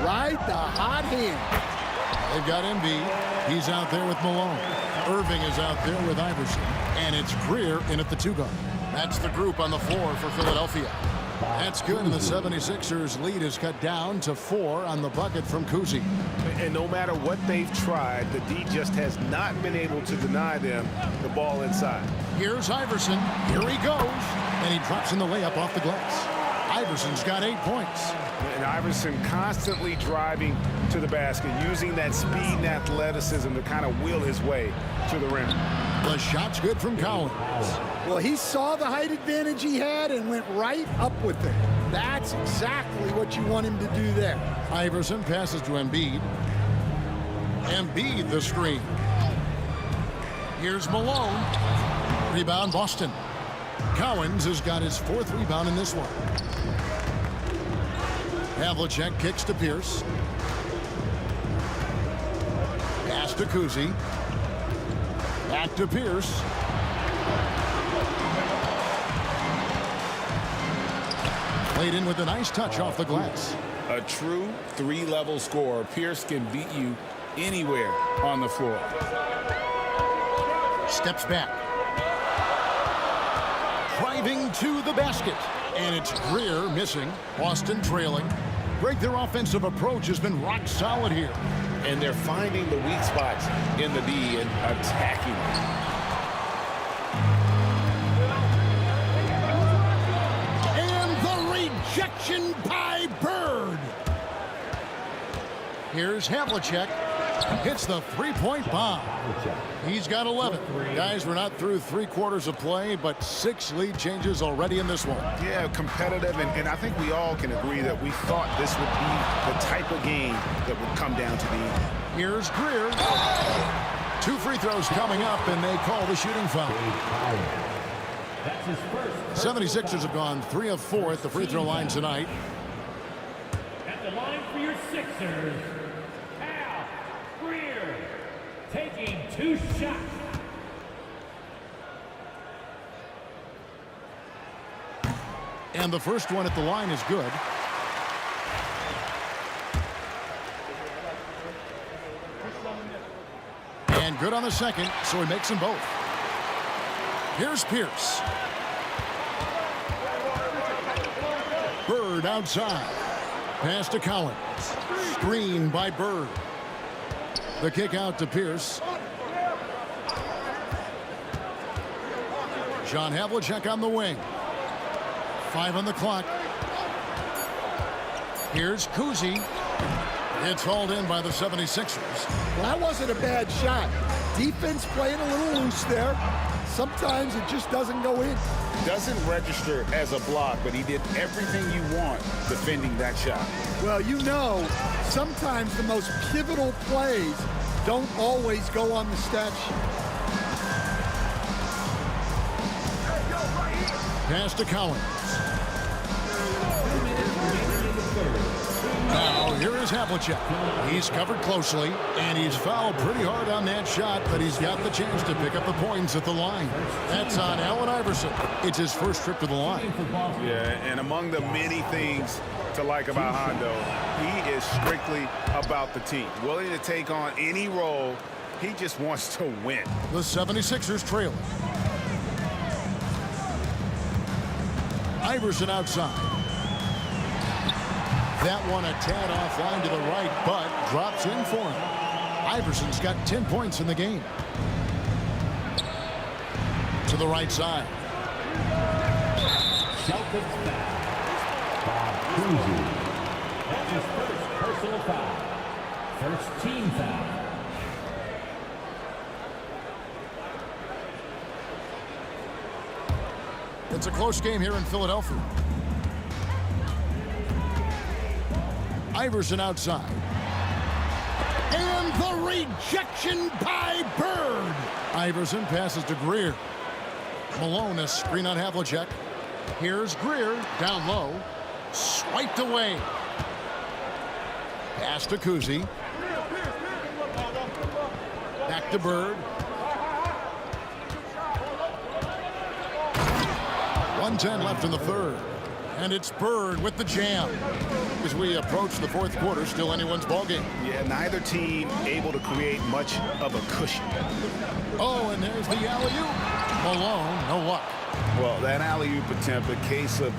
[SPEAKER 13] ride the hot hand.
[SPEAKER 2] They've got Embiid. He's out there with Malone. Irving is out there with Iverson. And it's Greer in at the 2-guard. That's the group on the floor for Philadelphia. That's good, and the 76ers lead is cut down to 4 on the bucket from Kuzi.
[SPEAKER 4] And no matter what they've tried, the D just has not been able to deny them the ball inside.
[SPEAKER 2] Here's Iverson. Here he goes. And he drops in the layup off the glass. Iverson's got 8 points.
[SPEAKER 4] And Iverson constantly driving to the basket, using that speed and athleticism to kind of wheel his way to the rim.
[SPEAKER 2] The shot's good from Collins.
[SPEAKER 13] Well, he saw the height advantage he had and went right up with it. That's exactly what you want him to do there.
[SPEAKER 2] Iverson passes to Embiid. Embiid the screen. Here's Malone. Rebound Boston. Collins has got his 4th rebound in this one. Havlicek kicks to Pierce. Pass to Kuzi. Back to Pierce. Played in with a nice touch off the glass.
[SPEAKER 6] A true three-level scorer. Pierce can beat you anywhere on the floor.
[SPEAKER 2] Steps back. Driving to the basket. And it's Greer missing. Boston trailing. Greg, their offensive approach has been rock solid here.
[SPEAKER 6] And they're finding the weak spots in the D and attacking them.
[SPEAKER 2] Rejection by Bird. Here's Havlicek. Hits the three-point bomb. He's got 11. Guys, we're not through 3/4 of play, but 6 lead changes already in this one.
[SPEAKER 4] Yeah, competitive, and I think we all can agree that we thought this would be the type of game that would come down to the end.
[SPEAKER 2] Here's Greer. 2 free throws coming up, and they call the shooting foul.
[SPEAKER 5] That's his first.
[SPEAKER 2] 76ers have gone 3 of 4 at the free throw line tonight.
[SPEAKER 5] At the line for your Sixers, Al Greer, taking 2 shots.
[SPEAKER 2] And the first one at the line is good. And good on the second, so he makes them both. Here's Pierce. Bird outside. Pass to Collins. Screen by Bird. The kick out to Pierce. John Havlicek on the wing. 5 on the clock. Here's Kuzi. It's hauled in by the 76ers.
[SPEAKER 13] Well, that wasn't a bad shot. Defense playing a little loose there. Sometimes it just doesn't go in.
[SPEAKER 6] Doesn't register as a block, but he did everything you want defending that shot.
[SPEAKER 13] Well, you know, sometimes the most pivotal plays don't always go on the stat sheet.
[SPEAKER 2] Pass to Collins. Now, here is Havlicek. He's covered closely, and he's fouled pretty hard on that shot, but he's got the chance to pick up the points at the line. That's on Allen Iverson. It's his first trip to the line.
[SPEAKER 4] Yeah, and among the many things to like about Hondo, he is strictly about the team. Willing to take on any role. He just wants to win.
[SPEAKER 2] The 76ers trail. Iverson outside. That one a tad offline to the right, but drops in for him. Iverson's got 10 points in the game. To the right side.
[SPEAKER 5] Celtics foul. Kuzi. That's his first personal foul. First team foul.
[SPEAKER 2] It's a close game here in Philadelphia. Iverson outside. And the rejection by Bird. Iverson passes to Greer. Malone, a screen on Havlicek. Here's Greer, down low. Swiped away. Pass to Kuzi. Back to Bird. 1:10 left in the third. And it's Bird with the jam. As we approach the fourth quarter, still anyone's ballgame.
[SPEAKER 4] Yeah, neither team able to create much of a cushion.
[SPEAKER 2] Oh, and there's the alley-oop. Malone, no luck.
[SPEAKER 4] Well, that alley-oop attempt, a case of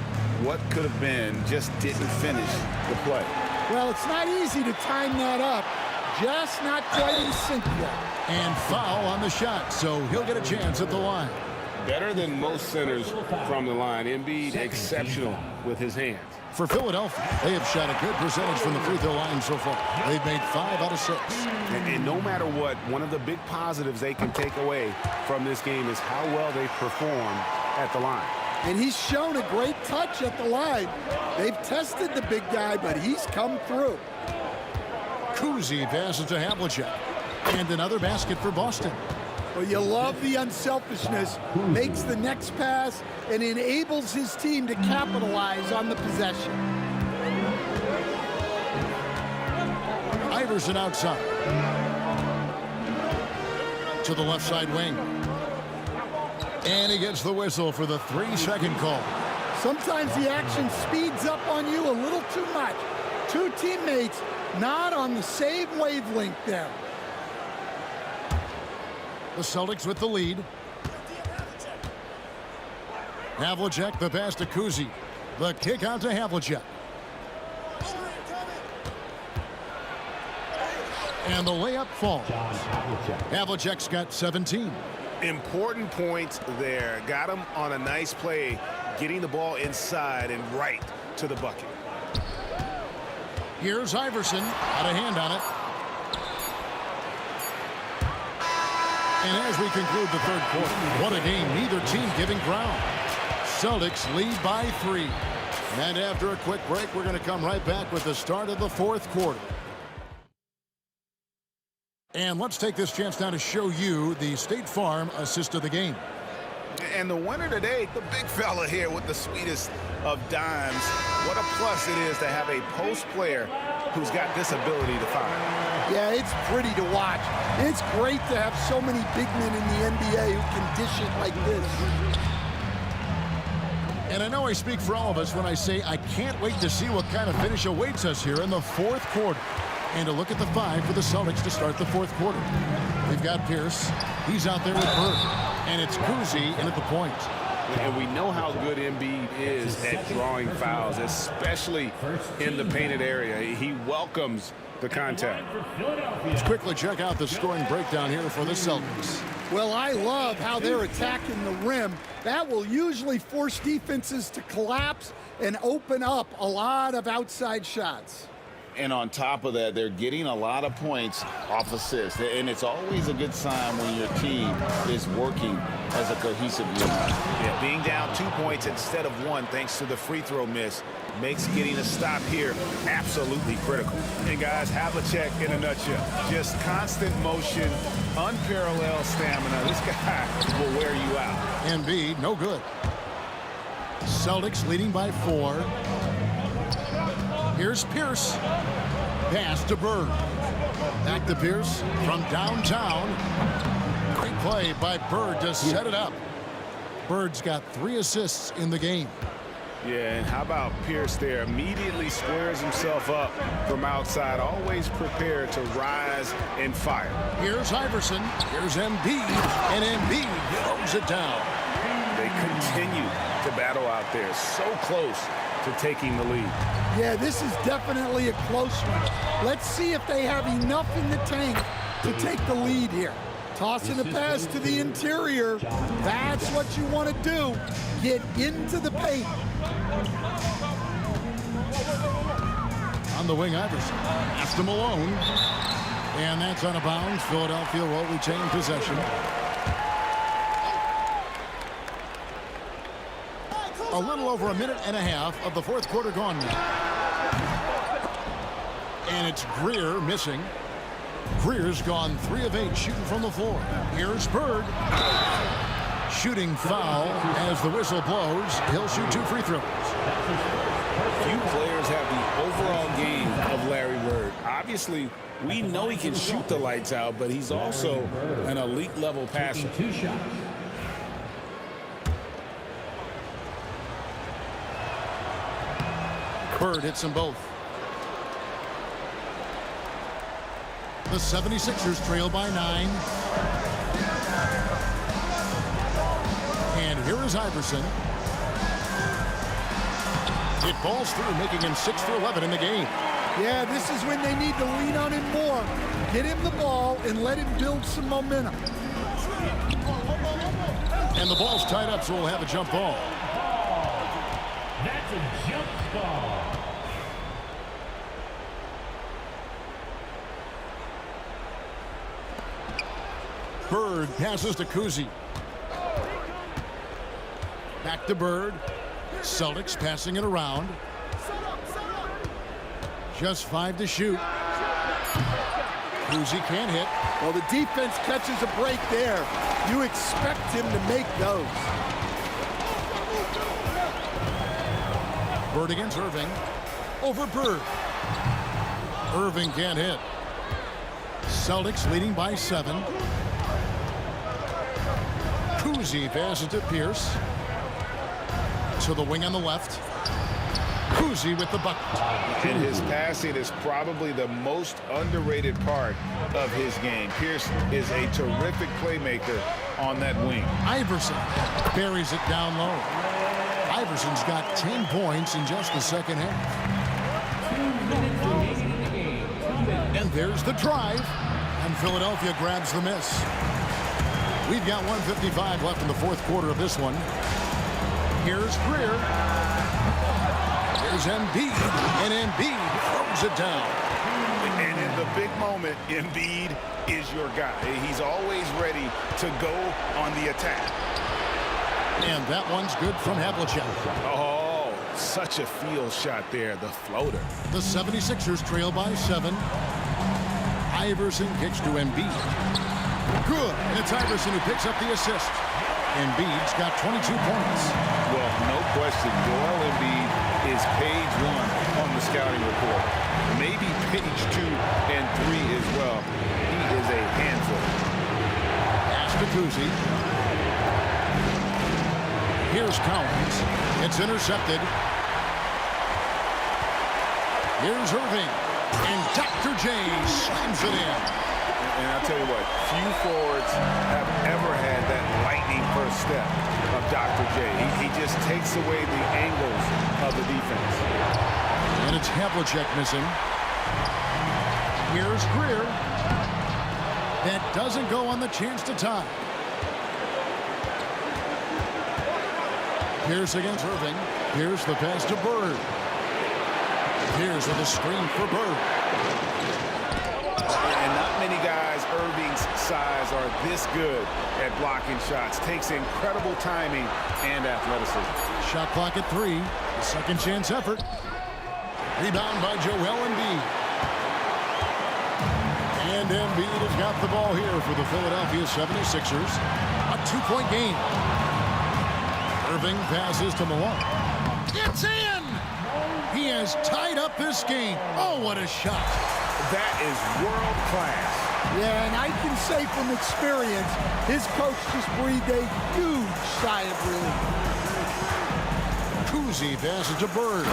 [SPEAKER 4] what could have been, just didn't finish the play.
[SPEAKER 13] Well, it's not easy to time that up. Just not quite in sync yet.
[SPEAKER 2] And foul on the shot, so he'll get a chance at the line.
[SPEAKER 6] Better than most centers from the line. Embiid exceptional with his hands.
[SPEAKER 2] For Philadelphia, they have shot a good percentage from the free throw line so far. They've made 5 out of 6.
[SPEAKER 4] And no matter what, one of the big positives they can take away from this game is how well they perform at the line.
[SPEAKER 13] And he's shown a great touch at the line. They've tested the big guy, but he's come through.
[SPEAKER 2] Kuzi passes to Havlicek. And another basket for Boston.
[SPEAKER 13] Well, you love the unselfishness, makes the next pass, and enables his team to capitalize on the possession.
[SPEAKER 2] Iverson outside. To the left side wing. And he gets the whistle for the 3-second call.
[SPEAKER 13] Sometimes the action speeds up on you a little too much. Two teammates not on the same wavelength there.
[SPEAKER 2] The Celtics with the lead. Havlicek, the pass to Kuzi. The kick out to Havlicek. And the layup falls. Havlicek's got 17.
[SPEAKER 4] Important points there. Got him on a nice play, getting the ball inside and right to the bucket.
[SPEAKER 2] Here's Iverson. Got a hand on it. And as we conclude the third quarter, what a game. Neither team giving ground. Celtics lead by 3. And after a quick break, we're going to come right back with the start of the fourth quarter. And let's take this chance now to show you the State Farm assist of the game.
[SPEAKER 4] And the winner today, the big fella here with the sweetest of dimes. What a plus it is to have a post player who's got this ability to find.
[SPEAKER 13] Yeah, it's pretty to watch. It's great to have so many big men in the NBA who can dish it like this.
[SPEAKER 2] And I know I speak for all of us when I say I can't wait to see what kind of finish awaits us here in the fourth quarter. And a look at the 5 for the Celtics to start the fourth quarter. We've got Pierce. He's out there with Bird. And it's Kuzi in at the point.
[SPEAKER 4] And we know how good Embiid is at drawing fouls, especially in the painted area. He welcomes the contact.
[SPEAKER 2] Let's quickly check out the scoring breakdown here for the Celtics.
[SPEAKER 13] Well, I love how they're attacking the rim. That will usually force defenses to collapse and open up a lot of outside shots.
[SPEAKER 6] And on top of that, they're getting a lot of points off assists. And it's always a good sign when your team is working as a cohesive unit.
[SPEAKER 4] Yeah, being down 2 points instead of 1 thanks to the free throw miss makes getting a stop here absolutely critical. And guys, Havlicek in a nutshell. Just constant motion, unparalleled stamina. This guy will wear you out.
[SPEAKER 2] Embiid, no good. Celtics leading by 4. Here's Pierce. Pass to Bird. Back to Pierce from downtown. Great play by Bird to set it up. Bird's got 3 assists in the game.
[SPEAKER 4] Yeah, and how about Pierce there? Immediately squares himself up from outside, always prepared to rise and fire.
[SPEAKER 2] Here's Iverson. Here's Embiid. And Embiid throws it down.
[SPEAKER 4] They continue to battle out there, so close to taking the lead.
[SPEAKER 13] Yeah, this is definitely a close one. Let's see if they have enough in the tank to take the lead here. Tossing a pass to the interior. That's what you want to do. Get into the paint.
[SPEAKER 2] On the wing, Iverson. Pass to Malone. And that's out of bounds. Philadelphia will retain possession. A little over a minute and a half of the fourth quarter gone now. And it's Greer missing. Greer's gone 3 of 8 shooting from the floor. Here's Bird. Shooting foul as the whistle blows. He'll shoot 2 free throws.
[SPEAKER 4] Few players have the overall game of Larry Bird. Obviously, we know he can shoot the lights out, but he's also an elite level passer.
[SPEAKER 5] 2 shots.
[SPEAKER 2] Bird hits them both. The 76ers trail by 9. And here is Iverson. It falls through, making him 6 for 11 in the game.
[SPEAKER 13] Yeah, this is when they need to lean on him more. Get him the ball and let him build some momentum.
[SPEAKER 2] And the ball's tied up, so we'll have a jump ball.
[SPEAKER 5] That's a jump ball.
[SPEAKER 2] Bird passes to Kuzi. Back to Bird. Celtics passing it around. Just 5 to shoot. Kuzi can't hit.
[SPEAKER 13] Well, the defense catches a break there. You expect him to make those.
[SPEAKER 2] Bird against Irving. Over Bird. Irving can't hit. Celtics leading by 7. Kuzi passes to Pierce. To the wing on the left. Kuzi with the bucket.
[SPEAKER 4] And his passing is probably the most underrated part of his game. Pierce is a terrific playmaker on that wing.
[SPEAKER 2] Iverson buries it down low. Iverson's got 10 points in just the second half. And there's the drive. And Philadelphia grabs the miss. We've got 1:55 left in the fourth quarter of this one. Here's Greer. Here's Embiid. And Embiid throws it down.
[SPEAKER 4] And in the big moment, Embiid is your guy. He's always ready to go on the attack.
[SPEAKER 2] And that one's good from Havlicek.
[SPEAKER 4] Oh, such a field shot there, the floater.
[SPEAKER 2] The 76ers trail by 7. Iverson kicks to Embiid. Good. And it's Iverson who picks up the assist. Embiid's got 22 points.
[SPEAKER 4] Well, no question, Joel Embiid is page 1 on the scouting report. Maybe page 2 and 3 as well. He is a handful.
[SPEAKER 2] Pass to Kuzi. Here's Collins. It's intercepted. Here's Irving. And Dr. J slams it in.
[SPEAKER 4] And I'll tell you what, few forwards have ever had that lightning first step of Dr. J. He just takes away the angles of the defense.
[SPEAKER 2] And it's Havlicek missing. Here's Greer. That doesn't go on the chance to tie. Pierce against Irving. Here's the pass to Bird. Here's with a screen for Bird.
[SPEAKER 4] And not many guys Irving's size are this good at blocking shots. Takes incredible timing and athleticism.
[SPEAKER 2] Shot clock at 3. The second chance effort. Rebound by Joel Embiid. And Embiid has got the ball here for the Philadelphia 76ers. A 2-point game. Irving passes to Malone. It's in! He has tied up this game. Oh, what a shot.
[SPEAKER 4] That is world class.
[SPEAKER 13] Yeah, and I can say from experience, his coach just breathed a huge sigh of relief.
[SPEAKER 2] Kuzi passes to Bird.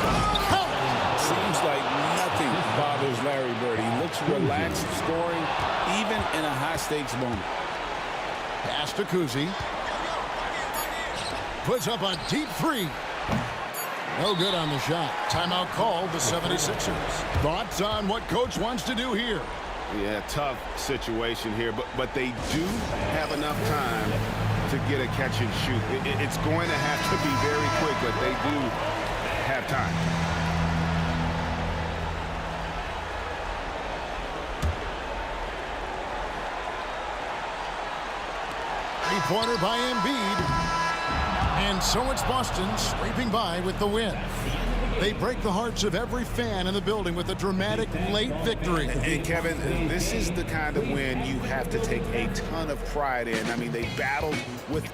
[SPEAKER 6] Seems like nothing bothers Larry Bird. He looks relaxed scoring, even in a high-stakes moment.
[SPEAKER 2] Pass to Kuzi. Puts up a deep 3. No good on the shot. Timeout called the 76ers. Thoughts on what coach wants to do here?
[SPEAKER 4] Yeah, tough situation here, but they do have enough time to get a catch and shoot. It's going to have to be very quick, but they do have time.
[SPEAKER 2] Three-pointer by Embiid. And so it's Boston scraping by with the win. They break the hearts of every fan in the building with a dramatic late victory.
[SPEAKER 4] And Kevin, this is the kind of win you have to take a ton of pride in. I mean, they battled with...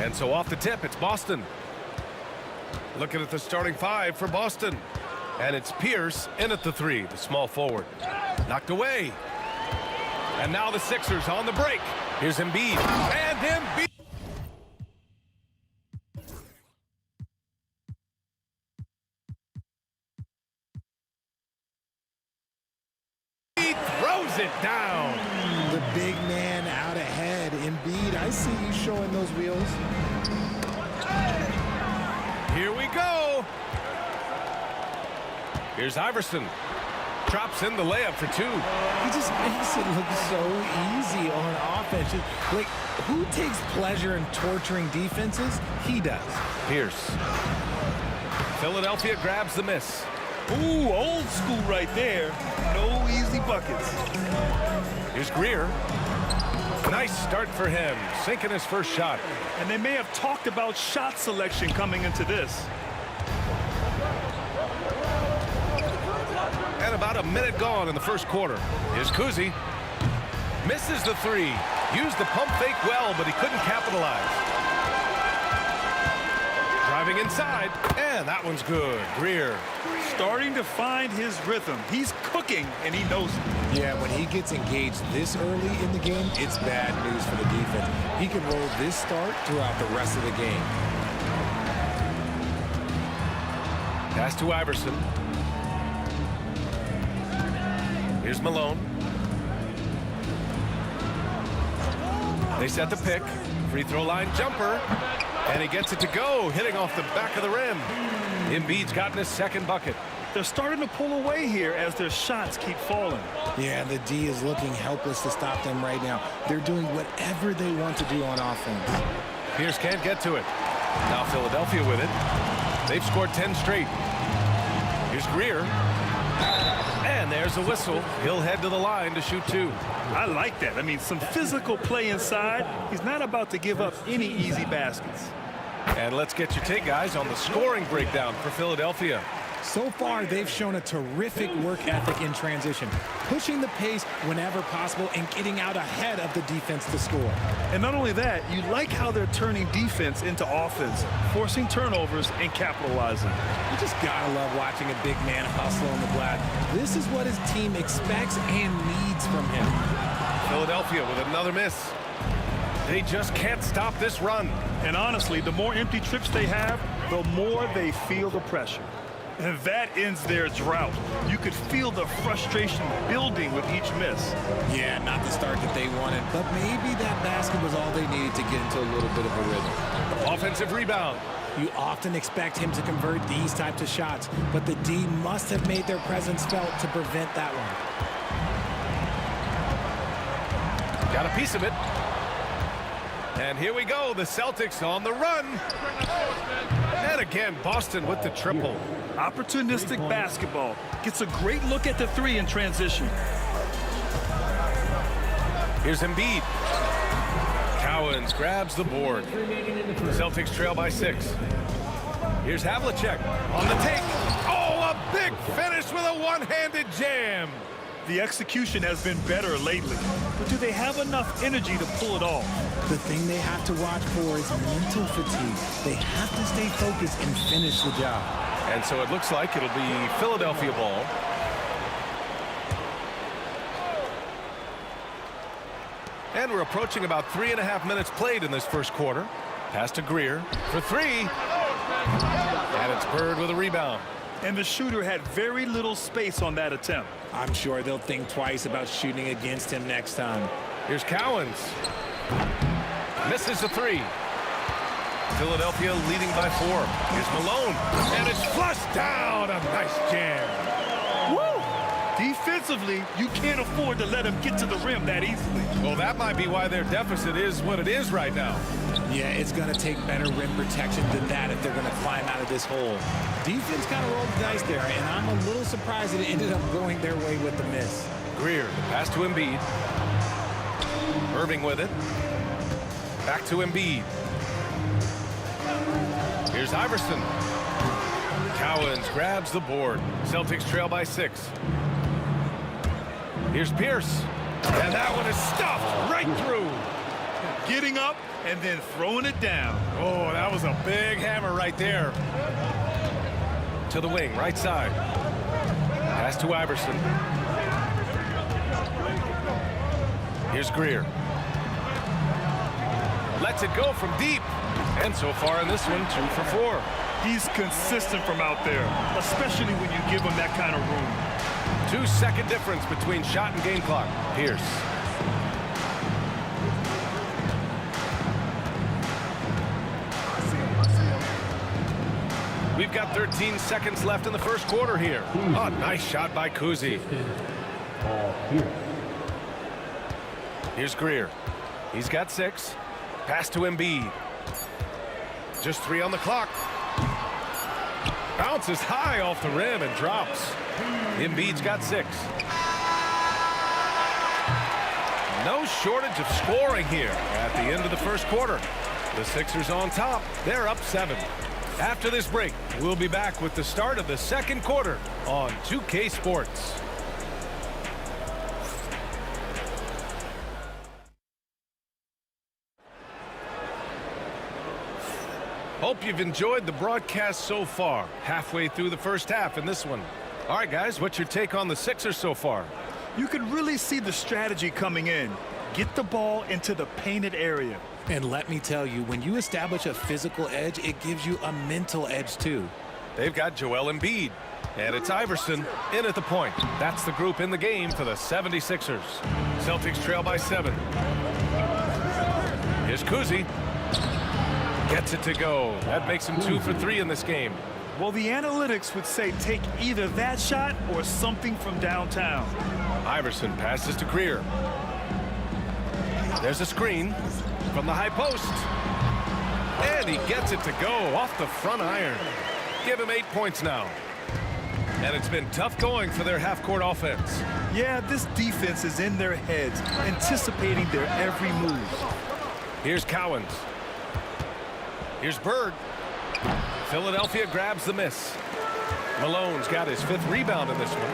[SPEAKER 7] And so off the tip, it's Boston. Looking at the starting five for Boston. And it's Pierce in at the 3, the small forward. Knocked away. And now the Sixers on the break. Here's Embiid. And Embiid. He throws it down.
[SPEAKER 14] The big man out ahead. Embiid, I see you showing those wheels.
[SPEAKER 7] Here we go. Here's Iverson. Drops in the layup for 2.
[SPEAKER 14] He just makes it look so easy on offense. Like, who takes pleasure in torturing defenses? He does.
[SPEAKER 7] Pierce. Philadelphia grabs the miss.
[SPEAKER 9] Ooh, old school right there. No easy buckets.
[SPEAKER 7] Here's Greer. Nice start for him, sinking his first shot.
[SPEAKER 9] And they may have talked about shot selection coming into this.
[SPEAKER 7] And about a minute gone in the first quarter. Here's Kuzi. Misses the 3. Used the pump fake well, but he couldn't capitalize. Driving inside, and that one's good. Greer.
[SPEAKER 9] Starting to find his rhythm. He's cooking, and he knows it.
[SPEAKER 14] Yeah, when he gets engaged this early in the game, it's bad news for the defense. He can roll this start throughout the rest of the game.
[SPEAKER 7] Pass to Iverson. Here's Malone. They set the pick. Free throw line jumper. And he gets it to go, hitting off the back of the rim. Embiid's gotten his second bucket.
[SPEAKER 9] They're starting to pull away here as their shots keep falling.
[SPEAKER 14] Yeah, the D is looking helpless to stop them right now. They're doing whatever they want to do on offense.
[SPEAKER 7] Pierce can't get to it. Now Philadelphia with it. They've scored 10 straight. Here's Greer. And there's a whistle. He'll head to the line to shoot 2.
[SPEAKER 9] I like that. I mean, some physical play inside. He's not about to give up any easy baskets.
[SPEAKER 7] And let's get your take, guys, on the scoring breakdown for Philadelphia.
[SPEAKER 14] So far, they've shown a terrific work ethic in transition, pushing the pace whenever possible and getting out ahead of the defense to score.
[SPEAKER 9] And not only that, you like how they're turning defense into offense, forcing turnovers and capitalizing.
[SPEAKER 14] You just gotta love watching a big man hustle on the glass. This is what his team expects and needs from him.
[SPEAKER 7] Philadelphia with another miss. They just can't stop this run.
[SPEAKER 9] And honestly, the more empty trips they have, the more they feel the pressure. And that ends their drought. You could feel the frustration building with each miss.
[SPEAKER 14] Yeah, not the start that they wanted, but maybe that basket was all they needed to get into a little bit of a rhythm.
[SPEAKER 7] Offensive rebound.
[SPEAKER 14] You often expect him to convert these types of shots, but the D must have made their presence felt to prevent that one.
[SPEAKER 7] Got a piece of it. And here we go, the Celtics on the run. And again, Boston with the triple.
[SPEAKER 9] Opportunistic basketball. Gets a great look at the 3 in transition.
[SPEAKER 7] Here's Embiid. Cowens grabs the board. Celtics trail by 6. Here's Havlicek on the take. Oh, a big finish with a one-handed jam.
[SPEAKER 9] The execution has been better lately, but do they have enough energy to pull it off?
[SPEAKER 14] The thing they have to watch for is mental fatigue. They have to stay focused and finish the job.
[SPEAKER 7] And so it looks like it'll be Philadelphia ball. And we're approaching about 3.5 minutes played in this first quarter. Pass to Greer for 3. And it's Bird with a rebound.
[SPEAKER 9] And the shooter had very little space on that attempt.
[SPEAKER 14] I'm sure they'll think twice about shooting against him next time.
[SPEAKER 7] Here's Cowens. Misses the 3. Philadelphia leading by 4. Here's Malone. And it's flushed down. A nice jam.
[SPEAKER 9] Woo! Defensively, you can't afford to let him get to the rim that easily.
[SPEAKER 7] Well, that might be why their deficit is what it is right now.
[SPEAKER 14] Yeah, it's going to take better rim protection than that if they're going to climb out of this hole. Defense kind of rolled the dice there, and I'm a little surprised that it ended up going their way with the miss.
[SPEAKER 7] Greer, pass to Embiid. Irving with it. Back to Embiid. Here's Iverson. Cowens grabs the board. Celtics trail by 6. Here's Pierce. And that one is stuffed right through.
[SPEAKER 9] getting up and then throwing it down.
[SPEAKER 7] Oh, that was a big hammer right there. To the wing, right side. Pass to Iverson. Here's Greer. Lets it go from deep. And so far in this one, 2 for 4.
[SPEAKER 9] He's consistent from out there, especially when you give him that kind of room.
[SPEAKER 7] 2-second difference between shot and game clock. Pierce. We've got 13 seconds left in the first quarter here. Oh, nice shot by Kuzi. Here's Greer. He's got 6. Pass to Embiid. Just 3 on the clock. Bounces high off the rim and drops. Embiid's got 6. No shortage of scoring here at the end of the first quarter. The Sixers on top. They're up 7. After this break, we'll be back with the start of the second quarter on 2K Sports. Hope you've enjoyed the broadcast so far. Halfway through the first half in this one. All right, guys, what's your take on the Sixers so far?
[SPEAKER 9] You can really see the strategy coming in. Get the ball into the painted area.
[SPEAKER 14] And let me tell you, when you establish a physical edge, it gives you a mental edge too.
[SPEAKER 7] They've got Joel Embiid. And it's Iverson in at the point. That's the group in the game for the 76ers. Celtics trail by 7. Here's Kuzi. Gets it to go. That makes him 2 for 3 in this game.
[SPEAKER 9] Well, the analytics would say take either that shot or something from downtown.
[SPEAKER 7] Iverson passes to Greer. There's a screen from the high post. And he gets it to go off the front iron. Give him 8 points now. And it's been tough going for their half-court offense.
[SPEAKER 9] Yeah, this defense is in their heads, anticipating their every move.
[SPEAKER 7] Here's Cowens. Here's Bird. Philadelphia grabs the miss. Malone's got his 5th rebound in this one.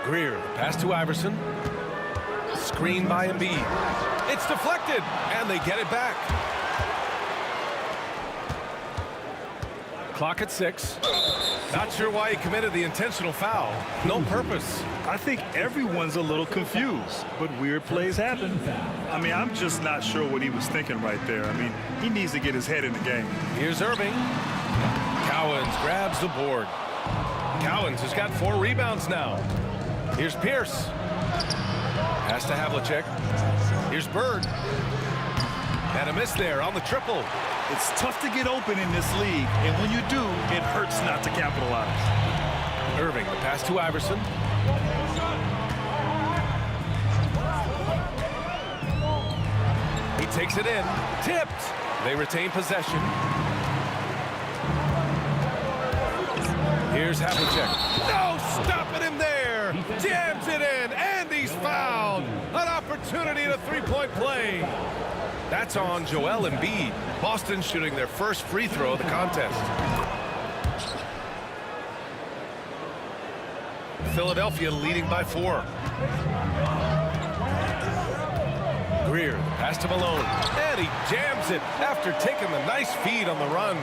[SPEAKER 7] Greer, pass to Iverson. Screen by Embiid. It's deflected, and they get it back. Clock at 6. Not sure why he committed the intentional foul. No purpose.
[SPEAKER 9] I think everyone's a little confused, but weird plays happen. I mean, I'm just not sure what he was thinking right there. I mean, he needs to get his head in the game.
[SPEAKER 7] Here's Irving. Cowens grabs the board. Cowens has got 4 rebounds now. Here's Pierce. Pass to Havlicek. Here's Bird. And a miss there on the triple.
[SPEAKER 9] It's tough to get open in this league, and when you do, it hurts not to capitalize.
[SPEAKER 7] Irving, the pass to Iverson. He takes it in. Tipped. They retain possession. Here's Havlicek. No, stopping him there. Jams it in, and he's fouled. An opportunity at a 3-point play. That's on Joel Embiid. Boston shooting their first free throw of the contest. Philadelphia leading by 4. Greer, pass to Malone, and he jams it after taking the nice feed on the run.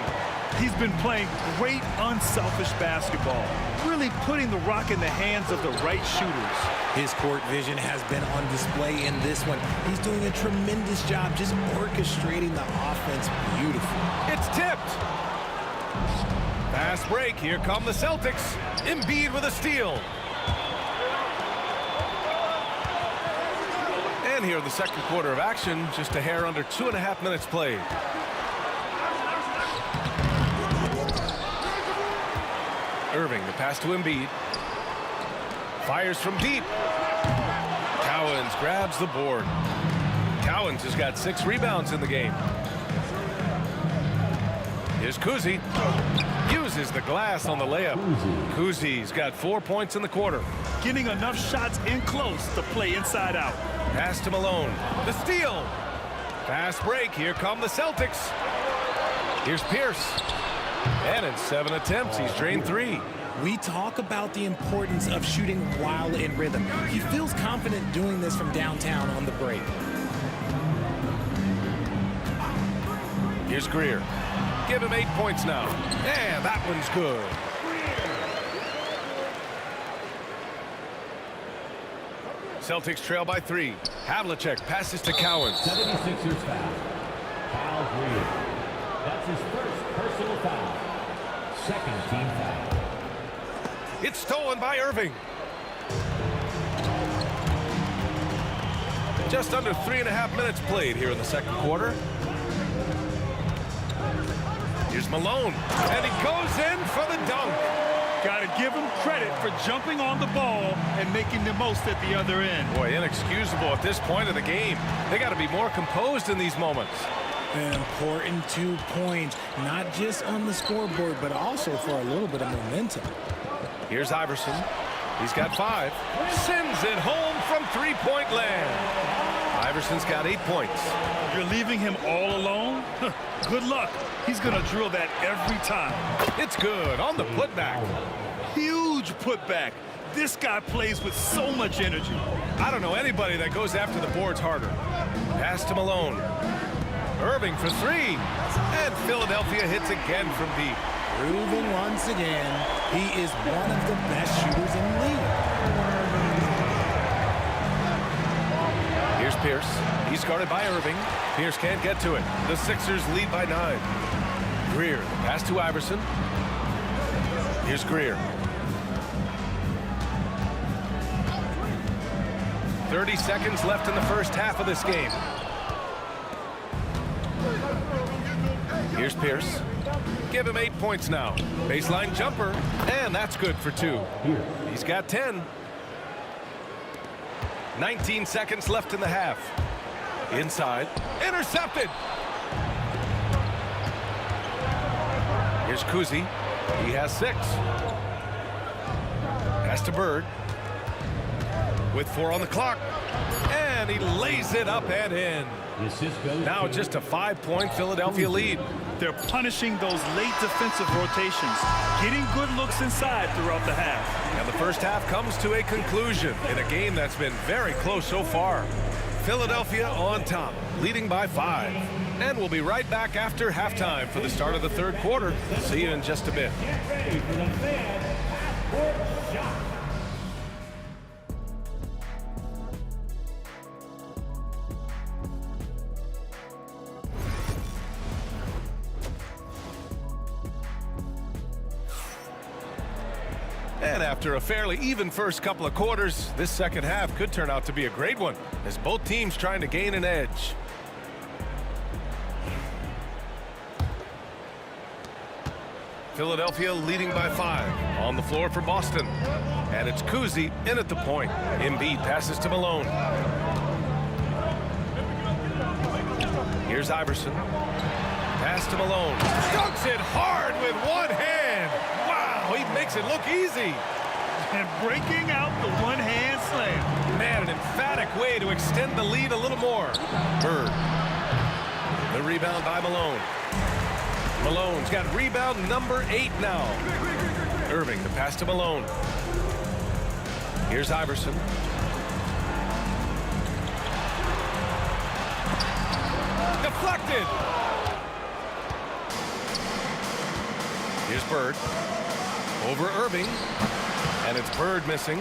[SPEAKER 9] He's been playing great unselfish basketball, really putting the rock in the hands of the right shooters.
[SPEAKER 14] His court vision has been on display in this one. He's doing a tremendous job just orchestrating the offense beautifully.
[SPEAKER 7] It's tipped. Fast break. Here come the Celtics. Embiid with a steal. And here in the second quarter of action, just a hair under 2.5 minutes played. Irving, the pass to Embiid. Fires from deep. Cowens grabs the board. Cowens has got 6 rebounds in the game. Here's Kuzi. Uses the glass on the layup. Kuzi's got 4 points in the quarter.
[SPEAKER 9] Getting enough shots in close to play inside out.
[SPEAKER 7] Pass to Malone. The steal. Fast break. Here come the Celtics. Here's Pierce. And in 7 attempts, he's drained 3.
[SPEAKER 14] We talk about the importance of shooting while in rhythm. He feels confident doing this from downtown on the break.
[SPEAKER 7] Here's Greer. Give him 8 points now. And that one's good. Celtics trail by 3. Havlicek passes to Cowens.
[SPEAKER 5] 76ers foul. Kyle Greer. That's his first personal foul. Second team foul.
[SPEAKER 7] It's stolen by Irving. Just under 3.5 minutes played here in the second quarter. Here's Malone, and he goes in for the dunk.
[SPEAKER 9] Got to give him credit for jumping on the ball and making the most at the other end.
[SPEAKER 7] Boy, inexcusable at this point of the game. They got to be more composed in these moments.
[SPEAKER 14] An important 2 points, not just on the scoreboard, but also for a little bit of momentum.
[SPEAKER 7] Here's Iverson. He's got 5. Sends it home from three-point land. Iverson's got 8 points.
[SPEAKER 9] You're leaving him all alone? Good luck. He's going to drill that every time.
[SPEAKER 7] It's good on the putback.
[SPEAKER 9] Huge putback. This guy plays with so much energy.
[SPEAKER 7] I don't know anybody that goes after the boards harder. Pass to Malone. Irving for 3. And Philadelphia hits again from deep.
[SPEAKER 14] Proving once again, he is one of the best shooters in the league.
[SPEAKER 7] Here's Pierce. He's guarded by Irving. Pierce can't get to it. The Sixers lead by 9. Greer, the pass to Iverson. Here's Greer. 30 seconds left in the first half of this game. Here's Pierce. Give him 8 points now. Baseline jumper, and that's good for 2. He's got 10. 19 seconds left in the half. Inside. Intercepted. Here's Kuzi. He has 6. Pass to Bird. With 4 on the clock. And he lays it up and in. Now just a 5-point Philadelphia lead.
[SPEAKER 9] They're punishing those late defensive rotations, getting good looks inside throughout the half.
[SPEAKER 7] And the first half comes to a conclusion in a game that's been very close so far. Philadelphia on top, leading by 5. And we'll be right back after halftime for the start of the third quarter. See you in just a bit.
[SPEAKER 5] Get ready for the fan court shot.
[SPEAKER 7] And after a fairly even first couple of quarters, this second half could turn out to be a great one as both teams trying to gain an edge. Philadelphia leading by 5. On the floor for Boston. And it's Kuzi in at the point. Embiid passes to Malone. Here's Iverson. Pass to Malone. Dunks it hard with one hand. Wow, he makes it look easy.
[SPEAKER 9] And breaking out the one-hand slam.
[SPEAKER 7] Man, an emphatic way to extend the lead a little more. Bird. The rebound by Malone. Malone's got rebound number 8 now. Irving, the pass to Malone. Here's Iverson. Deflected. Here's Bird. Over Irving. And it's Bird missing.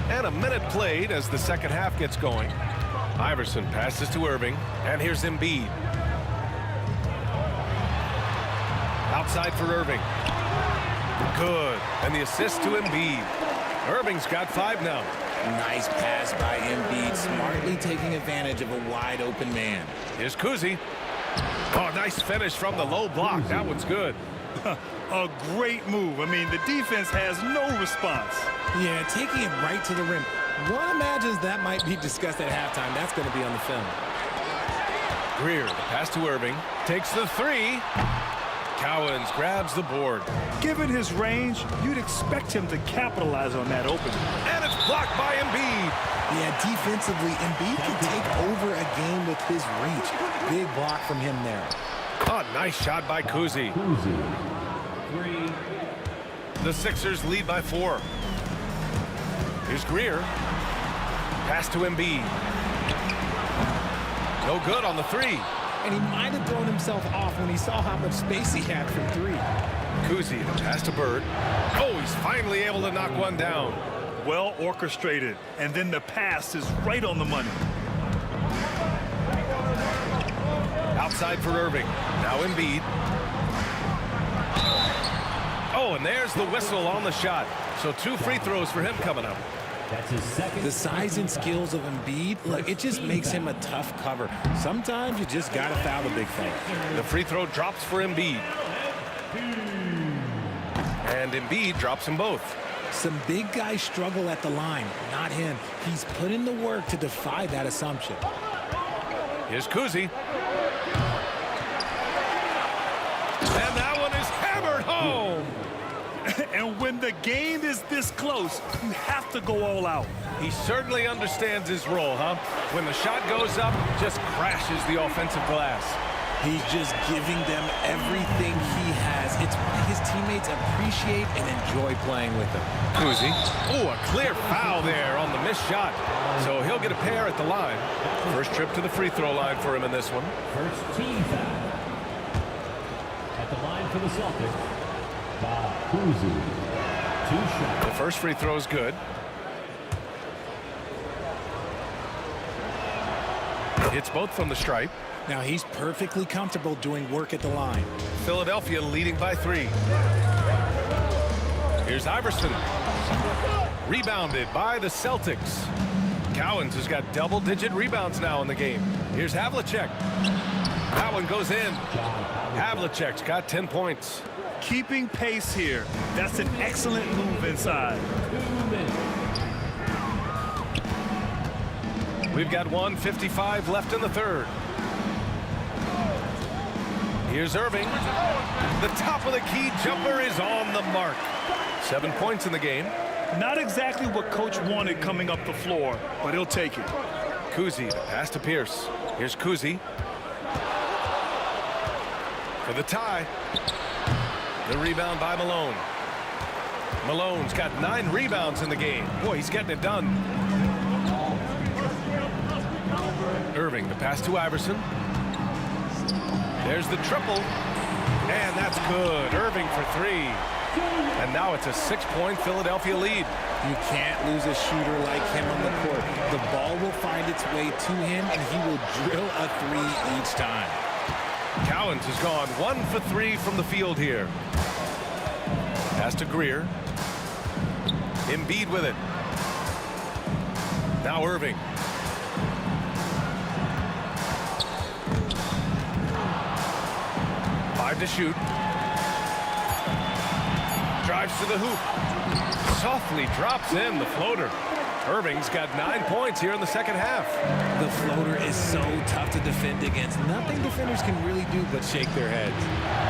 [SPEAKER 7] And a minute played as the second half gets going. Iverson passes to Irving. And here's Embiid. Outside for Irving. Good. And the assist to Embiid. Irving's got 5 now.
[SPEAKER 14] Nice pass by Embiid, smartly taking advantage of a wide open man.
[SPEAKER 7] Here's Kuzi. Oh, nice finish from the low block. That one's good.
[SPEAKER 9] A great move. I mean, the defense has no response.
[SPEAKER 14] Yeah, taking it right to the rim. One imagines that might be discussed at halftime. That's going to be on the film.
[SPEAKER 7] Greer, the pass to Irving. Takes the 3. Cowens grabs the board.
[SPEAKER 9] Given his range, you'd expect him to capitalize on that opening.
[SPEAKER 7] And it's blocked by Embiid.
[SPEAKER 14] Yeah, defensively, Embiid can take over a game with his reach. Big block from him there.
[SPEAKER 7] Oh, nice shot by Kuzi.
[SPEAKER 5] 3.
[SPEAKER 7] The Sixers lead by 4. Here's Greer. Pass to Embiid. No good on the three.
[SPEAKER 14] And he might have thrown himself off when he saw how much space he had from three.
[SPEAKER 7] Kuzi, the pass to Bird. Oh, he's finally able to knock one down.
[SPEAKER 9] Well orchestrated, and then the pass is right on the money.
[SPEAKER 7] Outside for Irving. Now Embiid. Oh, and there's the whistle on the shot. So 2 free throws for him coming up.
[SPEAKER 14] That's his second. The size and skills of Embiid, look, it just makes him a tough cover. Sometimes you just got to foul the big fella.
[SPEAKER 7] The free throw drops for Embiid. And Embiid drops them both.
[SPEAKER 14] Some big guys struggle at the line, not him. He's put in the work to defy that assumption.
[SPEAKER 7] Here's Kuzi. And that one is hammered home.
[SPEAKER 9] And when the game is this close, you have to go all out.
[SPEAKER 7] He certainly understands his role, huh? When the shot goes up, just crashes the offensive glass.
[SPEAKER 14] He's just giving them everything he has. It's his teammates appreciate and enjoy playing with him.
[SPEAKER 7] Kuzi. Oh, a clear foul there on the missed shot. So he'll get a pair at the line. First trip to the free throw line for him in this one.
[SPEAKER 5] First team foul. At the line for the Celtics, Kuzi. 2 shots.
[SPEAKER 7] The first free throw is good. Hits both from the stripe.
[SPEAKER 14] Now he's perfectly comfortable doing work at the line.
[SPEAKER 7] Philadelphia leading by 3. Here's Iverson. Rebounded by the Celtics. Cowens has got double-digit rebounds now in the game. Here's Havlicek. That one goes in. Havlicek's got 10 points.
[SPEAKER 9] Keeping pace here. That's an excellent move inside.
[SPEAKER 7] We've got 1:55 left in the third. Here's Irving. The top of the key jumper is on the mark. 7 points in the game.
[SPEAKER 9] Not exactly what coach wanted coming up the floor, but he'll take it.
[SPEAKER 7] Kuzi, the pass to Pierce. Here's Kuzi. For the tie. The rebound by Malone. Malone's got 9 rebounds in the game. Boy, he's getting it done. Irving, the pass to Iverson. There's the triple. And that's good. Irving for 3. And now it's a 6-point Philadelphia lead.
[SPEAKER 14] You can't lose a shooter like him on the court. The ball will find its way to him, and he will drill a 3 each time.
[SPEAKER 7] Cowens has gone 1 for 3 from the field here. Pass to Greer. Embiid with it. Now Irving. To shoot. Drives to the hoop. Softly drops in the floater. Irving's got 9 points here in the second half.
[SPEAKER 14] The floater is so tough to defend against. Nothing defenders can really do but shake their heads.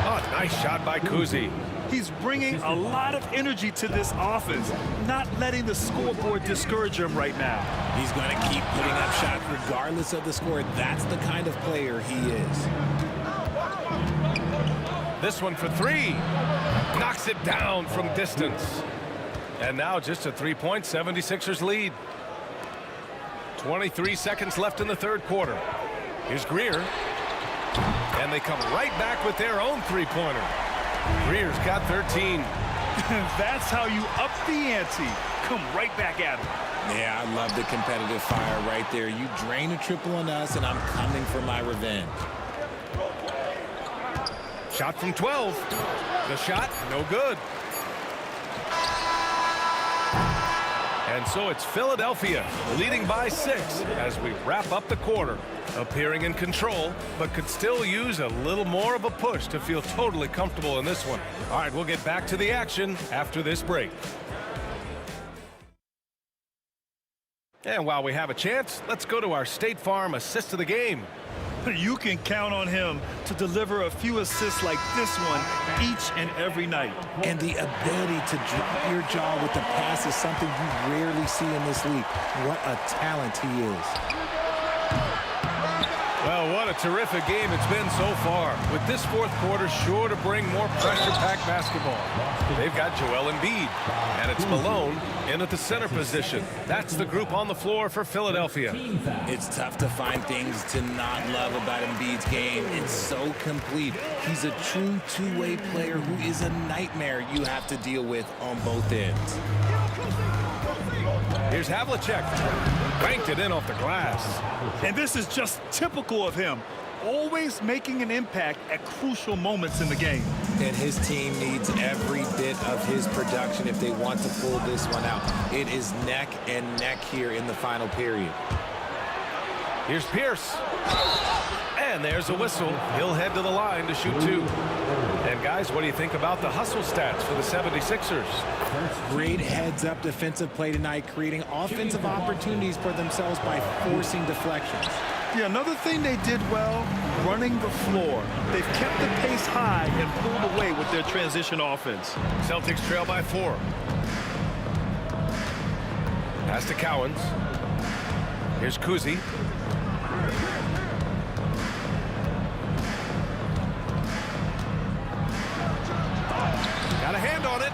[SPEAKER 7] Oh, nice shot by Kuzi.
[SPEAKER 9] He's bringing a lot of energy to this offense, not letting the scoreboard discourage him right now.
[SPEAKER 14] He's going to keep putting up shots regardless of the score. That's the kind of player he is.
[SPEAKER 7] This one for 3. Knocks it down from distance. And now just a 3-point 76ers lead. 23 seconds left in the third quarter. Here's Greer. And they come right back with their own 3-pointer. Greer's got 13.
[SPEAKER 9] That's how you up the ante. Come right back at him.
[SPEAKER 14] Yeah, I love the competitive fire right there. You drain a triple on us, and I'm coming for my revenge.
[SPEAKER 7] Shot from 12. The shot, no good. And so it's Philadelphia leading by 6 as we wrap up the quarter. Appearing in control, but could still use a little more of a push to feel totally comfortable in this one. All right, we'll get back to the action after this break. And while we have a chance, let's go to our State Farm assist of the game.
[SPEAKER 9] You can count on him to deliver a few assists like this one each and every night.
[SPEAKER 14] And the ability to drop your jaw with the pass is something you rarely see in this league. What a talent he is.
[SPEAKER 7] Well, what a terrific game it's been so far. With this fourth quarter sure to bring more pressure-packed basketball. They've got Joel Embiid, and it's Malone in at the center position. That's the group on the floor for Philadelphia.
[SPEAKER 14] It's tough to find things to not love about Embiid's game. It's so complete. He's a true two-way player who is a nightmare you have to deal with on both ends.
[SPEAKER 7] Here's Havlicek. Banked it in off the glass.
[SPEAKER 9] And this is just typical of him. Always making an impact at crucial moments in the game.
[SPEAKER 14] And his team needs every bit of his production if they want to pull this one out. It is neck and neck here in the final period.
[SPEAKER 7] Here's Pierce. And there's a whistle. He'll head to the line to shoot two. And guys, what do you think about the hustle stats for the 76ers?
[SPEAKER 15] Great heads-up defensive play tonight, creating offensive opportunities for themselves by forcing deflections.
[SPEAKER 9] Yeah, another thing they did well, running the floor. They've kept the pace high and pulled away with their transition offense.
[SPEAKER 7] Celtics trail by 4. Pass to Cowens. Here's Kuzi. Got a hand on it.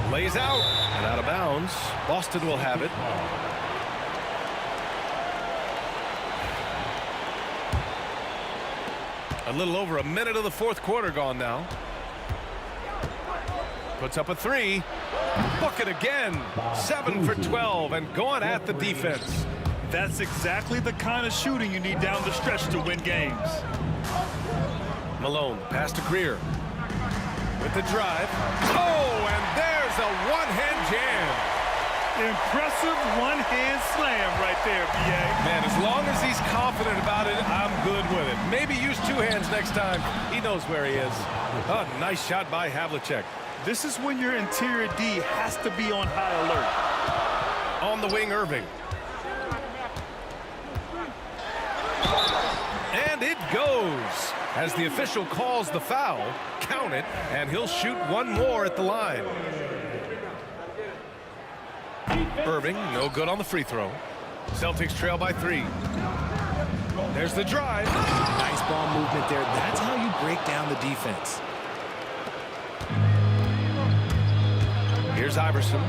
[SPEAKER 7] Lays out and out of bounds. Boston will have it. A little over a minute of the fourth quarter gone now. Puts up a three. Book it again. 7 for 12 and going at the defense.
[SPEAKER 9] That's exactly the kind of shooting you need down the stretch to win games.
[SPEAKER 7] Malone, pass to Greer. With the drive. Oh, and there's a one-hand jam.
[SPEAKER 9] Impressive one-hand slam right there, B.A.
[SPEAKER 7] Man, as long as he's confident about it, I'm good with it. Maybe use two hands next time. He knows where he is. Oh, nice shot by Havlicek.
[SPEAKER 9] This is when your interior D has to be on high alert.
[SPEAKER 7] On the wing, Irving. And it goes. As the official calls the foul, count it, and he'll shoot one more at the line. Irving, no good on the free throw. Celtics trail by 3. There's the drive.
[SPEAKER 14] Nice ball movement there. That's how you break down the defense.
[SPEAKER 7] Here's Iverson.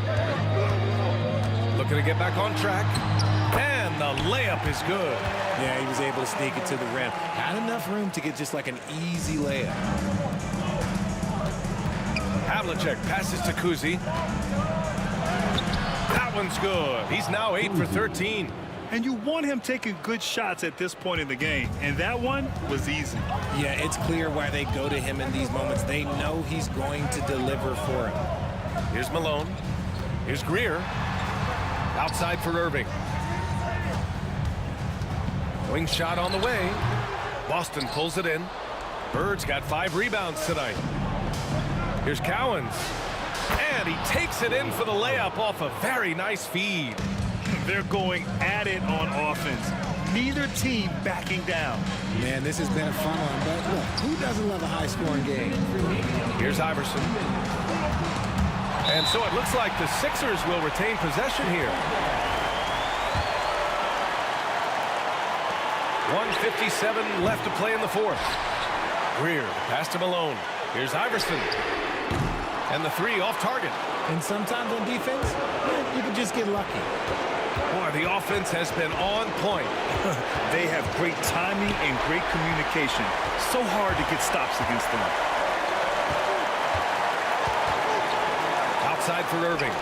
[SPEAKER 7] Looking to get back on track. And the layup is good.
[SPEAKER 14] Yeah, he was able to sneak it to the rim. Had enough room to get just like an easy layup.
[SPEAKER 7] Havlicek passes to Kuzi. That one's good. He's now 8 for 13.
[SPEAKER 9] And you want him taking good shots at this point in the game. And that one was easy.
[SPEAKER 14] Yeah, it's clear why they go to him in these moments. They know he's going to deliver for him.
[SPEAKER 7] Here's Malone. Here's Greer. Outside for Irving. Wing shot on the way. Boston pulls it in. Bird's got 5 rebounds tonight. Here's Cowens. And he takes it in for the layup off a very nice feed.
[SPEAKER 9] They're going at it on offense. Neither team backing down.
[SPEAKER 15] Man, this has been a fun one, but look, who doesn't love a high-scoring game?
[SPEAKER 7] Here's Iverson. And so it looks like the Sixers will retain possession here. 1:57 left to play in the fourth. Greer, pass to Malone. Here's Iverson. And the 3 off target.
[SPEAKER 15] And sometimes on defense, you can just get lucky.
[SPEAKER 7] Boy, the offense has been on point.
[SPEAKER 9] They have great timing and great communication. So hard to get stops against them.
[SPEAKER 7] Outside for Irving.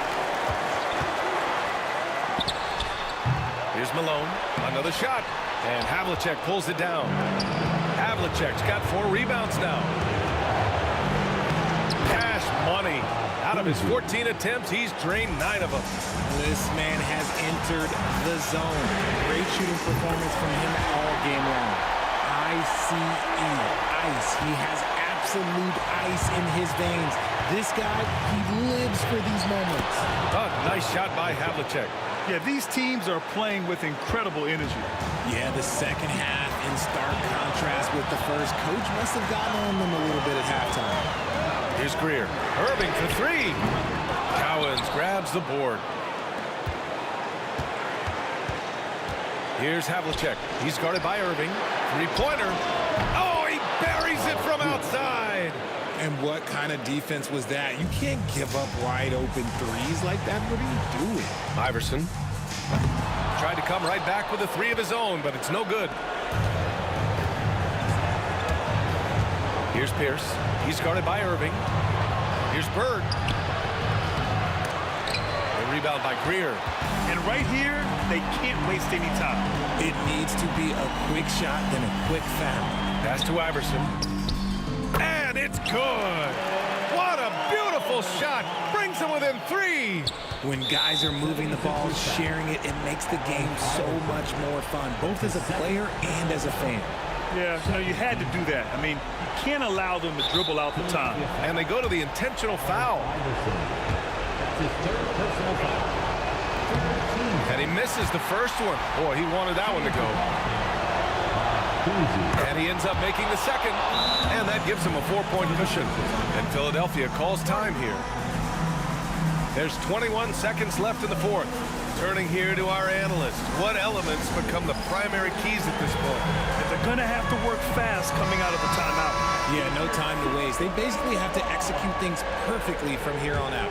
[SPEAKER 7] Here's Malone. Another shot. And Havlicek pulls it down. Havlicek's got 4 rebounds now. Cash money. Out of his 14 attempts, he's drained 9 of them.
[SPEAKER 14] This man has entered the zone. Great shooting performance from him all game long. I-C-E, ice. He has absolute ice in his veins. This guy, he lives for these moments.
[SPEAKER 7] Oh, nice shot by Havlicek.
[SPEAKER 9] Yeah, these teams are playing with incredible energy.
[SPEAKER 14] Yeah, the second half in stark contrast with the first. Coach must have gotten on them a little bit at halftime.
[SPEAKER 7] Here's Greer. Irving for 3. Owens grabs the board. Here's Havlicek. He's guarded by Irving. Three-pointer. Oh, he buries it from outside.
[SPEAKER 15] And what kind of defense was that? You can't give up wide open threes like that. What are you doing?
[SPEAKER 7] Iverson tried to come right back with a three of his own, but it's no good. Here's Pierce. He's guarded by Irving. Here's Bird. The rebound by Greer.
[SPEAKER 9] And right here, they can't waste any time.
[SPEAKER 15] It needs to be a quick shot, then a quick foul.
[SPEAKER 7] Pass to Iverson. And it's good. What a beautiful shot. Brings them within three.
[SPEAKER 15] When guys are moving the ball, sharing it, it makes the game so much more fun, both as a player and as a fan.
[SPEAKER 9] Yeah, you had to do that. I mean, you can't allow them to dribble out the time.
[SPEAKER 7] And they go to the intentional foul. And he misses the first one. Boy, he wanted that one to go. And he ends up making the second. And that gives him a 4-point cushion. And Philadelphia calls time here. There's 21 seconds left in the fourth. Turning here to our analyst. What elements become the primary keys at this point?
[SPEAKER 9] They're going to have to work fast coming out of the timeout.
[SPEAKER 15] Yeah, no time to waste. They basically have to execute things perfectly from here on out.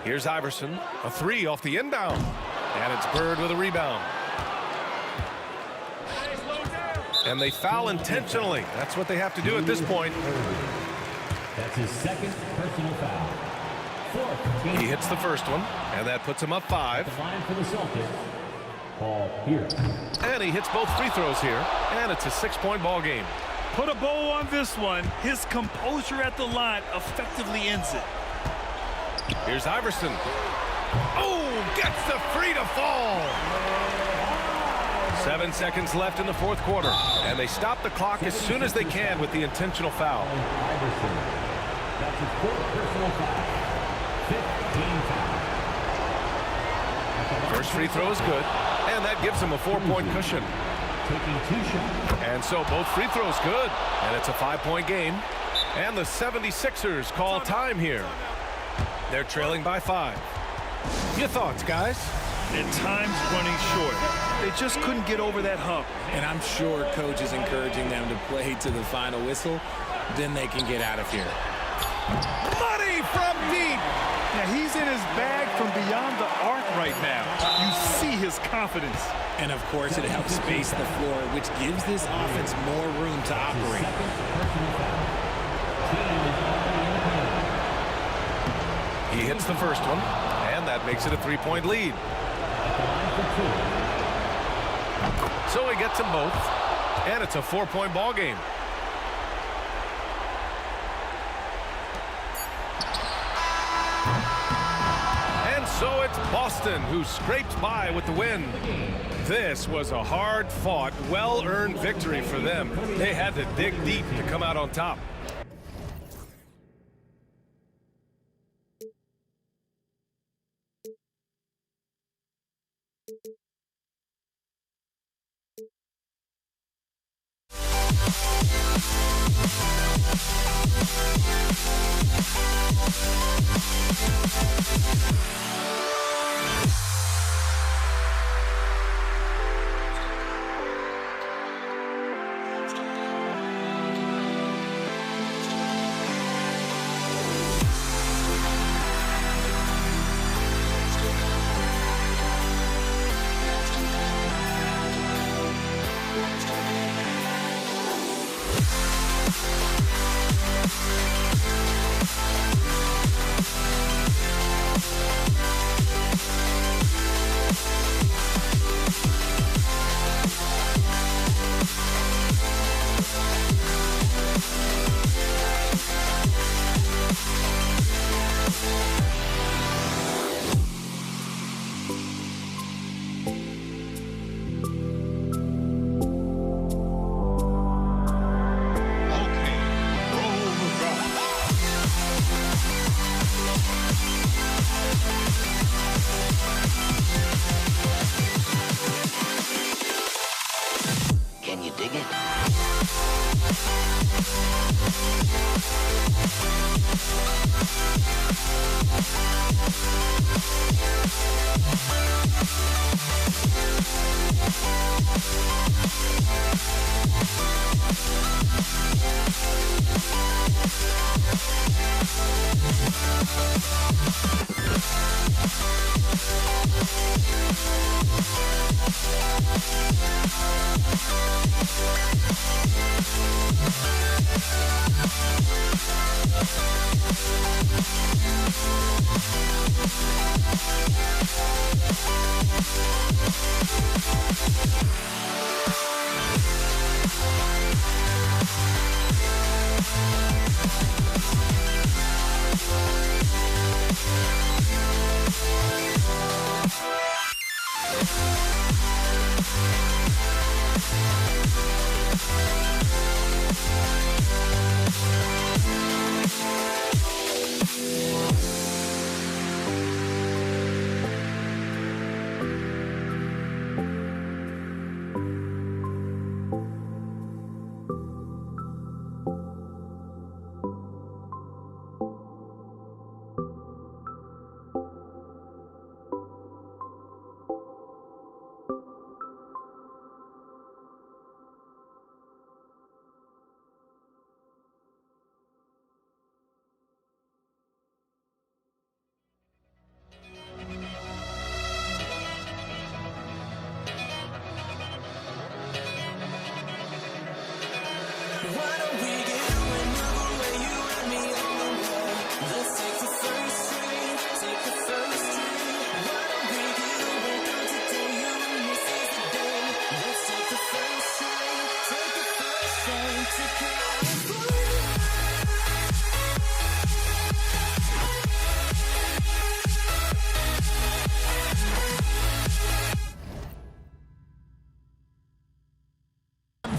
[SPEAKER 7] Here's Iverson. A three off the inbound. And it's Bird with a rebound. And they foul intentionally. That's what they have to do at this point.
[SPEAKER 5] That's his second personal foul.
[SPEAKER 7] He hits the first one, and that puts him up 5.
[SPEAKER 5] The line for the Celtics. Ball here.
[SPEAKER 7] And he hits both free throws here, and it's a 6-point ball game.
[SPEAKER 9] Put a bow on this one. His composure at the line effectively ends it.
[SPEAKER 7] Here's Iverson. Oh, gets the free to fall. 7 seconds left in the fourth quarter, and they stop the clock as soon as they can with the intentional foul.
[SPEAKER 5] Iverson. That's his fourth personal foul. 15 foul.
[SPEAKER 7] First free throw is good, and that gives him a 4-point cushion.
[SPEAKER 5] Taking 2 shots.
[SPEAKER 7] And so both free throws good, and it's a 5-point game. And the 76ers call time here. They're trailing by 5. Your thoughts, guys?
[SPEAKER 9] And time's running short. They just couldn't get over that hump.
[SPEAKER 15] And I'm sure coach is encouraging them to play to the final whistle. Then they can get out of here.
[SPEAKER 7] Money from deep.
[SPEAKER 9] Yeah, he's in his bag from beyond the arc right now. You see his confidence.
[SPEAKER 15] And, of course, it helps space the floor, which gives this offense more room to operate.
[SPEAKER 7] He hits the first one, and that makes it a 3-point lead. So he gets them both, and it's a 4-point ball game. And so it's Boston who scraped by with the win. This was a hard-fought, well-earned victory for them. They had to dig deep to come out on top.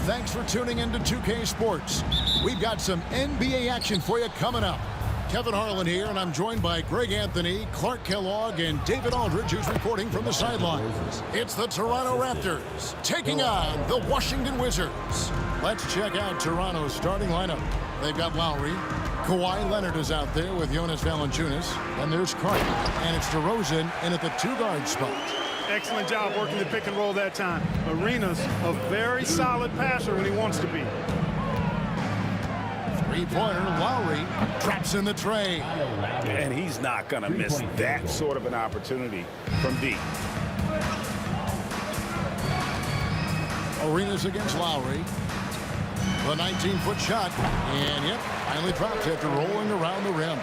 [SPEAKER 2] Thanks for tuning into 2K Sports. We've got some NBA action for you coming up. Kevin Harlan here, and I'm joined by Greg Anthony, Clark Kellogg, and David Aldridge, who's reporting from the sidelines. It's the Toronto Raptors taking on the Washington Wizards. Let's check out Toronto's starting lineup. They've got Lowry. Kawhi Leonard is out there with Jonas Valanciunas. And there's Carter. And it's DeRozan in at the two-guard spot.
[SPEAKER 3] Excellent job working the pick and roll that time. Arenas a very solid passer when he wants to be.
[SPEAKER 2] Three-pointer, Lowry traps in the tray.
[SPEAKER 4] And he's not going to miss that sort of an opportunity from deep.
[SPEAKER 2] Arenas against Lowry. The 19-foot shot. And, yep, finally dropped after rolling around the rim.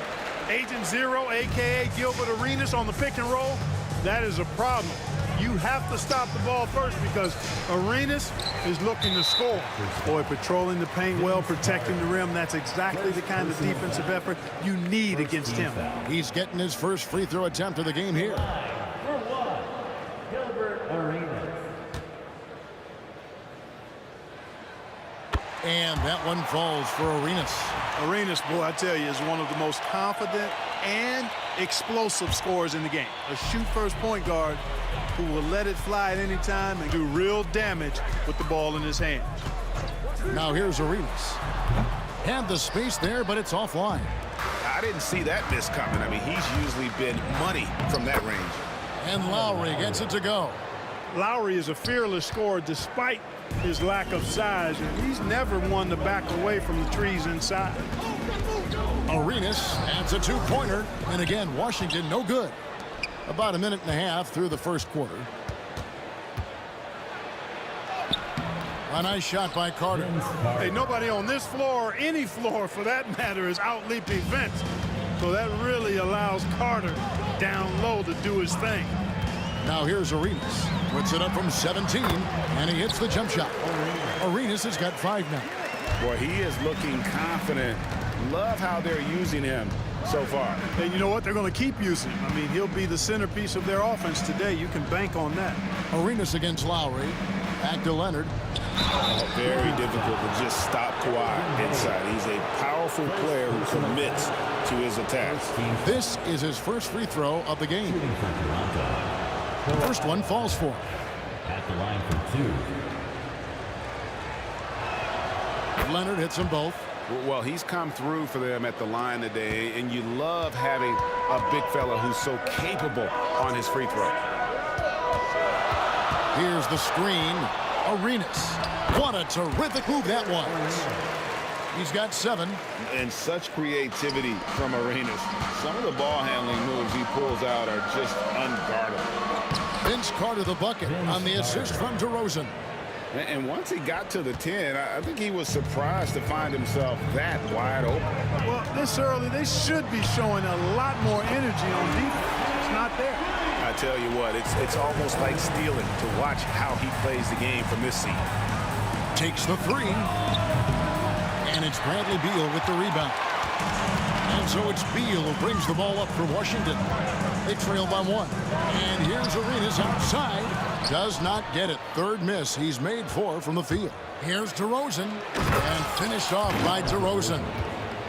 [SPEAKER 3] Agent Zero, a.k.a. Gilbert Arenas on the pick and roll. That is a problem. You have to stop the ball first because Arenas is looking to score. Boy, patrolling the paint well, protecting the rim. That's exactly the kind of defensive effort you need against him.
[SPEAKER 2] He's getting his first free throw attempt of the game here.
[SPEAKER 5] Gilbert Arenas.
[SPEAKER 2] And that one falls for Arenas.
[SPEAKER 3] Arenas, boy, I tell you, is one of the most confident and explosive scorers in the game. A shoot-first point guard who will let it fly at any time and do real damage with the ball in his hands.
[SPEAKER 2] Now here's Arenas. Had the space there, but it's offline.
[SPEAKER 4] I didn't see that miss coming. I mean, he's usually been money from that range.
[SPEAKER 2] And Lowry gets it to go.
[SPEAKER 3] Lowry is a fearless scorer despite his lack of size, and he's never one to back away from the trees inside.
[SPEAKER 2] Arenas adds a two-pointer, and again, Washington no good. About a minute and a half through the first quarter. A nice shot by Carter.
[SPEAKER 3] Hey, nobody on this floor, or any floor for that matter, is out-leaping Vince. So that really allows Carter down low to do his thing.
[SPEAKER 2] Now here's Arenas. Puts it up from 17, and he hits the jump shot. Arenas has got 5 now.
[SPEAKER 4] Boy, he is looking confident. Love how they're using him so far.
[SPEAKER 3] And you know what? They're going to keep using him. I mean, he'll be the centerpiece of their offense today. You can bank on that.
[SPEAKER 2] Arenas against Lowry. Back to Leonard.
[SPEAKER 4] Very difficult to just stop Kawhi inside. He's a powerful player who commits to his attacks.
[SPEAKER 2] This is his first free throw of the game. First one falls for him.
[SPEAKER 5] At the line for 2.
[SPEAKER 2] Leonard hits them both.
[SPEAKER 4] Well, he's come through for them at the line today, and you love having a big fella who's so capable on his free throw.
[SPEAKER 2] Here's the screen. Arenas. What a terrific move that was. He's got 7.
[SPEAKER 6] And such creativity from Arenas. Some of the ball handling moves he pulls out are just unguardable.
[SPEAKER 2] Vince Carter the bucket on the assist from DeRozan.
[SPEAKER 6] And once he got to the 10, I think he was surprised to find himself that wide open.
[SPEAKER 3] Well, this early, they should be showing a lot more energy on defense. It's not there.
[SPEAKER 4] I tell you what, it's almost like stealing to watch how he plays the game from this seat.
[SPEAKER 2] Takes the 3. And it's Bradley Beal with the rebound. And so it's Beal who brings the ball up for Washington. They trail by 1. And here's Arenas outside. Does not get it. Third miss. He's made 4 from the field. Here's DeRozan. And finished off by DeRozan.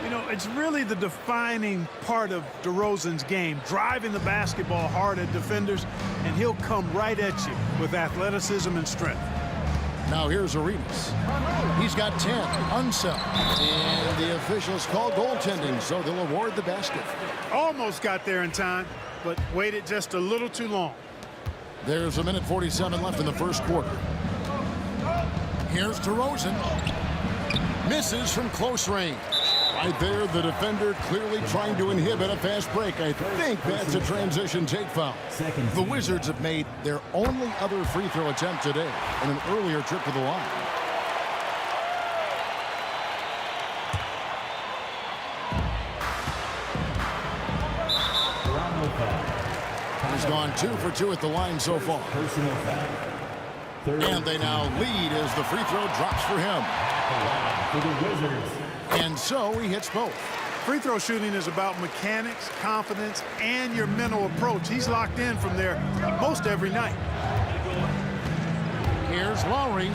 [SPEAKER 3] You know, it's really the defining part of DeRozan's game, driving the basketball hard at defenders, and he'll come right at you with athleticism and strength.
[SPEAKER 2] Now here's Arenas. He's got 10. Unsell. And the officials call goaltending, so they'll award the basket.
[SPEAKER 3] Almost got there in time, but waited just a little too long.
[SPEAKER 2] There's 1:47 left in the first quarter. Here's DeRozan. Misses from close range. Right there, the defender clearly trying to inhibit a fast break. I think that's a transition take foul. The Wizards have made their only other free throw attempt today in an earlier trip to the line. He's gone 2 for 2 at the line so far. And they now lead as the free throw drops for him. And so he hits both.
[SPEAKER 3] Free throw shooting is about mechanics, confidence, and your mental approach. He's locked in from there most every night.
[SPEAKER 2] Here's Lowry.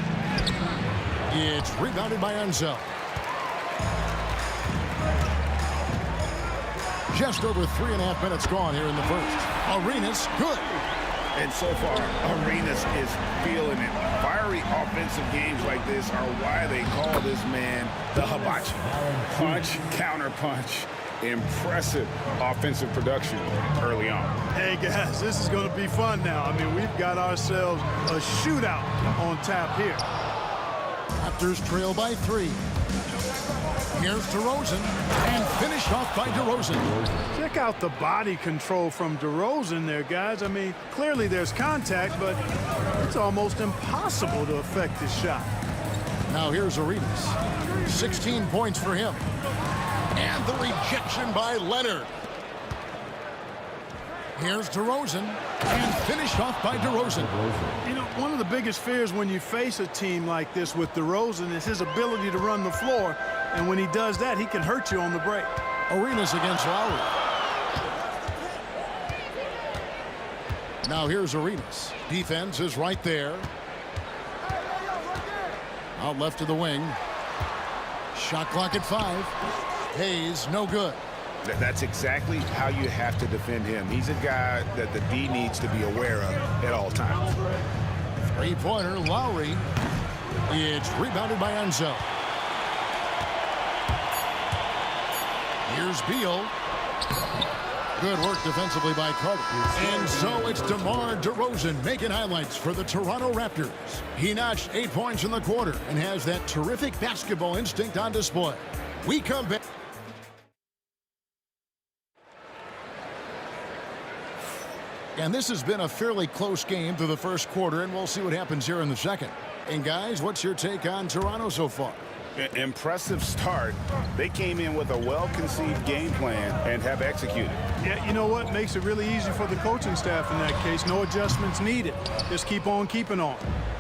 [SPEAKER 2] It's rebounded by Enzo. Just over 3.5 minutes gone here in the first. Arenas, good.
[SPEAKER 4] And so far, Arenas is feeling it. Fiery offensive games like this are why they call this man the hibachi. Punch, counter punch. Impressive offensive production early on.
[SPEAKER 3] Hey, guys, this is going to be fun now. I mean, we've got ourselves a shootout on tap here.
[SPEAKER 2] Raptors trail by 3. Here's DeRozan, and finished off by DeRozan.
[SPEAKER 3] Check out the body control from DeRozan there, guys. I mean, clearly there's contact, but it's almost impossible to affect this shot.
[SPEAKER 2] Now here's Arenas. 16 points for him. And the rejection by Leonard. Here's DeRozan, and finished off by DeRozan.
[SPEAKER 3] You know, one of the biggest fears when you face a team like this with DeRozan is his ability to run the floor. And when he does that, he can hurt you on the break.
[SPEAKER 2] Arenas against Lowry. Now here's Arenas. Defense is right there. Out left to the wing. Shot clock at 5. Hayes, no good.
[SPEAKER 4] That's exactly how you have to defend him. He's a guy that the D needs to be aware of at all times.
[SPEAKER 2] Three-pointer, Lowry. It's rebounded by Enzo. Here's Beal. Good work defensively by Carter. And so it's DeMar DeRozan making highlights for the Toronto Raptors. He notched 8 points in the quarter and has that terrific basketball instinct on display. We come back. And this has been a fairly close game through the first quarter, and we'll see what happens here in the second. And guys, what's your take on Toronto so far?
[SPEAKER 4] Impressive start. They came in with a well-conceived game plan and have executed.
[SPEAKER 3] Yeah, you know what? Makes it really easy for the coaching staff in that case. No adjustments needed. Just keep on keeping on.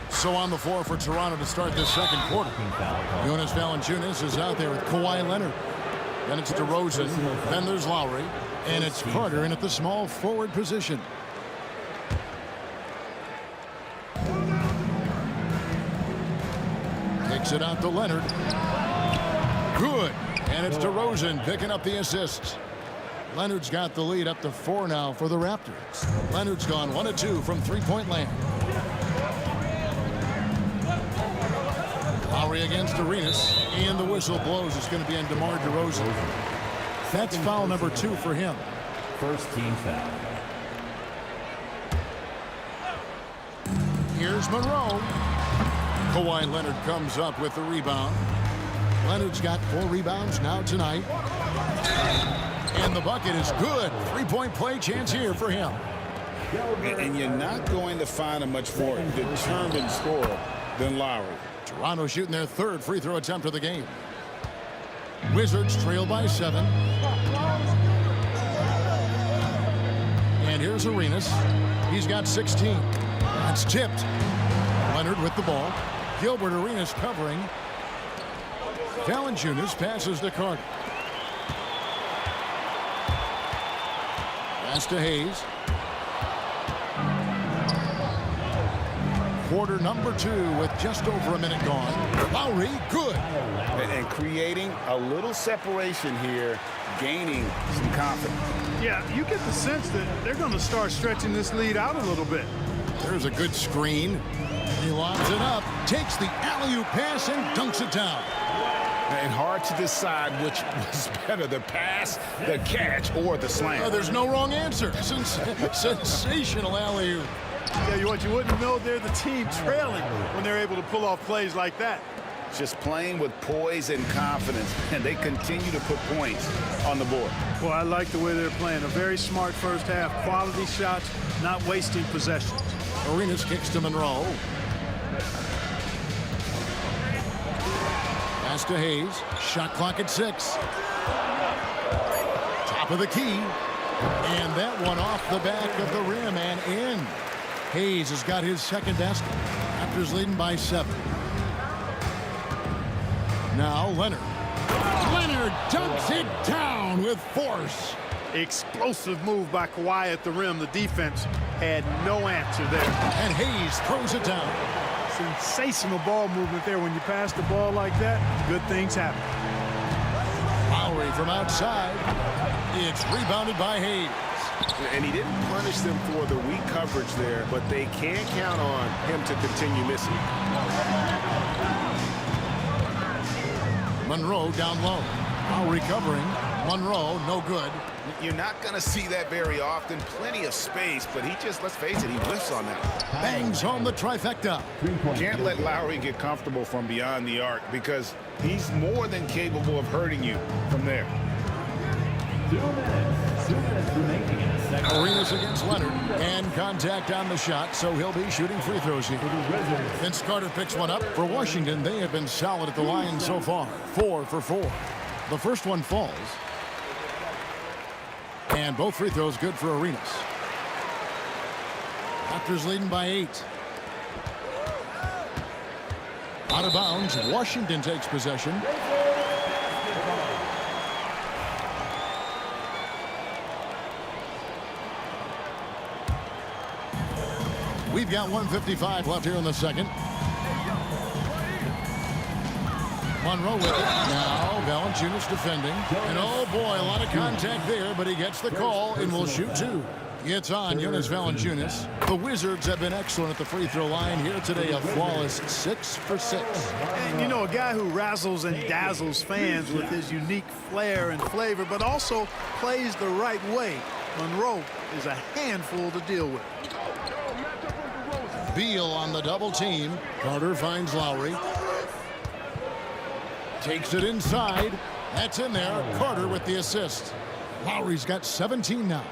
[SPEAKER 2] So on the floor for Toronto to start this second quarter. Jonas Valanciunas is out there with Kawhi Leonard. Then it's DeRozan. Then there's Lowry. And it's Carter in at the small forward position. Takes it out to Leonard. Good. And it's DeRozan picking up the assists. Leonard's got the lead up to 4 now for the Raptors. Leonard's gone 1 of 2 from three-point land. Lowry against Arenas. And the whistle blows. It's going to be on DeMar DeRozan. That's foul number 2 for him.
[SPEAKER 5] First team foul.
[SPEAKER 2] Here's Monroe. Kawhi Leonard comes up with the rebound. Leonard's got 4 rebounds now tonight. And the bucket is good. 3-point play chance here for him.
[SPEAKER 6] And you're not going to find a much more determined scorer than Lowry.
[SPEAKER 2] Toronto shooting their 3rd free throw attempt of the game. Wizards trail by 7. And here's Arenas. He's got 16. That's tipped. Leonard with the ball. Gilbert Arenas covering. Valanciunas passes to Carter. Pass to Hayes. Quarter number 2 with just over a minute gone. Lowry, good.
[SPEAKER 6] And creating a little separation here, gaining some confidence.
[SPEAKER 3] Yeah, you get the sense that they're going to start stretching this lead out a little bit.
[SPEAKER 2] There's a good screen. He lobs it up, takes the alley-oop pass, and dunks it down.
[SPEAKER 6] And hard to decide which was better, the pass, the catch, or the slam.
[SPEAKER 2] There's no wrong answer. Sensational alley-oop.
[SPEAKER 3] Yeah, you wouldn't know they're the team trailing when they're able to pull off plays like that.
[SPEAKER 6] Just playing with poise and confidence, and they continue to put points on the board.
[SPEAKER 3] Well, I like the way they're playing. A very smart first half. Quality shots, not wasting possessions.
[SPEAKER 2] Arenas kicks to Monroe. Pass to Hayes. Shot clock at 6. Top of the key. And that one off the back of the rim and in. Hayes has got his 2nd basket. Raptors leading by 7. Now Leonard. Leonard dunks it down with force.
[SPEAKER 3] Explosive move by Kawhi at the rim. The defense had no answer there.
[SPEAKER 2] And Hayes throws it down.
[SPEAKER 3] Sensational ball movement there. When you pass the ball like that, good things happen.
[SPEAKER 2] Lowry from outside. It's rebounded by Hayes.
[SPEAKER 4] And he didn't punish them for the weak coverage there, but they can't count on him to continue missing.
[SPEAKER 2] Monroe down low. Lowry covering. Monroe, no good.
[SPEAKER 4] You're not going to see that very often. Plenty of space, but he just, let's face it, he whiffs on that.
[SPEAKER 2] Bangs home the trifecta.
[SPEAKER 4] Can't let Lowry get comfortable from beyond the arc because he's more than capable of hurting you from there.
[SPEAKER 5] 2 minutes. 2 minutes remaining in the second.
[SPEAKER 2] Arenas against Leonard. And contact on the shot, so he'll be shooting free throws here. Vince Carter picks one up. For Washington, they have been solid at the line so far. 4 for 4. The first one falls. And both free throws good for Arenas. Raptors leading by 8. Out of bounds, Washington takes possession. We've got 1:55 left here in the second. Monroe with it. Now Valanciunas defending. And oh boy, a lot of contact there, but he gets the call and will shoot 2. It's on Jonas Valanciunas. The Wizards have been excellent at the free throw line here today. A flawless 6 for 6.
[SPEAKER 3] And you know, a guy who razzles and dazzles fans with his unique flair and flavor, but also plays the right way. Monroe is a handful to deal with.
[SPEAKER 2] Beal on the double team. Carter finds Lowry. Takes it inside. That's in there. Carter with the assist. Lowry's got 17 now.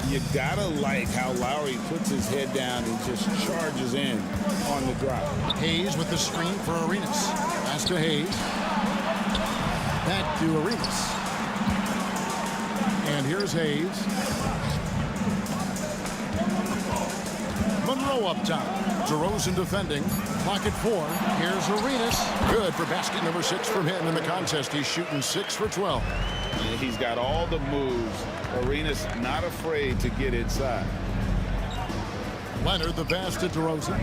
[SPEAKER 6] You gotta like how Lowry puts his head down and just charges in on the drop.
[SPEAKER 2] Hayes with the screen for Arenas. Pass to Hayes. Back to Arenas. And here's Hayes. Monroe up top. DeRozan defending. Clock at 4. Here's Arenas. Good for basket number 6 from him in the contest. He's shooting 6 for 12.
[SPEAKER 6] He's got all the moves. Arenas not afraid to get inside.
[SPEAKER 2] Leonard the pass to DeRozan.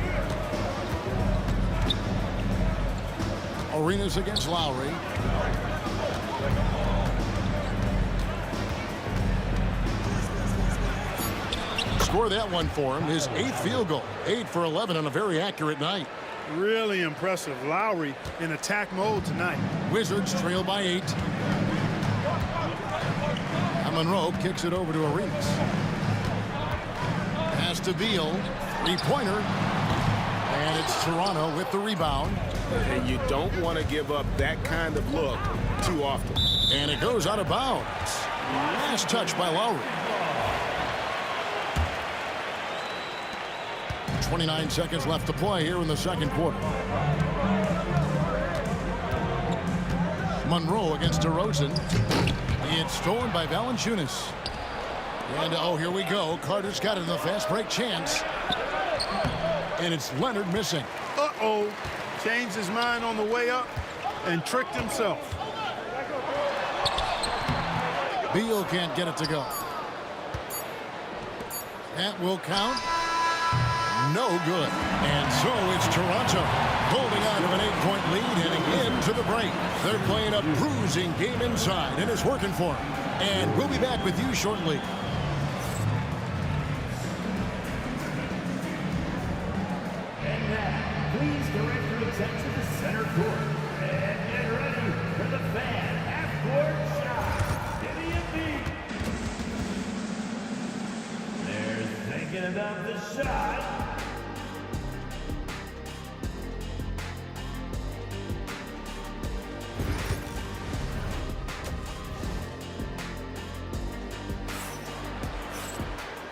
[SPEAKER 2] Arenas against Lowry. Score that one for him. His 8th field goal. 8 for 11 on a very accurate night.
[SPEAKER 3] Really impressive. Lowry in attack mode tonight.
[SPEAKER 2] Wizards trail by 8. And Monroe kicks it over to Arenas. Pass to Beal. 3-pointer. And it's Toronto with the rebound.
[SPEAKER 4] And you don't want to give up that kind of look too often.
[SPEAKER 2] And it goes out of bounds. Last touch by Lowry. 29 seconds left to play here in the second quarter. Monroe against DeRozan. It's stolen by Valanciunas. And, oh, here we go. Carter's got it in the fast break chance. And it's Leonard missing.
[SPEAKER 3] Uh-oh. Changed his mind on the way up and tricked himself.
[SPEAKER 2] Beal can't get it to go. That will count. No good. And so it's Toronto holding on to an 8-point lead heading into the break. They're playing a bruising game inside, and it's working for them. And we'll be back with you shortly.
[SPEAKER 5] And now, please direct your attention to center court. And get ready for the fan half-court shot. Give me a beat. They're thinking about the shot.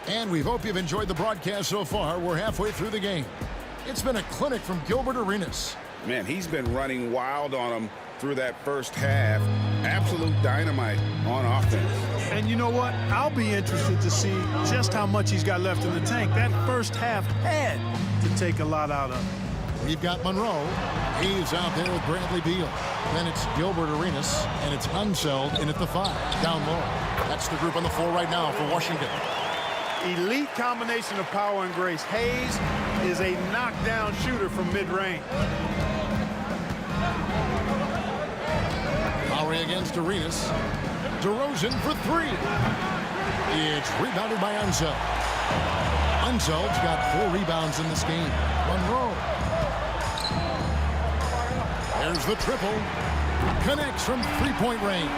[SPEAKER 2] And we hope you've enjoyed the broadcast so far. We're halfway through the game. It's been a clinic from Gilbert Arenas.
[SPEAKER 4] Man, he's been running wild on them through that first half. Absolute dynamite on offense.
[SPEAKER 3] And you know what? I'll be interested to see just how much he's got left in the tank. That first half had to take a lot out of him.
[SPEAKER 2] We've got Monroe. He's out there with Bradley Beal. Then it's Gilbert Arenas, and it's Unseld in at the 5, down low. That's the group on the floor right now for Washington.
[SPEAKER 3] Elite combination of power and grace. Hayes is a knockdown shooter from mid-range.
[SPEAKER 2] Lowry against Arenas. DeRozan for 3. It's rebounded by Unseld. Unseld's got 4 rebounds in this game. Monroe. There's the triple. Connects from 3-point range.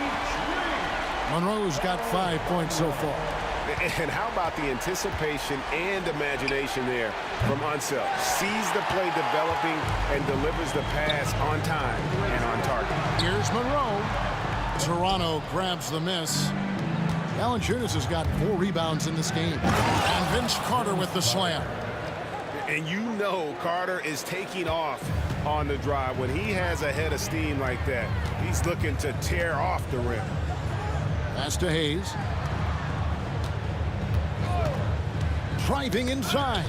[SPEAKER 2] Monroe's got 5 points so far.
[SPEAKER 4] And how about the anticipation and imagination there from Unseld? Sees the play developing and delivers the pass on time and on target.
[SPEAKER 2] Here's Monroe. Toronto grabs the miss. Valanciunas has got 4 rebounds in this game. And Vince Carter with the slam.
[SPEAKER 4] And you know Carter is taking off on the drive. When he has a head of steam like that, he's looking to tear off the rim.
[SPEAKER 2] Pass to Hayes. Driving inside.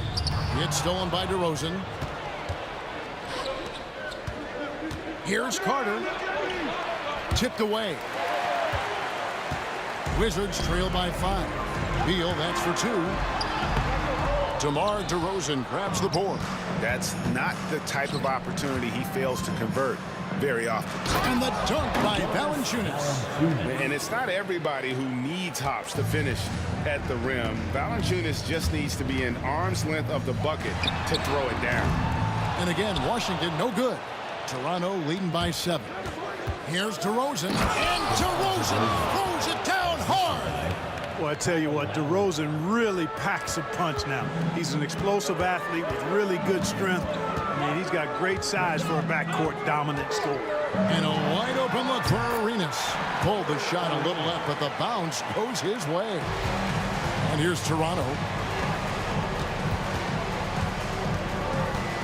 [SPEAKER 2] It's stolen by DeRozan. Here's Carter. Tipped away. Wizards trail by 5. Beal, that's for 2. DeMar DeRozan grabs the board.
[SPEAKER 4] That's not the type of opportunity he fails to convert very often.
[SPEAKER 2] And the dunk by Valanciunas.
[SPEAKER 4] And it's not everybody who needs hops to finish at the rim. Valanciunas just needs to be an arm's length of the bucket to throw it down.
[SPEAKER 2] And again, Washington no good. Toronto leading by 7. Here's DeRozan. And DeRozan throws it down hard.
[SPEAKER 3] Well, I tell you what, DeRozan really packs a punch now. He's an explosive athlete with really good strength. I mean, he's got great size for a backcourt dominant scorer.
[SPEAKER 2] And a wide open look for Arenas. Pulled the shot a little left, but the bounce goes his way. And here's Toronto.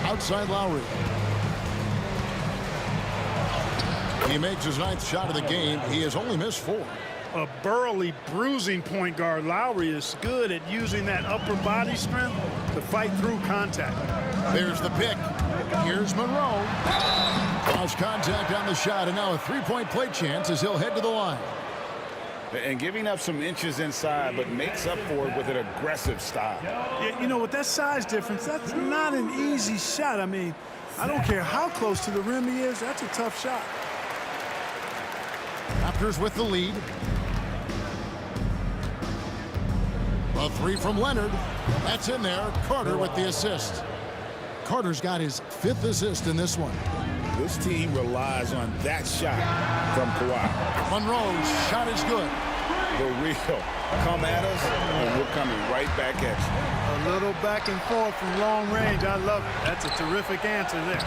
[SPEAKER 2] Outside Lowry. He makes his 9th shot of the game. He has only missed 4.
[SPEAKER 3] A burly, bruising point guard. Lowry is good at using that upper body strength to fight through contact.
[SPEAKER 2] There's the pick. Here's Monroe. Draws contact on the shot, and now a 3-point play chance as he'll head to the line.
[SPEAKER 4] And giving up some inches inside, but makes up for it with an aggressive style.
[SPEAKER 3] Yeah, you know, with that size difference, that's not an easy shot. I mean, I don't care how close to the rim he is. That's a tough shot.
[SPEAKER 2] Raptors with the lead. A 3 from Leonard. That's in there. Carter with the assist. Carter's got his 5th assist in this one.
[SPEAKER 4] This team relies on that shot from Kawhi.
[SPEAKER 2] Monroe's shot is good.
[SPEAKER 4] The real come at us, and we're coming right back at you.
[SPEAKER 3] A little back and forth from long range. I love it. That's a terrific answer there.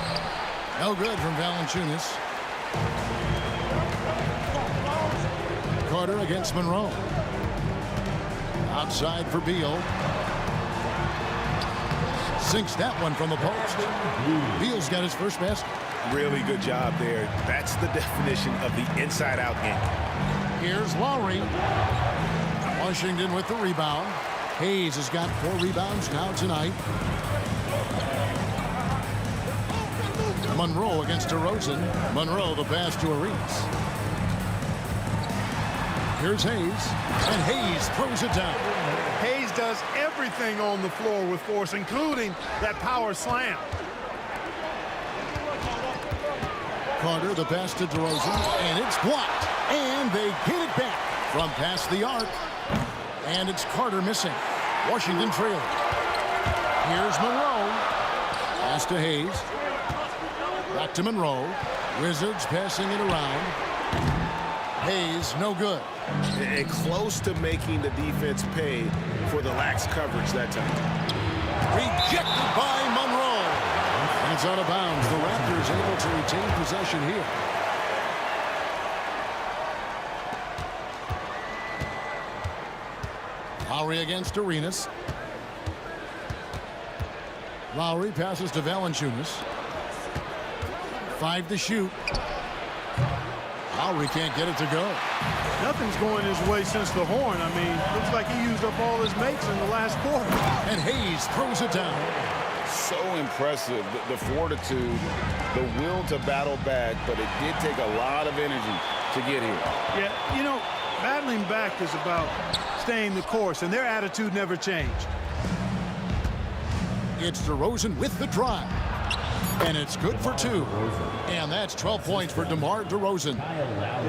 [SPEAKER 2] No good from Valanciunas. Carter against Monroe. Outside for Beal. Sinks that one from the post. Beal's got his first basket.
[SPEAKER 4] Really good job there. That's the definition of the inside-out game.
[SPEAKER 2] Here's Lowry. Washington with the rebound. Hayes has got 4 rebounds now tonight. Monroe against DeRozan. Monroe the pass to Arenas. Here's Hayes. And Hayes throws it down.
[SPEAKER 3] Hayes does everything on the floor with force, including that power slam.
[SPEAKER 2] Carter the pass to DeRozan. And it's blocked. And they get it back from past the arc. And it's Carter missing. Washington trailing. Here's Monroe. Pass to Hayes. Back to Monroe. Wizards passing it around. Hayes, no good.
[SPEAKER 4] And close to making the defense pay for the lax coverage that time.
[SPEAKER 2] Rejected by Monroe. And it's out of bounds. The Raptors able to retain possession here. Lowry against Arenas. Lowry passes to Valanciunas. 5 to shoot. Lowry can't get it to go.
[SPEAKER 3] Nothing's going his way since the horn. I mean, looks like he used up all his mates in the last quarter.
[SPEAKER 2] And Hayes throws it down.
[SPEAKER 6] So impressive, the fortitude, the will to battle back, but it did take a lot of energy to get here.
[SPEAKER 3] Yeah, you know, battling back is about staying the course, and their attitude never changed.
[SPEAKER 2] It's DeRozan with the drive. And it's good for 2. And that's 12 points for DeMar DeRozan.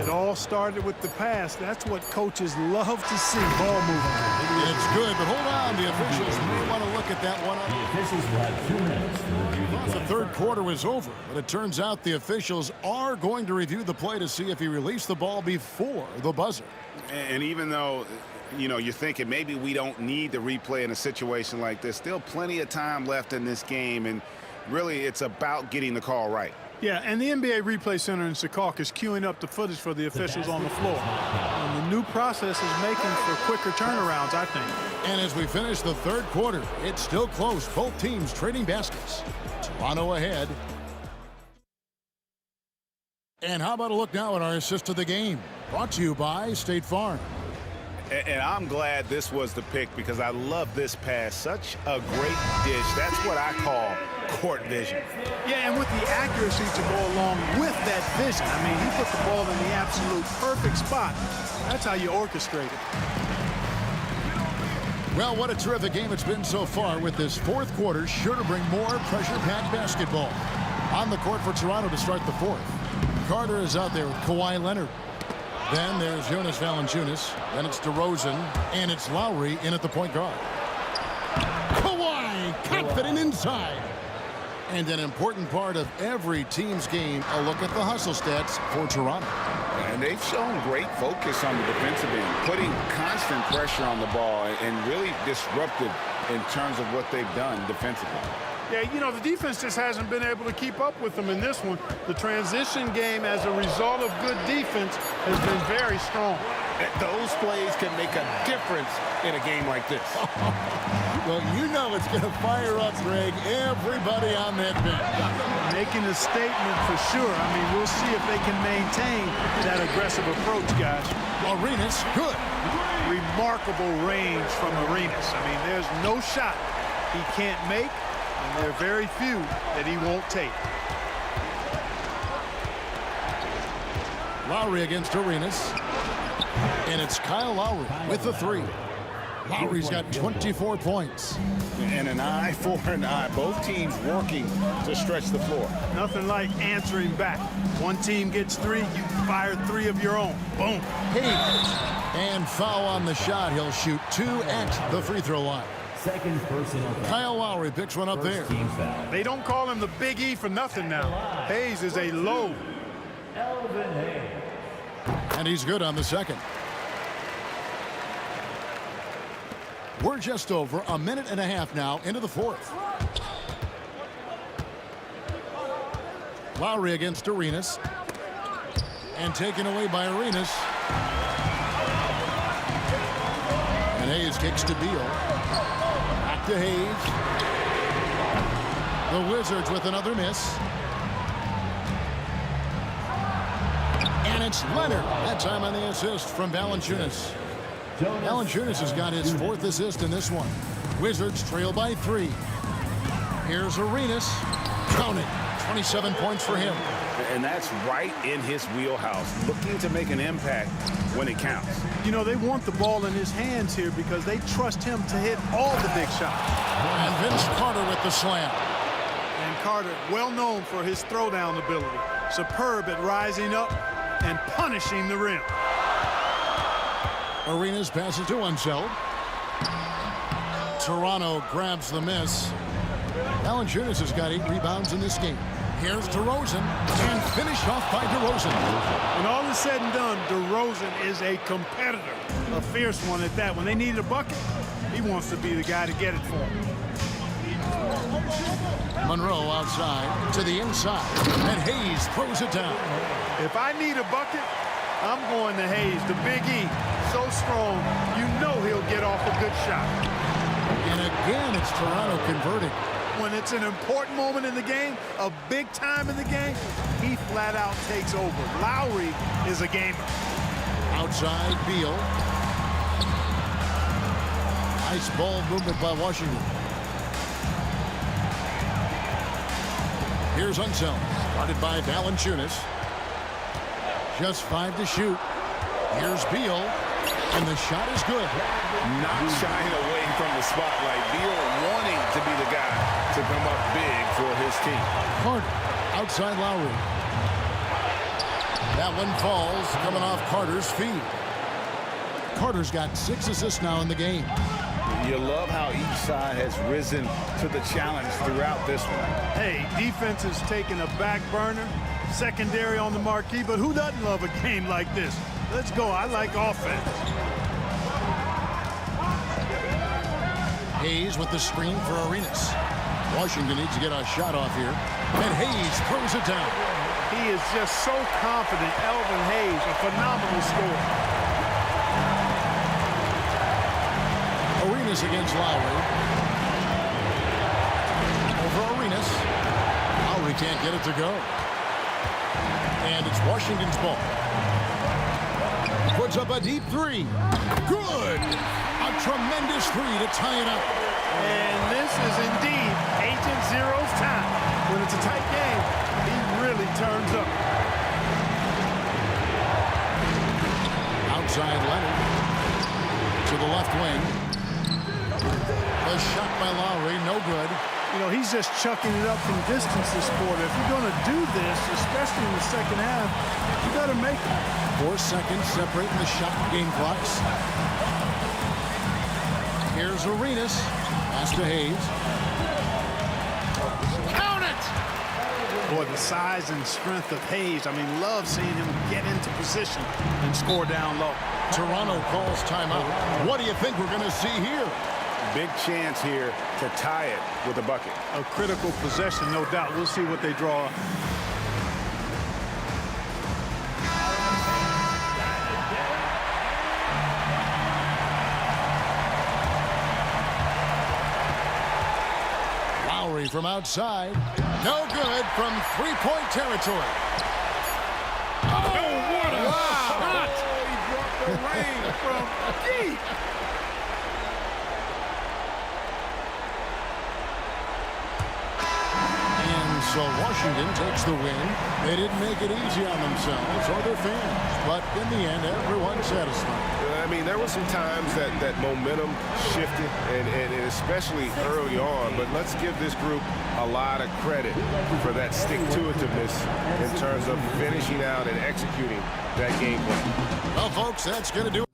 [SPEAKER 3] It all started with the pass. That's what coaches love to see, ball movement.
[SPEAKER 2] It's good, but hold on. The officials may want to look at that one.
[SPEAKER 5] The officials will have 2 minutes to review
[SPEAKER 2] The third quarter was over, but it turns out the officials are going to review the play to see if he released the ball before the buzzer.
[SPEAKER 4] And even though, you know, you're thinking maybe we don't need the replay in a situation like this, still plenty of time left in this game, and really it's about getting the call right.
[SPEAKER 3] Yeah, and the NBA Replay Center in Secaucus is queuing up the footage for the officials on the floor. And the new process is making for quicker turnarounds, I think.
[SPEAKER 2] And as we finish the third quarter, it's still close. Both teams trading baskets. Toronto ahead. And how about a look now at our assist of the game? Brought to you by State Farm.
[SPEAKER 4] And I'm glad this was the pick because I love this pass. Such a great dish. That's what I call court vision.
[SPEAKER 3] Yeah, and with the accuracy to go along with that vision. I mean, he put the ball in the absolute perfect spot. That's how you orchestrate it.
[SPEAKER 2] Well, what a terrific game it's been so far, with this fourth quarter sure to bring more pressure-packed basketball. On the court for Toronto to start the fourth. Carter is out there with Kawhi Leonard. Then there's Jonas Valanciunas. Then it's DeRozan. And it's Lowry in at the point guard. Kawhi, confident inside. And an important part of every team's game, a look at the hustle stats for Toronto.
[SPEAKER 6] And they've shown great focus on the defensive end, putting constant pressure on the ball and really disruptive in terms of what they've done defensively.
[SPEAKER 3] Yeah, you know, the defense just hasn't been able to keep up with them in this one. The transition game, as a result of good defense, has been very strong.
[SPEAKER 6] Those plays can make a difference in a game like this.
[SPEAKER 2] Well, you know it's going to fire up, Greg, everybody on that bench.
[SPEAKER 3] Making a statement for sure. I mean, we'll see if they can maintain that aggressive approach, guys.
[SPEAKER 2] Arenas, good.
[SPEAKER 3] Remarkable range from Arenas. I mean, there's no shot he can't make, and there are very few that he won't take.
[SPEAKER 2] Lowry against Arenas. And it's Kyle Lowry with the three. Lowry's got 24 points.
[SPEAKER 6] And an eye for an eye. Both teams working to stretch the floor.
[SPEAKER 3] Nothing like answering back. One team gets 3, you fire 3 of your own. Boom.
[SPEAKER 2] And foul on the shot. He'll shoot 2 at the free throw line.
[SPEAKER 5] Second personal foul.
[SPEAKER 2] Kyle Lowry picks one up there.
[SPEAKER 3] They don't call him the Big E for nothing now. Hayes is a low.
[SPEAKER 5] Elvin Hayes.
[SPEAKER 2] And he's good on the second. We're just over a minute and a half now into the fourth. Lowry against Arenas. And taken away by Arenas. And Hayes kicks to Beal. Back to Hayes. The Wizards with another miss. And it's Leonard. That time on the assist from Valanciunas. Valanciunas has got his 4th assist in this one. Wizards trail by 3. Here's Arenas. Count it. 27 points for him.
[SPEAKER 4] And that's right in his wheelhouse, looking to make an impact when it counts.
[SPEAKER 3] You know, they want the ball in his hands here because they trust him to hit all the big shots.
[SPEAKER 2] And Vince Carter with the slam.
[SPEAKER 3] And Carter, well known for his throwdown ability. Superb at rising up and punishing the rim.
[SPEAKER 2] Arenas passes to Unseld. Toronto grabs the miss. Valanciunas has got 8 rebounds in this game. Here's DeRozan, and finished off by DeRozan.
[SPEAKER 3] When all is said and done, DeRozan is a competitor, a fierce one at that. When they need a bucket, he wants to be the guy to get it for them.
[SPEAKER 2] Monroe outside to the inside, and Hayes throws it down.
[SPEAKER 3] If I need a bucket, I'm going to Hayes, the Big E. So strong, you know he'll get off a good shot.
[SPEAKER 2] And again, it's Toronto converting.
[SPEAKER 3] When it's an important moment in the game, a big time in the game, he flat out takes over. Lowry is a gamer.
[SPEAKER 2] Outside, Beal. Nice ball movement by Washington. Here's Unseld, guarded by Valanciunas. Just 5 to shoot. Here's Beal, and the shot is good.
[SPEAKER 4] Not shying away from the spotlight. Beal wanting to be the guy to come up big for his team.
[SPEAKER 2] Carter, outside Lowry. That one falls, coming off Carter's feet. Carter's got 6 assists now in the game.
[SPEAKER 4] You love how each side has risen to the challenge throughout this one.
[SPEAKER 3] Hey, defense is taking a back burner, secondary on the marquee, but who doesn't love a game like this? Let's go. I like offense.
[SPEAKER 2] Hayes with the screen for Arenas. Washington needs to get a shot off here. And Hayes throws it down.
[SPEAKER 3] He is just so confident. Elvin Hayes, a phenomenal scorer.
[SPEAKER 2] Arenas against Lowry. Over Arenas. Lowry can't get it to go. And it's Washington's ball. Puts up a deep 3. Good! A tremendous 3 to tie it up.
[SPEAKER 3] And this is indeed Agent Zero's time. When it's a tight game, he really turns up.
[SPEAKER 2] Outside Leonard. To the left wing. A shot by Lowry, no good.
[SPEAKER 3] You know, he's just chucking it up from distance this quarter. If you're going to do this, especially in the second half, you got to make it.
[SPEAKER 2] 4 seconds separating the shot and game clocks. Here's Arenas. Pass to Hayes. Count it!
[SPEAKER 3] Boy, the size and strength of Hayes. I mean, love seeing him get into position and score down low.
[SPEAKER 2] Toronto calls timeout. What do you think we're going to see here?
[SPEAKER 4] Big chance here to tie it with a bucket.
[SPEAKER 3] A critical possession, no doubt. We'll see what they draw up.
[SPEAKER 2] Lowry from outside. No good from three-point territory.
[SPEAKER 3] Oh, what a shot! Oh, he brought the rain from deep.
[SPEAKER 2] So Washington takes the win. They didn't make it easy on themselves or their fans, but in the end, everyone's satisfied.
[SPEAKER 4] I mean, there were some times that momentum shifted, and especially early on, but let's give this group a lot of credit for that stick-to-itiveness in terms of finishing out and executing that game plan.
[SPEAKER 2] Well, folks, that's going to do it.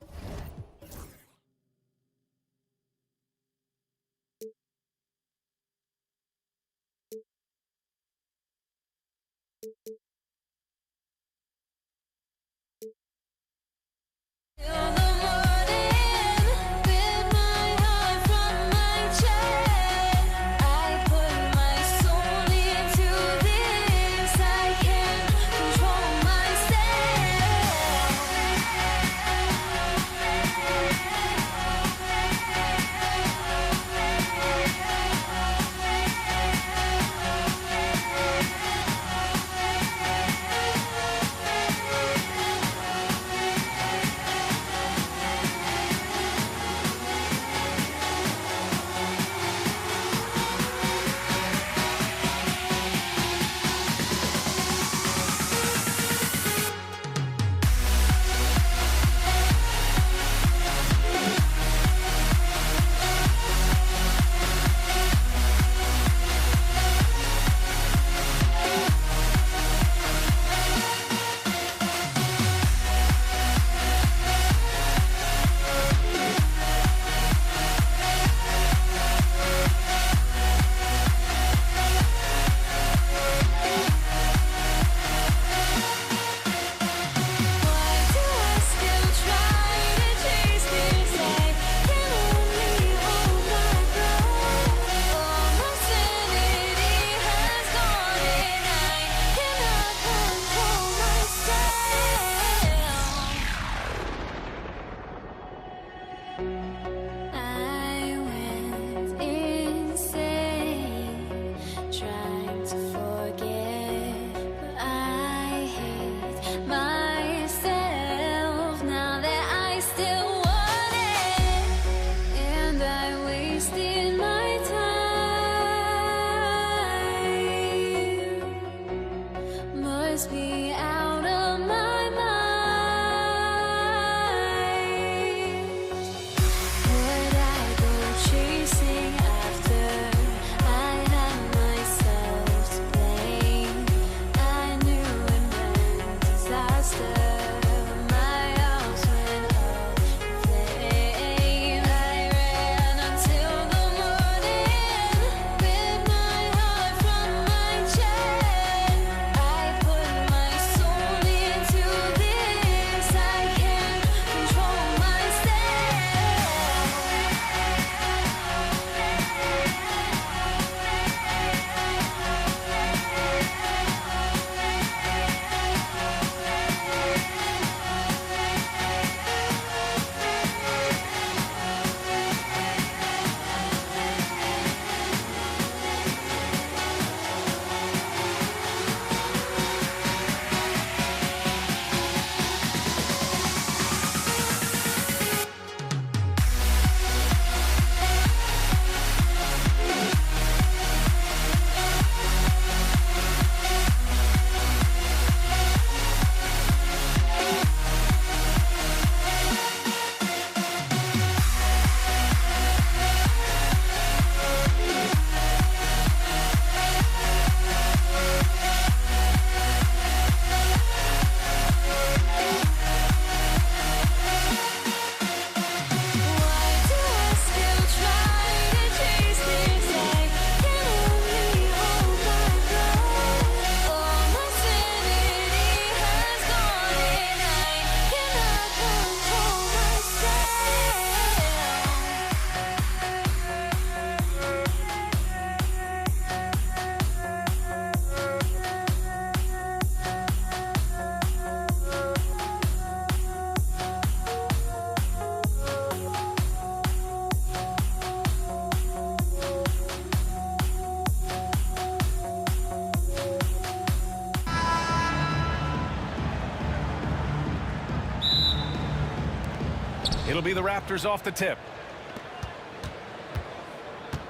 [SPEAKER 7] It'll be the Raptors off the tip.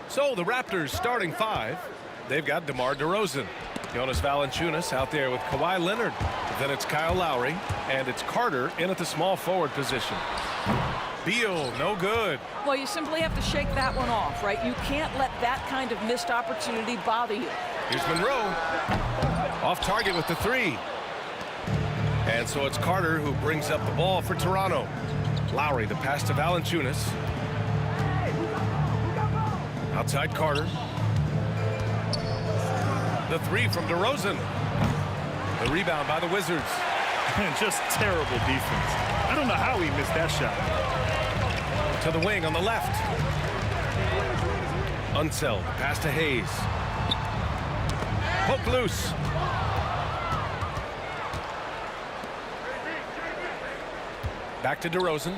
[SPEAKER 7] So the Raptors starting 5. They've got DeMar DeRozan. Jonas Valanciunas out there with Kawhi Leonard. Then it's Kyle Lowry, and it's Carter in at the small forward position. Beal, no good.
[SPEAKER 8] Well, you simply have to shake that one off, right? You can't let that kind of missed opportunity bother you.
[SPEAKER 7] Here's Monroe. Off target with the 3. And so it's Carter who brings up the ball for Toronto. Lowry, the pass to Valanciunas. Outside Carter. The 3 from DeRozan. The rebound by the Wizards.
[SPEAKER 9] Just terrible defense. I don't know how he missed that shot.
[SPEAKER 7] To the wing on the left. Unseld. Pass to Hayes. Poke loose. Back to DeRozan.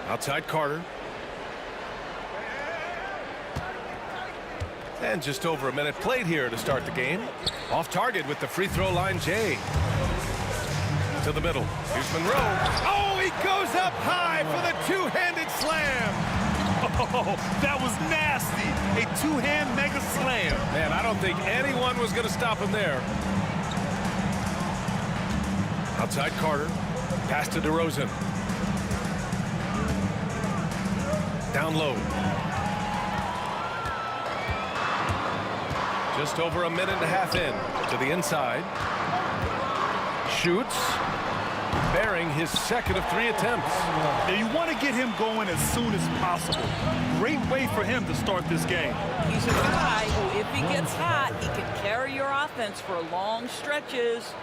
[SPEAKER 7] Outside Carter. And just over a minute played here to start the game. Off target with the free throw line, Jay. To the middle. Here's Monroe. Oh, he goes up high for the two-handed slam.
[SPEAKER 9] Oh, that was nasty. A two-hand mega slam.
[SPEAKER 7] Man, I don't think anyone was going to stop him there. Outside Carter. Pass to DeRozan. Down low. Just over a minute and a half in. To the inside. Shoots. Bearing his second of 3 attempts.
[SPEAKER 9] Now you want to get him going as soon as possible. Great way for him to start this game.
[SPEAKER 8] He's a guy who, if he gets hot, he can carry your offense for long stretches.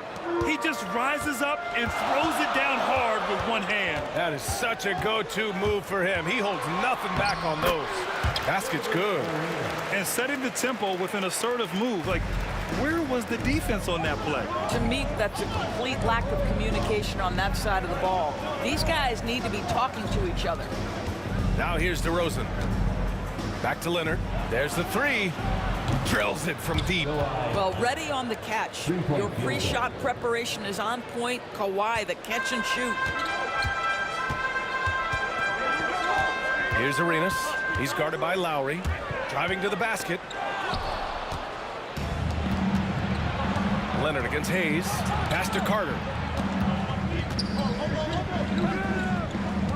[SPEAKER 9] He just rises up and throws it down hard with one hand.
[SPEAKER 7] That is such a go-to move for him. He holds nothing back on those. Basket's good.
[SPEAKER 9] And setting the tempo with an assertive move. Like, where was the defense on that play?
[SPEAKER 8] To me, that's a complete lack of communication on that side of the ball. These guys need to be talking to each other.
[SPEAKER 7] Now here's DeRozan. Back to Leonard. There's the 3. Drills it from deep.
[SPEAKER 8] Well, ready on the catch. Your pre-shot preparation is on point. Kawhi, the catch and shoot.
[SPEAKER 7] Here's Arenas. He's guarded by Lowry. Driving to the basket. Leonard against Hayes. Pass to Carter.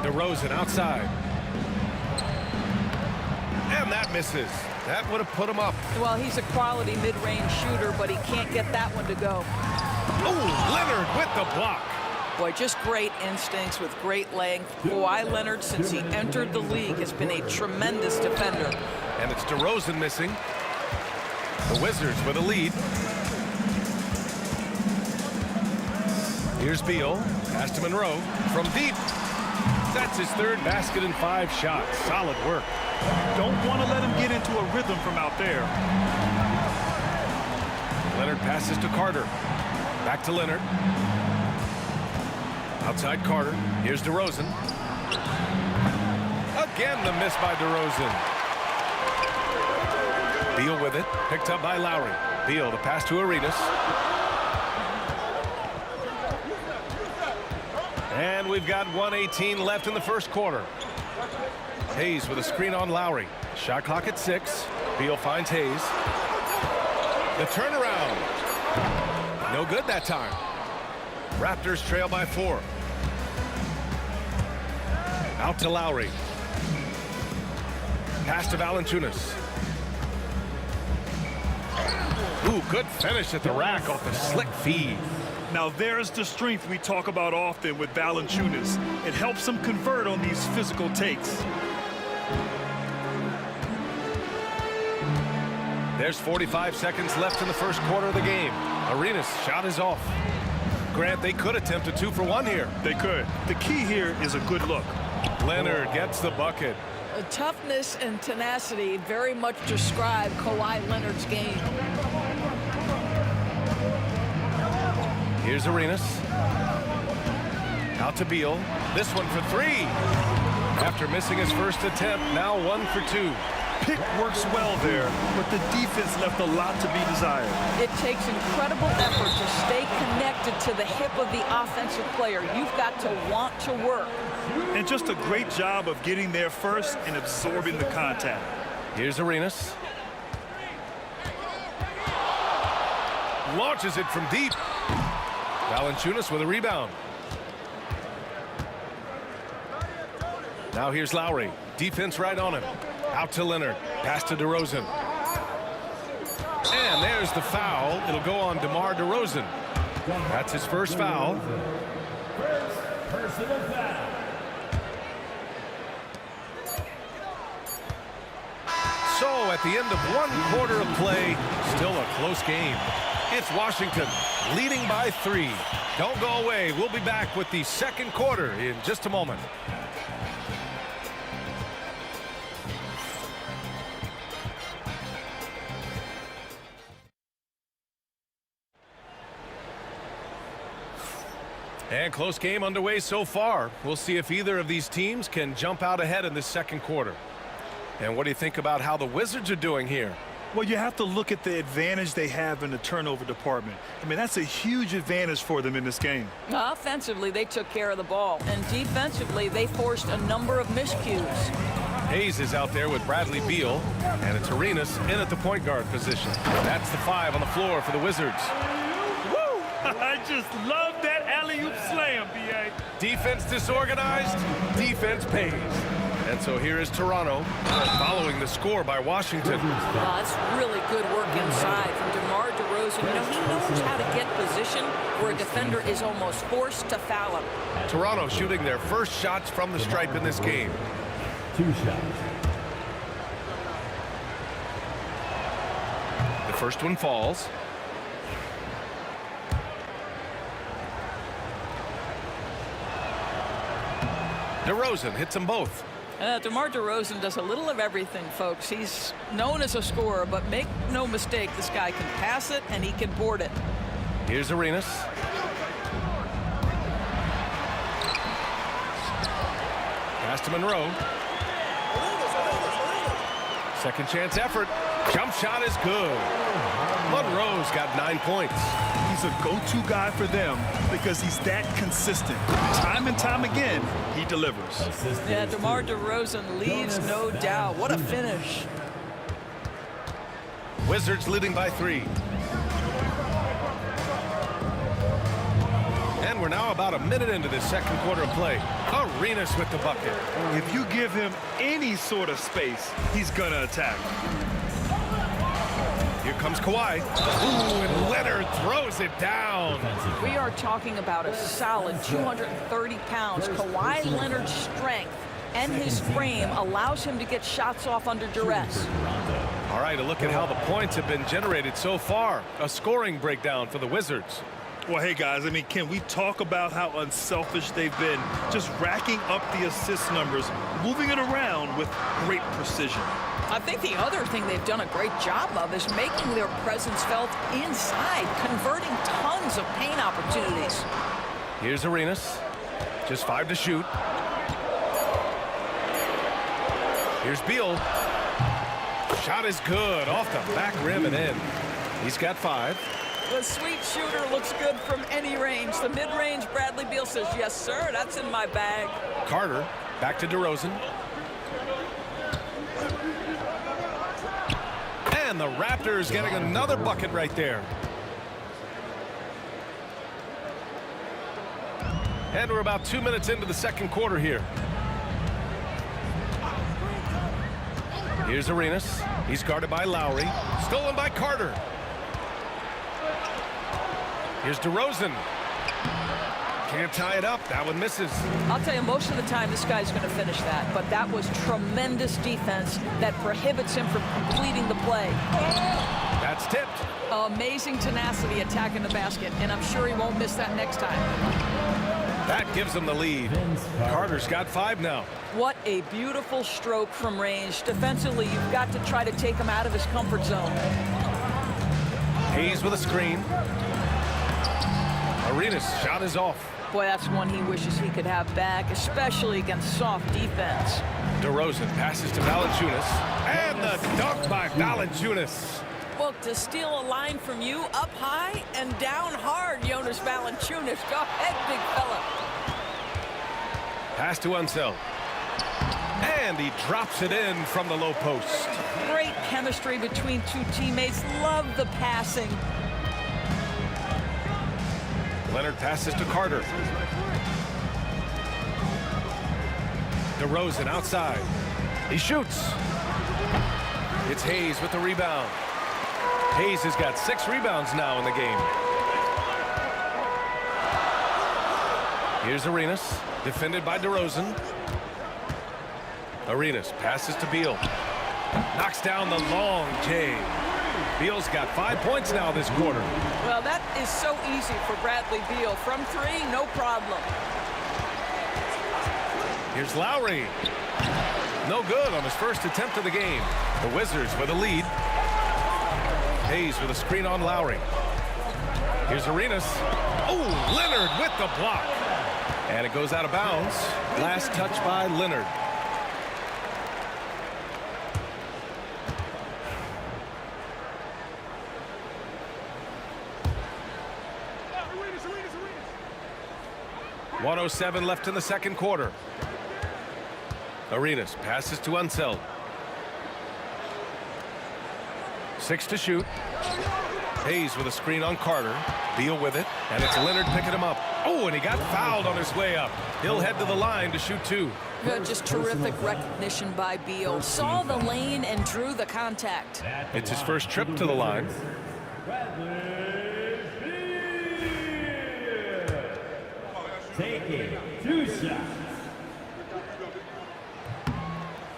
[SPEAKER 7] DeRozan outside. And that misses. That would have put him up.
[SPEAKER 8] Well, he's a quality mid-range shooter, but he can't get that one to go.
[SPEAKER 7] Oh, Leonard with the block.
[SPEAKER 8] Boy, just great instincts with great length. Kawhi Leonard, since he entered the league, has been a tremendous defender.
[SPEAKER 7] And it's DeRozan missing. The Wizards with a lead. Here's Beal. Pass to Monroe. From deep. That's his 3rd basket in 5 shots. Solid work.
[SPEAKER 9] Don't want to let him get into a rhythm from out there.
[SPEAKER 7] Leonard passes to Carter. Back to Leonard. Outside Carter. Here's DeRozan. Again, the miss by DeRozan. Beal with it. Picked up by Lowry. Beal, the pass to Arenas. And we've got 1:18 left in the first quarter. Hayes with a screen on Lowry. Shot clock at 6. Beal finds Hayes. The turnaround. No good that time. Raptors trail by 4. Out to Lowry. Pass to Valanciunas. Ooh, good finish at the rack off the slick feed.
[SPEAKER 9] Now there's the strength we talk about often with Valanciunas. It helps him convert on these physical takes.
[SPEAKER 7] There's 45 seconds left in the first quarter of the game. Arenas' shot is off. Grant, they could attempt a 2 for 1 here.
[SPEAKER 9] They could. The key here is a good look.
[SPEAKER 7] Leonard gets the bucket.
[SPEAKER 8] Toughness and tenacity very much describe Kawhi Leonard's game.
[SPEAKER 7] Here's Arenas. Out to Beal. This one for 3. After missing his first attempt, now 1 for 2.
[SPEAKER 9] pick works well there, but the defense left a lot to be desired.
[SPEAKER 8] It takes incredible effort to stay connected to the hip of the offensive player. You've got to want to work.
[SPEAKER 9] And just a great job of getting there first and absorbing the contact.
[SPEAKER 7] Here's Arenas. Launches it from deep. Valanciunas with a rebound. Now here's Lowry. Defense right on him. Out to Leonard. Pass to DeRozan. And there's the foul. It'll go on DeMar DeRozan. That's his first foul.
[SPEAKER 5] First personal foul.
[SPEAKER 7] So at the end of 1 quarter of play, still a close game. It's Washington leading by 3. Don't go away. We'll be back with the second quarter in just a moment. And close game underway so far. We'll see if either of these teams can jump out ahead in this second quarter. And what do you think about how the Wizards are doing here?
[SPEAKER 9] Well, you have to look at the advantage they have in the turnover department. I mean, that's a huge advantage for them in this game.
[SPEAKER 8] Offensively, they took care of the ball. And defensively, they forced a number of miscues.
[SPEAKER 7] Hayes is out there with Bradley Beal. And it's Arenas in at the point guard position. That's the 5 on the floor for the Wizards.
[SPEAKER 9] Woo! I just love that alley-oop slam, B.A.
[SPEAKER 7] Defense disorganized, defense pays. And so here is Toronto following the score by Washington.
[SPEAKER 8] That's really good work inside from DeMar DeRozan. You know, he knows how to get position where a defender is almost forced to foul him.
[SPEAKER 7] Toronto shooting their first shots from the stripe in this game.
[SPEAKER 5] 2 shots.
[SPEAKER 7] The first one falls. DeRozan hits them both.
[SPEAKER 8] DeMar DeRozan does a little of everything, folks. He's known as a scorer, but make no mistake, this guy can pass it and he can board it.
[SPEAKER 7] Here's Arenas. Pass to Monroe. Second chance effort. Jump shot is good. Monroe's got 9 points.
[SPEAKER 9] He's a go-to guy for them because he's that consistent. Time and time again, he delivers.
[SPEAKER 8] Yeah, DeMar DeRozan leaves, no doubt. What a finish.
[SPEAKER 7] Wizards leading by 3. And we're now about a minute into this second quarter of play. Arenas with the bucket.
[SPEAKER 9] If you give him any sort of space, he's going to attack.
[SPEAKER 7] Here comes Kawhi. Ooh, and Leonard throws it down.
[SPEAKER 8] We are talking about a solid 230 pounds. Kawhi Leonard's strength and his frame allows him to get shots off under duress.
[SPEAKER 7] All right, a look at how the points have been generated so far. A scoring breakdown for the Wizards.
[SPEAKER 9] Well, hey, guys, I mean, can we talk about how unselfish they've been? Just racking up the assist numbers, moving it around with great precision.
[SPEAKER 8] I think the other thing they've done a great job of is making their presence felt inside, converting tons of paint opportunities.
[SPEAKER 7] Here's Arenas. Just 5 to shoot. Here's Beal. Shot is good. Off the back rim and in. He's got 5.
[SPEAKER 8] The sweet shooter looks good from any range. The mid-range, Bradley Beal says, yes, sir, that's in my bag.
[SPEAKER 7] Carter back to DeRozan. And the Raptors getting another bucket right there. And we're about 2 minutes into the second quarter here. Here's Arenas. He's guarded by Lowry. Stolen by Carter. Here's DeRozan. Can't tie it up. That one misses.
[SPEAKER 8] I'll tell you, most of the time this guy's going to finish that. But that was tremendous defense that prohibits him from completing the play.
[SPEAKER 7] That's tipped.
[SPEAKER 8] Amazing tenacity attacking the basket. And I'm sure he won't miss that next time.
[SPEAKER 7] That gives him the lead. Carter's got 5 now.
[SPEAKER 8] What a beautiful stroke from range. Defensively, you've got to try to take him out of his comfort zone.
[SPEAKER 7] Hayes with a screen. Arenas' shot is off.
[SPEAKER 8] Boy, that's one he wishes he could have back, especially against soft defense.
[SPEAKER 7] DeRozan passes to Valanciunas. And the dunk by Valanciunas.
[SPEAKER 8] Look, to steal a line from you, up high and down hard, Jonas Valanciunas. Go ahead, big fella.
[SPEAKER 7] Pass to Unseld. And he drops it in from the low post.
[SPEAKER 8] Great chemistry between two teammates. Love the passing.
[SPEAKER 7] Leonard passes to Carter. DeRozan outside. He shoots. It's Hayes with the rebound. Hayes has got 6 rebounds now in the game. Here's Arenas, defended by DeRozan. Arenas passes to Beal. Knocks down the long J. Beal's got 5 points now this quarter.
[SPEAKER 8] Well, that is so easy for Bradley Beal. From 3, no problem.
[SPEAKER 7] Here's Lowry. No good on his first attempt of the game. The Wizards with a lead. Hayes with a screen on Lowry. Here's Arenas. Oh, Leonard with the block. And it goes out of bounds. Last touch by Leonard. .107 left in the second quarter. Arenas passes to Unseld. 6 to shoot. Hayes with a screen on Carter. Beal with it, and it's Leonard picking him up. Oh, and he got fouled on his way up. He'll head to the line to shoot 2.
[SPEAKER 8] Just terrific recognition by Beal. Saw the lane and drew the contact.
[SPEAKER 7] It's his first trip to the line.
[SPEAKER 5] Taking 2 shots.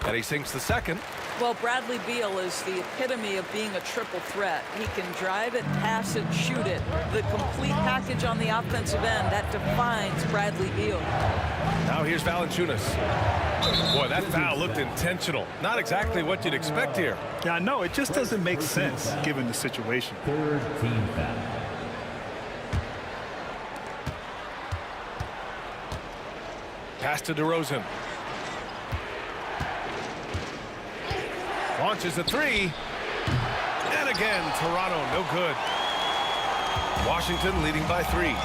[SPEAKER 7] And he sinks the second.
[SPEAKER 8] Well, Bradley Beal is the epitome of being a triple threat. He can drive it, pass it, shoot it. The complete package on the offensive end, that defines Bradley Beal.
[SPEAKER 7] Now here's Valanciunas. Boy, that foul looked intentional. Not exactly what you'd expect here.
[SPEAKER 9] Yeah, I know. It just doesn't make sense given the situation.
[SPEAKER 5] 3rd team foul.
[SPEAKER 7] Pass to DeRozan. Launches a 3. And again, Toronto, no good. Washington leading by 3.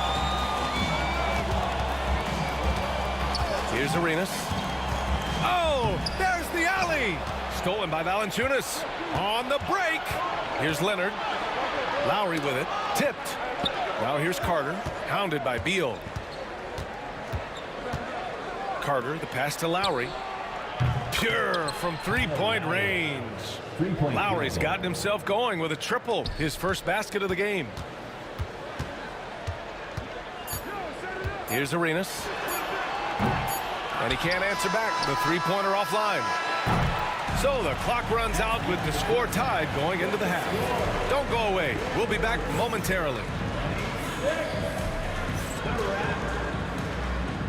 [SPEAKER 7] Here's Arenas. Oh, there's the alley. Stolen by Valanciunas. On the break. Here's Leonard. Lowry with it. Tipped. Now here's Carter. Hounded by Beal. Carter, the pass to Lowry. Pure from 3-point range. Lowry's gotten himself going with a triple. His first basket of the game. Here's Arenas. And he can't answer back. The 3-pointer offline. So the clock runs out with the score tied going into the half. Don't go away. We'll be back momentarily.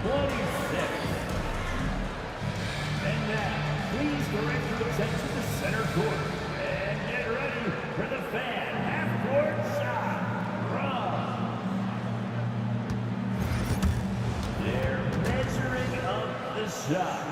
[SPEAKER 5] 26. And now, please direct your attention to center court. And get ready for the fan half-court shot. They're measuring up the shot.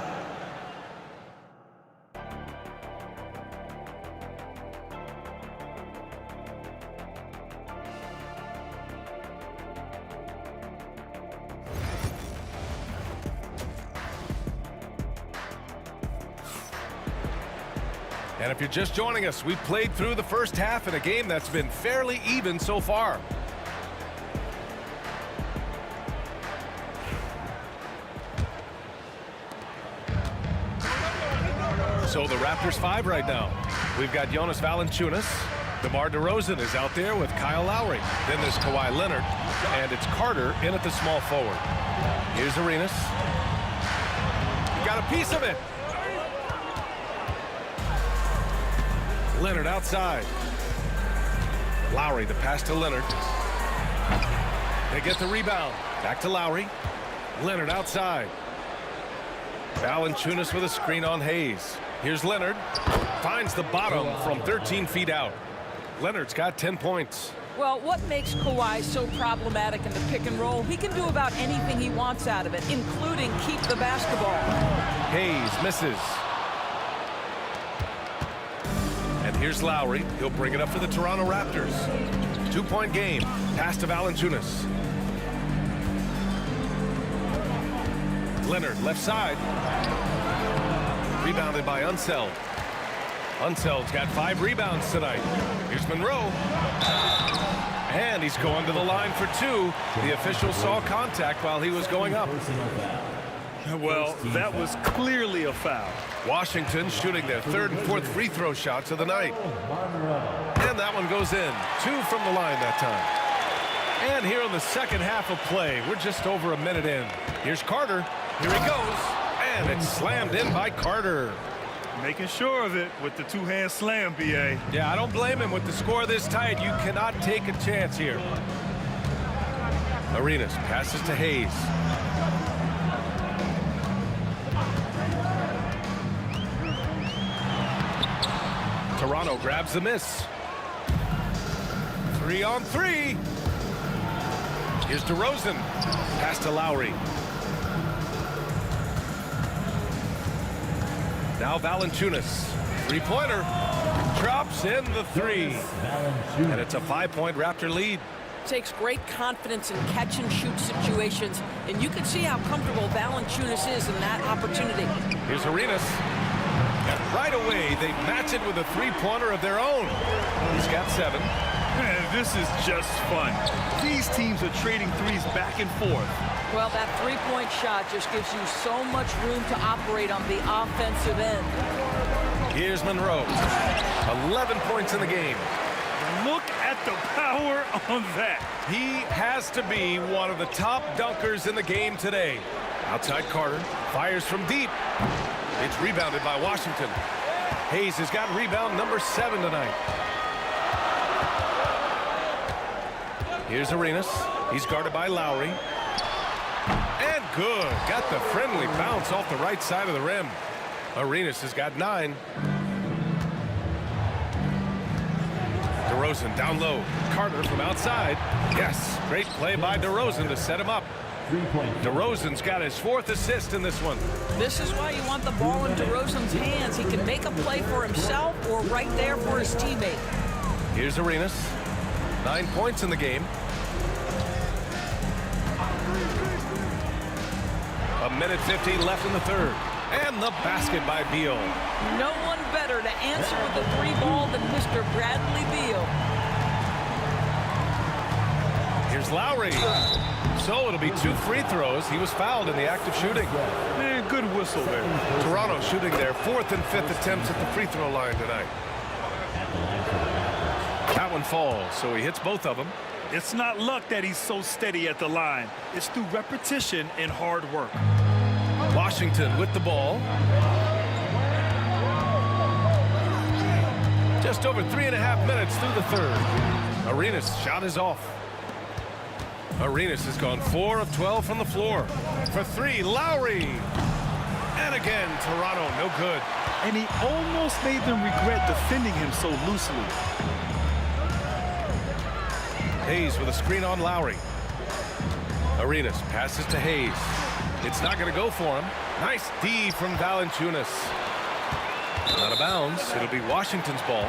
[SPEAKER 7] And if you're just joining us, we've played through the first half in a game that's been fairly even so far. So the Raptors 5 right now. We've got Jonas Valanciunas. DeMar DeRozan is out there with Kyle Lowry. Then there's Kawhi Leonard. And it's Carter in at the small forward. Here's Arenas. Got a piece of it. Leonard outside. Lowry, the pass to Leonard. They get the rebound. Back to Lowry. Leonard outside. Valanciunas with a screen on Hayes. Here's Leonard. Finds the bottom from 13 feet out. Leonard's got 10 points.
[SPEAKER 8] Well, what makes Kawhi so problematic in the pick and roll, he can do about anything he wants out of it, including keep the basketball.
[SPEAKER 7] Hayes misses. And here's Lowry. He'll bring it up for the Toronto Raptors. 2-point game. Pass to Valanciunas. Leonard, left side. Rebounded by Unseld. Unseld's got 5 rebounds tonight. Here's Monroe. And he's going to the line for 2. The official saw contact while he was going up.
[SPEAKER 9] Well, that was clearly a foul.
[SPEAKER 7] Washington shooting their 3rd and 4th free throw shots of the night. And that one goes in. 2 from the line that time. And here in the second half of play, we're just over a minute in. Here's Carter. Here he goes. And it's slammed in by Carter.
[SPEAKER 9] Making sure of it with the 2-hand slam, B.A.
[SPEAKER 7] Yeah, I don't blame him. With the score this tight, you cannot take a chance here. Arenas passes to Hayes. Toronto grabs the miss. 3-on-3. Here's DeRozan. Pass to Lowry. Now Valanciunas. 3-pointer. Drops in the 3. And it's a 5-point Raptor lead.
[SPEAKER 8] Takes great confidence in catch-and-shoot situations, and you can see how comfortable Valanciunas is in that opportunity.
[SPEAKER 7] Here's Arenas. And right away, they match it with a 3-pointer of their own. He's got 7.
[SPEAKER 9] Man, this is just fun. These teams are trading threes back and forth.
[SPEAKER 8] Well, that 3-point shot just gives you so much room to operate on the offensive end.
[SPEAKER 7] Here's Monroe. 11 points in the game.
[SPEAKER 9] Look at the power on that.
[SPEAKER 7] He has to be one of the top dunkers in the game today. Outside Carter. Fires from deep. It's rebounded by Washington. Hayes has got rebound number 7 tonight. Here's Arenas. He's guarded by Lowry. And good. Got the friendly bounce off the right side of the rim. Arenas has got 9. DeRozan down low. Carter from outside. Yes, great play by DeRozan to set him up. DeRozan's got his 4th assist in this one.
[SPEAKER 8] This is why you want the ball in DeRozan's hands. He can make a play for himself or right there for his teammate.
[SPEAKER 7] Here's Arenas. 9 points in the game. A minute 15 left in the 3rd. And the basket by Beal.
[SPEAKER 8] No one better to answer with the 3 ball than Mr. Bradley Beal.
[SPEAKER 7] Here's Lowry. So it'll be 2 free throws. He was fouled in the act of shooting.
[SPEAKER 9] Man, good whistle there.
[SPEAKER 7] Toronto shooting their 4th and 5th attempts at the free throw line tonight. That one falls, so he hits both of them.
[SPEAKER 9] It's not luck that he's so steady at the line. It's through repetition and hard work.
[SPEAKER 7] Washington with the ball. Just over 3.5 minutes through the 3rd. Arenas' shot is off. Arenas has gone 4 of 12 from the floor. For 3, Lowry. And again, Toronto, no good.
[SPEAKER 9] And he almost made them regret defending him so loosely.
[SPEAKER 7] Hayes with a screen on Lowry. Arenas passes to Hayes. It's not going to go for him. Nice D from Valanciunas. Out of bounds. It'll be Washington's ball.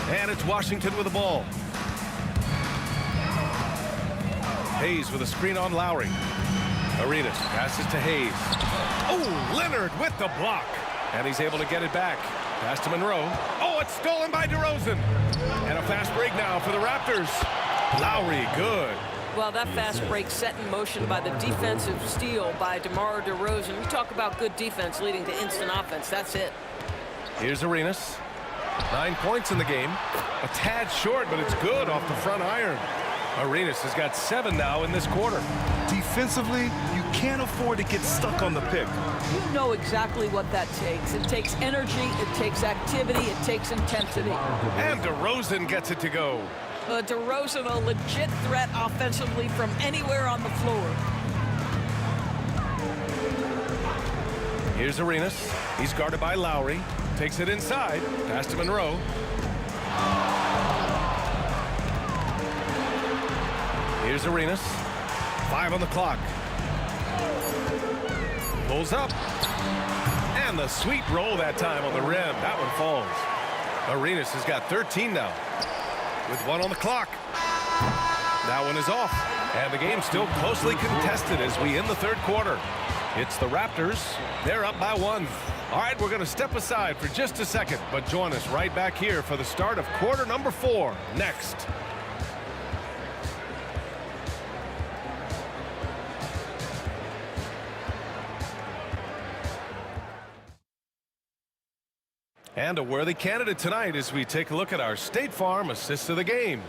[SPEAKER 7] And it's Washington with the ball. Hayes with a screen on Lowry. Arenas passes to Hayes. Oh, Leonard with the block. And he's able to get it back. Pass to Monroe. Oh, it's stolen by DeRozan. And a fast break now for the Raptors. Lowry, good.
[SPEAKER 8] Well, that fast break set in motion by the defensive steal by DeMar DeRozan. We talk about good defense leading to instant offense. That's it.
[SPEAKER 7] Here's Arenas. 9 points in the game. A tad short, but it's good off the front iron. Arenas has got 7 now in this quarter.
[SPEAKER 9] Defensively, you can't afford to get stuck on the pick.
[SPEAKER 8] You know exactly what that takes. It takes energy, it takes activity, it takes intensity.
[SPEAKER 7] And DeRozan gets it to go.
[SPEAKER 8] DeRozan, a legit threat offensively from anywhere on the floor.
[SPEAKER 7] Here's Arenas. He's guarded by Lowry. Takes it inside. Pass to Monroe. Here's Arenas. 5 on the clock. Pulls up. And the sweet roll that time on the rim. That one falls. Arenas has got 13 now. With 1 on the clock. That one is off. And the game's still closely contested as we end the third quarter. It's the Raptors. They're up by 1. All right, we're going to step aside for just a second, but join us right back here for the start of quarter number 4 next. And a worthy candidate tonight as we take a look at our State Farm assist of the game.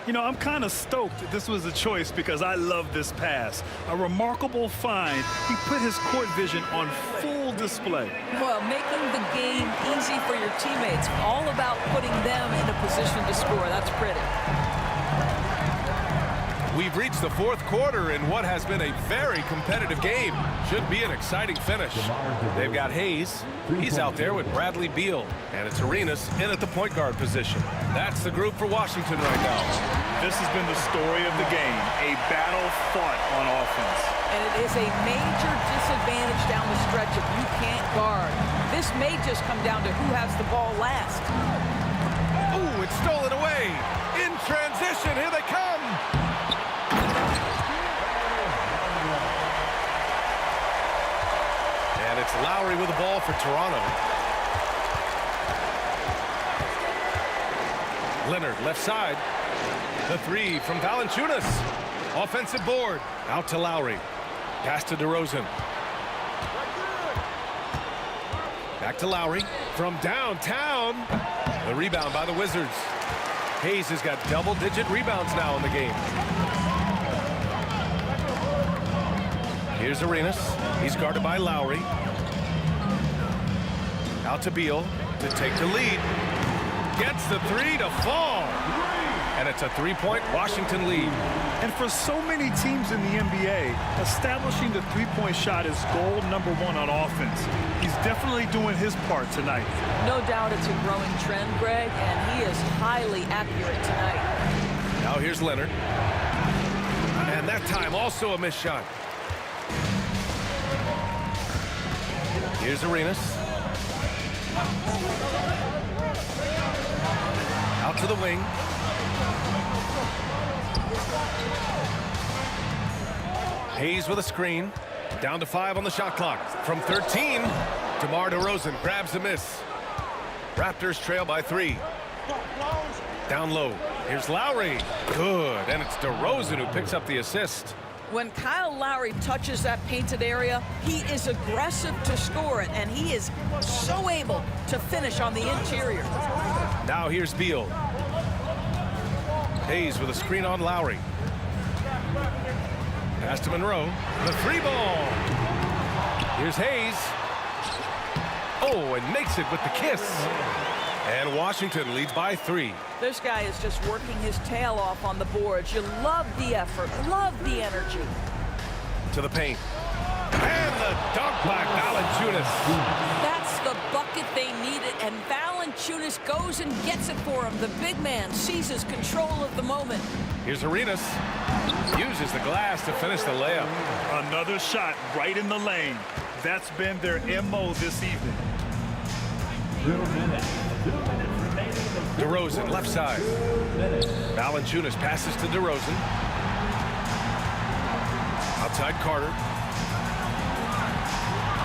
[SPEAKER 9] You know, I'm kind of stoked that this was a choice because I love this pass. A remarkable find. He put his court vision on full display.
[SPEAKER 8] Well, making the game easy for your teammates. All about putting them in a position to score. That's pretty.
[SPEAKER 7] We've reached the fourth quarter in what has been a very competitive game. Should be an exciting finish. They've got Hayes. He's out there with Bradley Beal. And it's Arenas in at the point guard position. That's the group for Washington right now.
[SPEAKER 9] This has been the story of the game. A battle fought on offense.
[SPEAKER 8] And it is a major disadvantage down the stretch if you can't guard. This may just come down to who has the ball last.
[SPEAKER 7] Ooh, it's stolen away. In transition, here they come. And it's Lowry with the ball for Toronto. Leonard, left side. The 3 from Valanciunas. Offensive board. Out to Lowry. Pass to DeRozan. Back to Lowry. From downtown. The rebound by the Wizards. Hayes has got double-digit rebounds now in the game. Here's Arenas. He's guarded by Lowry. Out to Beal to take the lead. Gets the 3 to fall. And it's a 3-point Washington lead.
[SPEAKER 9] And for so many teams in the NBA, establishing the three-point shot is goal number 1 on offense. He's definitely doing his part tonight.
[SPEAKER 8] No doubt it's a growing trend, Greg, and he is highly accurate tonight.
[SPEAKER 7] Now here's Leonard. And that time also a missed shot. Here's Arenas. Out to the wing. Hayes with a screen. Down to 5 on the shot clock. From 13, DeMar DeRozan grabs a miss. Raptors trail by 3. Down low. Here's Lowry. Good. And it's DeRozan who picks up the assist.
[SPEAKER 8] When Kyle Lowry touches that painted area, he is aggressive to score it, and he is so able to finish on the interior.
[SPEAKER 7] Now here's Beal. Hayes with a screen on Lowry. Pass to Monroe. The 3 ball. Here's Hayes. Oh, and makes it with the kiss. And Washington leads by 3.
[SPEAKER 8] This guy is just working his tail off on the boards. You love the effort, love the energy.
[SPEAKER 7] To the paint. And the dunk by Valanciunas.
[SPEAKER 8] That's the bucket they needed, and Valanciunas goes and gets it for him. The big man seizes control of the moment.
[SPEAKER 7] Here's Arenas. Uses the glass to finish the layup.
[SPEAKER 9] Another shot right in the lane. That's been their MO this evening.
[SPEAKER 7] DeRozan, left side. Valanciunas passes to DeRozan. Outside Carter.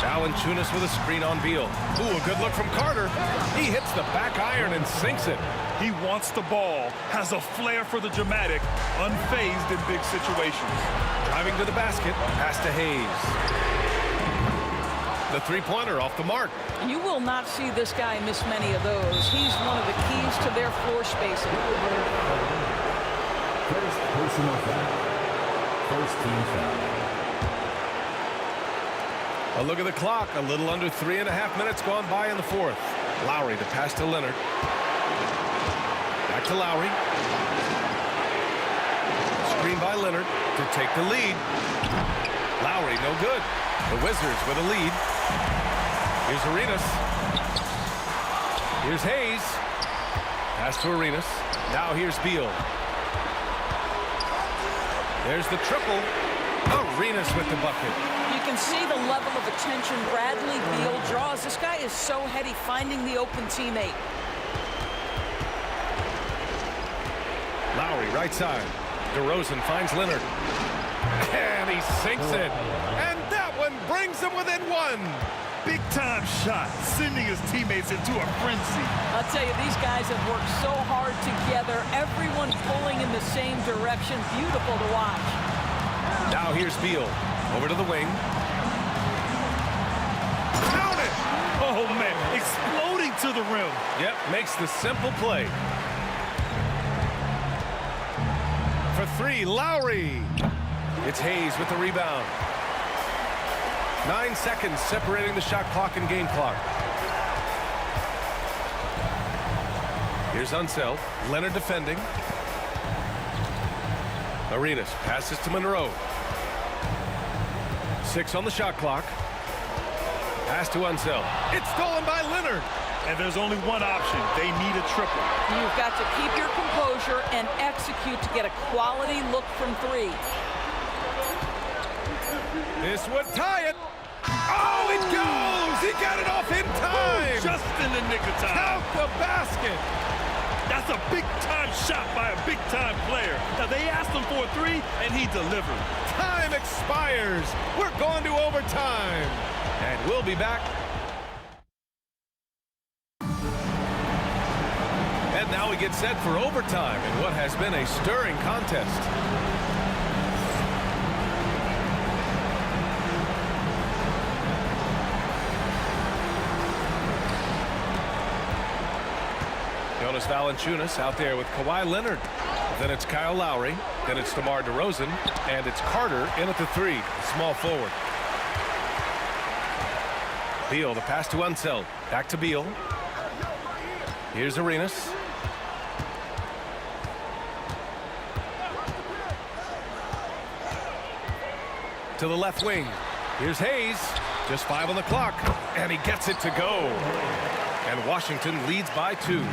[SPEAKER 7] Valanciunas with a screen on Beal. Ooh, a good look from Carter. He hits the back iron and sinks it.
[SPEAKER 9] He wants the ball, has a flair for the dramatic, unfazed in big situations.
[SPEAKER 7] Driving to the basket, pass to Hayes. The 3-pointer off the mark.
[SPEAKER 8] You will not see this guy miss many of those. He's one of the keys to their floor spacing.
[SPEAKER 5] First personal foul. First team foul.
[SPEAKER 7] A look at the clock. A little under 3.5 minutes gone by in the fourth. Lowry to pass to Leonard. Back to Lowry. Screen by Leonard to take the lead. Lowry no good. The Wizards with a lead. Here's Arenas. Here's Hayes. Pass to Arenas. Now here's Beal. There's the triple. Arenas with the bucket.
[SPEAKER 8] You can see the level of attention Bradley Beal draws. This guy is so heady finding the open teammate.
[SPEAKER 7] Lowry, right side. DeRozan finds Leonard. And he sinks it. And that one brings him within one.
[SPEAKER 9] Big-time shot, sending his teammates into a frenzy.
[SPEAKER 8] I'll tell you, these guys have worked so hard together. Everyone pulling in the same direction. Beautiful to watch.
[SPEAKER 7] Now here's Beal. Over to the wing. Count it!
[SPEAKER 9] Oh, man, exploding to the rim.
[SPEAKER 7] Yep, makes the simple play. For three, Lowry. It's Hayes with the rebound. 9 seconds separating the shot clock and game clock. Here's Unseld. Leonard defending. Arenas passes to Monroe. 6 on the shot clock. Pass to Unseld. It's stolen by Leonard.
[SPEAKER 9] And there's only one option. They need a triple.
[SPEAKER 8] You've got to keep your composure and execute to get a quality look from three.
[SPEAKER 7] This would tie it. Oh, it goes! He got it off in time!
[SPEAKER 9] Just in the nick of time.
[SPEAKER 7] Count the basket!
[SPEAKER 9] That's a big-time shot by a big-time player. Now, they asked him for a three, and he delivered.
[SPEAKER 7] Time expires. We're going to overtime. And we'll be back. And now we get set for overtime in what has been a stirring contest. Jonas Valanciunas out there with Kawhi Leonard. Then it's Kyle Lowry. Then it's DeMar DeRozan. And it's Carter in at the three, small forward. Beal, the pass to Unseld. Back to Beal. Here's Arenas. To the left wing. Here's Hayes. Just 5 on the clock. And he gets it to go. And Washington leads by 2.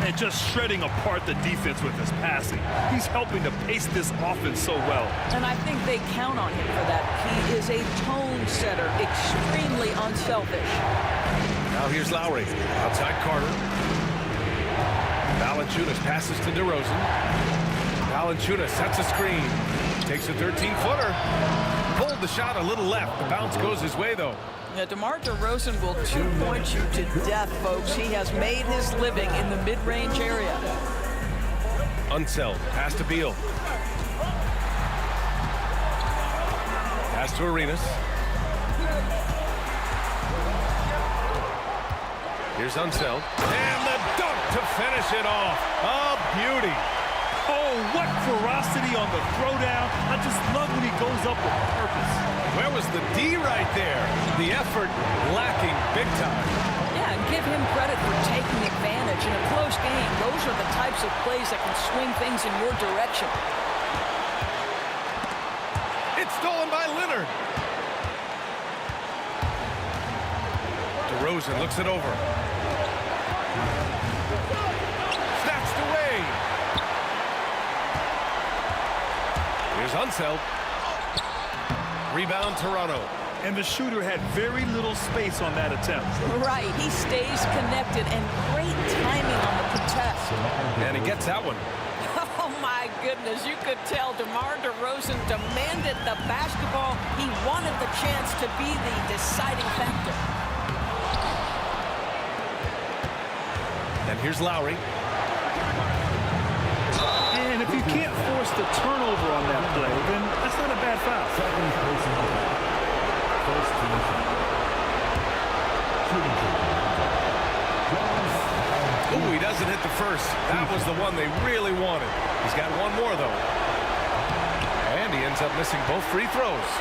[SPEAKER 9] And just shredding apart the defense with his passing. He's helping to pace this offense so well.
[SPEAKER 8] And I think they count on him for that. He is a tone setter, extremely unselfish.
[SPEAKER 7] Now here's Lowry. Outside Carter. Valanciunas passes to DeRozan. Valanciunas sets a screen. Takes a 13-footer. Pulled the shot a little left. The bounce goes his way, though.
[SPEAKER 8] Yeah, DeMar DeRozan will two-point you to death, folks. He has made his living in the mid-range area.
[SPEAKER 7] Unseld. Pass to Beal. Pass to Arenas. Here's Unseld. And the dunk to finish it off. A beauty.
[SPEAKER 9] Oh, what ferocity on the throwdown. I just love when he goes up with purpose.
[SPEAKER 7] Where was the D right there? The effort lacking big time.
[SPEAKER 8] Yeah, and give him credit for taking advantage. In a close game, those are the types of plays that can swing things in your direction.
[SPEAKER 7] It's stolen by Leonard. DeRozan looks it over. Snatched away. Here's Unseld. Rebound, Toronto.
[SPEAKER 9] And the shooter had very little space on that attempt.
[SPEAKER 8] Right, he stays connected and great timing on the contest.
[SPEAKER 7] And he gets that one.
[SPEAKER 8] Oh my goodness, you could tell DeMar DeRozan demanded the basketball. He wanted the chance to be the deciding factor.
[SPEAKER 7] And here's Lowry.
[SPEAKER 9] And if you can't force the turnover on that play, then that's not a bad foul.
[SPEAKER 7] Ooh, he doesn't hit the first. That was the one they really wanted. He's got one more, though. And he ends up missing both free throws.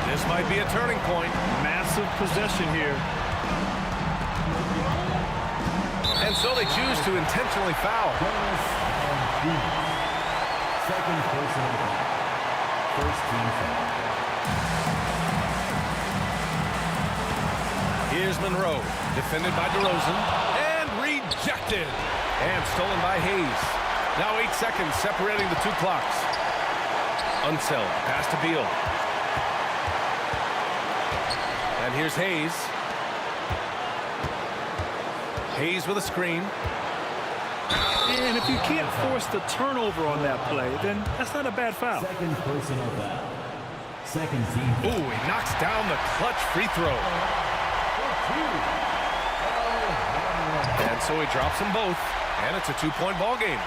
[SPEAKER 7] This might be a turning point.
[SPEAKER 9] Massive possession here.
[SPEAKER 7] And so they choose to intentionally foul.
[SPEAKER 5] Second personal foul. First team foul.
[SPEAKER 7] Here's Monroe, defended by DeRozan, and rejected. And stolen by Hayes. Now 8 seconds separating the two clocks. Unseld, pass to Beal. And here's Hayes. Hayes with a screen.
[SPEAKER 9] And if you can't force the turnover on that play, then that's not a bad foul.
[SPEAKER 5] Second personal foul. Second team.
[SPEAKER 7] Ooh, he knocks down the clutch free throw. And so he drops them both, and it's a 2-point ball game.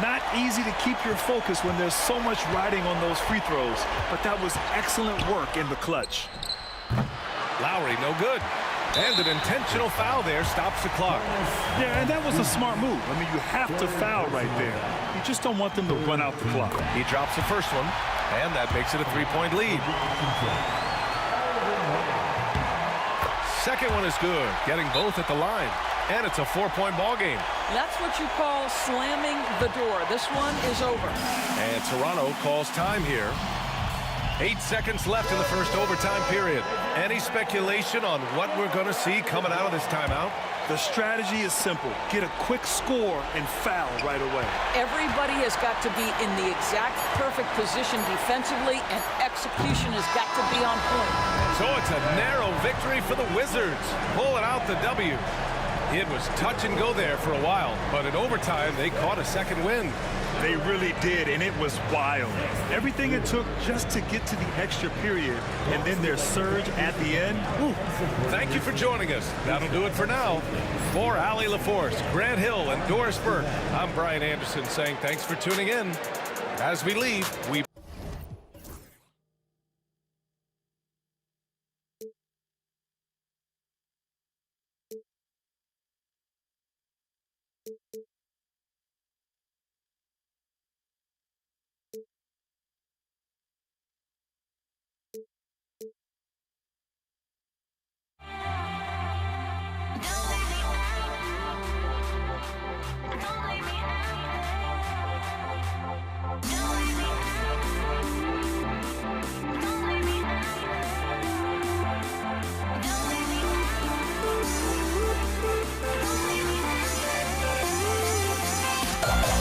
[SPEAKER 9] Not easy to keep your focus when there's so much riding on those free throws, but that was excellent work in the clutch.
[SPEAKER 7] Lowry, no good. And an intentional foul there stops the clock.
[SPEAKER 9] Yeah, and that was a smart move. I mean, you have to foul right there. You just don't want them to run out the clock.
[SPEAKER 7] He drops the first one, and that makes it a 3-point lead. Second one is good, getting both at the line. And it's a 4-point ball game.
[SPEAKER 8] That's what you call slamming the door. This one is over.
[SPEAKER 7] And Toronto calls time here. 8 seconds left in the first overtime period. Any speculation on what we're going to see coming out of this timeout?
[SPEAKER 9] The strategy is simple. Get a quick score and foul right away.
[SPEAKER 8] Everybody has got to be in the exact perfect position defensively, and execution has got to be on point.
[SPEAKER 7] So it's a narrow victory for the Wizards, pulling out the W. It was touch and go there for a while, but in overtime, they caught a second win.
[SPEAKER 9] They really did, and it was wild. Everything it took just to get to the extra period, and then their surge at the end. Whew.
[SPEAKER 7] Thank you for joining us. That'll do it for now. For Allie LaForce, Grant Hill, and Doris Burke, I'm Brian Anderson saying thanks for tuning in. As we leave, we